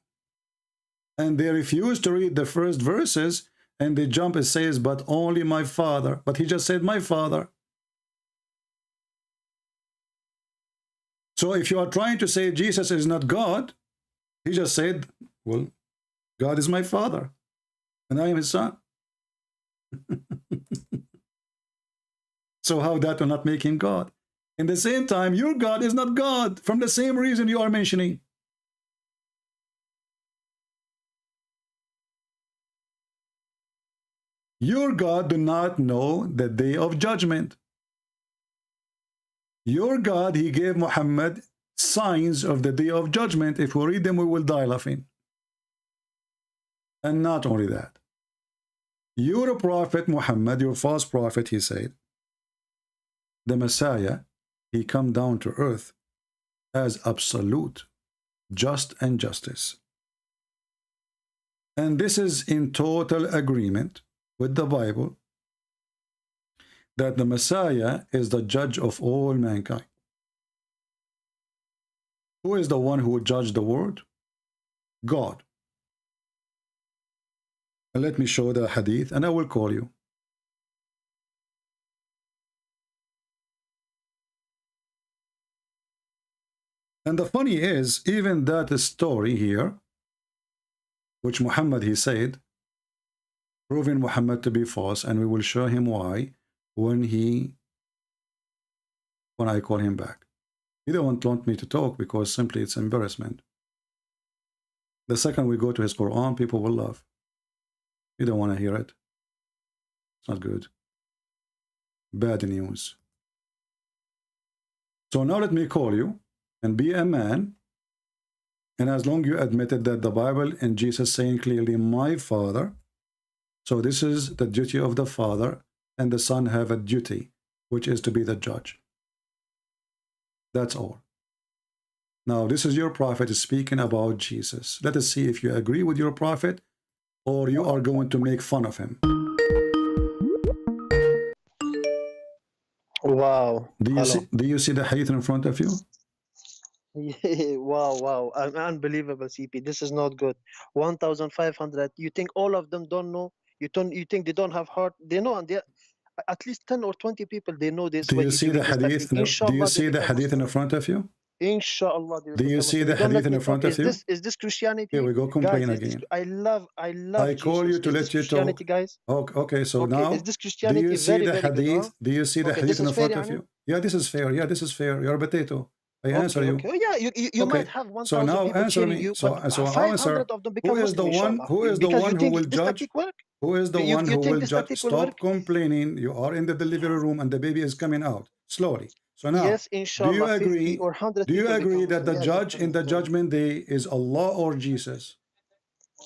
and they refuse to read the first verses, and they jump and says, but only my Father. But he just said, my Father. So if you are trying to say Jesus is not God, he just said, well, God is my Father, and I am his Son. So how that will not make him God? In the same time, your God is not God, from the same reason you are mentioning. Your God do not know the day of judgment. Your God, he gave Muhammad signs of the day of judgment. If we read them, we will die laughing. And not only that, your prophet Muhammad, your false prophet, he said, the Messiah, he come down to earth as absolute, just and justice. And this is in total agreement with the Bible, that the Messiah is the judge of all mankind. Who is the one who will judge the world? God. And let me show the hadith, and I will call you. And the funny is, even that story here, which Muhammad, he said, proving Muhammad to be false, and we will show him why when I call him back. He don't want me to talk because simply it's embarrassment. The second we go to his Quran, people will laugh. You don't want to hear it. It's not good. Bad news. So now let me call you and be a man. And as long you admitted that the Bible and Jesus saying clearly, my Father. So this is the duty of the Father, and the Son have a duty, which is to be the judge. That's all. Now, this is your prophet speaking about Jesus. Let us see if you agree with your prophet or you are going to make fun of him. Wow. Do you see the hadith in front of you? Wow. Unbelievable, CP. This is not good. 1,500. You think all of them don't know? You think they don't have heart? They know, and they at least 10 or 20 people, they know this. Do you see the hadith? Do you see the hadith in front of you? Inshallah. Do you see the hadith in front of you? Is this Christianity? Here we go, complain guys, again. I love I call Jesus. you to let you Christianity, talk. guys. Okay, so Okay, now, is this Christianity do you see very, the very good, hadith? huh? Do you see the Okay, hadith this in is front fair, of yani? you? Yeah, this is fair. Yeah, this is fair. You're a potato. I answer you. Okay. Yeah, you Okay. might have 1,000 So now people answer cheering me. you, So but I'll 500 answer. of them become Who is the Muslim, one? inshallah. Who is the Because one you who think will this judge? tactic work? Who is the You one who think will this judge? tactic will Stop work? complaining. You are in the delivery room and the baby is coming out slowly. So now, Yes, do you inshallah, 50 agree? or 100 Do you people agree become that Muslim. the Yeah, judge in the definitely. judgment day is Allah or Jesus?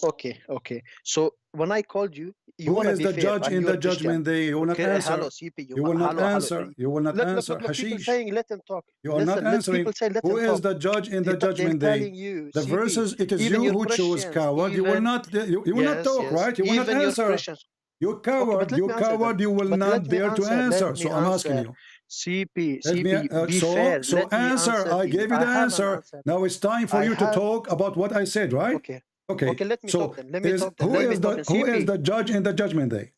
Okay. So when I called you, you Who want to is be the fair, judge and in you're the a Christian. judgment day? You will not Okay, answer. hello, CP. You will not Hello. answer. You will not Look, answer. people Hashish. saying, let them talk. You are not Listen, let people answering. say, let Who them is talk. the judge in the They're judgment day? telling you, The CP, verses, it is even you your who chose Christians, coward. You will even not, you will not talk, right? You will not even your answer. Christians. You Okay, but coward, let me answer them. you will But not let me dare to answer. answer. Let me So I'm asking answer. you. CP, Let me, CP, be fair. so Let me answer. I you. gave you I the have an answer. answer. Now it's time for I you to have. talk about what I said, right? Okay. Okay. Okay, let me So talk then. Let me talk then. who Let me is talk the then. who is CP. the judge in the judgment day?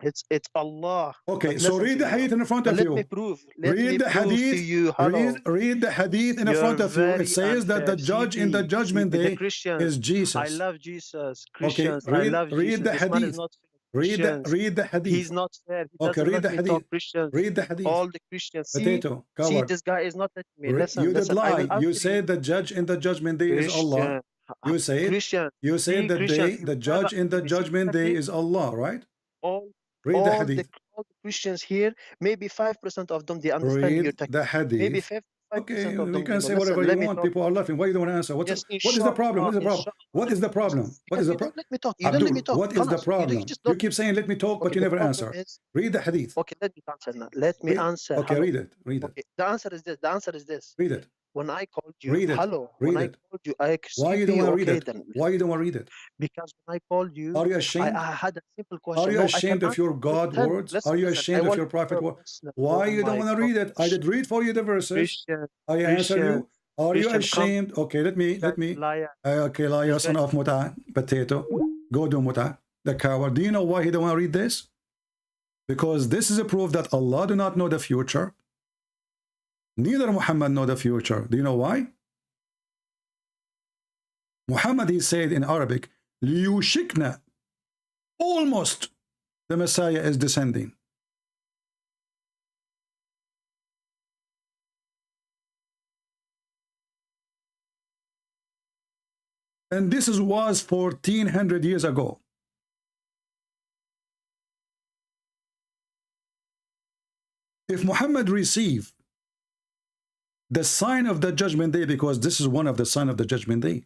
It's Allah. Okay, But so listen read to the me hadith now. in front But of let me you. prove. Let me Read the prove to hadith. you. Hello. Read the hadith in You're front of you. It very says that unfair. the judge in the CP, judgment CP, the day Christians. is I Jesus. love Jesus. Okay, Christians, I love read Jesus. the This man is hadith. not fair. Read Christians, the hadith. he's not fair. He Okay, doesn't read let the me talk. hadith. Christians, Read the hadith. all the Christians. Potato, See, coward. this guy is not letting me. Listen, You did listen. I lie. will You answer you. said the judge in the judgment day is Allah. Christian, You said Christian. you said See, that Christians. the judge in the judgment day is Allah, right? All, Read the all the hadith. all the Christians here, maybe 5% of them they understand your Read the technique. Maybe hadith. 5% Okay, of you them can they know. say whatever Listen, you let me want. talk. People are laughing. Why you don't want to answer? Yes, What is the problem? What is the problem? What is the problem? What Because is the you problem? don't let me talk. You don't let Abdul, me talk. what is the Khalas. You problem? just You don't. keep saying let me talk, but Okay, you the never problem answer. is. Read the hadith. Okay, let me answer now. Let me answer. Okay, Hello. read it. Read it. Okay, the answer is this. The answer is this. Read it. When I called you, Read it. hello. Read When I it. called you, I Why you CP. don't want to read Okay, it? then. Why you don't want to read it? Because when I called you, Are you I ashamed? had a simple Are question. you No, I can ashamed of answer. your God Tell me. words? Listen, Are you listen. I ashamed of want your prophet your word? Muslim. Why Oh you don't my want to read it? I did read for you the verses. Christian, I answered Christian, you. Are you Christian, come. ashamed? Okay, let me. Liar. Okay, liar, son of muta, potato. Go do muta. The coward. Do you know why he don't want to read this? Because this is a proof that Allah do not know the future. Neither Muhammad know the future. Do you know why? Muhammad, he said in Arabic, liyushikna, almost the Messiah is descending. And this was 1400 years ago. If Muhammad received the sign of the judgment day, because this is one of the sign of the judgment day,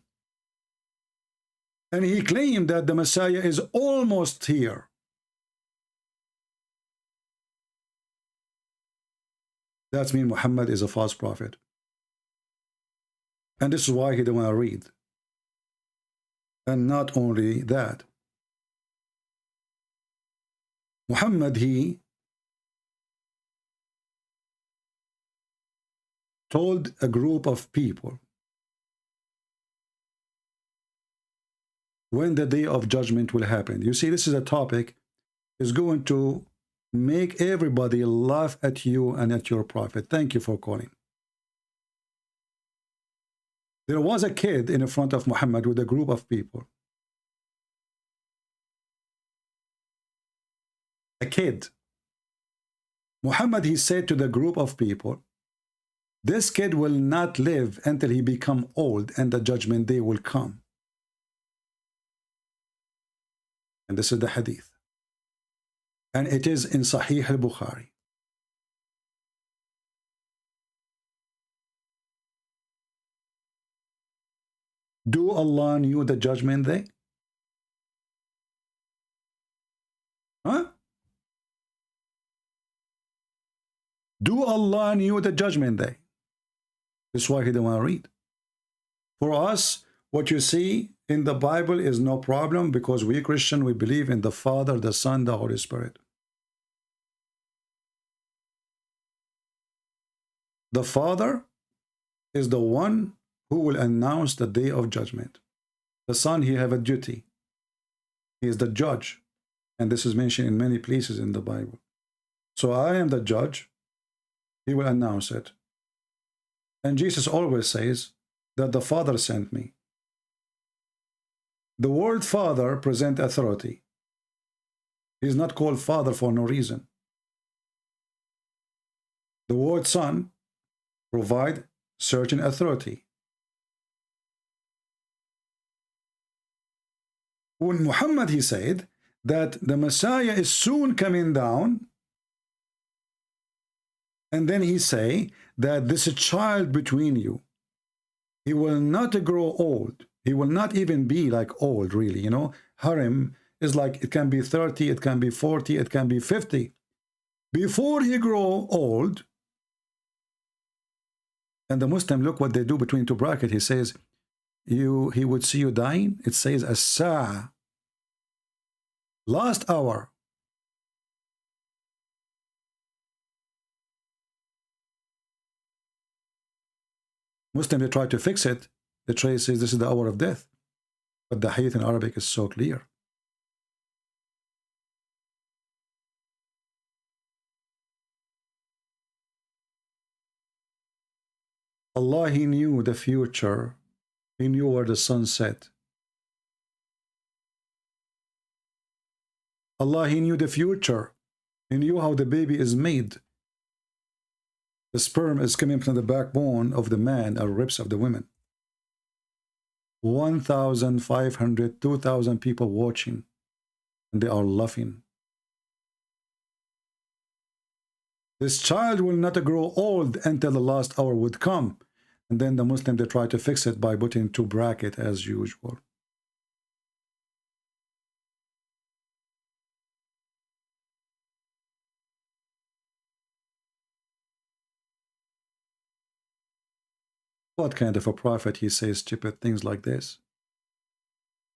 and he claimed that the Messiah is almost here, that means Muhammad is a false prophet. And this is why he didn't want to read. And not only that, Muhammad, he told a group of people when the day of judgment will happen. You see, this is a topic is going to make everybody laugh at you and at your prophet. Thank you for calling. There was a kid in front of Muhammad with a group of people. A kid. Muhammad, he said to the group of people, this kid will not live until he become old and the judgment day will come. And this is the hadith. And it is in Sahih al-Bukhari. Do Allah knew the judgment day? Huh? Do Allah knew the judgment day? That's why he didn't want to read. For us, what you see in the Bible is no problem, because we Christian, we believe in the Father, the Son, the Holy Spirit. The Father is the one who will announce the day of judgment. The Son, he have a duty. He is the judge. And this is mentioned in many places in the Bible. So I am the judge. He will announce it. And Jesus always says that the Father sent me. The word Father presents authority. He is not called Father for no reason. The word Son provides certain authority. When Muhammad, he said that the Messiah is soon coming down, and then he say that this child between you, he will not grow old. He will not even be like old, really. You know, harem is like, it can be 30, it can be 40, it can be 50. Before he grow old, and the Muslim, look what they do between two brackets. He says, he would see you dying. It says, as-sa'a, last hour. Muslim, they try to fix it. The tray says this is the hour of death. But the hadith in Arabic is so clear. Allah, He knew the future. He knew where the sun set. Allah, He knew the future. He knew how the baby is made. The sperm is coming from the backbone of the man or ribs of the women. 1,500, 2,000 people watching, and they are laughing. This child will not grow old until the last hour would come. And then the Muslim, they try to fix it by putting two brackets as usual. What kind of a prophet he says stupid things like this?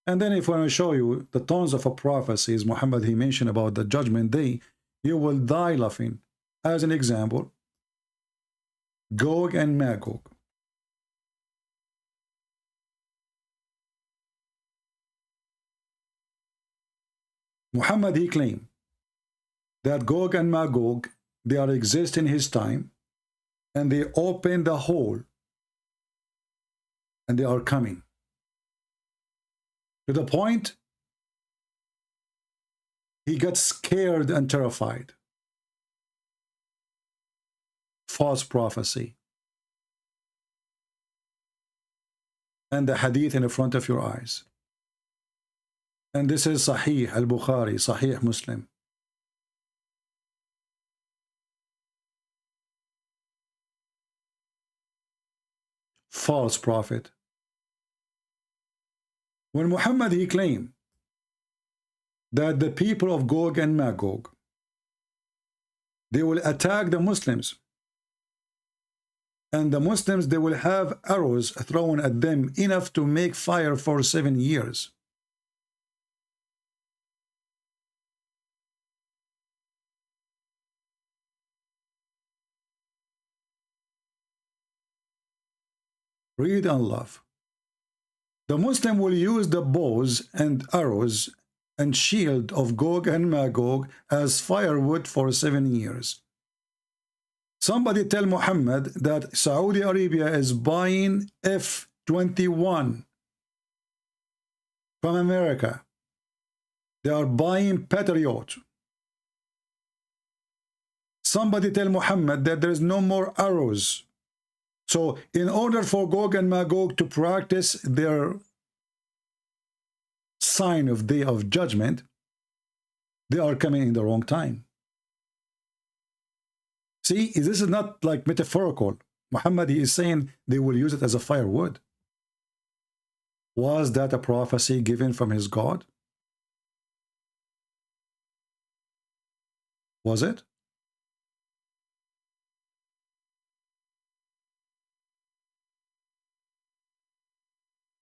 And then if I want to show you the tons of prophecies Muhammad he mentioned about the judgment day, you will die laughing. As an example, Gog and Magog. Muhammad he claimed that Gog and Magog, they are exist in his time, and they open the hole, and they are coming. To the point, he got scared and terrified. False prophecy. And the hadith in the front of your eyes. And this is Sahih al-Bukhari, Sahih Muslim. False prophet. When Muhammad he claimed that the people of Gog and Magog, they will attack the Muslims, and the Muslims, they will have arrows thrown at them enough to make fire for 7 years. Read and love. The Muslim will use the bows and arrows and shield of Gog and Magog as firewood for 7 years. Somebody tell Muhammad that Saudi Arabia is buying F-21 from America. They are buying Patriot. Somebody tell Muhammad that there is no more arrows. So in order for Gog and Magog to practice their sign of Day of Judgment, they are coming in the wrong time. See, this is not like metaphorical. Muhammad is saying they will use it as a firewood. Was that a prophecy given from his God? Was it?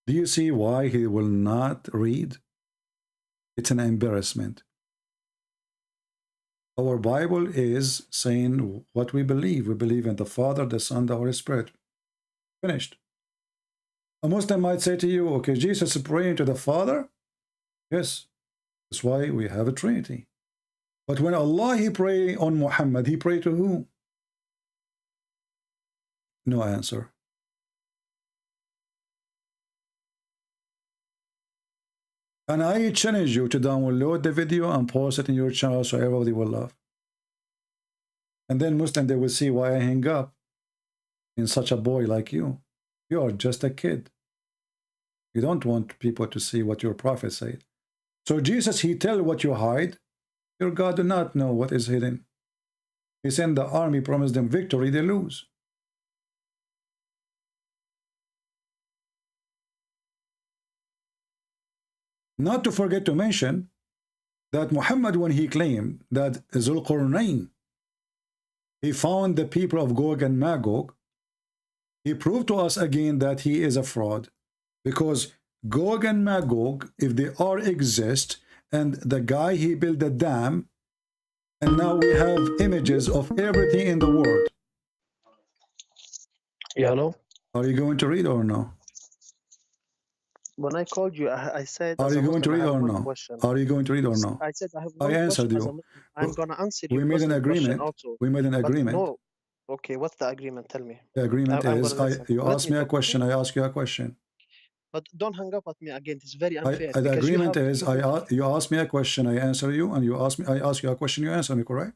Do you see why he will not read? It's an embarrassment. Our Bible is saying what we believe. We believe in the Father, the Son, the Holy Spirit. Finished. A Muslim might say to you, okay, Jesus is praying to the Father? Yes. That's why we have a Trinity. But when Allah, he prayed on Muhammad, he prayed to who? No answer. And I challenge you to download the video and post it in your channel so everybody will love. And then Muslim, they will see why I hang up in such a boy like you. You are just a kid. You don't want people to see what your prophet said. So Jesus, he tell what you hide. Your God do not know what is hidden. He sent the army, promised them victory, they lose. Not to forget to mention that Muhammad, when he claimed that Zulqarnain, he found the people of Gog and Magog, he proved to us again that he is a fraud. Because Gog and Magog, if they are exist, and the guy, he built a dam, and now we have images of everything in the world. Yeah, hello? Are you going to read or no? When I called you, I said, Are as you a going to Muslim, I read have or one no? question. Are you going to read or no? I said I have I one answered question as a you. Muslim. I'm gonna answer your We made an Muslim question agreement. also. We made an But agreement. no. Okay, what's the agreement? Tell me. The agreement I'm is gonna listen. you Let ask me me a talk, question, okay? I ask you a question. But don't hang up at me again. It's very unfair The because you agreement have is you ask me a question, I answer you, and I ask you a question, you answer me, correct?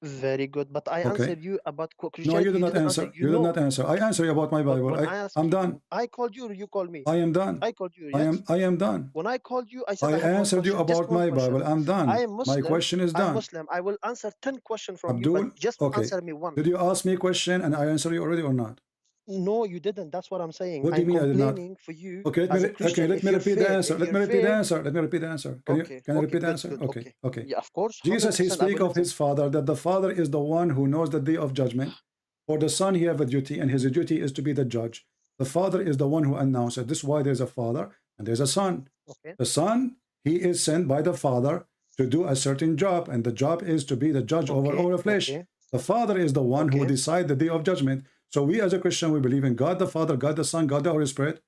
very good. But I Okay. answered you about No, Christianity. you did You not didn't answer. answer. You did not answer. I answer you about my But Bible. when I asked I'm you, done. I called you or you called me? I am done. I called you, yes? I am done. When I called you, I said I I have one answered you question, just about one my question. Bible. I'm done. I am My Muslim. question is I'm done. Muslim. I will answer 10 questions from you, Abdul, but just okay. answer me one. Did you ask me a question and I answer you already or not? No, you didn't. That's what I'm saying. What do you I'm mean I did not? complaining for you Okay, as a Christian. let If me you're repeat the fair, answer. if Let me you're repeat the fair, answer. Let me repeat the answer. Can okay, you okay, repeat the good, answer? good, Okay, okay. Yeah, of course. Jesus, he 100%, I speak will of his listen. Father, that the Father is the one who knows the day of judgment. For the Son, he have a duty, and his duty is to be the judge. The Father is the one who announces. This is why there's a Father and there's a Son. Okay. The Son, he is sent by the Father to do a certain job, and the job is to be the judge over all the flesh. Okay. The Father is the one who decides the day of judgment. So we as a Christian, we believe in God the Father, God the Son, God the Holy Spirit,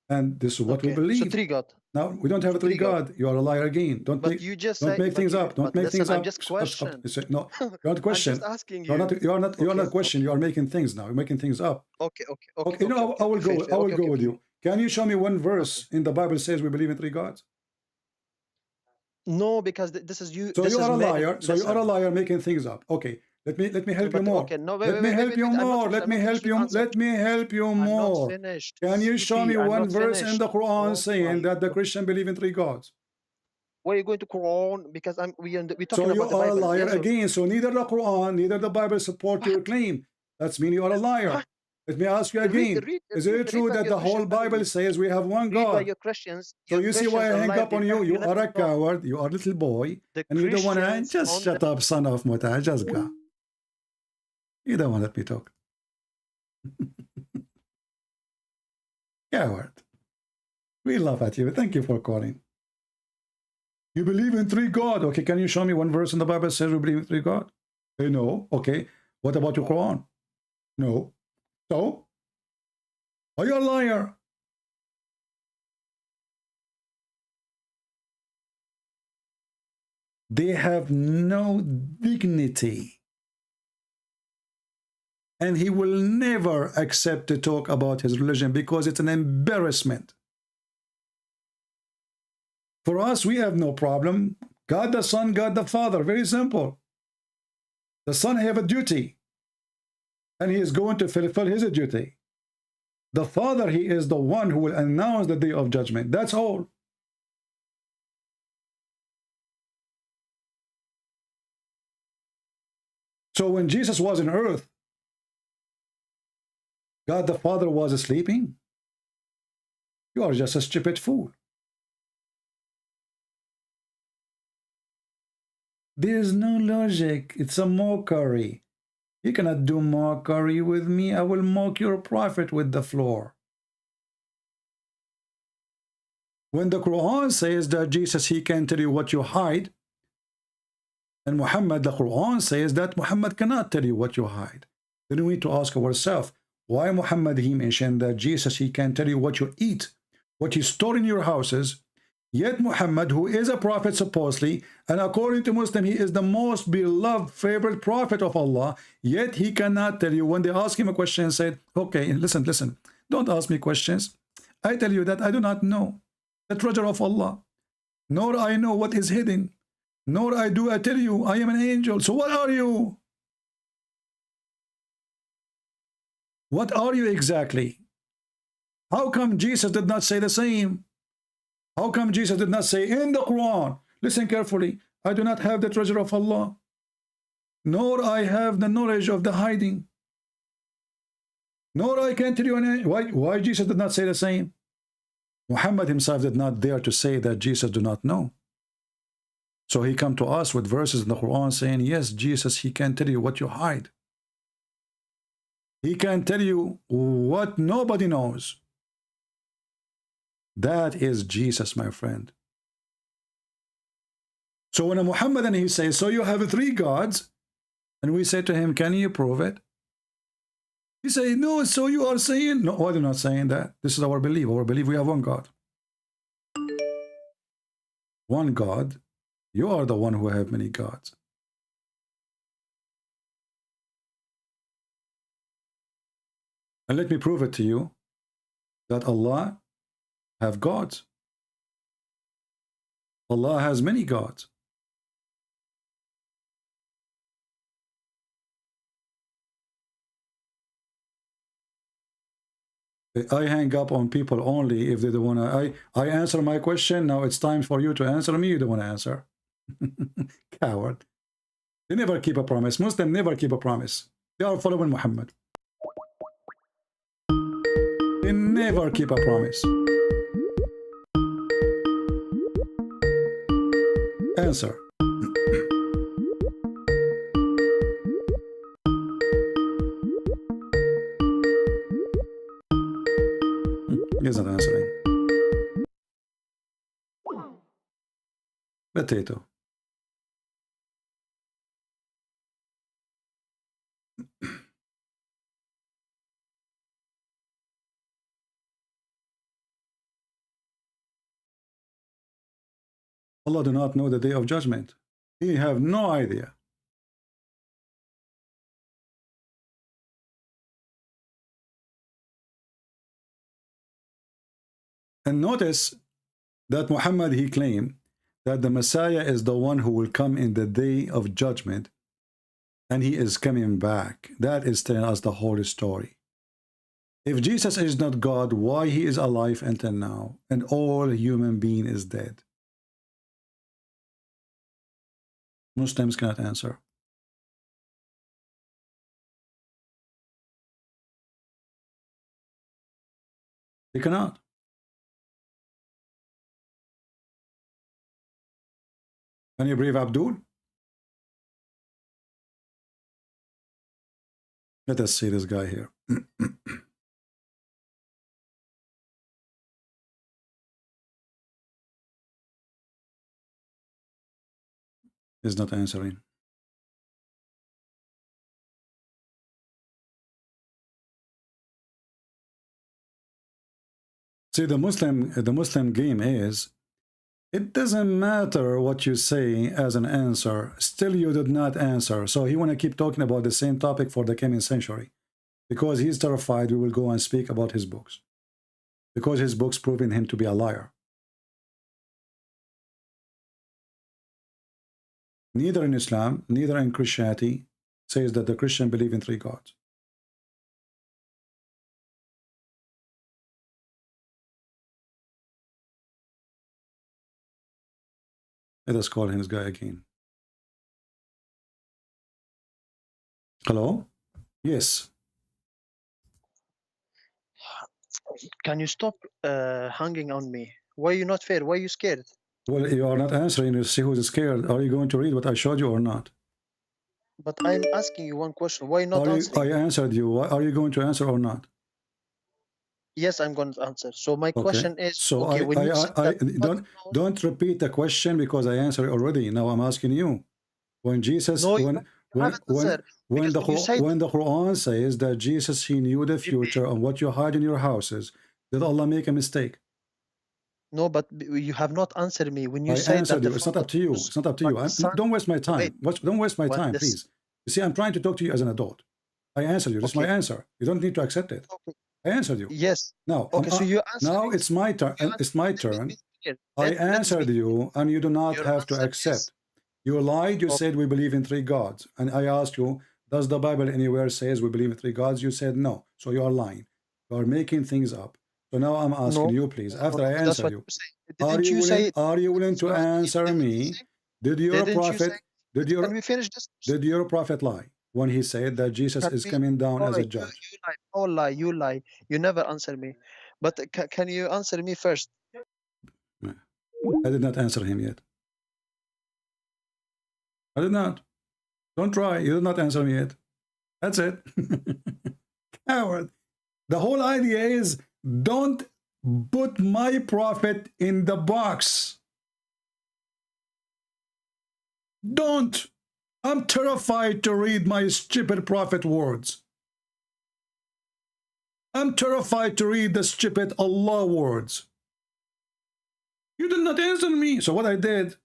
and this is what we believe. So three God. Now we don't have a three God. You are a liar again. Don't But make you just don't say, make but things you, up. Don't but make listen, things I'm up. just question. No, you're not question. I'm just asking you. You're not Okay, question. You are making things now. You're making things up. Okay. You know, I will go. I will go with you. Can you show me one verse in the Bible says we believe in three gods? No, because this is you. So this you is are a liar. So you are a listen. liar making things up. Okay. Let me help you more. Okay, no, Let me help you more. Let me help you. Let me help you I'm not more. finished. Can you show me I'm one not verse in finished. the Quran Oh saying my that the God. Christian believe in three gods? Where are you going to Quran? Because we're So talking you about the are a Bible. liar Yes or again. So neither the Quran, neither the Bible support your claim. That's mean you are a liar. Let me ask you again. Is it true that the whole Bible says we have one Read by God? your Christians. So you see why I hang up on you? You are a coward. You are a little boy. And you don't want to just shut up, son of Muta. Just go. You don't want to let me talk. Coward. We laugh at you. Thank you for calling. You believe in three God. Okay, can you show me one verse in the Bible that says we believe in three God? No. Okay. What about your Quran? No. So? Are you a liar? They have no dignity. And he will never accept to talk about his religion because it's an embarrassment. For us, we have no problem. God the Son, God the Father. Very simple. The Son have a duty. And he is going to fulfill his duty. The Father, he is the one who will announce the day of judgment. That's all. So when Jesus was on earth, God the Father was sleeping. You are just a stupid fool. There is no logic. It's a mockery. You cannot do mockery with me. I will mock your prophet with the floor. When the Quran says that Jesus, he can tell you what you hide, and Muhammad, the Quran says that Muhammad cannot tell you what you hide. Then we need to ask ourselves, why Muhammad, he mentioned that Jesus, he can tell you what you eat, what you store in your houses, yet Muhammad, who is a prophet supposedly, and according to Muslim, he is the most beloved, favorite prophet of Allah, yet he cannot tell you. When they ask him a question and said, okay, listen, don't ask me questions. I tell you that I do not know the treasure of Allah, nor I know what is hidden, nor I tell you I am an angel. So what are you? What are you exactly? How come Jesus did not say the same? How come Jesus did not say in the Quran, listen carefully, I do not have the treasure of Allah, nor I have the knowledge of the hiding, nor I can tell you any. Why Jesus did not say the same? Muhammad himself did not dare to say that Jesus do not know. So he come to us with verses in the Quran saying, yes, Jesus, he can tell you what you hide. He can tell you what nobody knows. That is Jesus, my friend. So when a Muhammadan, he says, so you have three gods, and we say to him, can you prove it? He say, no, so you are saying, no, I'm not saying that. This is our belief. Our belief, we have one God. One God. You are the one who have many gods. And let me prove it to you that Allah have gods. Allah has many gods. I hang up on people only if they don't want to. I answer my question. Now it's time for you to answer me. You don't want to answer. Coward. They never keep a promise. Muslims never keep a promise. They are following Muhammad. They never keep a promise. Answer. He's not answering. Potato. Allah do not know the day of judgment. He have no idea. And notice that Muhammad, he claimed that the Messiah is the one who will come in the day of judgment, and he is coming back. That is telling us the whole story. If Jesus is not God, why he is alive until now, and all human being is dead? Muslims cannot answer. They cannot. Can you believe Abdul? Let us see this guy here. He's not answering. See, the Muslim game is, it doesn't matter what you say as an answer, still you did not answer. So he want to keep talking about the same topic for the coming century. Because he's terrified we will go and speak about his books. Because his books proving him to be a liar. Neither in Islam, neither in Christianity says that the Christian believe in three gods. Let us call him this guy again. Hello? Yes. Can you stop hanging on me? Why are you not fair? Why are you scared? Well, you are not answering. You see who's scared. Are you going to read what I showed you or not? But I'm asking you one question. Why not answering? I answered you. Are you going to answer or not? Yes, I'm going to answer. So my question is, so okay, when you said that don't repeat the question because I answered already. Now I'm asking you. When Jesus, no, when the Quran says that Jesus, he knew the future and what you hide in your houses, did Allah make a mistake? No, but you have not answered me when you I said answered that. You. It's not up to you. It's not up to you. Don't waste my time. Don't waste my time, please. You see, I'm trying to talk to you as an adult. I answered you. That's my answer. You don't need to accept it. Okay. I answered you. Yes. Now, okay, so you answered. Now it's my turn. It's my turn. I answered you, and you do not have to accept. You lied. You said we believe in three gods, and I asked you, does the Bible anywhere says we believe in three gods? You said no. So you are lying. You are making things up. So now I'm asking you, please. After I answer you, are you willing to answer me? Did your prophet? Can we finish this? Did your prophet lie when he said that Jesus is coming down as a judge? You lie. You never answer me. But can you answer me first? I did not answer him yet. I did not. Don't try. You did not answer me yet. That's it. Coward. The whole idea is don't put my prophet in the box. Don't. I'm terrified to read my stupid prophet words. I'm terrified to read the stupid Allah words. You did not answer me. So what I did,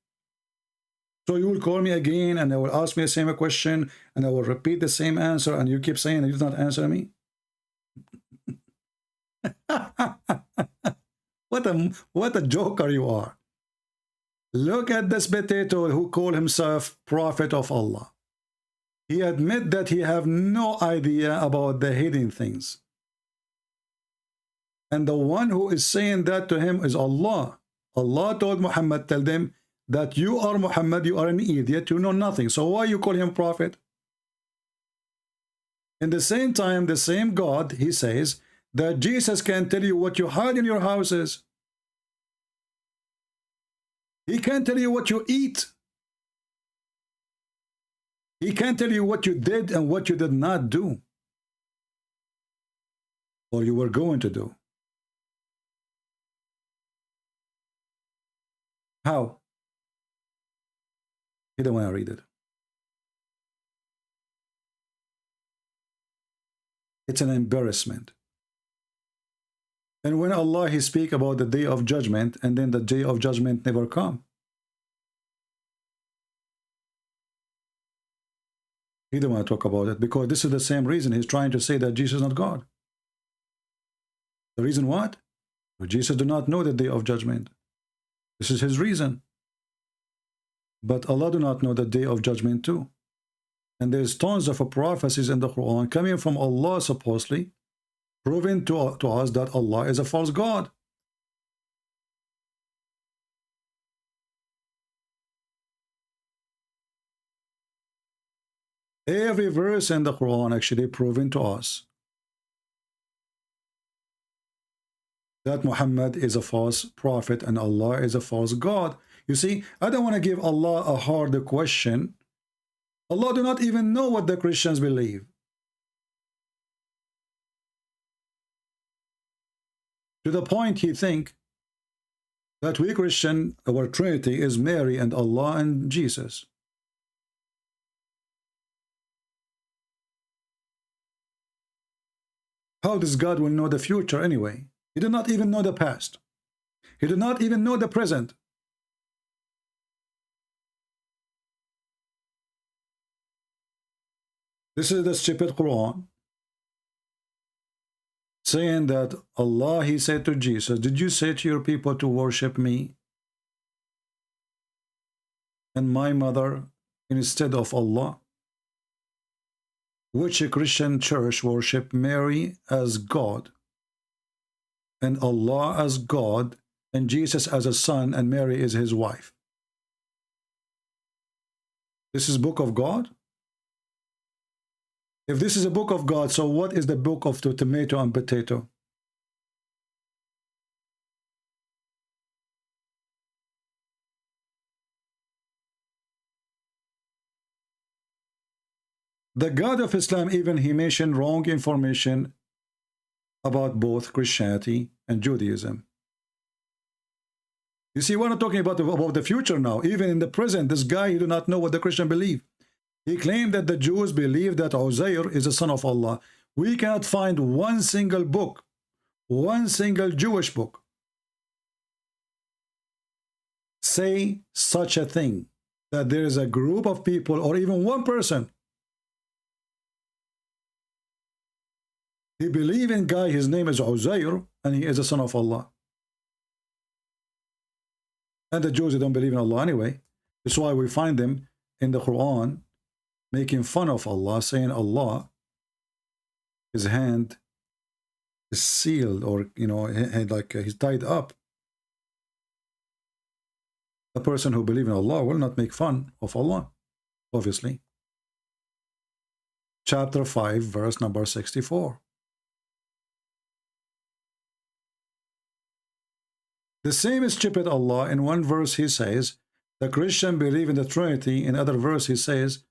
so you will call me again and they will ask me the same question and I will repeat the same answer and you keep saying you did not answer me. What a joker you are. Look at this potato who called himself prophet of Allah. He admit that he have no idea about the hidden things. And the one who is saying that to him is Allah. Allah told Muhammad, tell them that you are Muhammad, you are an idiot, you know nothing. So why you call him prophet? In the same time, the same God, he says that Jesus can tell you what you hide in your houses. He can't tell you what you eat. He can't tell you what you did and what you did not do. Or you were going to do. How? He don't want to read it. It's an embarrassment. And when Allah, he speak about the day of judgment, and then the day of judgment never come. He don't want to talk about it because this is the same reason he's trying to say that Jesus is not God. The reason what? Jesus do not know the day of judgment. This is his reason. But Allah do not know the day of judgment too. And there's tons of prophecies in the Quran coming from Allah supposedly, proving to us that Allah is a false God. Every verse in the Quran actually proving to us that Muhammad is a false prophet and Allah is a false God. You see, I don't want to give Allah a hard question. Allah do not even know what the Christians believe. To the point he think that we Christian, our Trinity is Mary and Allah and Jesus. How does God will know the future anyway? He did not even know the past. He did not even know the present. This is the stupid Quran saying that Allah, he said to Jesus, did you say to your people to worship me and my mother instead of Allah? Which Christian church worship Mary as God and Allah as God and Jesus as a son and Mary is his wife? This is book of God? If this is a book of God, so what is the book of the tomato and potato? The God of Islam, even he mentioned wrong information about both Christianity and Judaism. You see, we're not talking about the future now. Even in the present, this guy, he do not know what the Christian believe. He claimed that the Jews believe that Uzair is the son of Allah. We cannot find one single book, one single Jewish book, say such a thing, that there is a group of people or even one person. He believe in guy, his name is Uzair, and he is a son of Allah. And the Jews, they don't believe in Allah anyway. That's why we find them in the Quran making fun of Allah, saying Allah, his hand is sealed, or like he's tied up. A person who believes in Allah will not make fun of Allah, obviously. Chapter 5, verse number 64. The same is stupid Allah. In one verse he says, the Christian believe in the Trinity. In other verse he says,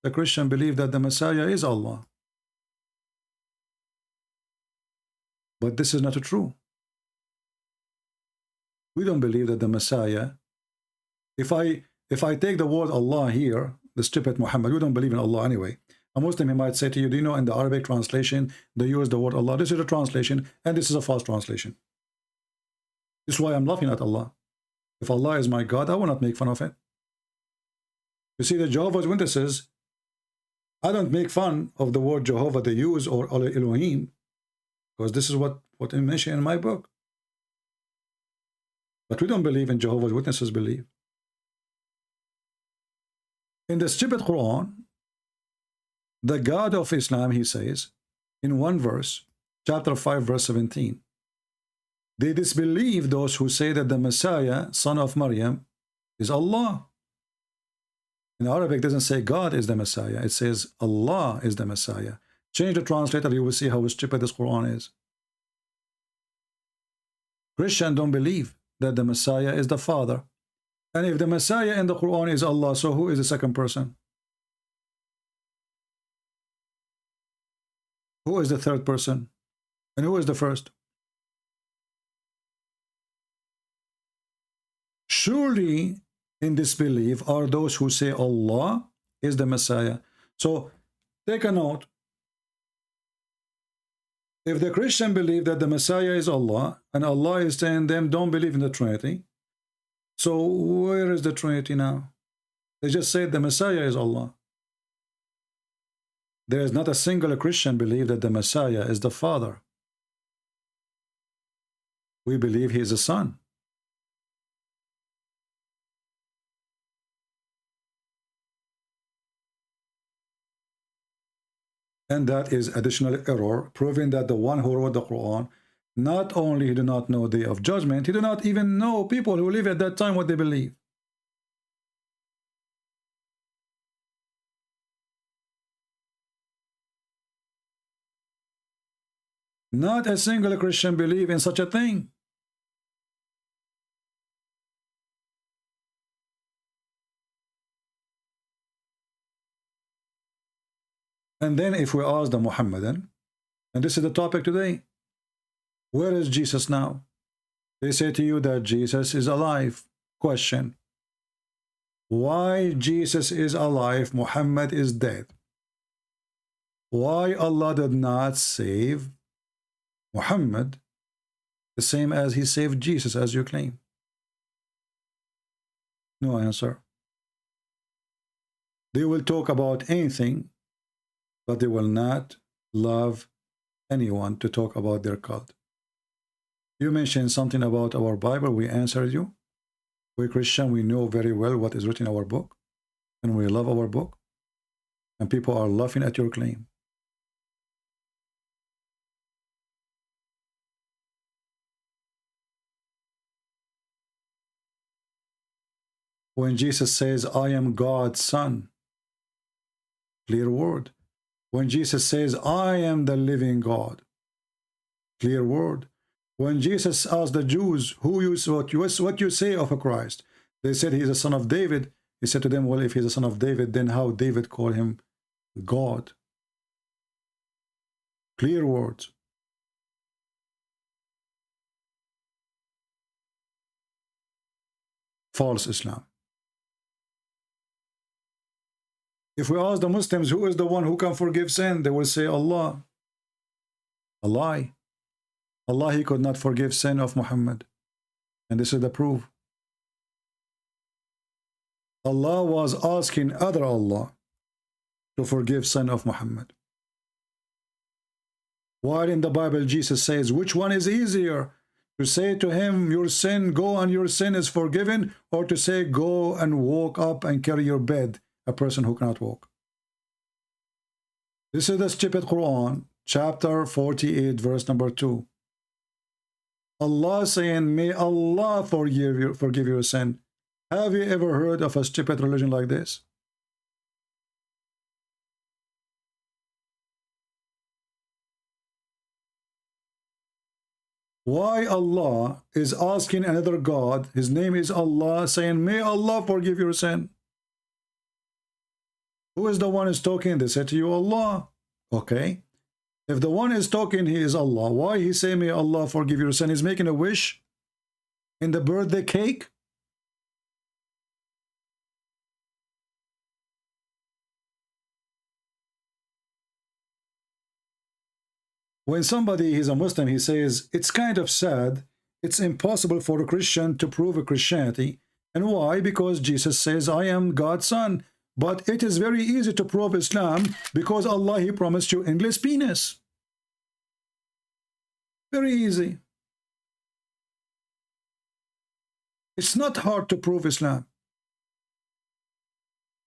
the Christian believe that the Messiah is Allah. But this is not true. We don't believe that the Messiah, if I take the word Allah here, the stupid Muhammad, we don't believe in Allah anyway. A Muslim, he might say to you, do you know in the Arabic translation, they use the word Allah. This is a translation, and this is a false translation. This is why I'm laughing at Allah. If Allah is my God, I will not make fun of it. You see, the Jehovah's Witnesses, I don't make fun of the word Jehovah they use or Elohim, because this is what I mention in my book. But we don't believe in Jehovah's Witnesses believe. In the stupid Quran, the God of Islam, he says, in one verse, chapter 5, verse 17, they disbelieve those who say that the Messiah, son of Maryam, is Allah. In Arabic, it doesn't say God is the Messiah. It says Allah is the Messiah. Change the translator, you will see how stupid this Quran is. Christians don't believe that the Messiah is the Father. And if the Messiah in the Quran is Allah, so who is the second person? Who is the third person? And who is the first? Surely in disbelief are those who say Allah is the Messiah. So take a note. If the Christian believe that the Messiah is Allah, and Allah is saying them don't believe in the Trinity, so where is the Trinity now? They just said the Messiah is Allah. There is not a single Christian believe that the Messiah is the Father. We believe he is the Son. And that is additional error, proving that the one who wrote the Quran, not only he did not know the day of judgment, he did not even know people who live at that time what they believe. Not a single Christian believe in such a thing. And then if we ask the Muhammadan, and this is the topic today, where is Jesus now? They say to you that Jesus is alive. Question: why Jesus is alive, Muhammad is dead? Why Allah did not save Muhammad the same as he saved Jesus, as you claim? No answer. They will talk about anything, but they will not love anyone to talk about their cult. You mentioned something about our Bible, we answered you. We Christian, we know very well what is written in our book, and we love our book, and people are laughing at your claim. When Jesus says, I am God's son, clear word. When Jesus says, I am the living God, clear word. When Jesus asked the Jews, what you say of a Christ? They said he is a son of David. He said to them, well, if he's a son of David, then how David called him God? Clear words. False Islam. If we ask the Muslims, who is the one who can forgive sin? They will say Allah. A lie. Allah, he could not forgive sin of Muhammad. And this is the proof. Allah was asking other Allah to forgive sin of Muhammad. While in the Bible, Jesus says, which one is easier? To say to him, your sin, go and your sin is forgiven, or to say, go and walk up and carry your bed, a person who cannot walk. This is the stupid Quran, chapter 48, verse number 2. Allah saying, may Allah forgive your sin. Have you ever heard of a stupid religion like this? Why Allah is asking another God, his name is Allah, saying, may Allah forgive your sin? Who is the one who's talking? They said to you, Allah. Okay. If the one is talking, he is Allah. Why he say, may Allah forgive your sin? He's making a wish in the birthday cake. when somebody is a Muslim, he says, it's kind of sad. It's impossible for a Christian to prove a Christianity. And why? Because Jesus says, I am God's son. But it is very easy to prove Islam because Allah, He promised you endless penis. Very easy. It's not hard to prove Islam.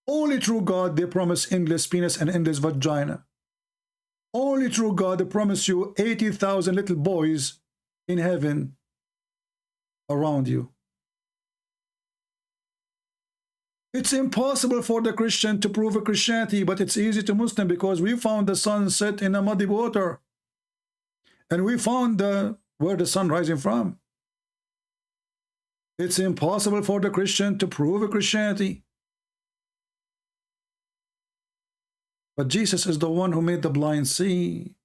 Only through God they promise endless penis and endless vagina. Only through God they promise you 80,000 little boys in heaven around you. It's impossible for the Christian to prove a Christianity, but it's easy to Muslim because we found the sun set in a muddy water. And we found where the sun rising from. It's impossible for the Christian to prove a Christianity. But Jesus is the one who made the blind see.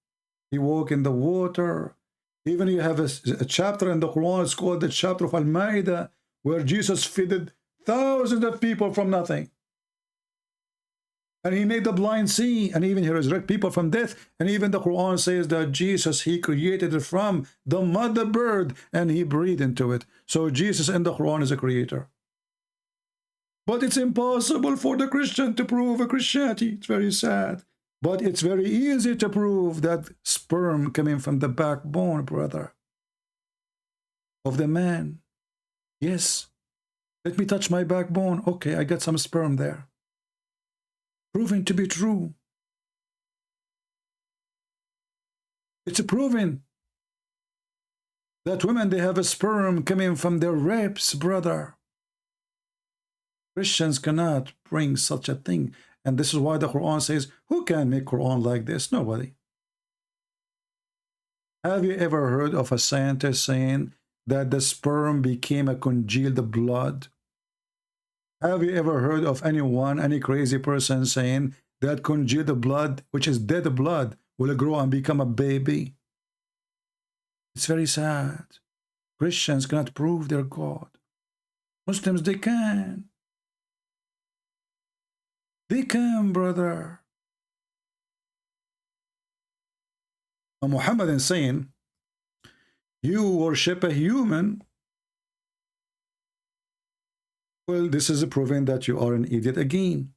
He walked in the water. Even you have a chapter in the Quran, it's called the chapter of Al-Ma'idah, where Jesus fed thousands of people from nothing. And he made the blind see, and even he resurrected people from death. And even the Quran says that Jesus, he created it from the mother bird, and he breathed into it. So Jesus in the Quran is a creator. But it's impossible for the Christian to prove a Christianity. It's very sad. But it's very easy to prove that sperm coming from the backbone, brother, of the man. Yes. Let me touch my backbone. Okay, I got some sperm there. Proven to be true. It's proven that women, they have a sperm coming from their ribs, brother. Christians cannot bring such a thing. And this is why the Quran says, who can make Quran like this? Nobody. Have you ever heard of a scientist saying that the sperm became a congealed blood? Have you ever heard of anyone, any crazy person saying that congealed blood, which is dead blood, will grow and become a baby? It's very sad. Christians cannot prove their God. Muslims, they can. They can, brother. And Muhammad is saying, you worship a human. Well, this is proving that you are an idiot again.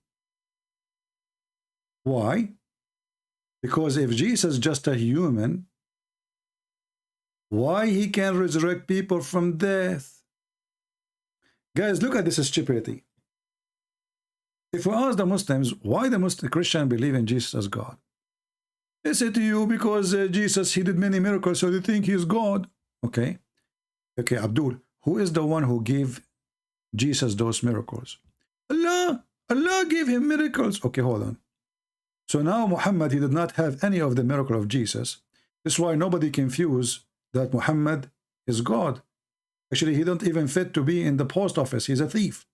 Why? Because if Jesus is just a human, why he can resurrect people from death? Guys, look at this stupidity. If we ask the Muslims, why the Muslim Christian believe in Jesus as God? They say to you, because Jesus, he did many miracles, so they think he is God. Okay. Okay, Abdul, who is the one who gave Jesus those miracles? Allah. Allah gave him miracles. Okay, hold on. So now Muhammad, he did not have any of the miracle of Jesus. This is why nobody confused that Muhammad is God. Actually, he don't even fit to be in the post office. He's a thief.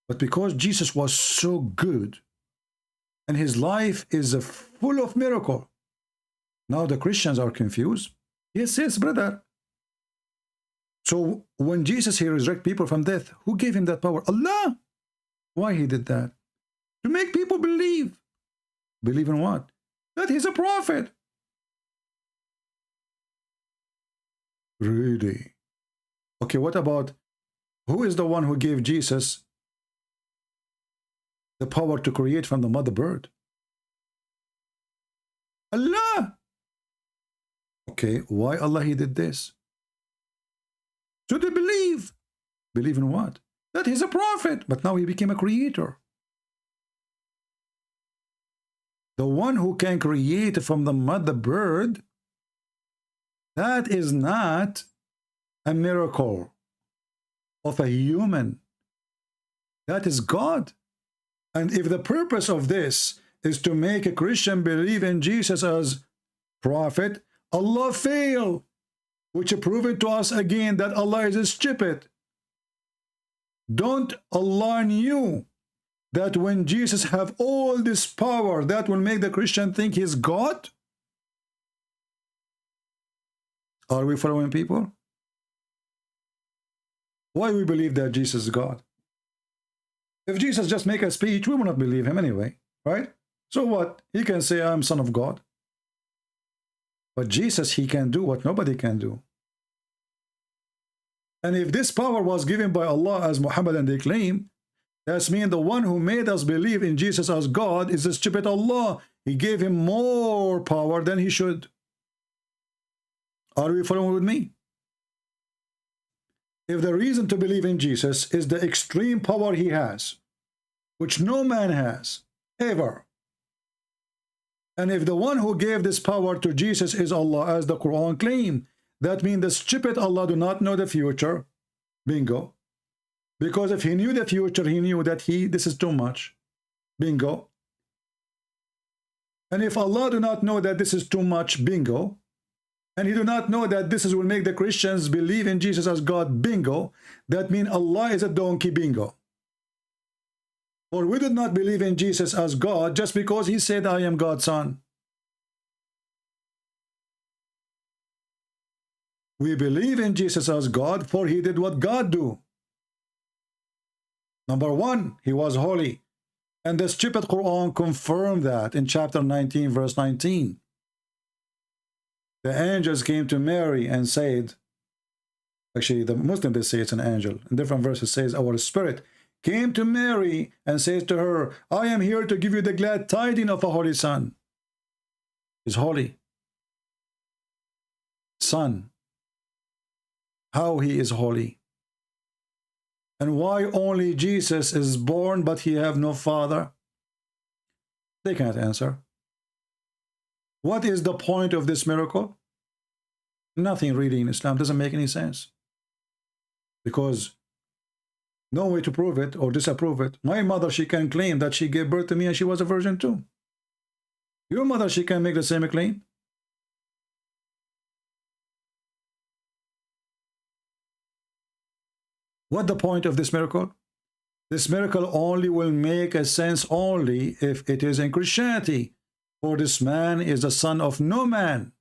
But because Jesus was so good, and his life is full of miracle, now the Christians are confused. Yes, yes, brother. So when Jesus, he resurrected people from death, who gave him that power? Allah. Why he did that? To make people believe. Believe in what? That he's a prophet. Really? Okay, what about, who is the one who gave Jesus the power to create from the mother bird? Allah. Okay, why Allah he did this? So they believe. Believe in what? That he's a prophet, but now he became a creator. The one who can create from the mother bird, that is not a miracle of a human. That is God. And if the purpose of this is to make a Christian believe in Jesus as prophet, Allah failed, which proved to us again that Allah is stupid. Don't Allah knew that when Jesus have all this power, that will make the Christian think he's God? Are we following people? Why we believe that Jesus is God? If Jesus just make a speech, we will not believe him anyway, right? So what? He can say, I'm son of God. But Jesus, he can do what nobody can do. And if this power was given by Allah as Muhammad and they claim, that means the one who made us believe in Jesus as God is the stupid Allah. He gave him more power than he should. Are we following with me? If the reason to believe in Jesus is the extreme power he has, which no man has, ever, and if the one who gave this power to Jesus is Allah, as the Quran claims, that means the stupid Allah do not know the future. Bingo. Because if he knew the future, he knew that this is too much. Bingo. And if Allah do not know that this is too much, bingo, and he do not know that this will make the Christians believe in Jesus as God, bingo, that means Allah is a donkey, bingo. Or we did not believe in Jesus as God just because he said, I am God's son. We believe in Jesus as God, for he did what God do. Number one, he was holy. And the stupid Quran confirmed that in chapter 19, verse 19. The angels came to Mary and said, actually the Muslim, they say it's an angel. In different verses says, our spirit came to Mary and says to her, I am here to give you the glad tidings of a holy son. He's holy. Son. How he is holy. And why only Jesus is born but he have no father? They can't answer. What is the point of this miracle? Nothing really in Islam. Doesn't make any sense. Because no way to prove it or disapprove it. My mother, she can claim that she gave birth to me and she was a virgin too. Your mother, she can make the same claim. What the point of this miracle? This miracle only will make a sense only if it is in Christianity. For this man is the son of no man.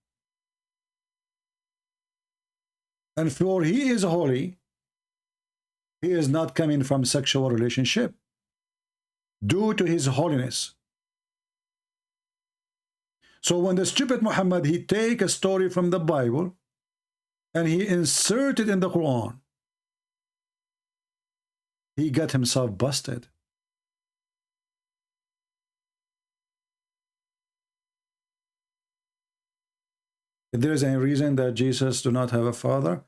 And for he is holy, he is not coming from sexual relationship due to his holiness. So when the stupid Muhammad, he take a story from the Bible and he insert it in the Quran, he got himself busted. If there is any reason that Jesus do not have a father,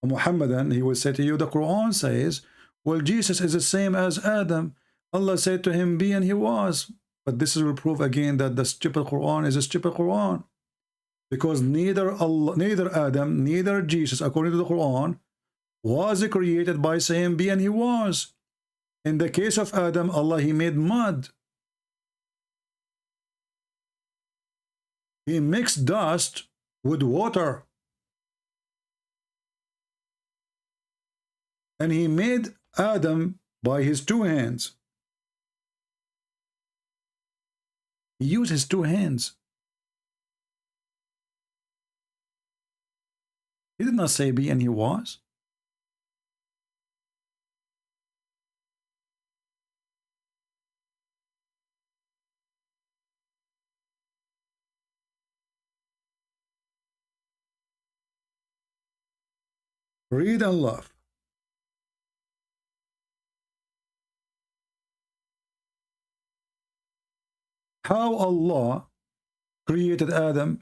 a Muhammadan, he will say to you, the Quran says, well, Jesus is the same as Adam. Allah said to him, be, and he was. But this will prove again that the stupid Quran is a stupid Quran. Because neither Allah, neither Adam, neither Jesus, according to the Quran, was created by saying, be, and he was. In the case of Adam, Allah, he made mud. He mixed dust with water. And he made Adam by his two hands. He used his two hands. He did not say be and he was. Read and love. How Allah created Adam,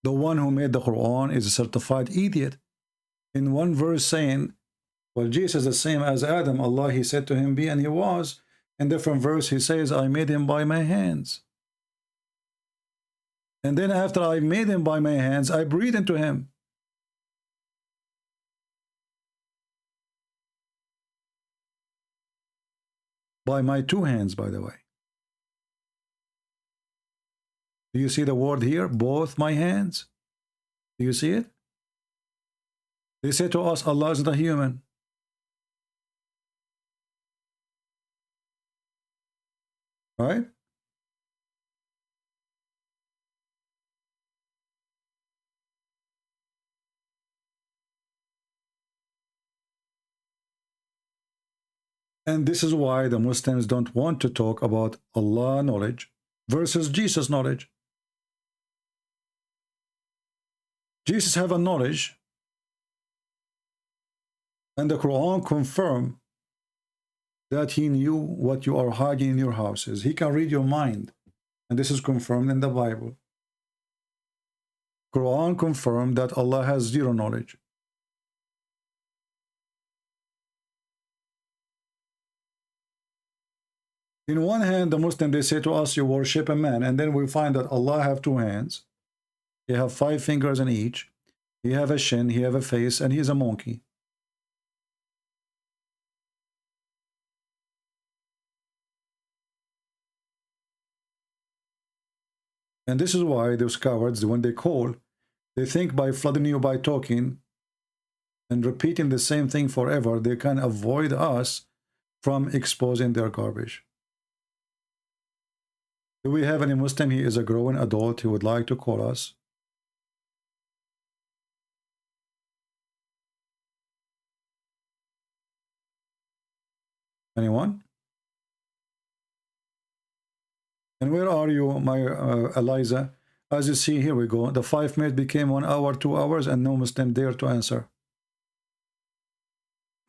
the one who made the Quran, is a certified idiot. In one verse saying, well, Jesus is the same as Adam. Allah, he said to him, be, and he was. In different verse, he says, I made him by my hands. And then after I made him by my hands, I breathed into him. By my two hands, by the way. Do you see the word here? Both my hands. Do you see it? They say to us, Allah is not a human. Right? And this is why the Muslims don't want to talk about Allah knowledge versus Jesus knowledge. Jesus have a knowledge, and the Quran confirm that he knew what you are hiding in your houses. He can read your mind, and this is confirmed in the Bible. Quran confirmed that Allah has zero knowledge. In one hand, the Muslim, they say to us, you worship a man, and then we find that Allah have two hands. He have 5 fingers in each. He have a shin, he have a face, and he is a monkey. And this is why those cowards, when they call, they think by flooding you by talking and repeating the same thing forever, they can avoid us from exposing their garbage. Do we have any Muslim? He is a growing adult. He would like to call us. Anyone? And where are you, my Eliza? As you see, here we go. The 5 minutes became 1 hour, 2 hours, and no Muslim dare to answer.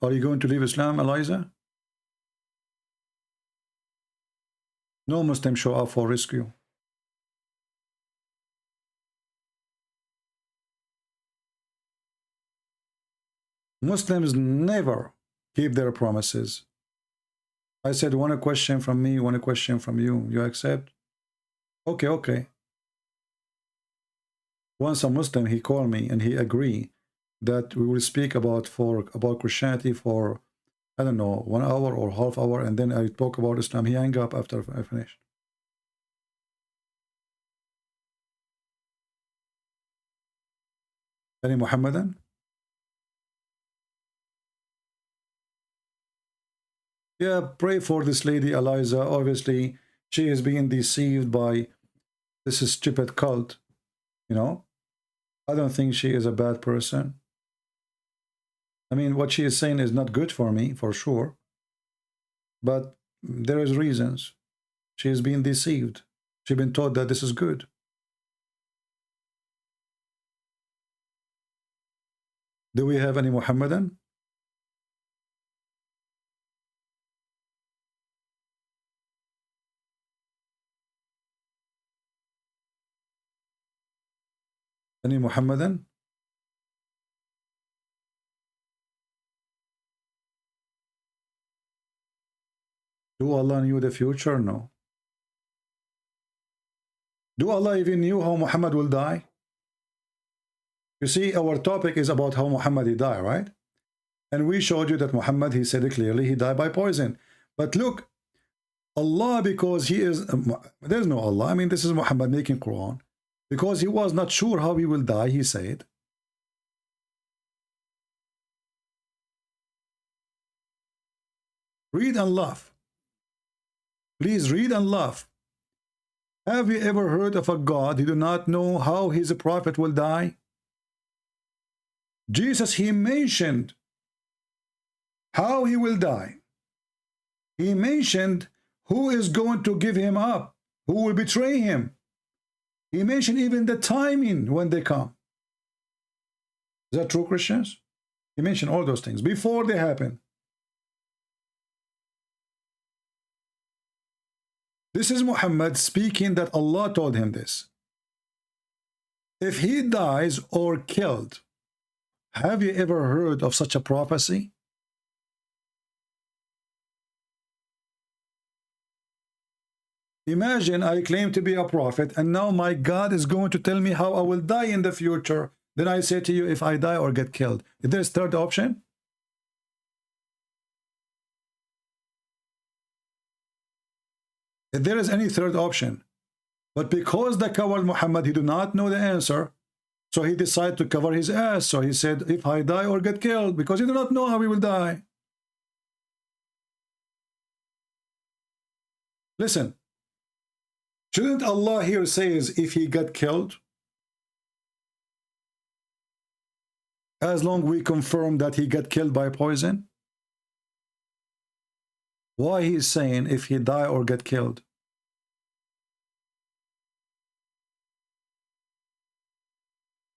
Are you going to leave Islam, Eliza? No Muslim show up for rescue. Muslims never keep their promises. I said, one question from me, one question from you. You accept? Okay, okay. Once a Muslim, he called me and he agreed that we will speak about Christianity for, I don't know, 1 hour or half hour, and then I talk about Islam. He hung up after I finished. Any Muhammadan? Yeah, pray for this lady, Eliza. Obviously, she is being deceived by this stupid cult. You know, I don't think she is a bad person. I mean, what she is saying is not good for me, for sure. But there is reasons. She is being deceived. She's been told that this is good. Do we have any Muhammadan? Any Muhammadan? Do Allah knew the future? No. Do Allah even knew how Muhammad will die? You see, our topic is about how Muhammad he died, right? And we showed you that Muhammad, he said it clearly, he died by poison. But look, Allah, because he is, there's no Allah. I mean, this is Muhammad making Quran. Because he was not sure how he will die, he said, read and laugh. Please read and laugh. Have you ever heard of a God who do not know how his prophet will die? Jesus, he mentioned how he will die. He mentioned who is going to give him up, who will betray him. He mentioned even the timing when they come. Is that true, Christians? He mentioned all those things before they happen. This is Muhammad speaking that Allah told him this. If he dies or killed, have you ever heard of such a prophecy? Imagine I claim to be a prophet and now my God is going to tell me how I will die in the future. Then I say to you, if I die or get killed. Is there a third option? If there is any third option. But because the coward Muhammad, he do not know the answer, so he decided to cover his ass. So he said, if I die or get killed, because he do not know how he will die. Listen. Shouldn't Allah here says if he got killed? As long we confirm that he got killed by poison? Why he is saying if he die or get killed?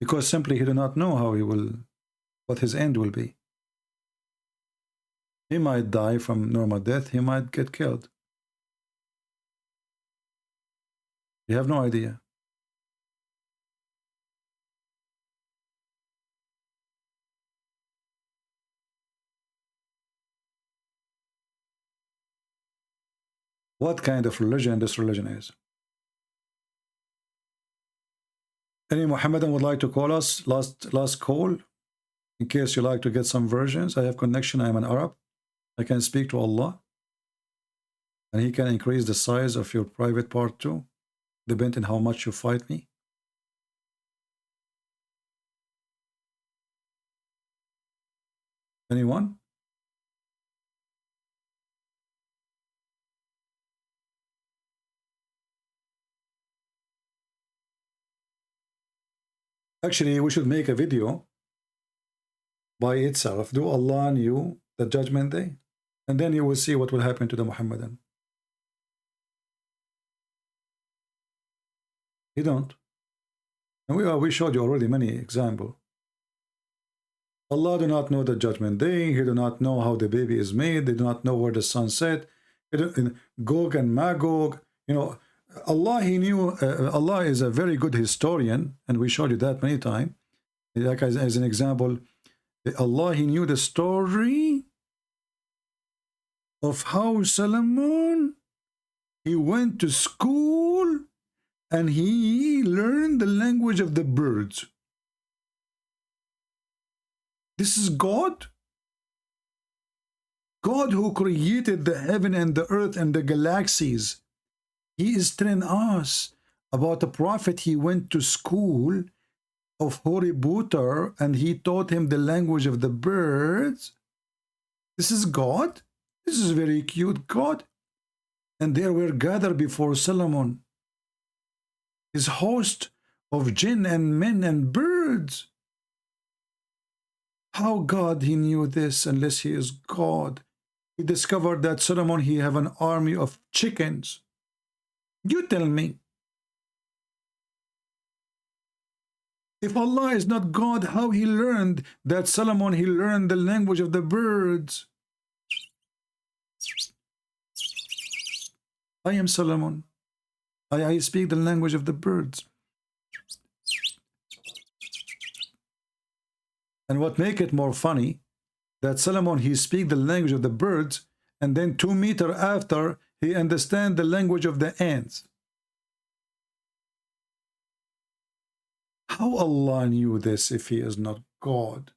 because simply he do not know how he will, what his end will be. He might die from normal death, he might get killed. You have no idea. What kind of religion this religion is? Any Muhammadan would like to call us? Last call, in case you like to get some versions. I have connection. I am an Arab. I can speak to Allah, and He can increase the size of your private part too, depending on how much you fight me. Anyone? Actually, we should make a video by itself. Do Allah knew the judgment day? And then you will see what will happen to the Muhammadan. He don't. And we showed you already many examples. Allah do not know the judgment day. He do not know how the baby is made. They do not know where the sun set. Gog and Magog, you know, Allah, He knew. Allah is a very good historian, and we showed you that many times. Like as an example, Allah, He knew the story of how Solomon, he went to school and he learned the language of the birds. This is God. God who created the heaven and the earth and the galaxies. He is telling us about the prophet. He went to school of Hoributar and he taught him the language of the birds. This is God. This is very cute God. And they were gathered before Solomon, his host of jinn and men and birds. How God he knew this unless he is God? He discovered that Solomon, he have an army of chickens. You tell me. If Allah is not God, how he learned that Solomon, he learned the language of the birds? I am Solomon. I speak the language of the birds. And what make it more funny, that Solomon, he speak the language of the birds, and then 2 meters after, he understand the language of the ants. How Allah knew this if he is not God?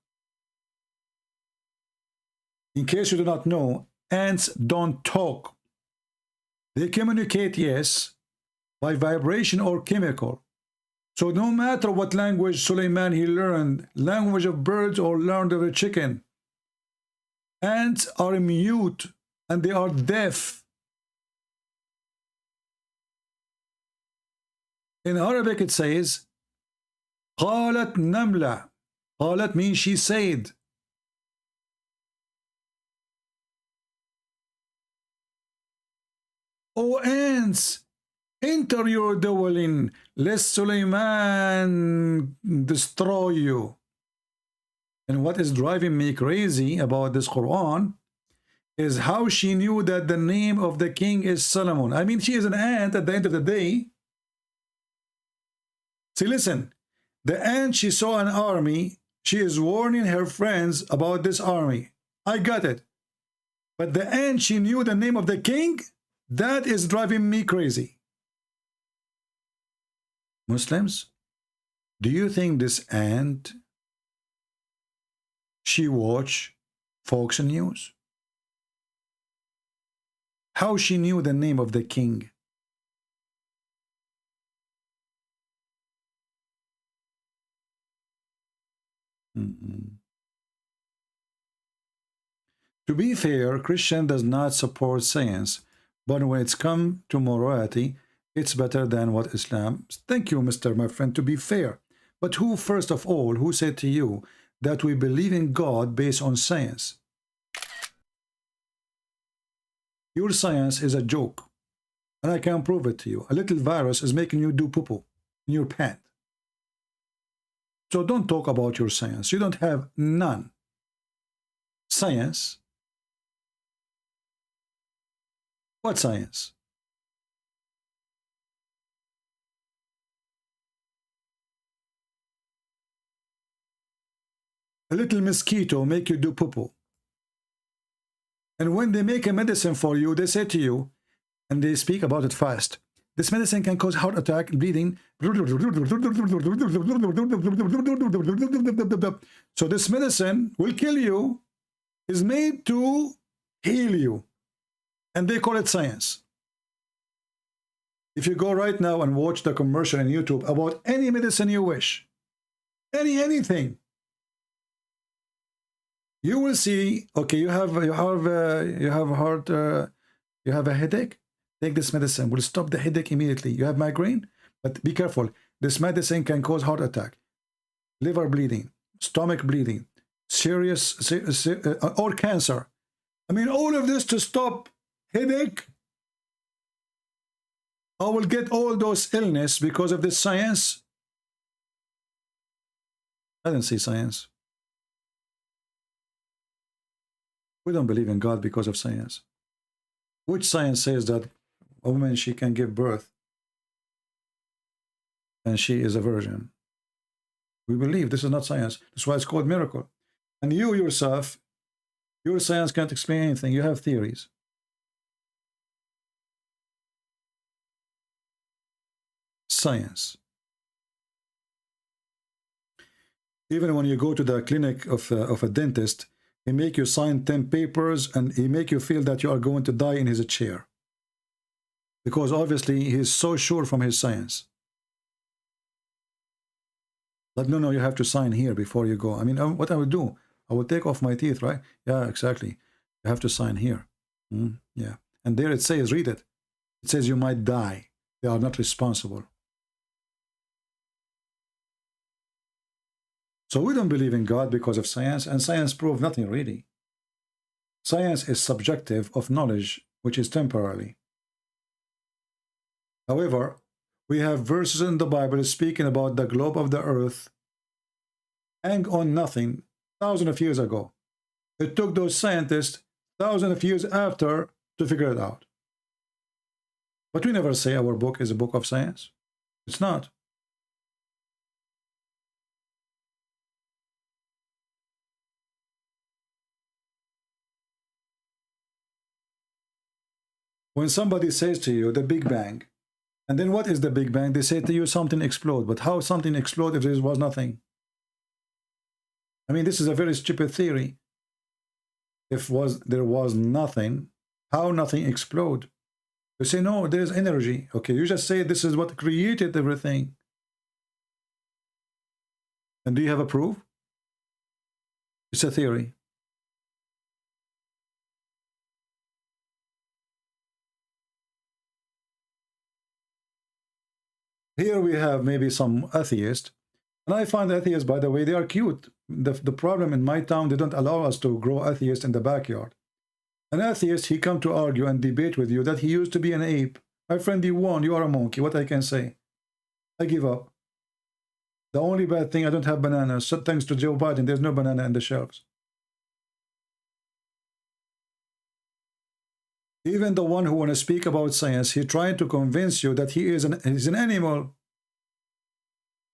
In case you do not know, ants don't talk. They communicate, yes, by vibration or chemical. So no matter what language Suleiman he learned, language of birds or learned of a chicken, ants are mute and they are deaf. In Arabic it says, قالت نملة. قالت means she said. O ants, enter your dwelling, lest Suleiman destroy you. And what is driving me crazy about this Quran is how she knew that the name of the king is Solomon. I mean, she is an ant at the end of the day. See, listen, the ant, she saw an army. She is warning her friends about this army. I got it. But the ant, she knew the name of the king. That is driving me crazy. Muslims, do you think this ant, she watch Fox News? How she knew the name of the king? To be fair, Christian does not support science, but when it's come to morality, it's better than what Islam. Thank you, Mr. my friend, to be fair. But who, first of all, who said to you that we believe in God based on science? Your science is a joke, and I can prove it to you. A little virus is making you do poo-poo in your pant. So don't talk about your science. You don't have none. Science? What science? A little mosquito make you do poo-poo. And when they make a medicine for you, they say to you, and they speak about it fast, this medicine can cause heart attack, bleeding. So this medicine will kill you, is made to heal you. And they call it science. If you go right now and watch the commercial on YouTube about any medicine you wish, anything, you will see, okay, you have a headache. Take this medicine. Will stop the headache immediately. You have migraine, but be careful. This medicine can cause heart attack, liver bleeding, stomach bleeding, serious or cancer. I mean, all of this to stop headache. I will get all those illness because of this science. I didn't see science. We don't believe in God because of science. Which science says that a woman, she can give birth and she is a virgin? We believe this is not science. That's why it's called miracle. And you yourself, your science can't explain anything. You have theories. Science. Even when you go to the clinic of a dentist, he make you sign 10 papers and he make you feel that you are going to die in his chair. Because obviously he is so sure from his science. Like, no, you have to sign here before you go. I mean, what I would do, I would take off my teeth, right? Yeah, exactly. You have to sign here. Yeah. And there it says, read it. It says you might die. They are not responsible. So we don't believe in God because of science, and science proves nothing really. Science is subjective of knowledge, which is temporary. However, we have verses in the Bible speaking about the globe of the earth hang on nothing thousands of years ago. It took those scientists thousands of years after to figure it out. But we never say our book is a book of science. It's not. When somebody says to you the Big Bang, and then what is the Big Bang? They say to you something explode. But how something explode if there was nothing? I mean, this is a very stupid theory. If there was nothing, how nothing explode? You say, no, there is energy. Okay, you just say this is what created everything. And do you have a proof? It's a theory. Here we have maybe some atheists. And I find atheists, by the way, they are cute. The problem in my town, they don't allow us to grow atheists in the backyard. An atheist, he come to argue and debate with you that he used to be an ape. My friend, you won. You are a monkey. What I can say? I give up. The only bad thing, I don't have bananas. So thanks to Joe Biden, there's no banana in the shelves. Even the one who want to speak about science, he tried to convince you that he's an animal.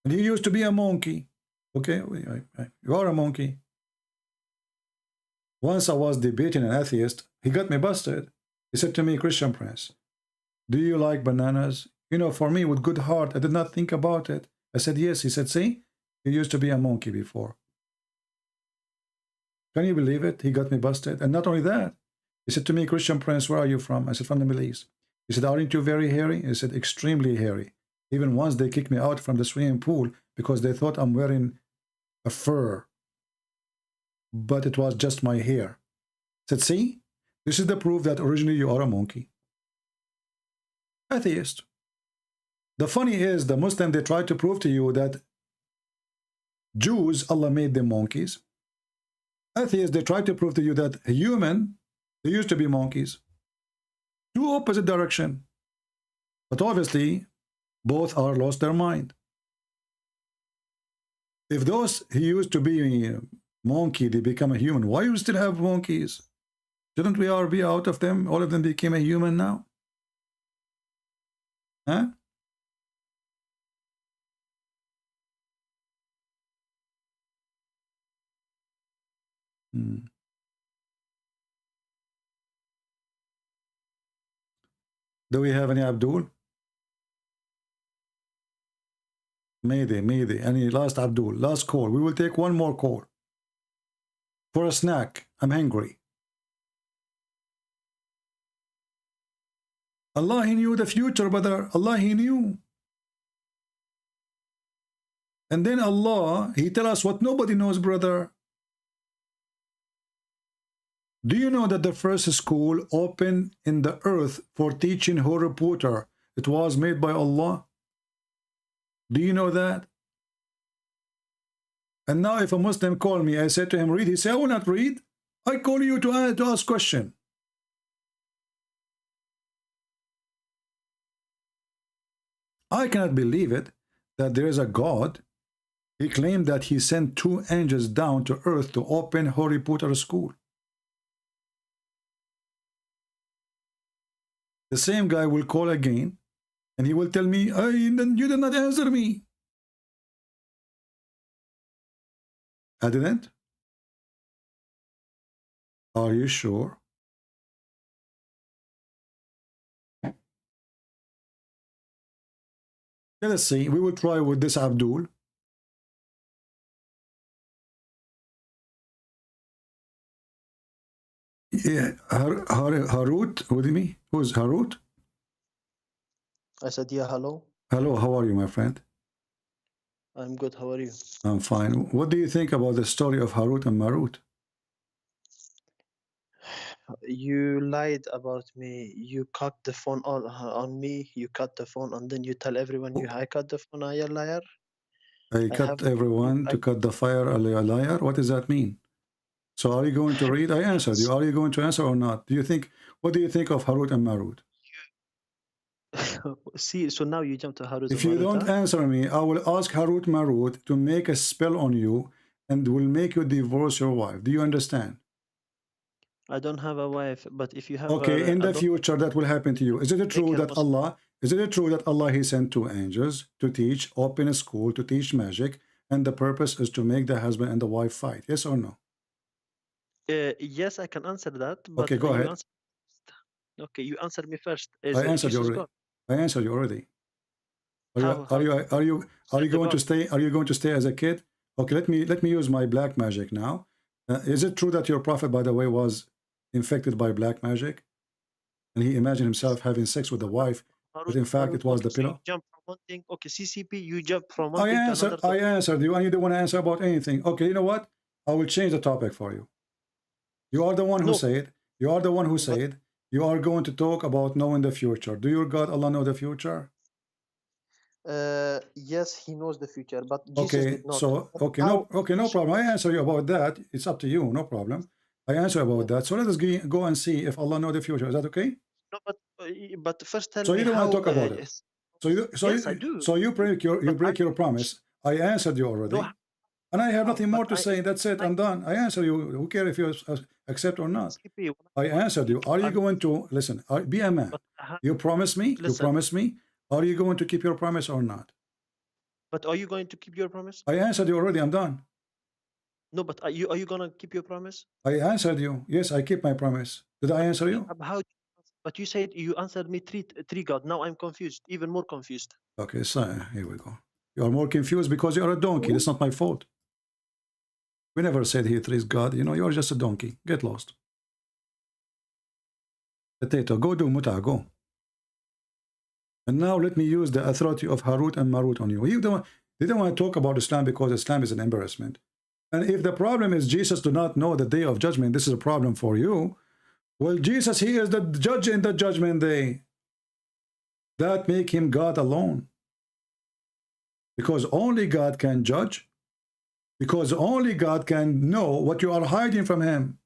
And he used to be a monkey. Okay, you are a monkey. Once I was debating an atheist, he got me busted. He said to me, Christian Prince, do you like bananas? You know, for me, with good heart, I did not think about it. I said, yes. He said, see, you used to be a monkey before. Can you believe it? He got me busted. And not only that, he said to me, Christian Prince, where are you from? I said, from the Middle East. He said, aren't you very hairy? He said, extremely hairy. Even once they kicked me out from the swimming pool because they thought I'm wearing a fur. But it was just my hair. I said, see, this is the proof that originally you are a monkey. Atheist. The funny is, the Muslim, they try to prove to you that Jews, Allah made them monkeys. Atheists, they try to prove to you that human, they used to be monkeys. Two opposite direction. But obviously, both are lost their mind. If those he used to be a monkey, they become a human, why you still have monkeys? Shouldn't we all be out of them? All of them became a human now? Huh? Do we have any Abdul? Mayday. Any last Abdul? Last call. We will take one more call. For a snack. I'm hungry. Allah, He knew the future, brother. Allah, He knew. And then Allah, He tell us what nobody knows, brother. Do you know that the first school opened in the earth for teaching Harry Potter, it was made by Allah? Do you know that? And now if a Muslim call me, I say to him, read. He say, I will not read. I call you to ask question. I cannot believe it that there is a God. He claimed that he sent 2 angels down to earth to open Harry Potter school. The same guy will call again and he will tell me, you did not answer me. I didn't? Are you sure? Let us see. We will try with this Abdul. Yeah, Harut with me? Who's Harut? I said, yeah, hello. Hello, how are you, my friend? I'm good. How are you? I'm fine. What do you think about the story of Harut and Marut? You lied about me. You cut the phone on me. You cut the phone and then you tell everyone I cut the phone. Are you a liar? I cut everyone to cut the fire, a liar? What does that mean? So are you going to read? I answered you. Are you going to answer or not? What do you think of Harut and Marut? See, so now you jump to Harut. If you don't answer me, I will ask Harut Marut to make a spell on you and will make you divorce your wife. Do you understand? I don't have a wife, but if you have in the future that will happen to you. Is it true that Allah He sent 2 angels to teach, open a school to teach magic, and the purpose is to make the husband and the wife fight? Yes or no? Yes, I can answer that. But okay, go ahead. Okay, you answer me first. I answered you already. I answered you already. Are you going to stay? Are you going to stay as a kid? Okay, let me use my black magic now. Is it true that your prophet, by the way, was infected by black magic, and he imagined himself having sex with a wife, but in fact it was the pillow? Jump from one thing. Okay, CCP, you jump from one I thing answered. to another. I answered you, and you don't want to answer about anything. Okay, you know what? I will change the topic for you. You are the one who said. You are the one who said. You are going to talk about knowing the future. Do your God Allah know the future? Yes, He knows the future, but Jesus did not. No problem. I answer you about that. It's up to you. No problem. I answer about that. So let us go and see if Allah know the future. Is that okay? No, but first tell me. So you don't want to talk about it. Yes, I do. So you break your promise. I answered you already. No, and I have nothing more to say. That's it. I'm done. I answer you. Who cares if you accept or not? I answered you. Are you going to listen? Be a man. You promise me. You promise me. Are you going to keep your promise or not? But are you going to keep your promise? I answered you already. I'm done. No, but are you going to keep your promise? I answered you. Yes, I keep my promise. Did I answer you? How? But you said you answered me three God. Now I'm confused, even more confused. Okay, so here we go. You are more confused because you are a donkey. That's not my fault. We never said he is God. You know, you are just a donkey. Get lost. Potato, go do muta, go. And now let me use the authority of Harut and Marut on you. They don't want to talk about Islam because Islam is an embarrassment. And if the problem is Jesus do not know the day of judgment, this is a problem for you. Well, Jesus, he is the judge in the judgment day. That make him God alone. Because only God can judge. Because only God can know what you are hiding from him.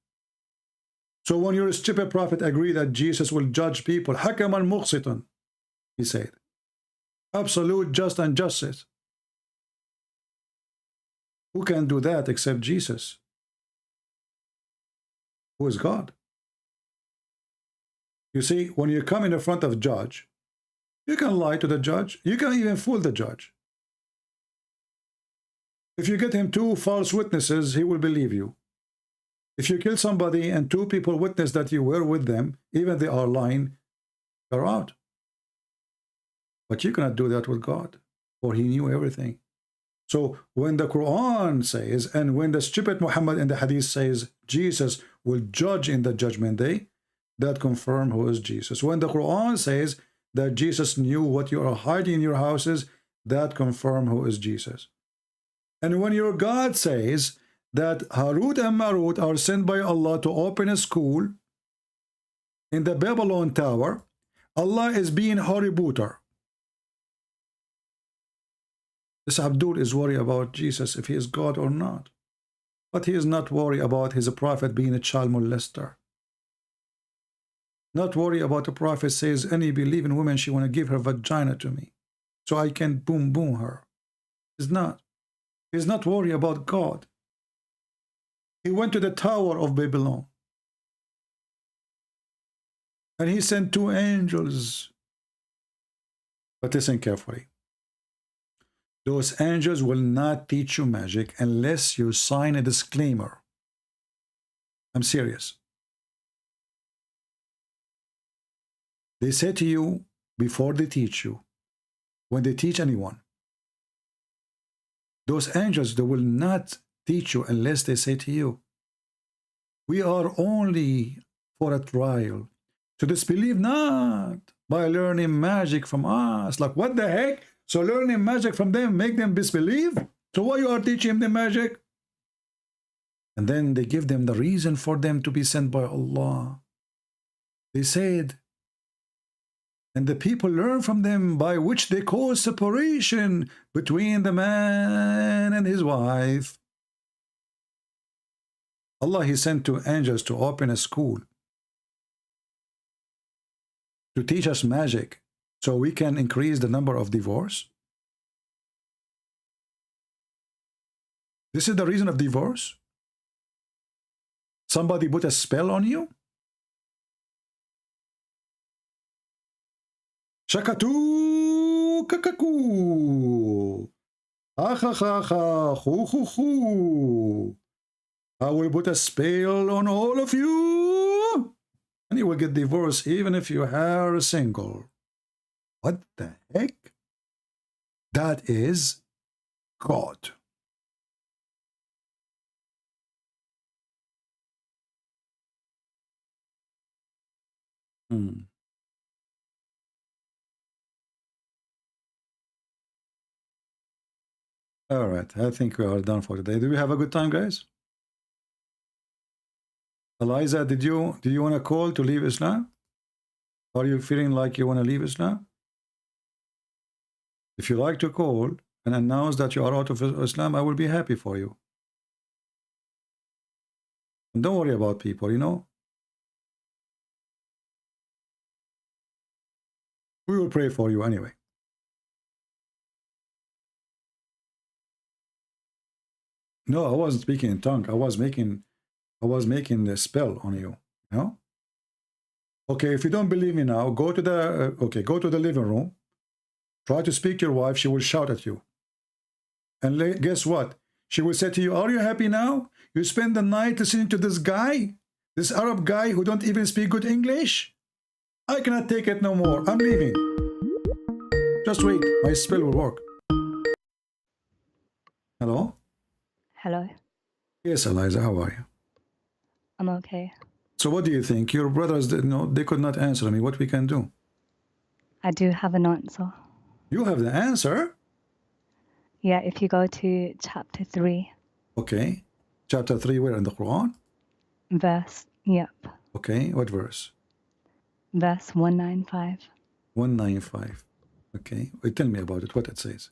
So when your stupid prophet agree that Jesus will judge people, hakaman muqsitan, he said, absolute just and justice. Who can do that except Jesus, who is God? You see, when you come in front of a judge, you can lie to the judge. You can even fool the judge. If you get him 2 false witnesses, he will believe you. If you kill somebody and 2 people witness that you were with them, even they are lying, you're out. But you cannot do that with God, for he knew everything. So when the Quran says, and when the stupid Muhammad in the hadith says, Jesus will judge in the judgment day, that confirm who is Jesus. When the Quran says that Jesus knew what you are hiding in your houses, that confirm who is Jesus. And when your God says that Harut and Marut are sent by Allah to open a school in the Babylon Tower, Allah is being horributer. This Abdul is worried about Jesus, if he is God or not. But he is not worried about his prophet being a child molester. Not worried about the prophet says, any believing woman, she want to give her vagina to me, so I can boom boom her. He's not. He's not worried about God. He went to the Tower of Babylon. And he sent 2 angels. But listen carefully. Those angels will not teach you magic unless you sign a disclaimer. I'm serious. They say to you before they teach you, when they teach anyone, those angels, they will not teach you unless they say to you, we are only for a trial, to disbelieve not by learning magic from us. Like, what the heck? So learning magic from them make them disbelieve? So why you are teaching them magic? And then they give them the reason for them to be sent by Allah. They said, and the people learn from them, by which they cause separation between the man and his wife. Allah, he sent 2 angels to open a school to teach us magic, so we can increase the number of divorce. This is the reason of divorce? Somebody put a spell on you? Shakatu kakaku. Ha ha ha ha. Hu hu hu. I will put a spell on all of you, and you will get divorced even if you are single. What the heck? That is God. All right, I think we are done for today. Do we have a good time, guys? Eliza, did you want to call to leave Islam? Are you feeling like you want to leave Islam? If you like to call and announce that you are out of Islam, I will be happy for you. And don't worry about people, you know. We will pray for you anyway. No, I wasn't speaking in tongue. I was making the spell on you. You know? Okay, if you don't believe me now, go to the living room. Try to speak to your wife. She will shout at you. And guess what? She will say to you, are you happy now? You spend the night listening to this guy, this Arab guy who don't even speak good English? I cannot take it no more. I'm leaving. Just wait. My spell will work. Hello? Hello. Yes, Eliza, how are you? I'm okay. So what do you think? Your brothers, they could not answer me. What we can do? I do have an answer. You have the answer? Yeah, if you go to chapter 3. Okay. Chapter 3, where in the Quran? Yep. Okay, what verse? Verse 195. 195. Okay, tell me about it, what it says.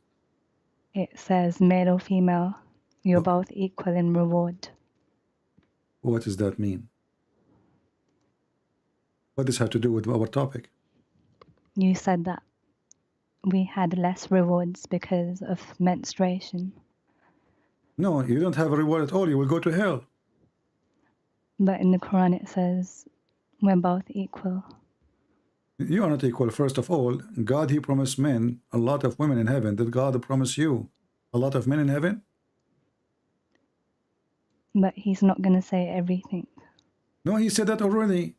It says, male or female, you're both equal in reward. What does that mean? What does this have to do with our topic? You said that we had less rewards because of menstruation. No, you don't have a reward at all. You will go to hell. But in the Quran it says we're both equal. You are not equal. First of all, God, he promised men a lot of women in heaven. Did God promise you a lot of men in heaven? But he's not going to say everything. No, he said that already.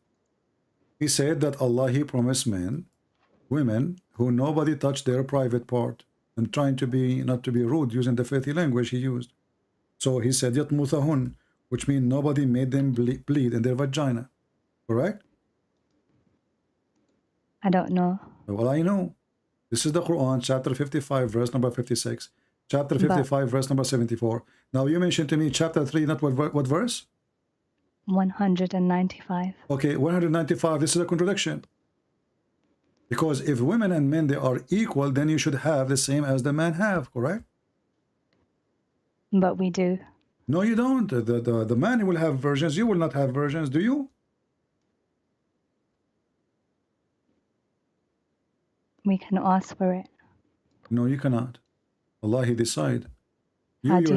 He said that Allah, he promised men, women, who nobody touched their private part, and trying to be, not to be rude, using the filthy language he used. So he said, Yatmuthahun, which means nobody made them bleed in their vagina. Correct? I don't know. Well, I know. This is the Quran, chapter 55, verse number 56. Chapter 55, verse number 74. Now, you mentioned to me chapter 3, not what verse? 195. Okay, 195, this is a contradiction. Because if women and men, they are equal, then you should have the same as the men have, correct? But we do. No, you don't. The man will have virgins. You will not have virgins, do you? We can ask for it. No, you cannot. Allah, he decide. How do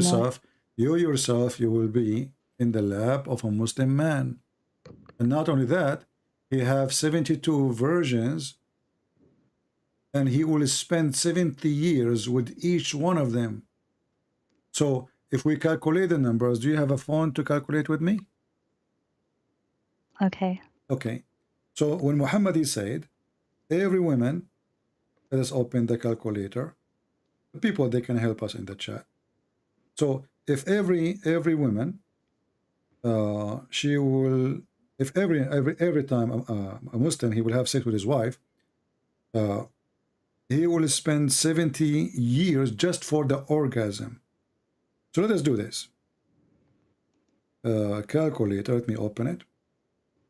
You yourself, you will be in the lap of a Muslim man. And not only that, he have 72 virgins, and he will spend 70 years with each one of them. So if we calculate the numbers, do you have a phone to calculate with me? Okay. Okay. So when Muhammad, he said, every woman, let us open the calculator. The people, they can help us in the chat. So if every woman, she will, if every time a Muslim, he will have sex with his wife, he will spend 70 years just for the orgasm. So let us do this. Calculator, let me open it.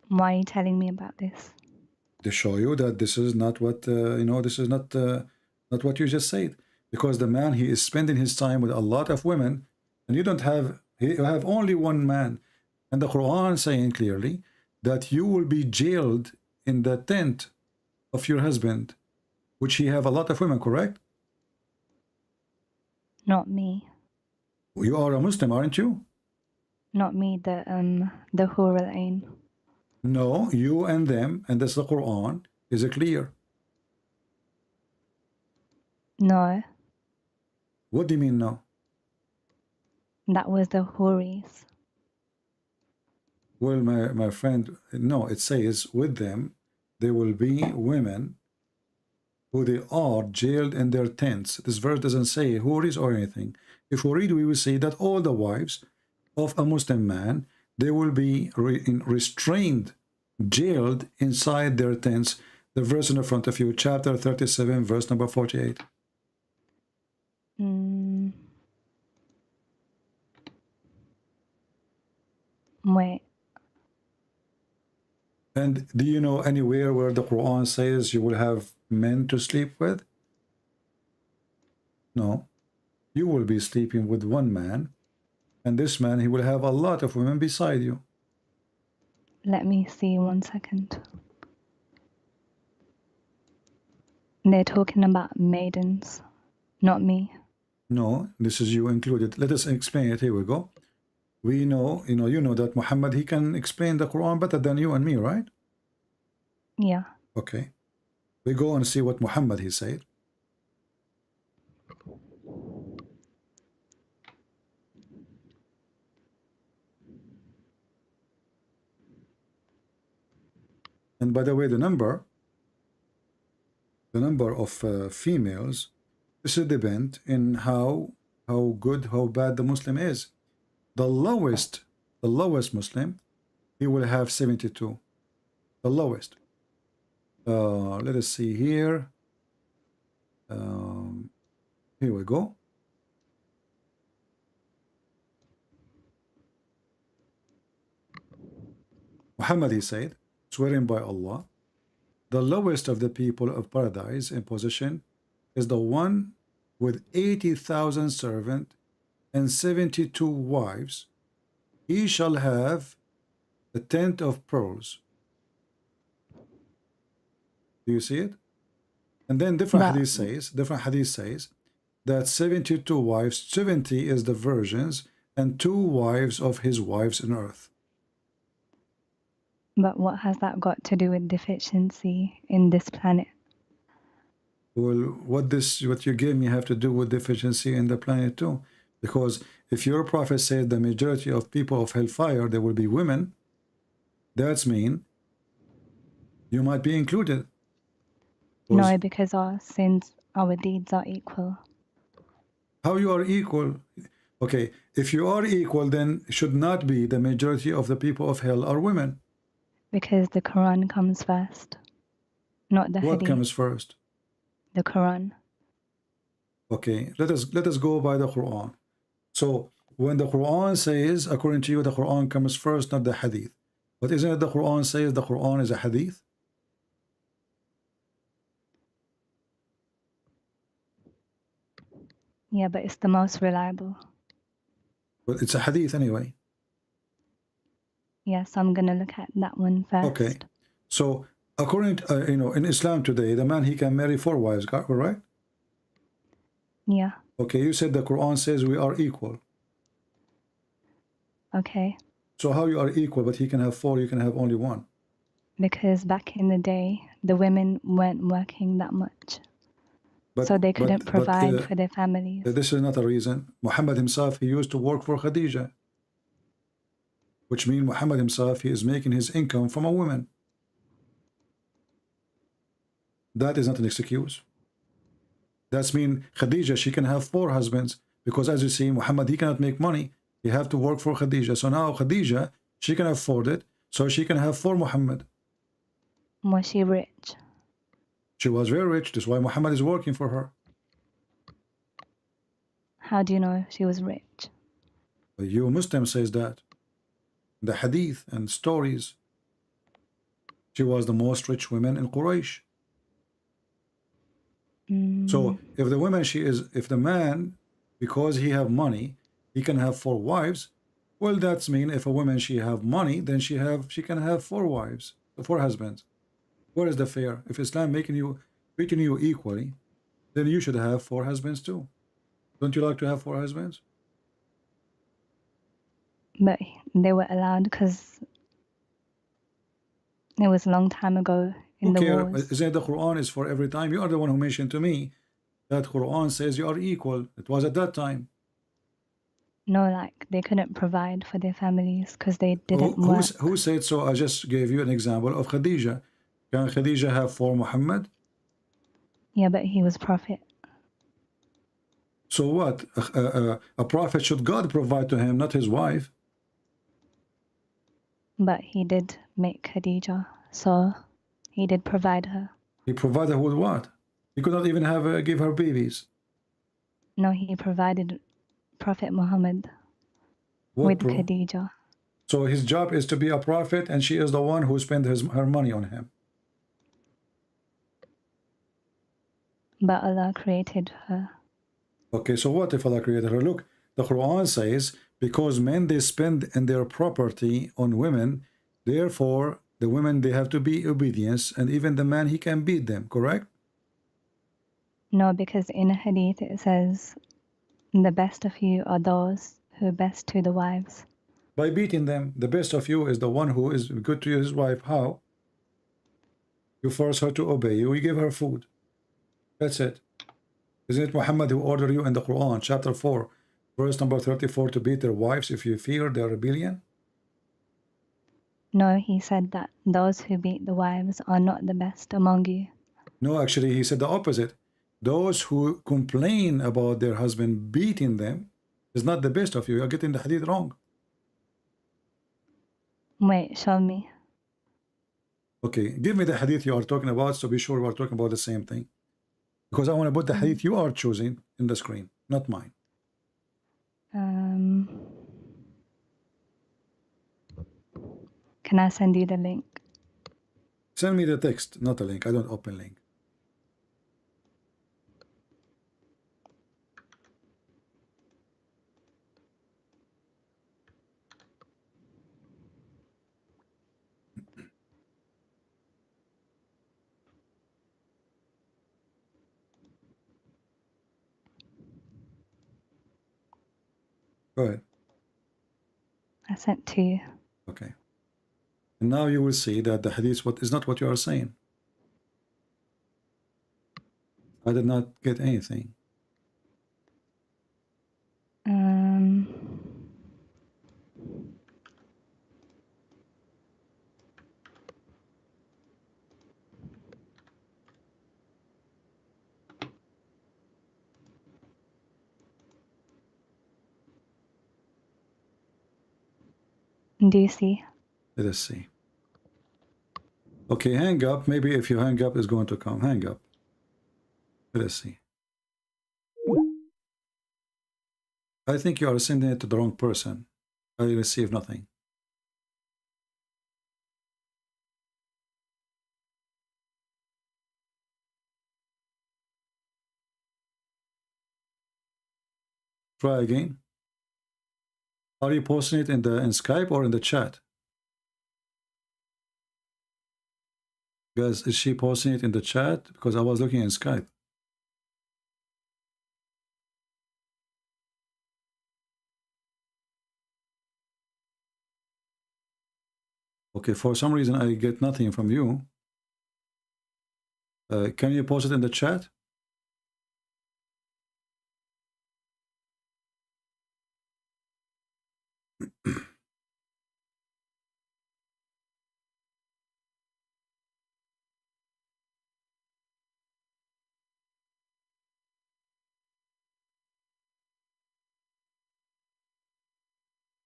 Why are you telling me about this? To show you that this is not what this is not what you just said. Because the man, he is spending his time with a lot of women, and you have only one man. And the Quran saying clearly that you will be jailed in the tent of your husband, which he have a lot of women, correct? Not me. You are a Muslim, aren't you? Not me, the Hur al-Ain. No, you and them, and that's the Quran. Is it clear? No. What do you mean no? That was the Huris. Well, my friend, no, it says with them, there will be women who they are jailed in their tents. This verse doesn't say Huris or anything. If we read, we will see that all the wives of a Muslim man, they will be restrained, jailed inside their tents. The verse in the front of you, chapter 37, verse number 48. Wait. And do you know anywhere where the Quran says you will have men to sleep with? No. You will be sleeping with one man, and this man, he will have a lot of women beside you. Let me see 1 second. They're talking about maidens, not me. No, this is you included. Let us explain it. Here we go. We know, you know that Muhammad, he can explain the Quran better than you and me, right? Yeah. Okay. We go and see what Muhammad, he said. And by the way, the number of females, this is depend in how good, how bad the Muslim is. The lowest Muslim, he will have 72. The lowest. Let us see here. Here we go. Muhammad, he said, swearing by Allah, the lowest of the people of paradise in position is the one with 80,000 servants and 72 wives. He shall have a tent of pearls. Do you see it? And then different hadith says, that 72 wives, 70 is the virgins, and 2 wives of his wives on earth. But what has that got to do with deficiency in this planet? Well, what you gave me have to do with deficiency in the planet too. Because if your prophet said the majority of people of hellfire, there will be women, that's mean you might be included. No, because our sins, our deeds are equal. How you are equal? Okay, if you are equal, then should not be the majority of the people of hell are women. Because the Quran comes first, not the What Hadith. comes first? The Quran. Okay, let us go by the Quran. So when the Quran says, according to you, the Quran comes first, not the Hadith. But isn't it the Quran says the Quran is a Hadith? Yeah, but it's the most reliable. But it's a Hadith anyway. Yes, I'm gonna look at that one first. Okay, so according to, in Islam today, the man, he can marry 4 wives, right? Yeah. Okay, you said the Quran says we are equal. Okay. So how you are equal, but he can have 4, you can have only 1? Because back in the day, the women weren't working that much. So they couldn't provide for their families. This is not a reason. Muhammad himself, he used to work for Khadija. Which means Muhammad himself, he is making his income from a woman. That is not an excuse. That's mean Khadija, she can have 4 husbands. Because as you see, Muhammad, he cannot make money. He have to work for Khadija. So now Khadija, she can afford it. So she can have 4 Muhammad. Was she rich? She was very rich. That's why Muhammad is working for her. How do you know she was rich? You Muslim says that. The hadith and stories. She was the most rich woman in Quraysh. So if the woman, if the man, because he have money, he can have 4 wives, well, that's mean if a woman, she have money, then she can have 4 wives, 4 husbands. Where is the fair? If Islam treating you equally, then you should have 4 husbands too. Don't you like to have 4 husbands? But they were allowed because it was a long time ago in the wars. Isn't the Quran is for every time? You are the one who mentioned to me that Quran says you are equal. It was at that time. No, like they couldn't provide for their families because they didn't work. Who said so? I just gave you an example of Khadija. Can Khadija have 4 Muhammad? Yeah, but he was prophet. So what? A prophet, should God provide to him, not his wife? But he did make Khadija, so he did provide her. He provided her with what? He could not even give her babies. No, he provided Prophet Muhammad with Khadija. So his job is to be a prophet, and she is the one who spent her money on him. But Allah created her. Okay, so what if Allah created her? Look, the Quran says, because men, they spend in their property on women, therefore the women, they have to be obedience, and even the man, he can beat them, correct? No, because in a hadith it says, the best of you are those who are best to the wives. By beating them. The best of you is the one who is good to his wife. How? You force her to obey you, you give her food. That's it. Isn't it Muhammad who ordered you in the Quran, chapter 4, verse number 34, to beat their wives if you fear their rebellion? No, he said that those who beat the wives are not the best among you. No, actually, he said the opposite. Those who complain about their husband beating them is not the best of you. You're getting the hadith wrong. Wait, show me. Okay, give me the hadith you are talking about, so be sure we are talking about the same thing. Because I want to put the hadith you are choosing in the screen, not mine. Can I send you the link? Send me the text, not a link. I don't open link. Go ahead. I sent 2. Okay. And now you will see that the hadith is not what you are saying. I did not get anything. Do you see? Let us see. Okay, hang up. Maybe if you hang up, it's going to come. Hang up. Let us see. I think you are sending it to the wrong person. I receive nothing. Try again. Are you posting it in Skype or in the chat? Guys, is she posting it in the chat? Because I was looking in Skype. Okay, for some reason I get nothing from you. Can you post it in the chat?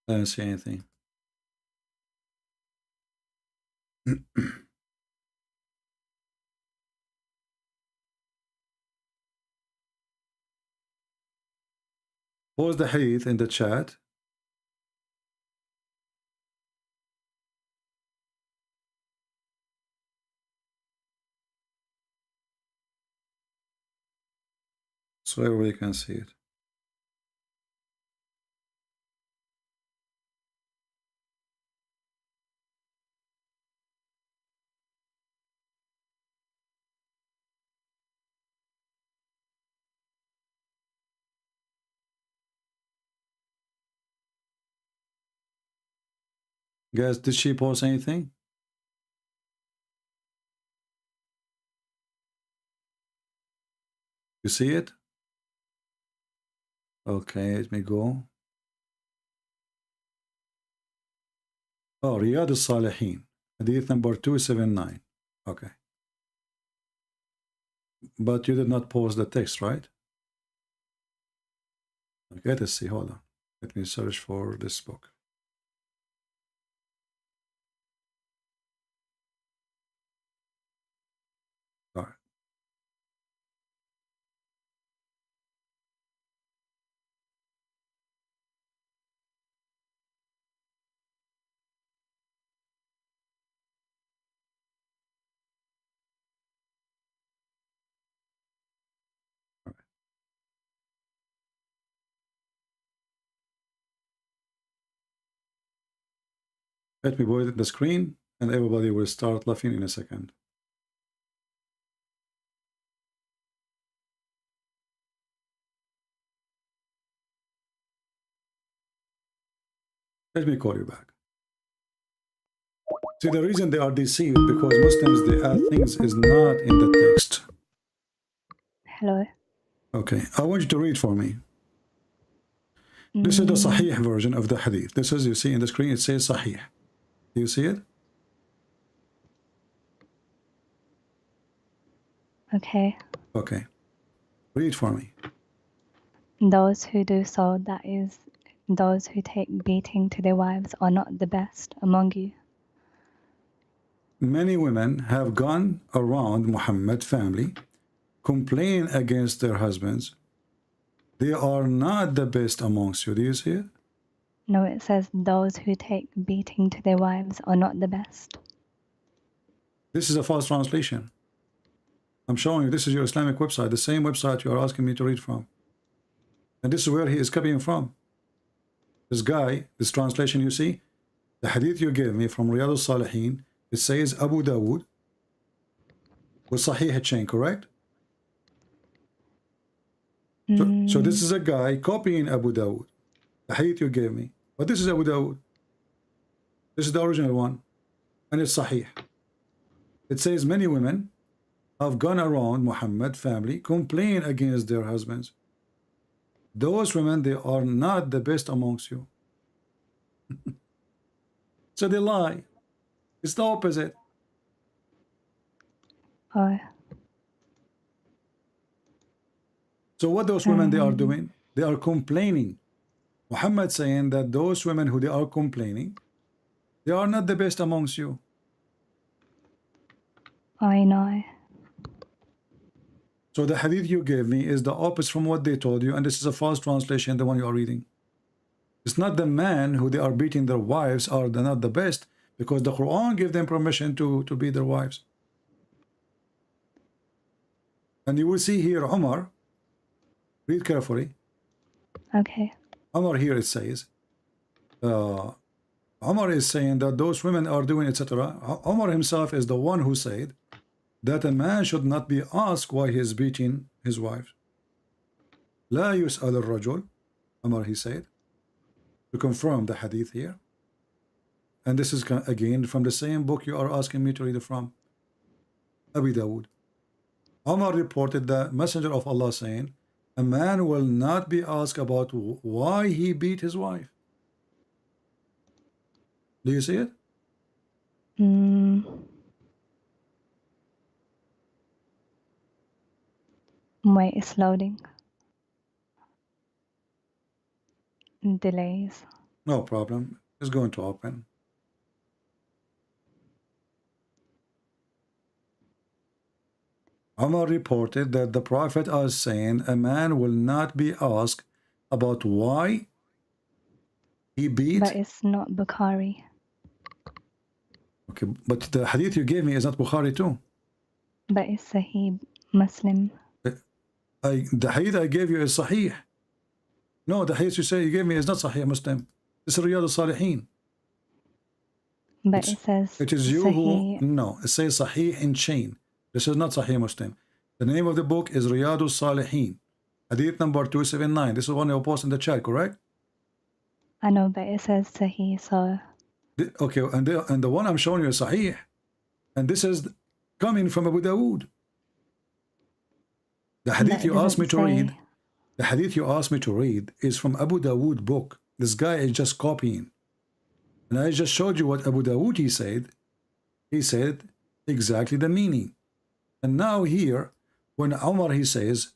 I don't see anything. Post the hadith in the chat. So everybody can see it. Guys, did she post anything? You see it? Okay, let me go. Oh, Riyadh al-Salihin. Hadith number 279. Okay. But you did not post the text, right? Okay, let's see. Hold on. Let me search for this book. All right. Let me put it in the screen and everybody will start laughing in a second. Let me call you back. See, the reason they are deceived because Muslims, they add things is not in the text. Hello. Okay, I want you to read for me. This is the Sahih version of the hadith. This is, you see in the screen, it says Sahih. Do you see it? Okay. Okay. Read for me. Those who do so, that is, those who take beating to their wives, are not the best among you. Many women have gone around Muhammad family complaining against their husbands. They are not the best amongst you. Do you see it? No, it says those who take beating to their wives are not the best. This is a false translation. I'm showing you, this is your Islamic website, the same website you are asking me to read from. And this is where he is copying from. This guy, this translation you see, the hadith you gave me from Riyadh al-Salihin, it says Abu Dawood with Sahih chain, correct? So this is a guy copying Abu Dawood. The hadith you gave me. But this is Abu Dawud. This is the original one. And it's Sahih. It says many women have gone around Muhammad family complain against their husbands. Those women, they are not the best amongst you. So they lie. It's the opposite. Oh. So what those women they are doing? They are complaining. Muhammad saying that those women who they are complaining, they are not the best amongst you. I know. So the hadith you gave me is the opposite from what they told you, and this is a false translation, the one you are reading. It's not the men who they are beating their wives are not the best, because the Quran gave them permission to beat their wives. And you will see here Umar, read carefully. Okay. Umar here it says, Umar is saying that those women are doing etc. Umar himself is the one who said that a man should not be asked why he is beating his wife. لا يسأل الرجل, Umar he said, to confirm the hadith here. And this is again from the same book you are asking me to read from, Abi Dawud. Umar reported the Messenger of Allah saying, a man will not be asked about why he beat his wife. Do you see it? Wait, it's loading. Delays. No problem. It's going to open. Umar reported that the Prophet is saying a man will not be asked about why he beat. But it's not Bukhari. Okay, but the hadith you gave me is not Bukhari too. But it's Sahih Muslim. The hadith I gave you is Sahih. No, the hadith you gave me is not Sahih Muslim. This is Riyadh al-Salihin. But it says it is you Sahih. who, no, it says Sahih in chain. This is not Sahih Muslim. The name of the book is Riyadh al-Salihin. Hadith number 279. This is one you post in the chat, correct? I know, but it says Sahih, so... Okay, and the one I'm showing you is Sahih. And this is coming from Abu Dawood. The hadith you asked me to read, the hadith you asked me to read is from Abu Dawood book. This guy is just copying. And I just showed you what Abu Dawood he said. He said exactly the meaning. And now here, when Umar he says,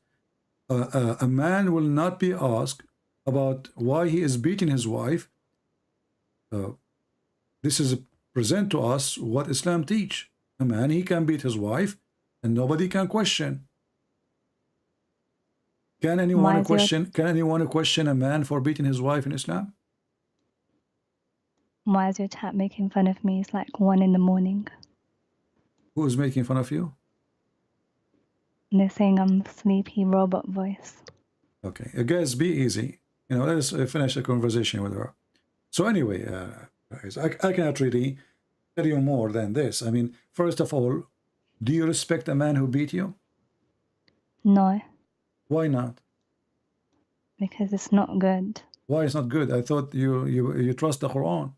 a man will not be asked about why he is beating his wife, this is present to us what Islam teach. A man, he can beat his wife and nobody can question. Can anyone question a man for beating his wife in Islam? Why is your chat making fun of me? It's like 1 in the morning. Who is making fun of you? And they're saying I'm sleepy robot voice. Okay, guys, be easy. You know, let's finish the conversation with her. So anyway, guys, I cannot really tell you more than this. I mean, first of all, do you respect a man who beat you? No. Why not? Because it's not good. Why it's not good? I thought you trust the Quran.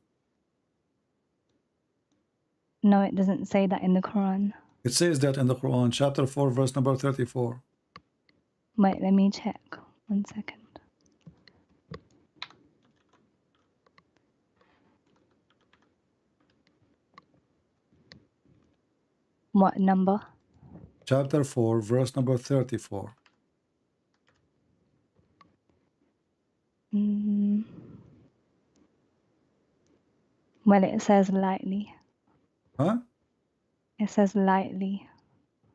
No, it doesn't say that in the Quran. It says that in the Quran, chapter 4, verse number 34. Wait, let me check. 1 second. What number? Chapter 4, verse number 34. Well, it says lightly. Huh? It says lightly.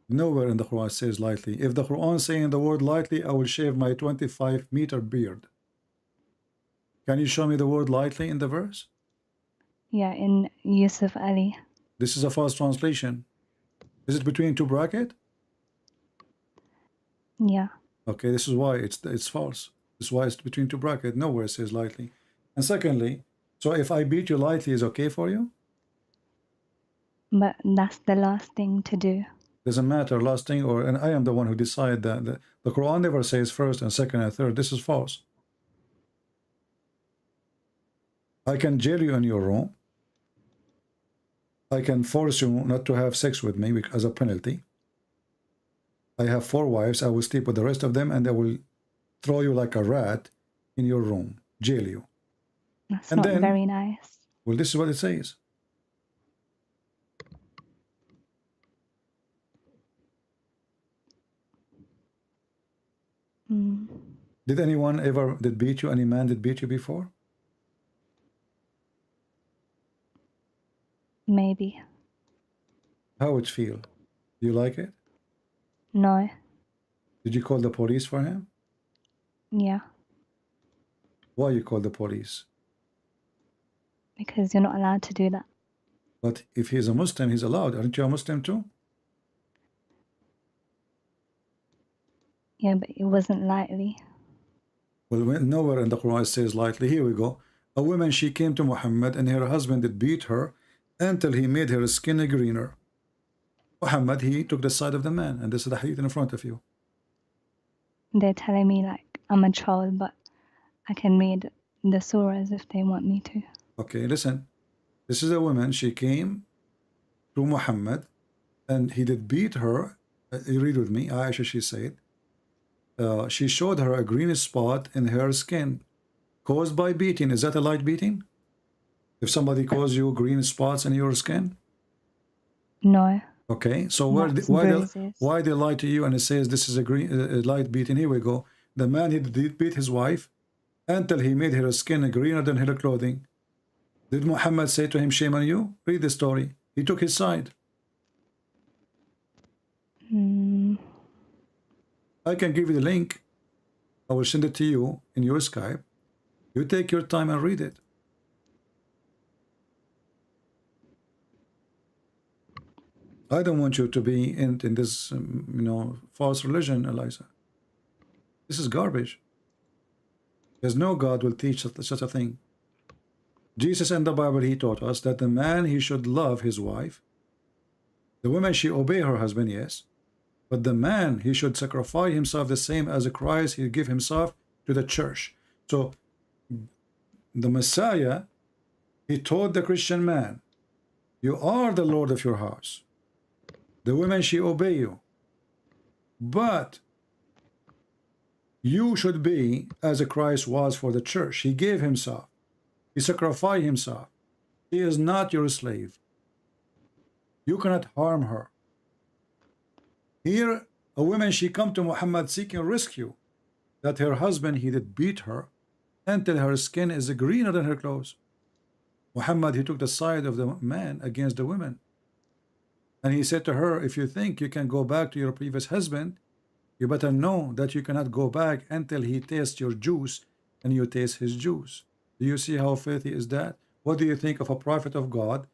Nowhere in the Quran it says lightly. If the Quran is saying the word lightly, I will shave my 25-meter beard. Can you show me the word lightly in the verse? Yeah, in Yusuf Ali. This is a false translation. Is it between two brackets? Yeah. Okay, this is why it's false. This is why it's between two brackets. Nowhere it says lightly. And secondly, so if I beat you lightly, is okay for you? But that's the last thing to do. Doesn't matter, last thing, and I am the one who decide that. The Quran never says first and second and third. This is false. I can jail you in your room. I can force you not to have sex with me as a penalty. I have 4 wives. I will sleep with the rest of them, and I will throw you like a rat in your room, jail you. That's And not then, very nice. well, this is what it says. Mm, Did anyone ever beat you? Any man did beat you before? maybe. How it feel? Do you like it? No. Did you call the police for him? Yeah. Why you call the police? Because you're not allowed to do that. But if he's a Muslim, he's allowed. Aren't you a Muslim too? Yeah, but it wasn't lightly. Well, nowhere in the Quran it says lightly. Here we go. A woman, she came to Muhammad, and her husband did beat her until he made her skin greener. Muhammad, he took the side of the man, and this is the hadith in front of you. They're telling me like I'm a child, but I can read the surahs if they want me to. Okay, listen. This is a woman, she came to Muhammad, and he did beat her. You read with me, Aisha, she said. She showed her a green spot in her skin caused by beating. Is that a light beating? If somebody calls you green spots in your skin? No. Okay, so why they lie to you and it says this is a light beating? Here we go. The man, he did beat his wife until he made her skin greener than her clothing. Did Muhammad say to him, shame on you? Read the story. He took his side. I can give you the link. I will send it to you in your Skype. You take your time and read it. I don't want you to be in this, false religion, Eliza. This is garbage. There's no God will teach such a thing. Jesus in the Bible, he taught us that the man, he should love his wife. The woman, she obey her husband, yes. But the man, he should sacrifice himself the same as Christ, he give himself to the church. So the Messiah, he told the Christian man, you are the Lord of your house. The women, she obey you. But you should be as Christ was for the church. He gave himself. He sacrificed himself. He is not your slave. You cannot harm her. Here, a woman, she come to Muhammad seeking rescue, that her husband, he did beat her until her skin is greener than her clothes. Muhammad, he took the side of the man against the women. And he said to her, if you think you can go back to your previous husband, you better know that you cannot go back until he tastes your juice and you taste his juice. Do you see how filthy is that? What do you think of a prophet of God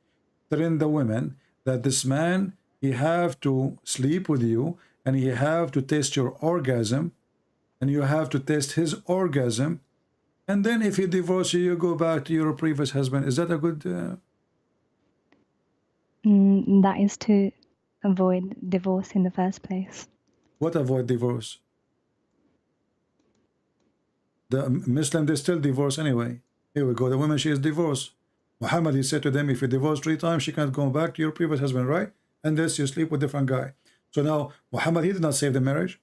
telling the women that this man, he have to sleep with you and he have to taste your orgasm and you have to taste his orgasm, and then if he divorces you, you go back to your previous husband? Is that a good... That is to avoid divorce in the first place. What avoid divorce? The Muslim, they still divorce anyway. Here we go. The woman, she is divorced. Muhammad, he said to them, if you divorce 3 times, she can't go back to your previous husband, right? Unless you sleep with a different guy. So now, Muhammad, he did not save the marriage.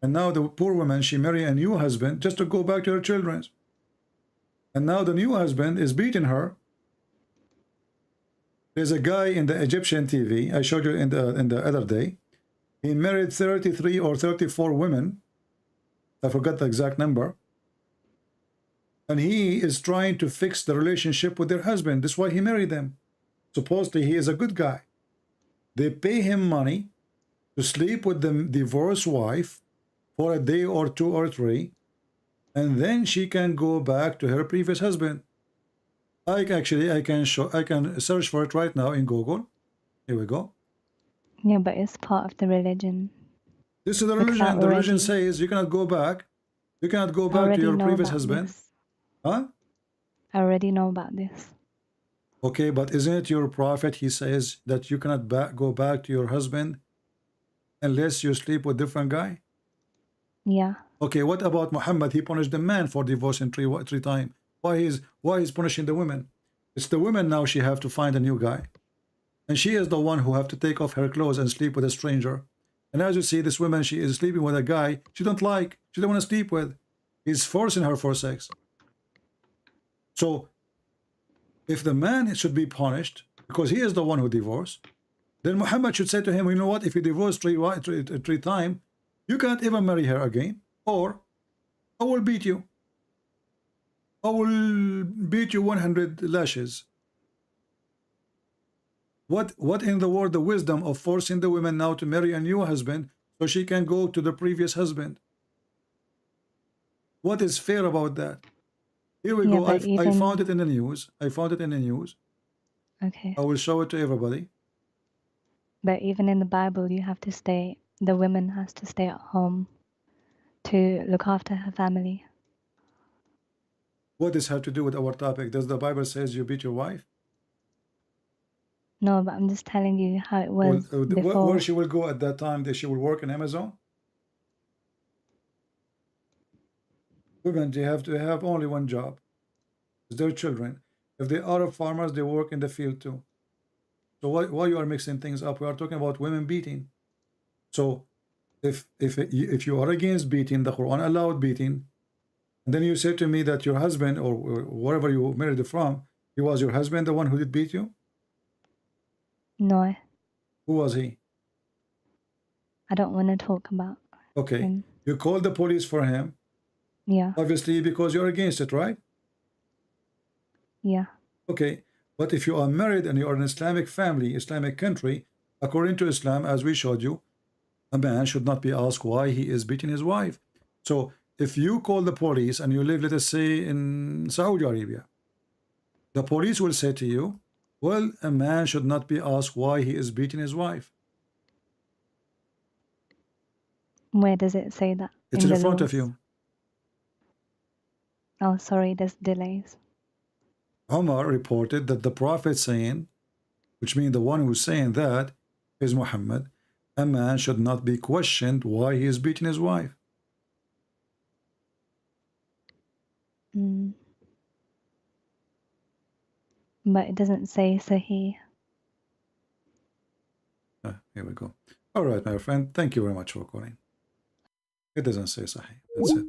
And now the poor woman, she married a new husband just to go back to her children. And now the new husband is beating her. There's a guy in the Egyptian TV, I showed you in the other day. He married 33 or 34 women. I forgot the exact number. And he is trying to fix the relationship with their husband. That's why he married them. Supposedly he is a good guy. They pay him money to sleep with the divorced wife for a day or 2 or 3, and then she can go back to her previous husband. I can search for it right now in Google. Here we go. Yeah, but it's part of the religion. This is the religion. The religion says you cannot go back. You cannot go back to your previous husband. Huh? I already know about this. Okay, but isn't it your prophet? He says that you cannot go back to your husband unless you sleep with a different guy. Yeah. Okay, what about Muhammad? He punished the man for divorcing three times Why he's punishing the women? It's the women now. She have to find a new guy, and she is the one who have to take off her clothes and sleep with a stranger. And as you see, this woman, she is sleeping with a guy she don't like. She don't want to sleep with. He's forcing her for sex. So, if the man should be punished because he is the one who divorced, then Muhammad should say to him, you know what? If you divorce three times, you can't even marry her again, or I will beat you. I will beat you 100 lashes. What in the world the wisdom of forcing the women now to marry a new husband so she can go to the previous husband? What is fair about that? Here we go. I found it in the news. I found it in the news. Okay. I will show it to everybody. But even in the Bible, you have to stay, the woman has to stay at home to look after her family. What does have to do with our topic? Does the Bible says you beat your wife? No, but I'm just telling you how it was before. Where she will go at that time? That she will work in Amazon? Women, they have to have only one job. It's their children. If they are farmers, they work in the field too. So why you are mixing things up? We are talking about women beating. So if you are against beating, the Quran allowed beating, and then you say to me that your husband or wherever you married from, he was your husband, the one who did beat you? No. Who was he? I don't want to talk about Okay. him. You called the police for him. Yeah. Obviously because you're against it, right? Yeah. Okay. But if you are married and you are an Islamic family, Islamic country, according to Islam, as we showed you, a man should not be asked why he is beating his wife. So if you call the police and you live, let us say, in Saudi Arabia, the police will say to you, well, a man should not be asked why he is beating his wife. Where does it say that? It's in front of you. Oh, sorry, there's delays. Umar reported that the Prophet saying, which means the one who's saying that is Muhammad, a man should not be questioned why he is beating his wife. But it doesn't say Sahih. Here we go. All right, my friend. Thank you very much for calling. It doesn't say Sahih. That's it.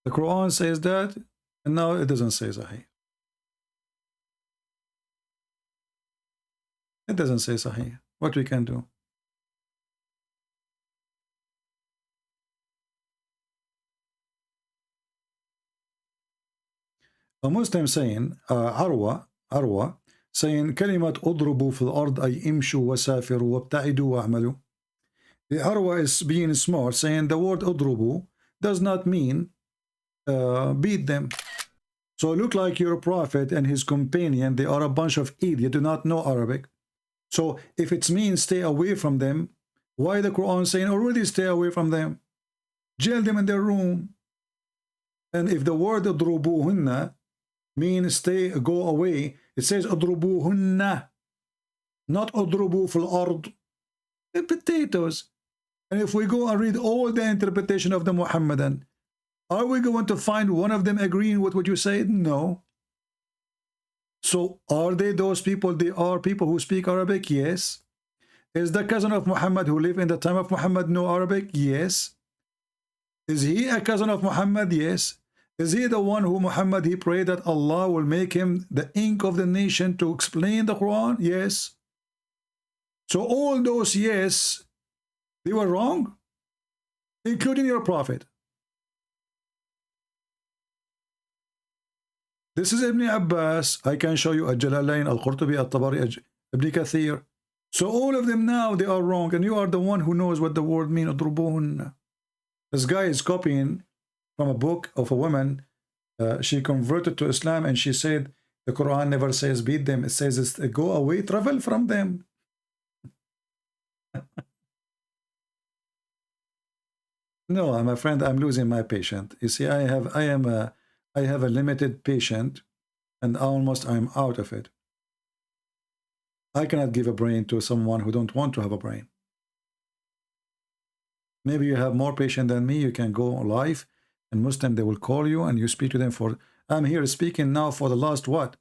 The Quran says that, and now it doesn't say Sahih. It doesn't say Sahih. What we can do? A Muslim saying, Arwa, saying, كلمة اضربوا في الأرض أي امشوا وسافروا وابتعدوا واعملوا. The Arwa is being smart, saying the word اضربوا does not mean beat them. So look like your prophet and his companion, they are a bunch of idiots, do not know Arabic. So if it means stay away from them, why the Quran saying already stay away from them? Jail them in their room. And if the word اضربوهن means go away, it says اضربوهن, not اضربوا في الأرض. The potatoes. And if we go and read all the interpretation of the Muhammadan, are we going to find one of them agreeing with what you said? No. So are they those people? They are people who speak Arabic? Yes. Is the cousin of Muhammad who lived in the time of Muhammad know Arabic? Yes. Is he a cousin of Muhammad? Yes. Is he the one who Muhammad, he prayed that Allah will make him the ink of the nation to explain the Quran? Yes. So all those yes, they were wrong, including your prophet. This is Ibn Abbas. I can show you Al-Jalalain, Al-Qurtubi, Al-Tabari, Ibn Kathir. So all of them now, they are wrong, and you are the one who knows what the word means. This guy is copying from a book of a woman. She converted to Islam, and she said the Quran never says beat them. It says go away, travel from them. No, my friend, I'm losing my patient. You see, I have a limited patient, and almost I'm out of it. I cannot give a brain to someone who don't want to have a brain. Maybe you have more patient than me. You can go live, and Muslim, they will call you, and you speak to them for I'm here speaking now for the last what?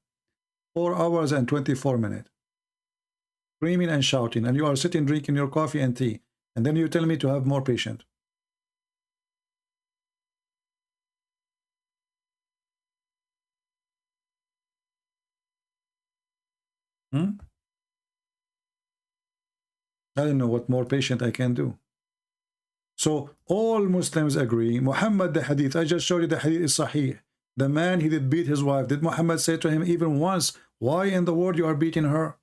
4 hours and 24 minutes. Screaming and shouting, and you are sitting drinking your coffee and tea, and then you tell me to have more patience. I don't know what more patient I can do. So all Muslims agree, Muhammad, the hadith, I just showed you the hadith is sahih. The man, he did beat his wife. Did Muhammad say to him even once, why in the world you are beating her?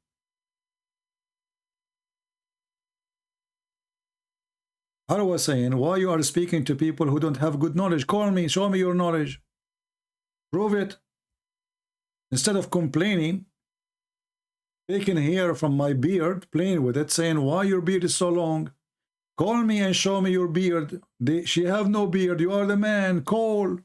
I was saying, why you are speaking to people who don't have good knowledge? Call me, show me your knowledge. Prove it. Instead of complaining, taking hair from my beard, playing with it, saying, why your beard is so long? Call me and show me your beard. She have no beard. You are the man. Call.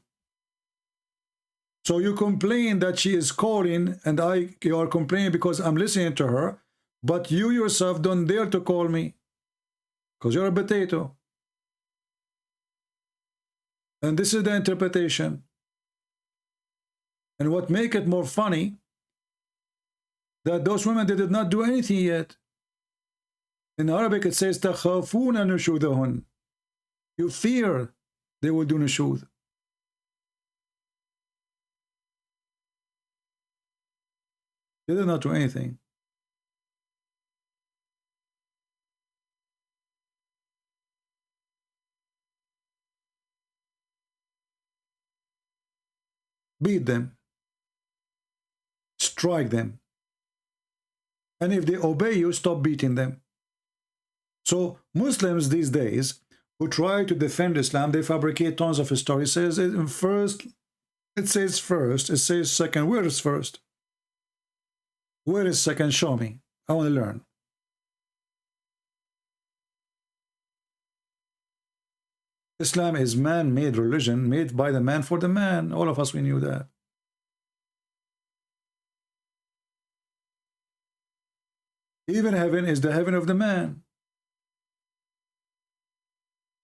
So you complain that she is calling, and you are complaining because I'm listening to her, but you yourself don't dare to call me because you're a potato. And this is the interpretation. And what make it more funny, that those women, they did not do anything yet. In Arabic it says تَخَافُونَ نُشُوذَهُنْ. You fear they will do nushud. They did not do anything. Beat them. Strike them. And if they obey you, stop beating them. So Muslims these days who try to defend Islam, they fabricate tons of stories. It says first, it says first, it says second. Where is first? Where is second? Show me. I want to learn. Islam is man-made religion, made by the man for the man. All of us, we knew that. Even heaven is the heaven of the man.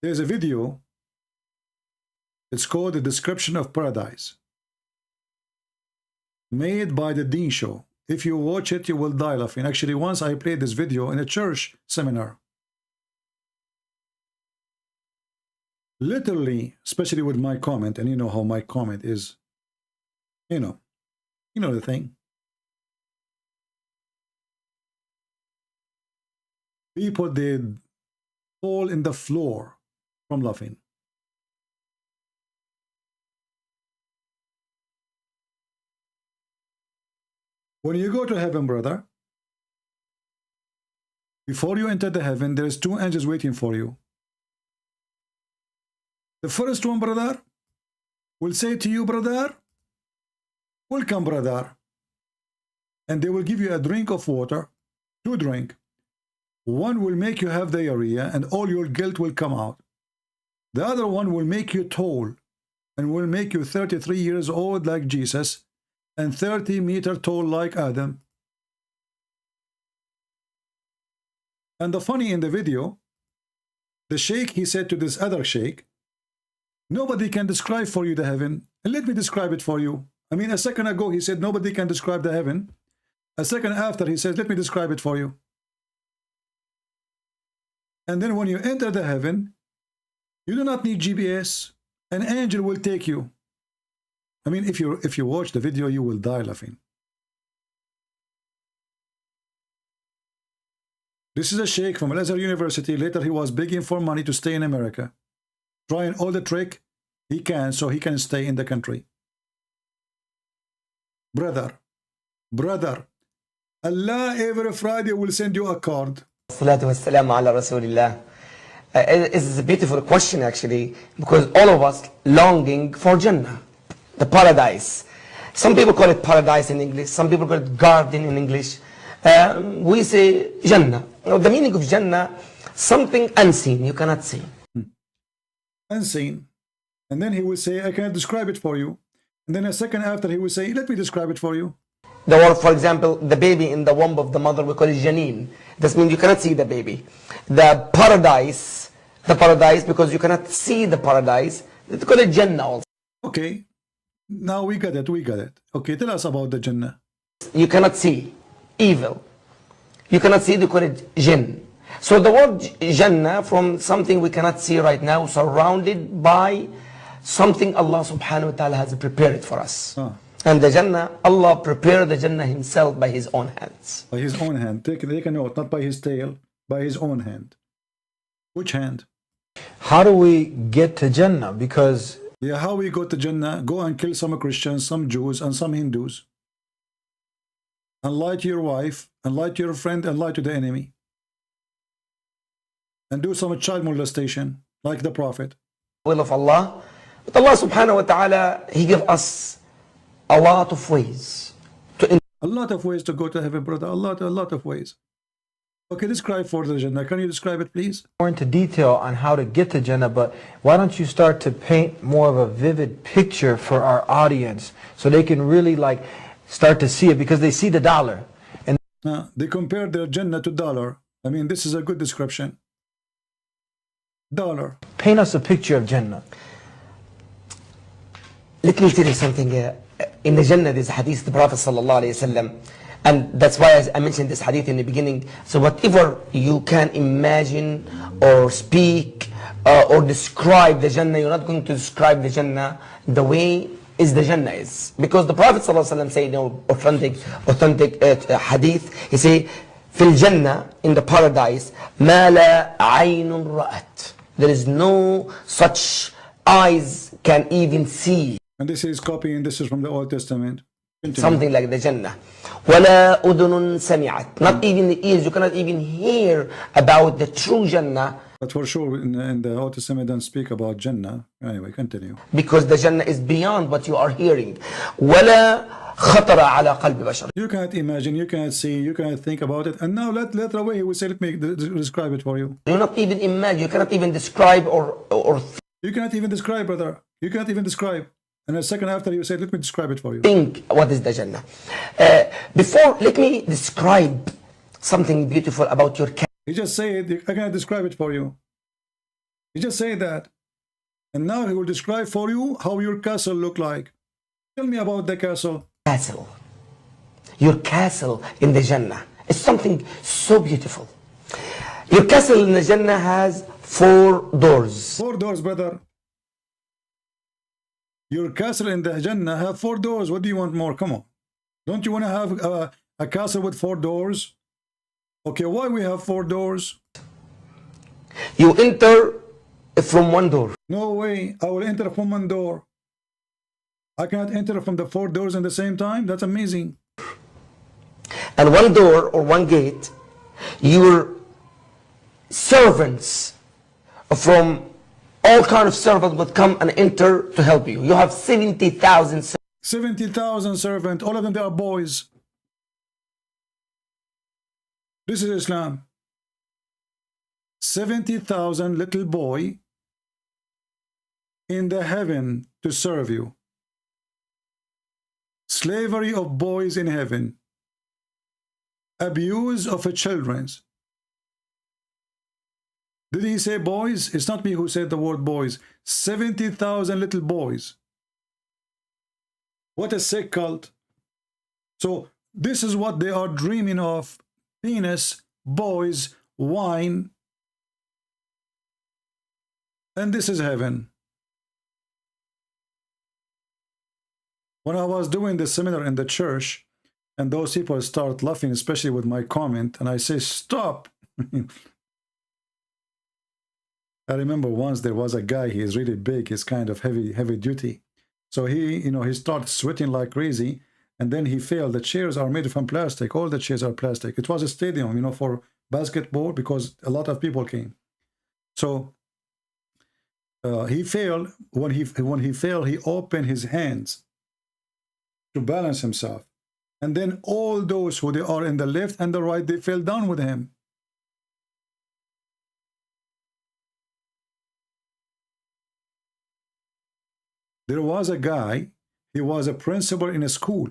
There's a video. It's called The Description of Paradise, made by the Deen Show. If you watch it, you will die laughing. Actually, once I played this video in a church seminar. Literally, especially with my comment, and you know how my comment is, you know the thing. People did fall in the floor from laughing. When you go to heaven, brother, before you enter the heaven, there's 2 angels waiting for you. The first one, brother, will say to you, brother, welcome, brother. And they will give you a drink of water, 2 drinks. One will make you have diarrhea and all your guilt will come out. The other one will make you tall and will make you 33 years old like Jesus and 30-meter tall like Adam. And the funny in the video, the sheikh, he said to this other sheikh, nobody can describe for you the heaven. And let me describe it for you. I mean, a second ago he said nobody can describe the heaven. A second after he says, let me describe it for you. And then when you enter the heaven, you do not need GPS. An angel will take you. I mean, if you watch the video, you will die laughing. This is a sheikh from Al-Azhar University. Later, he was begging for money to stay in America, trying all the trick he can so he can stay in the country. Brother, Allah every Friday will send you a card. Salatu wassalamu ala Rasulillah. It's a beautiful question actually, because all of us longing for Jannah, the paradise. Some people call it paradise in English, some people call it garden in English. We say Jannah. Now, the meaning of Jannah, something unseen, you cannot see. Unseen. And then he will say, I cannot describe it for you. And then a second after he will say, let me describe it for you. The word, for example, the baby in the womb of the mother, we call it janeen. This means you cannot see the baby. The paradise, because you cannot see the paradise, we call it Jannah also. Okay. Now we got it. We got it. Okay, tell us about the Jannah. You cannot see evil. You cannot see, they call it jinn. So the word Jannah, from something we cannot see right now, surrounded by something Allah subhanahu wa ta'ala has prepared for us. And the Jannah, Allah prepared the Jannah himself by his own hands. By his own hand. Take a note, not by his tail, by his own hand. Which hand? How do we get to Jannah? Because yeah, how we go to Jannah? Go and kill some Christians, some Jews, and some Hindus. And lie to your wife, and lie to your friend, and lie to the enemy. And do some child molestation, like the Prophet. Will of Allah. But Allah subhanahu wa ta'ala, He gave us a lot of ways. A lot of ways to go to heaven, brother. A lot of ways. Okay, describe for the Jannah. Can you describe it, please? More into detail on how to get to Jannah, but why don't you start to paint more of a vivid picture for our audience so they can really like start to see it, because they see the dollar. And they compare their Jannah to dollar. I mean, this is a good description. Dollar. Paint us a picture of Jannah. Let me tell you something. In the Jannah, there's a hadith, the Prophet sallallahu alayhi wasallam, and that's why I mentioned this hadith in the beginning. So whatever you can imagine or speak or describe the Jannah, you're not going to describe the Jannah the way is the Jannah is. Because the Prophet sallallahu alayhi wasallam said in authentic hadith, he say, في الجنة, in the paradise, ما لا عين رأت. There is no such eyes can even see. And this is copying, this is from the Old Testament. Continue. Something like the Jannah. وَلَا أُذُنٌ سَمِعَتْ. Not even the ears, you cannot even hear about the true Jannah. But for sure, in the Old Testament, don't speak about Jannah. Anyway, continue. Because the Jannah is beyond what you are hearing. وَلَا خَطَرَ عَلَى قَلْبِ بَشَرٍ. You cannot imagine, you cannot see, you cannot think about it. And now let away, he will say, let me describe it for you. You not even imagine, you cannot even describe or you cannot even describe, brother. You cannot even describe. And a second after you said, let me describe it for you. Think what is the Jannah. Before, let me describe something beautiful about your castle. He just said, I cannot describe it for you. He just said that. And now he will describe for you how your castle look like. Tell me about the castle. Castle. Your castle in the Jannah is something so beautiful. Your castle in the Jannah has 4 doors. 4 doors, brother. Your castle in the Jannah have 4 doors. What do you want more? Come on. Don't you want to have a castle with 4 doors? Okay, why we have 4 doors? You enter from one door. No way. I will enter from one door. I cannot enter from the 4 doors at the same time? That's amazing. And one door or one gate, your servants from all kind of servants would come and enter to help you. You have 70,000 servants. 70,000 servants. All of them, they are boys. This is Islam. 70,000 little boy in the heaven to serve you. Slavery of boys in heaven. Abuse of children. Did he say boys? It's not me who said the word boys. 70,000 little boys. What a sick cult. So this is what they are dreaming of. Penis, boys, wine. And this is heaven. When I was doing the seminar in the church, and those people start laughing, especially with my comment, and I say, stop. I remember once there was a guy, he is really big, he's kind of heavy duty. So he started sweating like crazy, and then he failed. The chairs are made from plastic. All the chairs are plastic. It was a stadium, for basketball, because a lot of people came. So he failed. When he failed, he opened his hands to balance himself. And then all those who they are in the left and the right, they fell down with him. There was a guy, he was a principal in a school,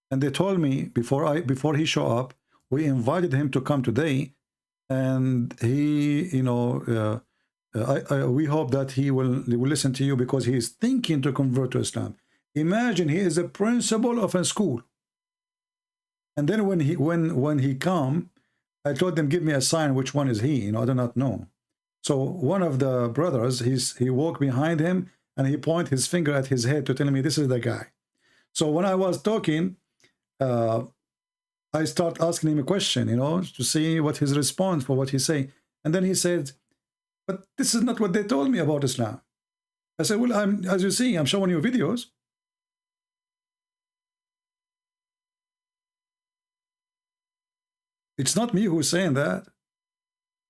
and they told me before he showed up, we invited him to come today, and he, we hope that he will listen to you, because he is thinking to convert to Islam. Imagine he is a principal of a school. And then when he come, I told them, give me a sign, which one is he? I do not know. So one of the brothers, he walked behind him and he pointed his finger at his head to tell me this is the guy. So when I was talking, I start asking him a question, to see what his response for what he say. And then he said, but this is not what they told me about Islam. I said, well, as you see, I'm showing you videos. It's not me who's saying that.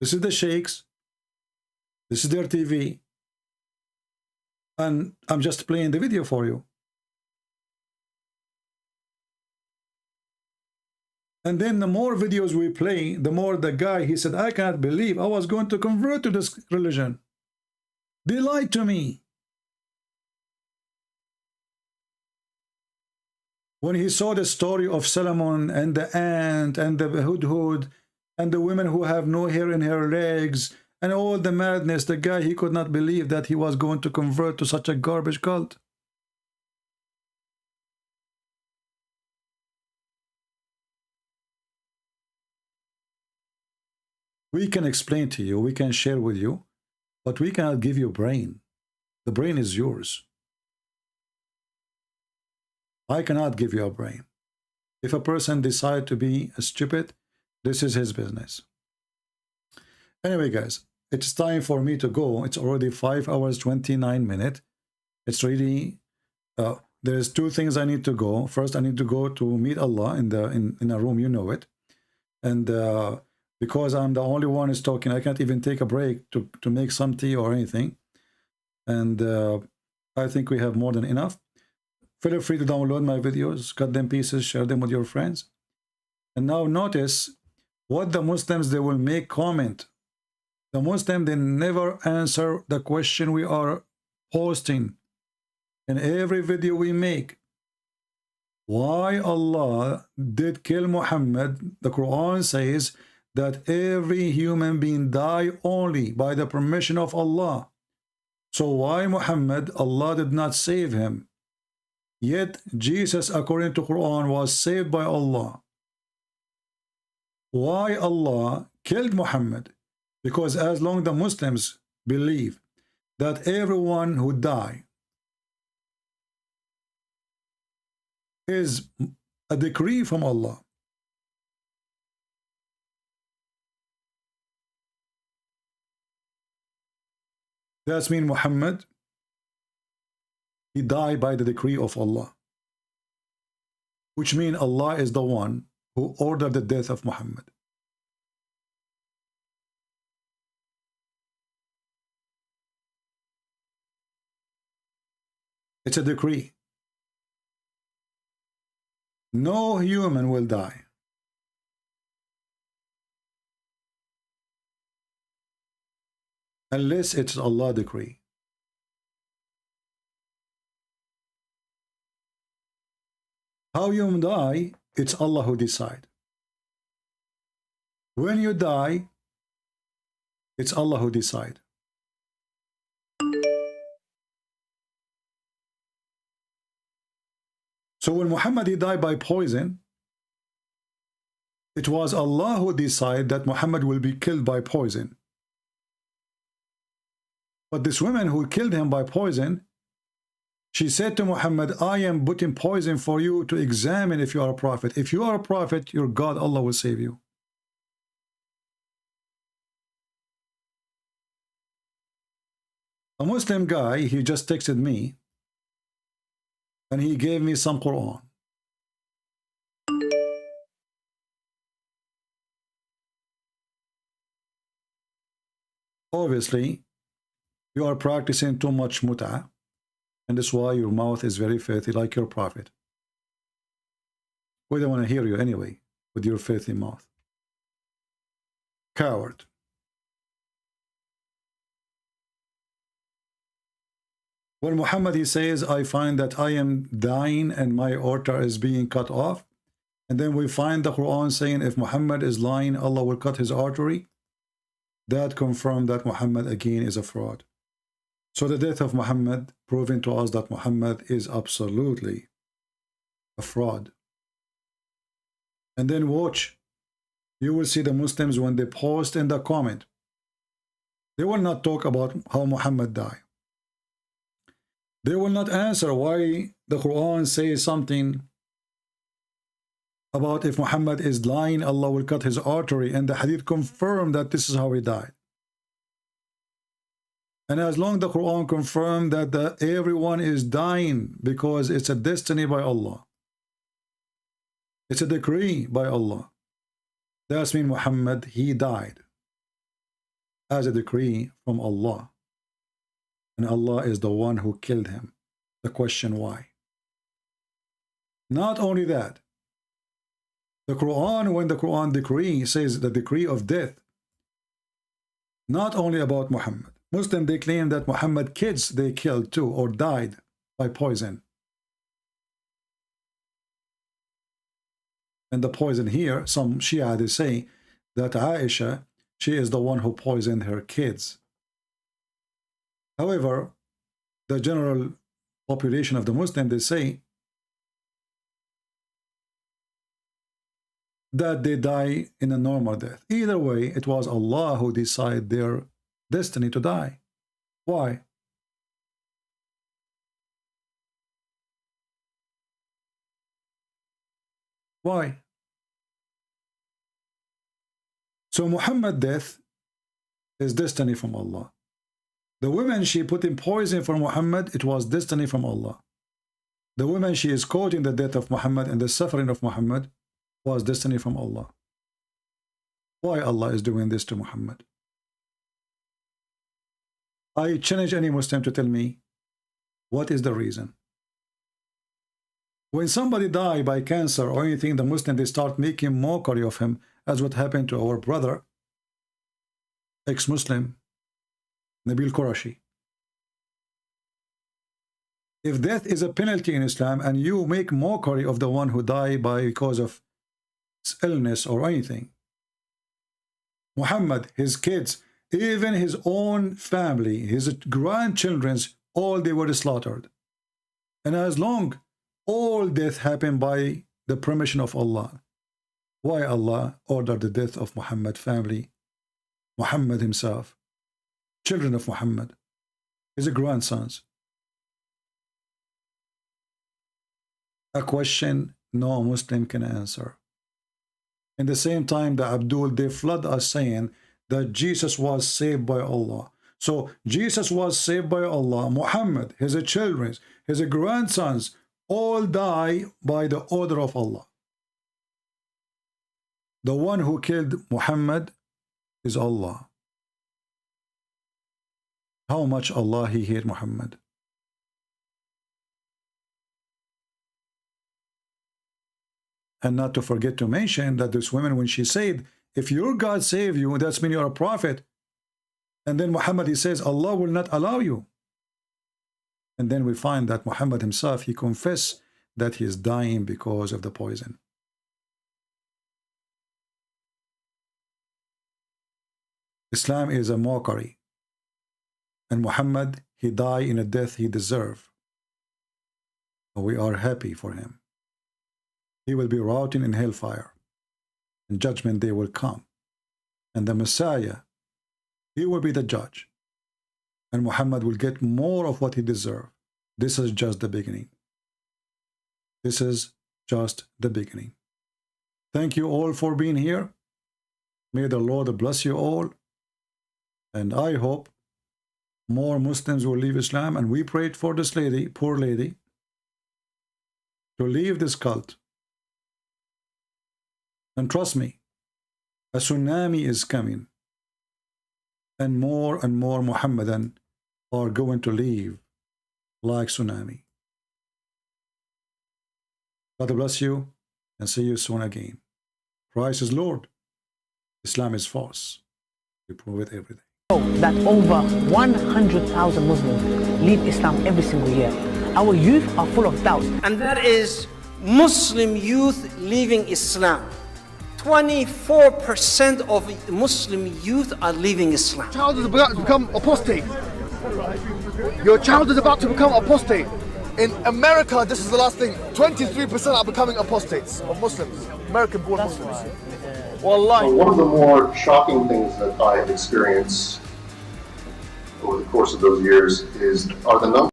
This is the sheikhs. This is their TV. And I'm just playing the video for you. And then the more videos we play, the more the guy, he said, I cannot believe I was going to convert to this religion. They lied to me. When he saw the story of Solomon and the ant and the hudhud and the women who have no hair in her legs and all the madness, the guy, he could not believe that he was going to convert to such a garbage cult. We can explain to you, we can share with you, but we cannot give you a brain. The brain is yours. I cannot give you a brain. If a person decides to be stupid, this is his business. Anyway, guys, it's time for me to go. It's already 5 hours, 29 minutes. It's really, there's two things I need to go. First, I need to go to meet Allah in a room, you know it. And because I'm the only one who's talking, I can't even take a break to make some tea or anything. And I think we have more than enough. Feel free to download my videos, cut them pieces, share them with your friends. And now notice what the Muslims, they will make comment. The Muslim, they never answer the question we are posting in every video we make. Why Allah did kill Muhammad? The Quran says that every human being die only by the permission of Allah. So why Muhammad, Allah did not save him? Yet Jesus, according to Quran, was saved by Allah. Why Allah killed Muhammad? Because as long as the Muslims believe that everyone who die is a decree from Allah, that means Muhammad, he died by the decree of Allah, which means Allah is the one who ordered the death of Muhammad. It's a decree. No human will die. Unless it's Allah's decree. How you die, it's Allah who decide. When you die, it's Allah who decide. So when Muhammad, he died by poison, it was Allah who decided that Muhammad will be killed by poison. But this woman who killed him by poison, she said to Muhammad, I am putting poison for you to examine if you are a prophet. If you are a prophet, your God, Allah will save you. A Muslim guy, he just texted me and he gave me some Quran. Obviously, you are practicing too much mut'ah, and that's why your mouth is very filthy like your prophet. We don't want to hear you anyway with your filthy mouth. Coward. When Muhammad, he says, I find that I am dying and my altar is being cut off, and then we find the Quran saying if Muhammad is lying, Allah will cut his artery, that confirms that Muhammad again is a fraud. So the death of Muhammad proving to us that Muhammad is absolutely a fraud. And then watch, you will see the Muslims when they post in the comment, they will not talk about how Muhammad died. They will not answer why the Quran says something about if Muhammad is lying, Allah will cut his artery, and the hadith confirm that this is how he died. And as long as the Quran confirmed that everyone is dying because it's a destiny by Allah, it's a decree by Allah, that means Muhammad, he died as a decree from Allah. And Allah is the one who killed him. The question why? Not only that, the Quran, when the Quran decree says the decree of death, not only about Muhammad. Muslims, they claim that Muhammad kids they killed too or died by poison. And the poison here, some Shia, they say that Aisha, she is the one who poisoned her kids. However, the general population of the Muslim, they say that they die in a normal death. Either way, it was Allah who decided their destiny to die. Why? Why? So Muhammad's death is destiny from Allah. The woman she put in poison for Muhammad, it was destiny from Allah. The woman she is causing the death of Muhammad and the suffering of Muhammad was destiny from Allah. Why Allah is doing this to Muhammad? I challenge any Muslim to tell me what is the reason. When somebody dies by cancer or anything, the Muslim, they start making mockery of him, as what happened to our brother, ex-Muslim, Nabil Qurashi. If death is a penalty in Islam and you make mockery of the one who died because of illness or anything, Muhammad, his kids, even his own family, his grandchildren's, all they were slaughtered. And as long all death happened by the permission of Allah, why Allah ordered the death of Muhammad family, Muhammad himself, children of Muhammad, his grandsons? A question no Muslim can answer. In the same time, the Abdul, they flood us saying that Jesus was saved by Allah. So Jesus was saved by Allah. Muhammad, his children, his grandsons, all die by the order of Allah. The one who killed Muhammad is Allah. How much Allah he hated Muhammad. And not to forget to mention that this woman, when she said, if your God save you, that's mean you're a prophet. And then Muhammad, he says, Allah will not allow you. And then we find that Muhammad himself, he confessed that he is dying because of the poison. Islam is a mockery. And Muhammad, he died in a death he deserved. We are happy for him. He will be rotting in hellfire. And judgment day will come. And the Messiah, he will be the judge. And Muhammad will get more of what he deserves. This is just the beginning. This is just the beginning. Thank you all for being here. May the Lord bless you all. And I hope more Muslims will leave Islam. And we prayed for this lady, poor lady, to leave this cult. And trust me, a tsunami is coming. And more Muhammadan are going to leave like tsunami. God bless you and see you soon again. Christ is Lord. Islam is false. We prove it every day. That over 100,000 Muslims leave Islam every single year. Our youth are full of doubts. And that is Muslim youth leaving Islam. 24% of Muslim youth are leaving Islam. Child is about to become apostate. Your child is about to become apostate. In America, this is the last thing. 23% are becoming apostates of Muslims, American-born Muslims. Wallahi. One of the more shocking things that I have experienced over the course of those years are the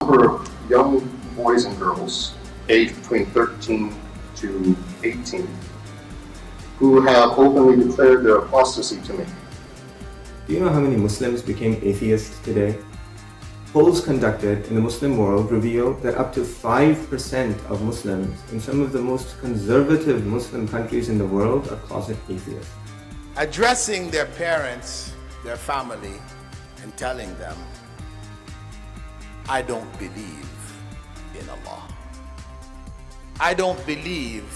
number of young boys and girls aged between 13 to 18 who have openly declared their apostasy to me. Do you know how many Muslims became atheists today? Polls conducted in the Muslim world reveal that up to 5% of Muslims in some of the most conservative Muslim countries in the world are closet atheists. Addressing their parents, their family, and telling them, I don't believe in Allah. I don't believe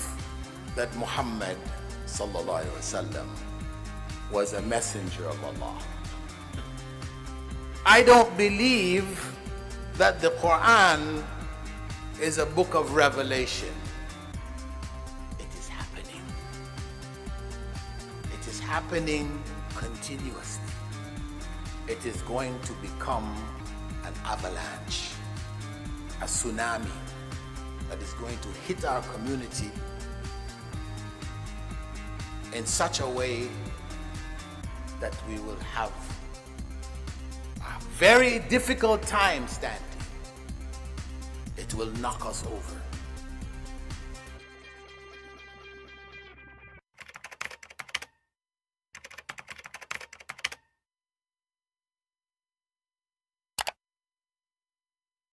that Muhammad sallallahu alaihi wasallam was a messenger of Allah. I don't believe that the Quran is a book of revelation. It is happening. It is happening continuously. It is going to become an avalanche, a tsunami that is going to hit our community in such a way that we will have a very difficult time standing. It will knock us over.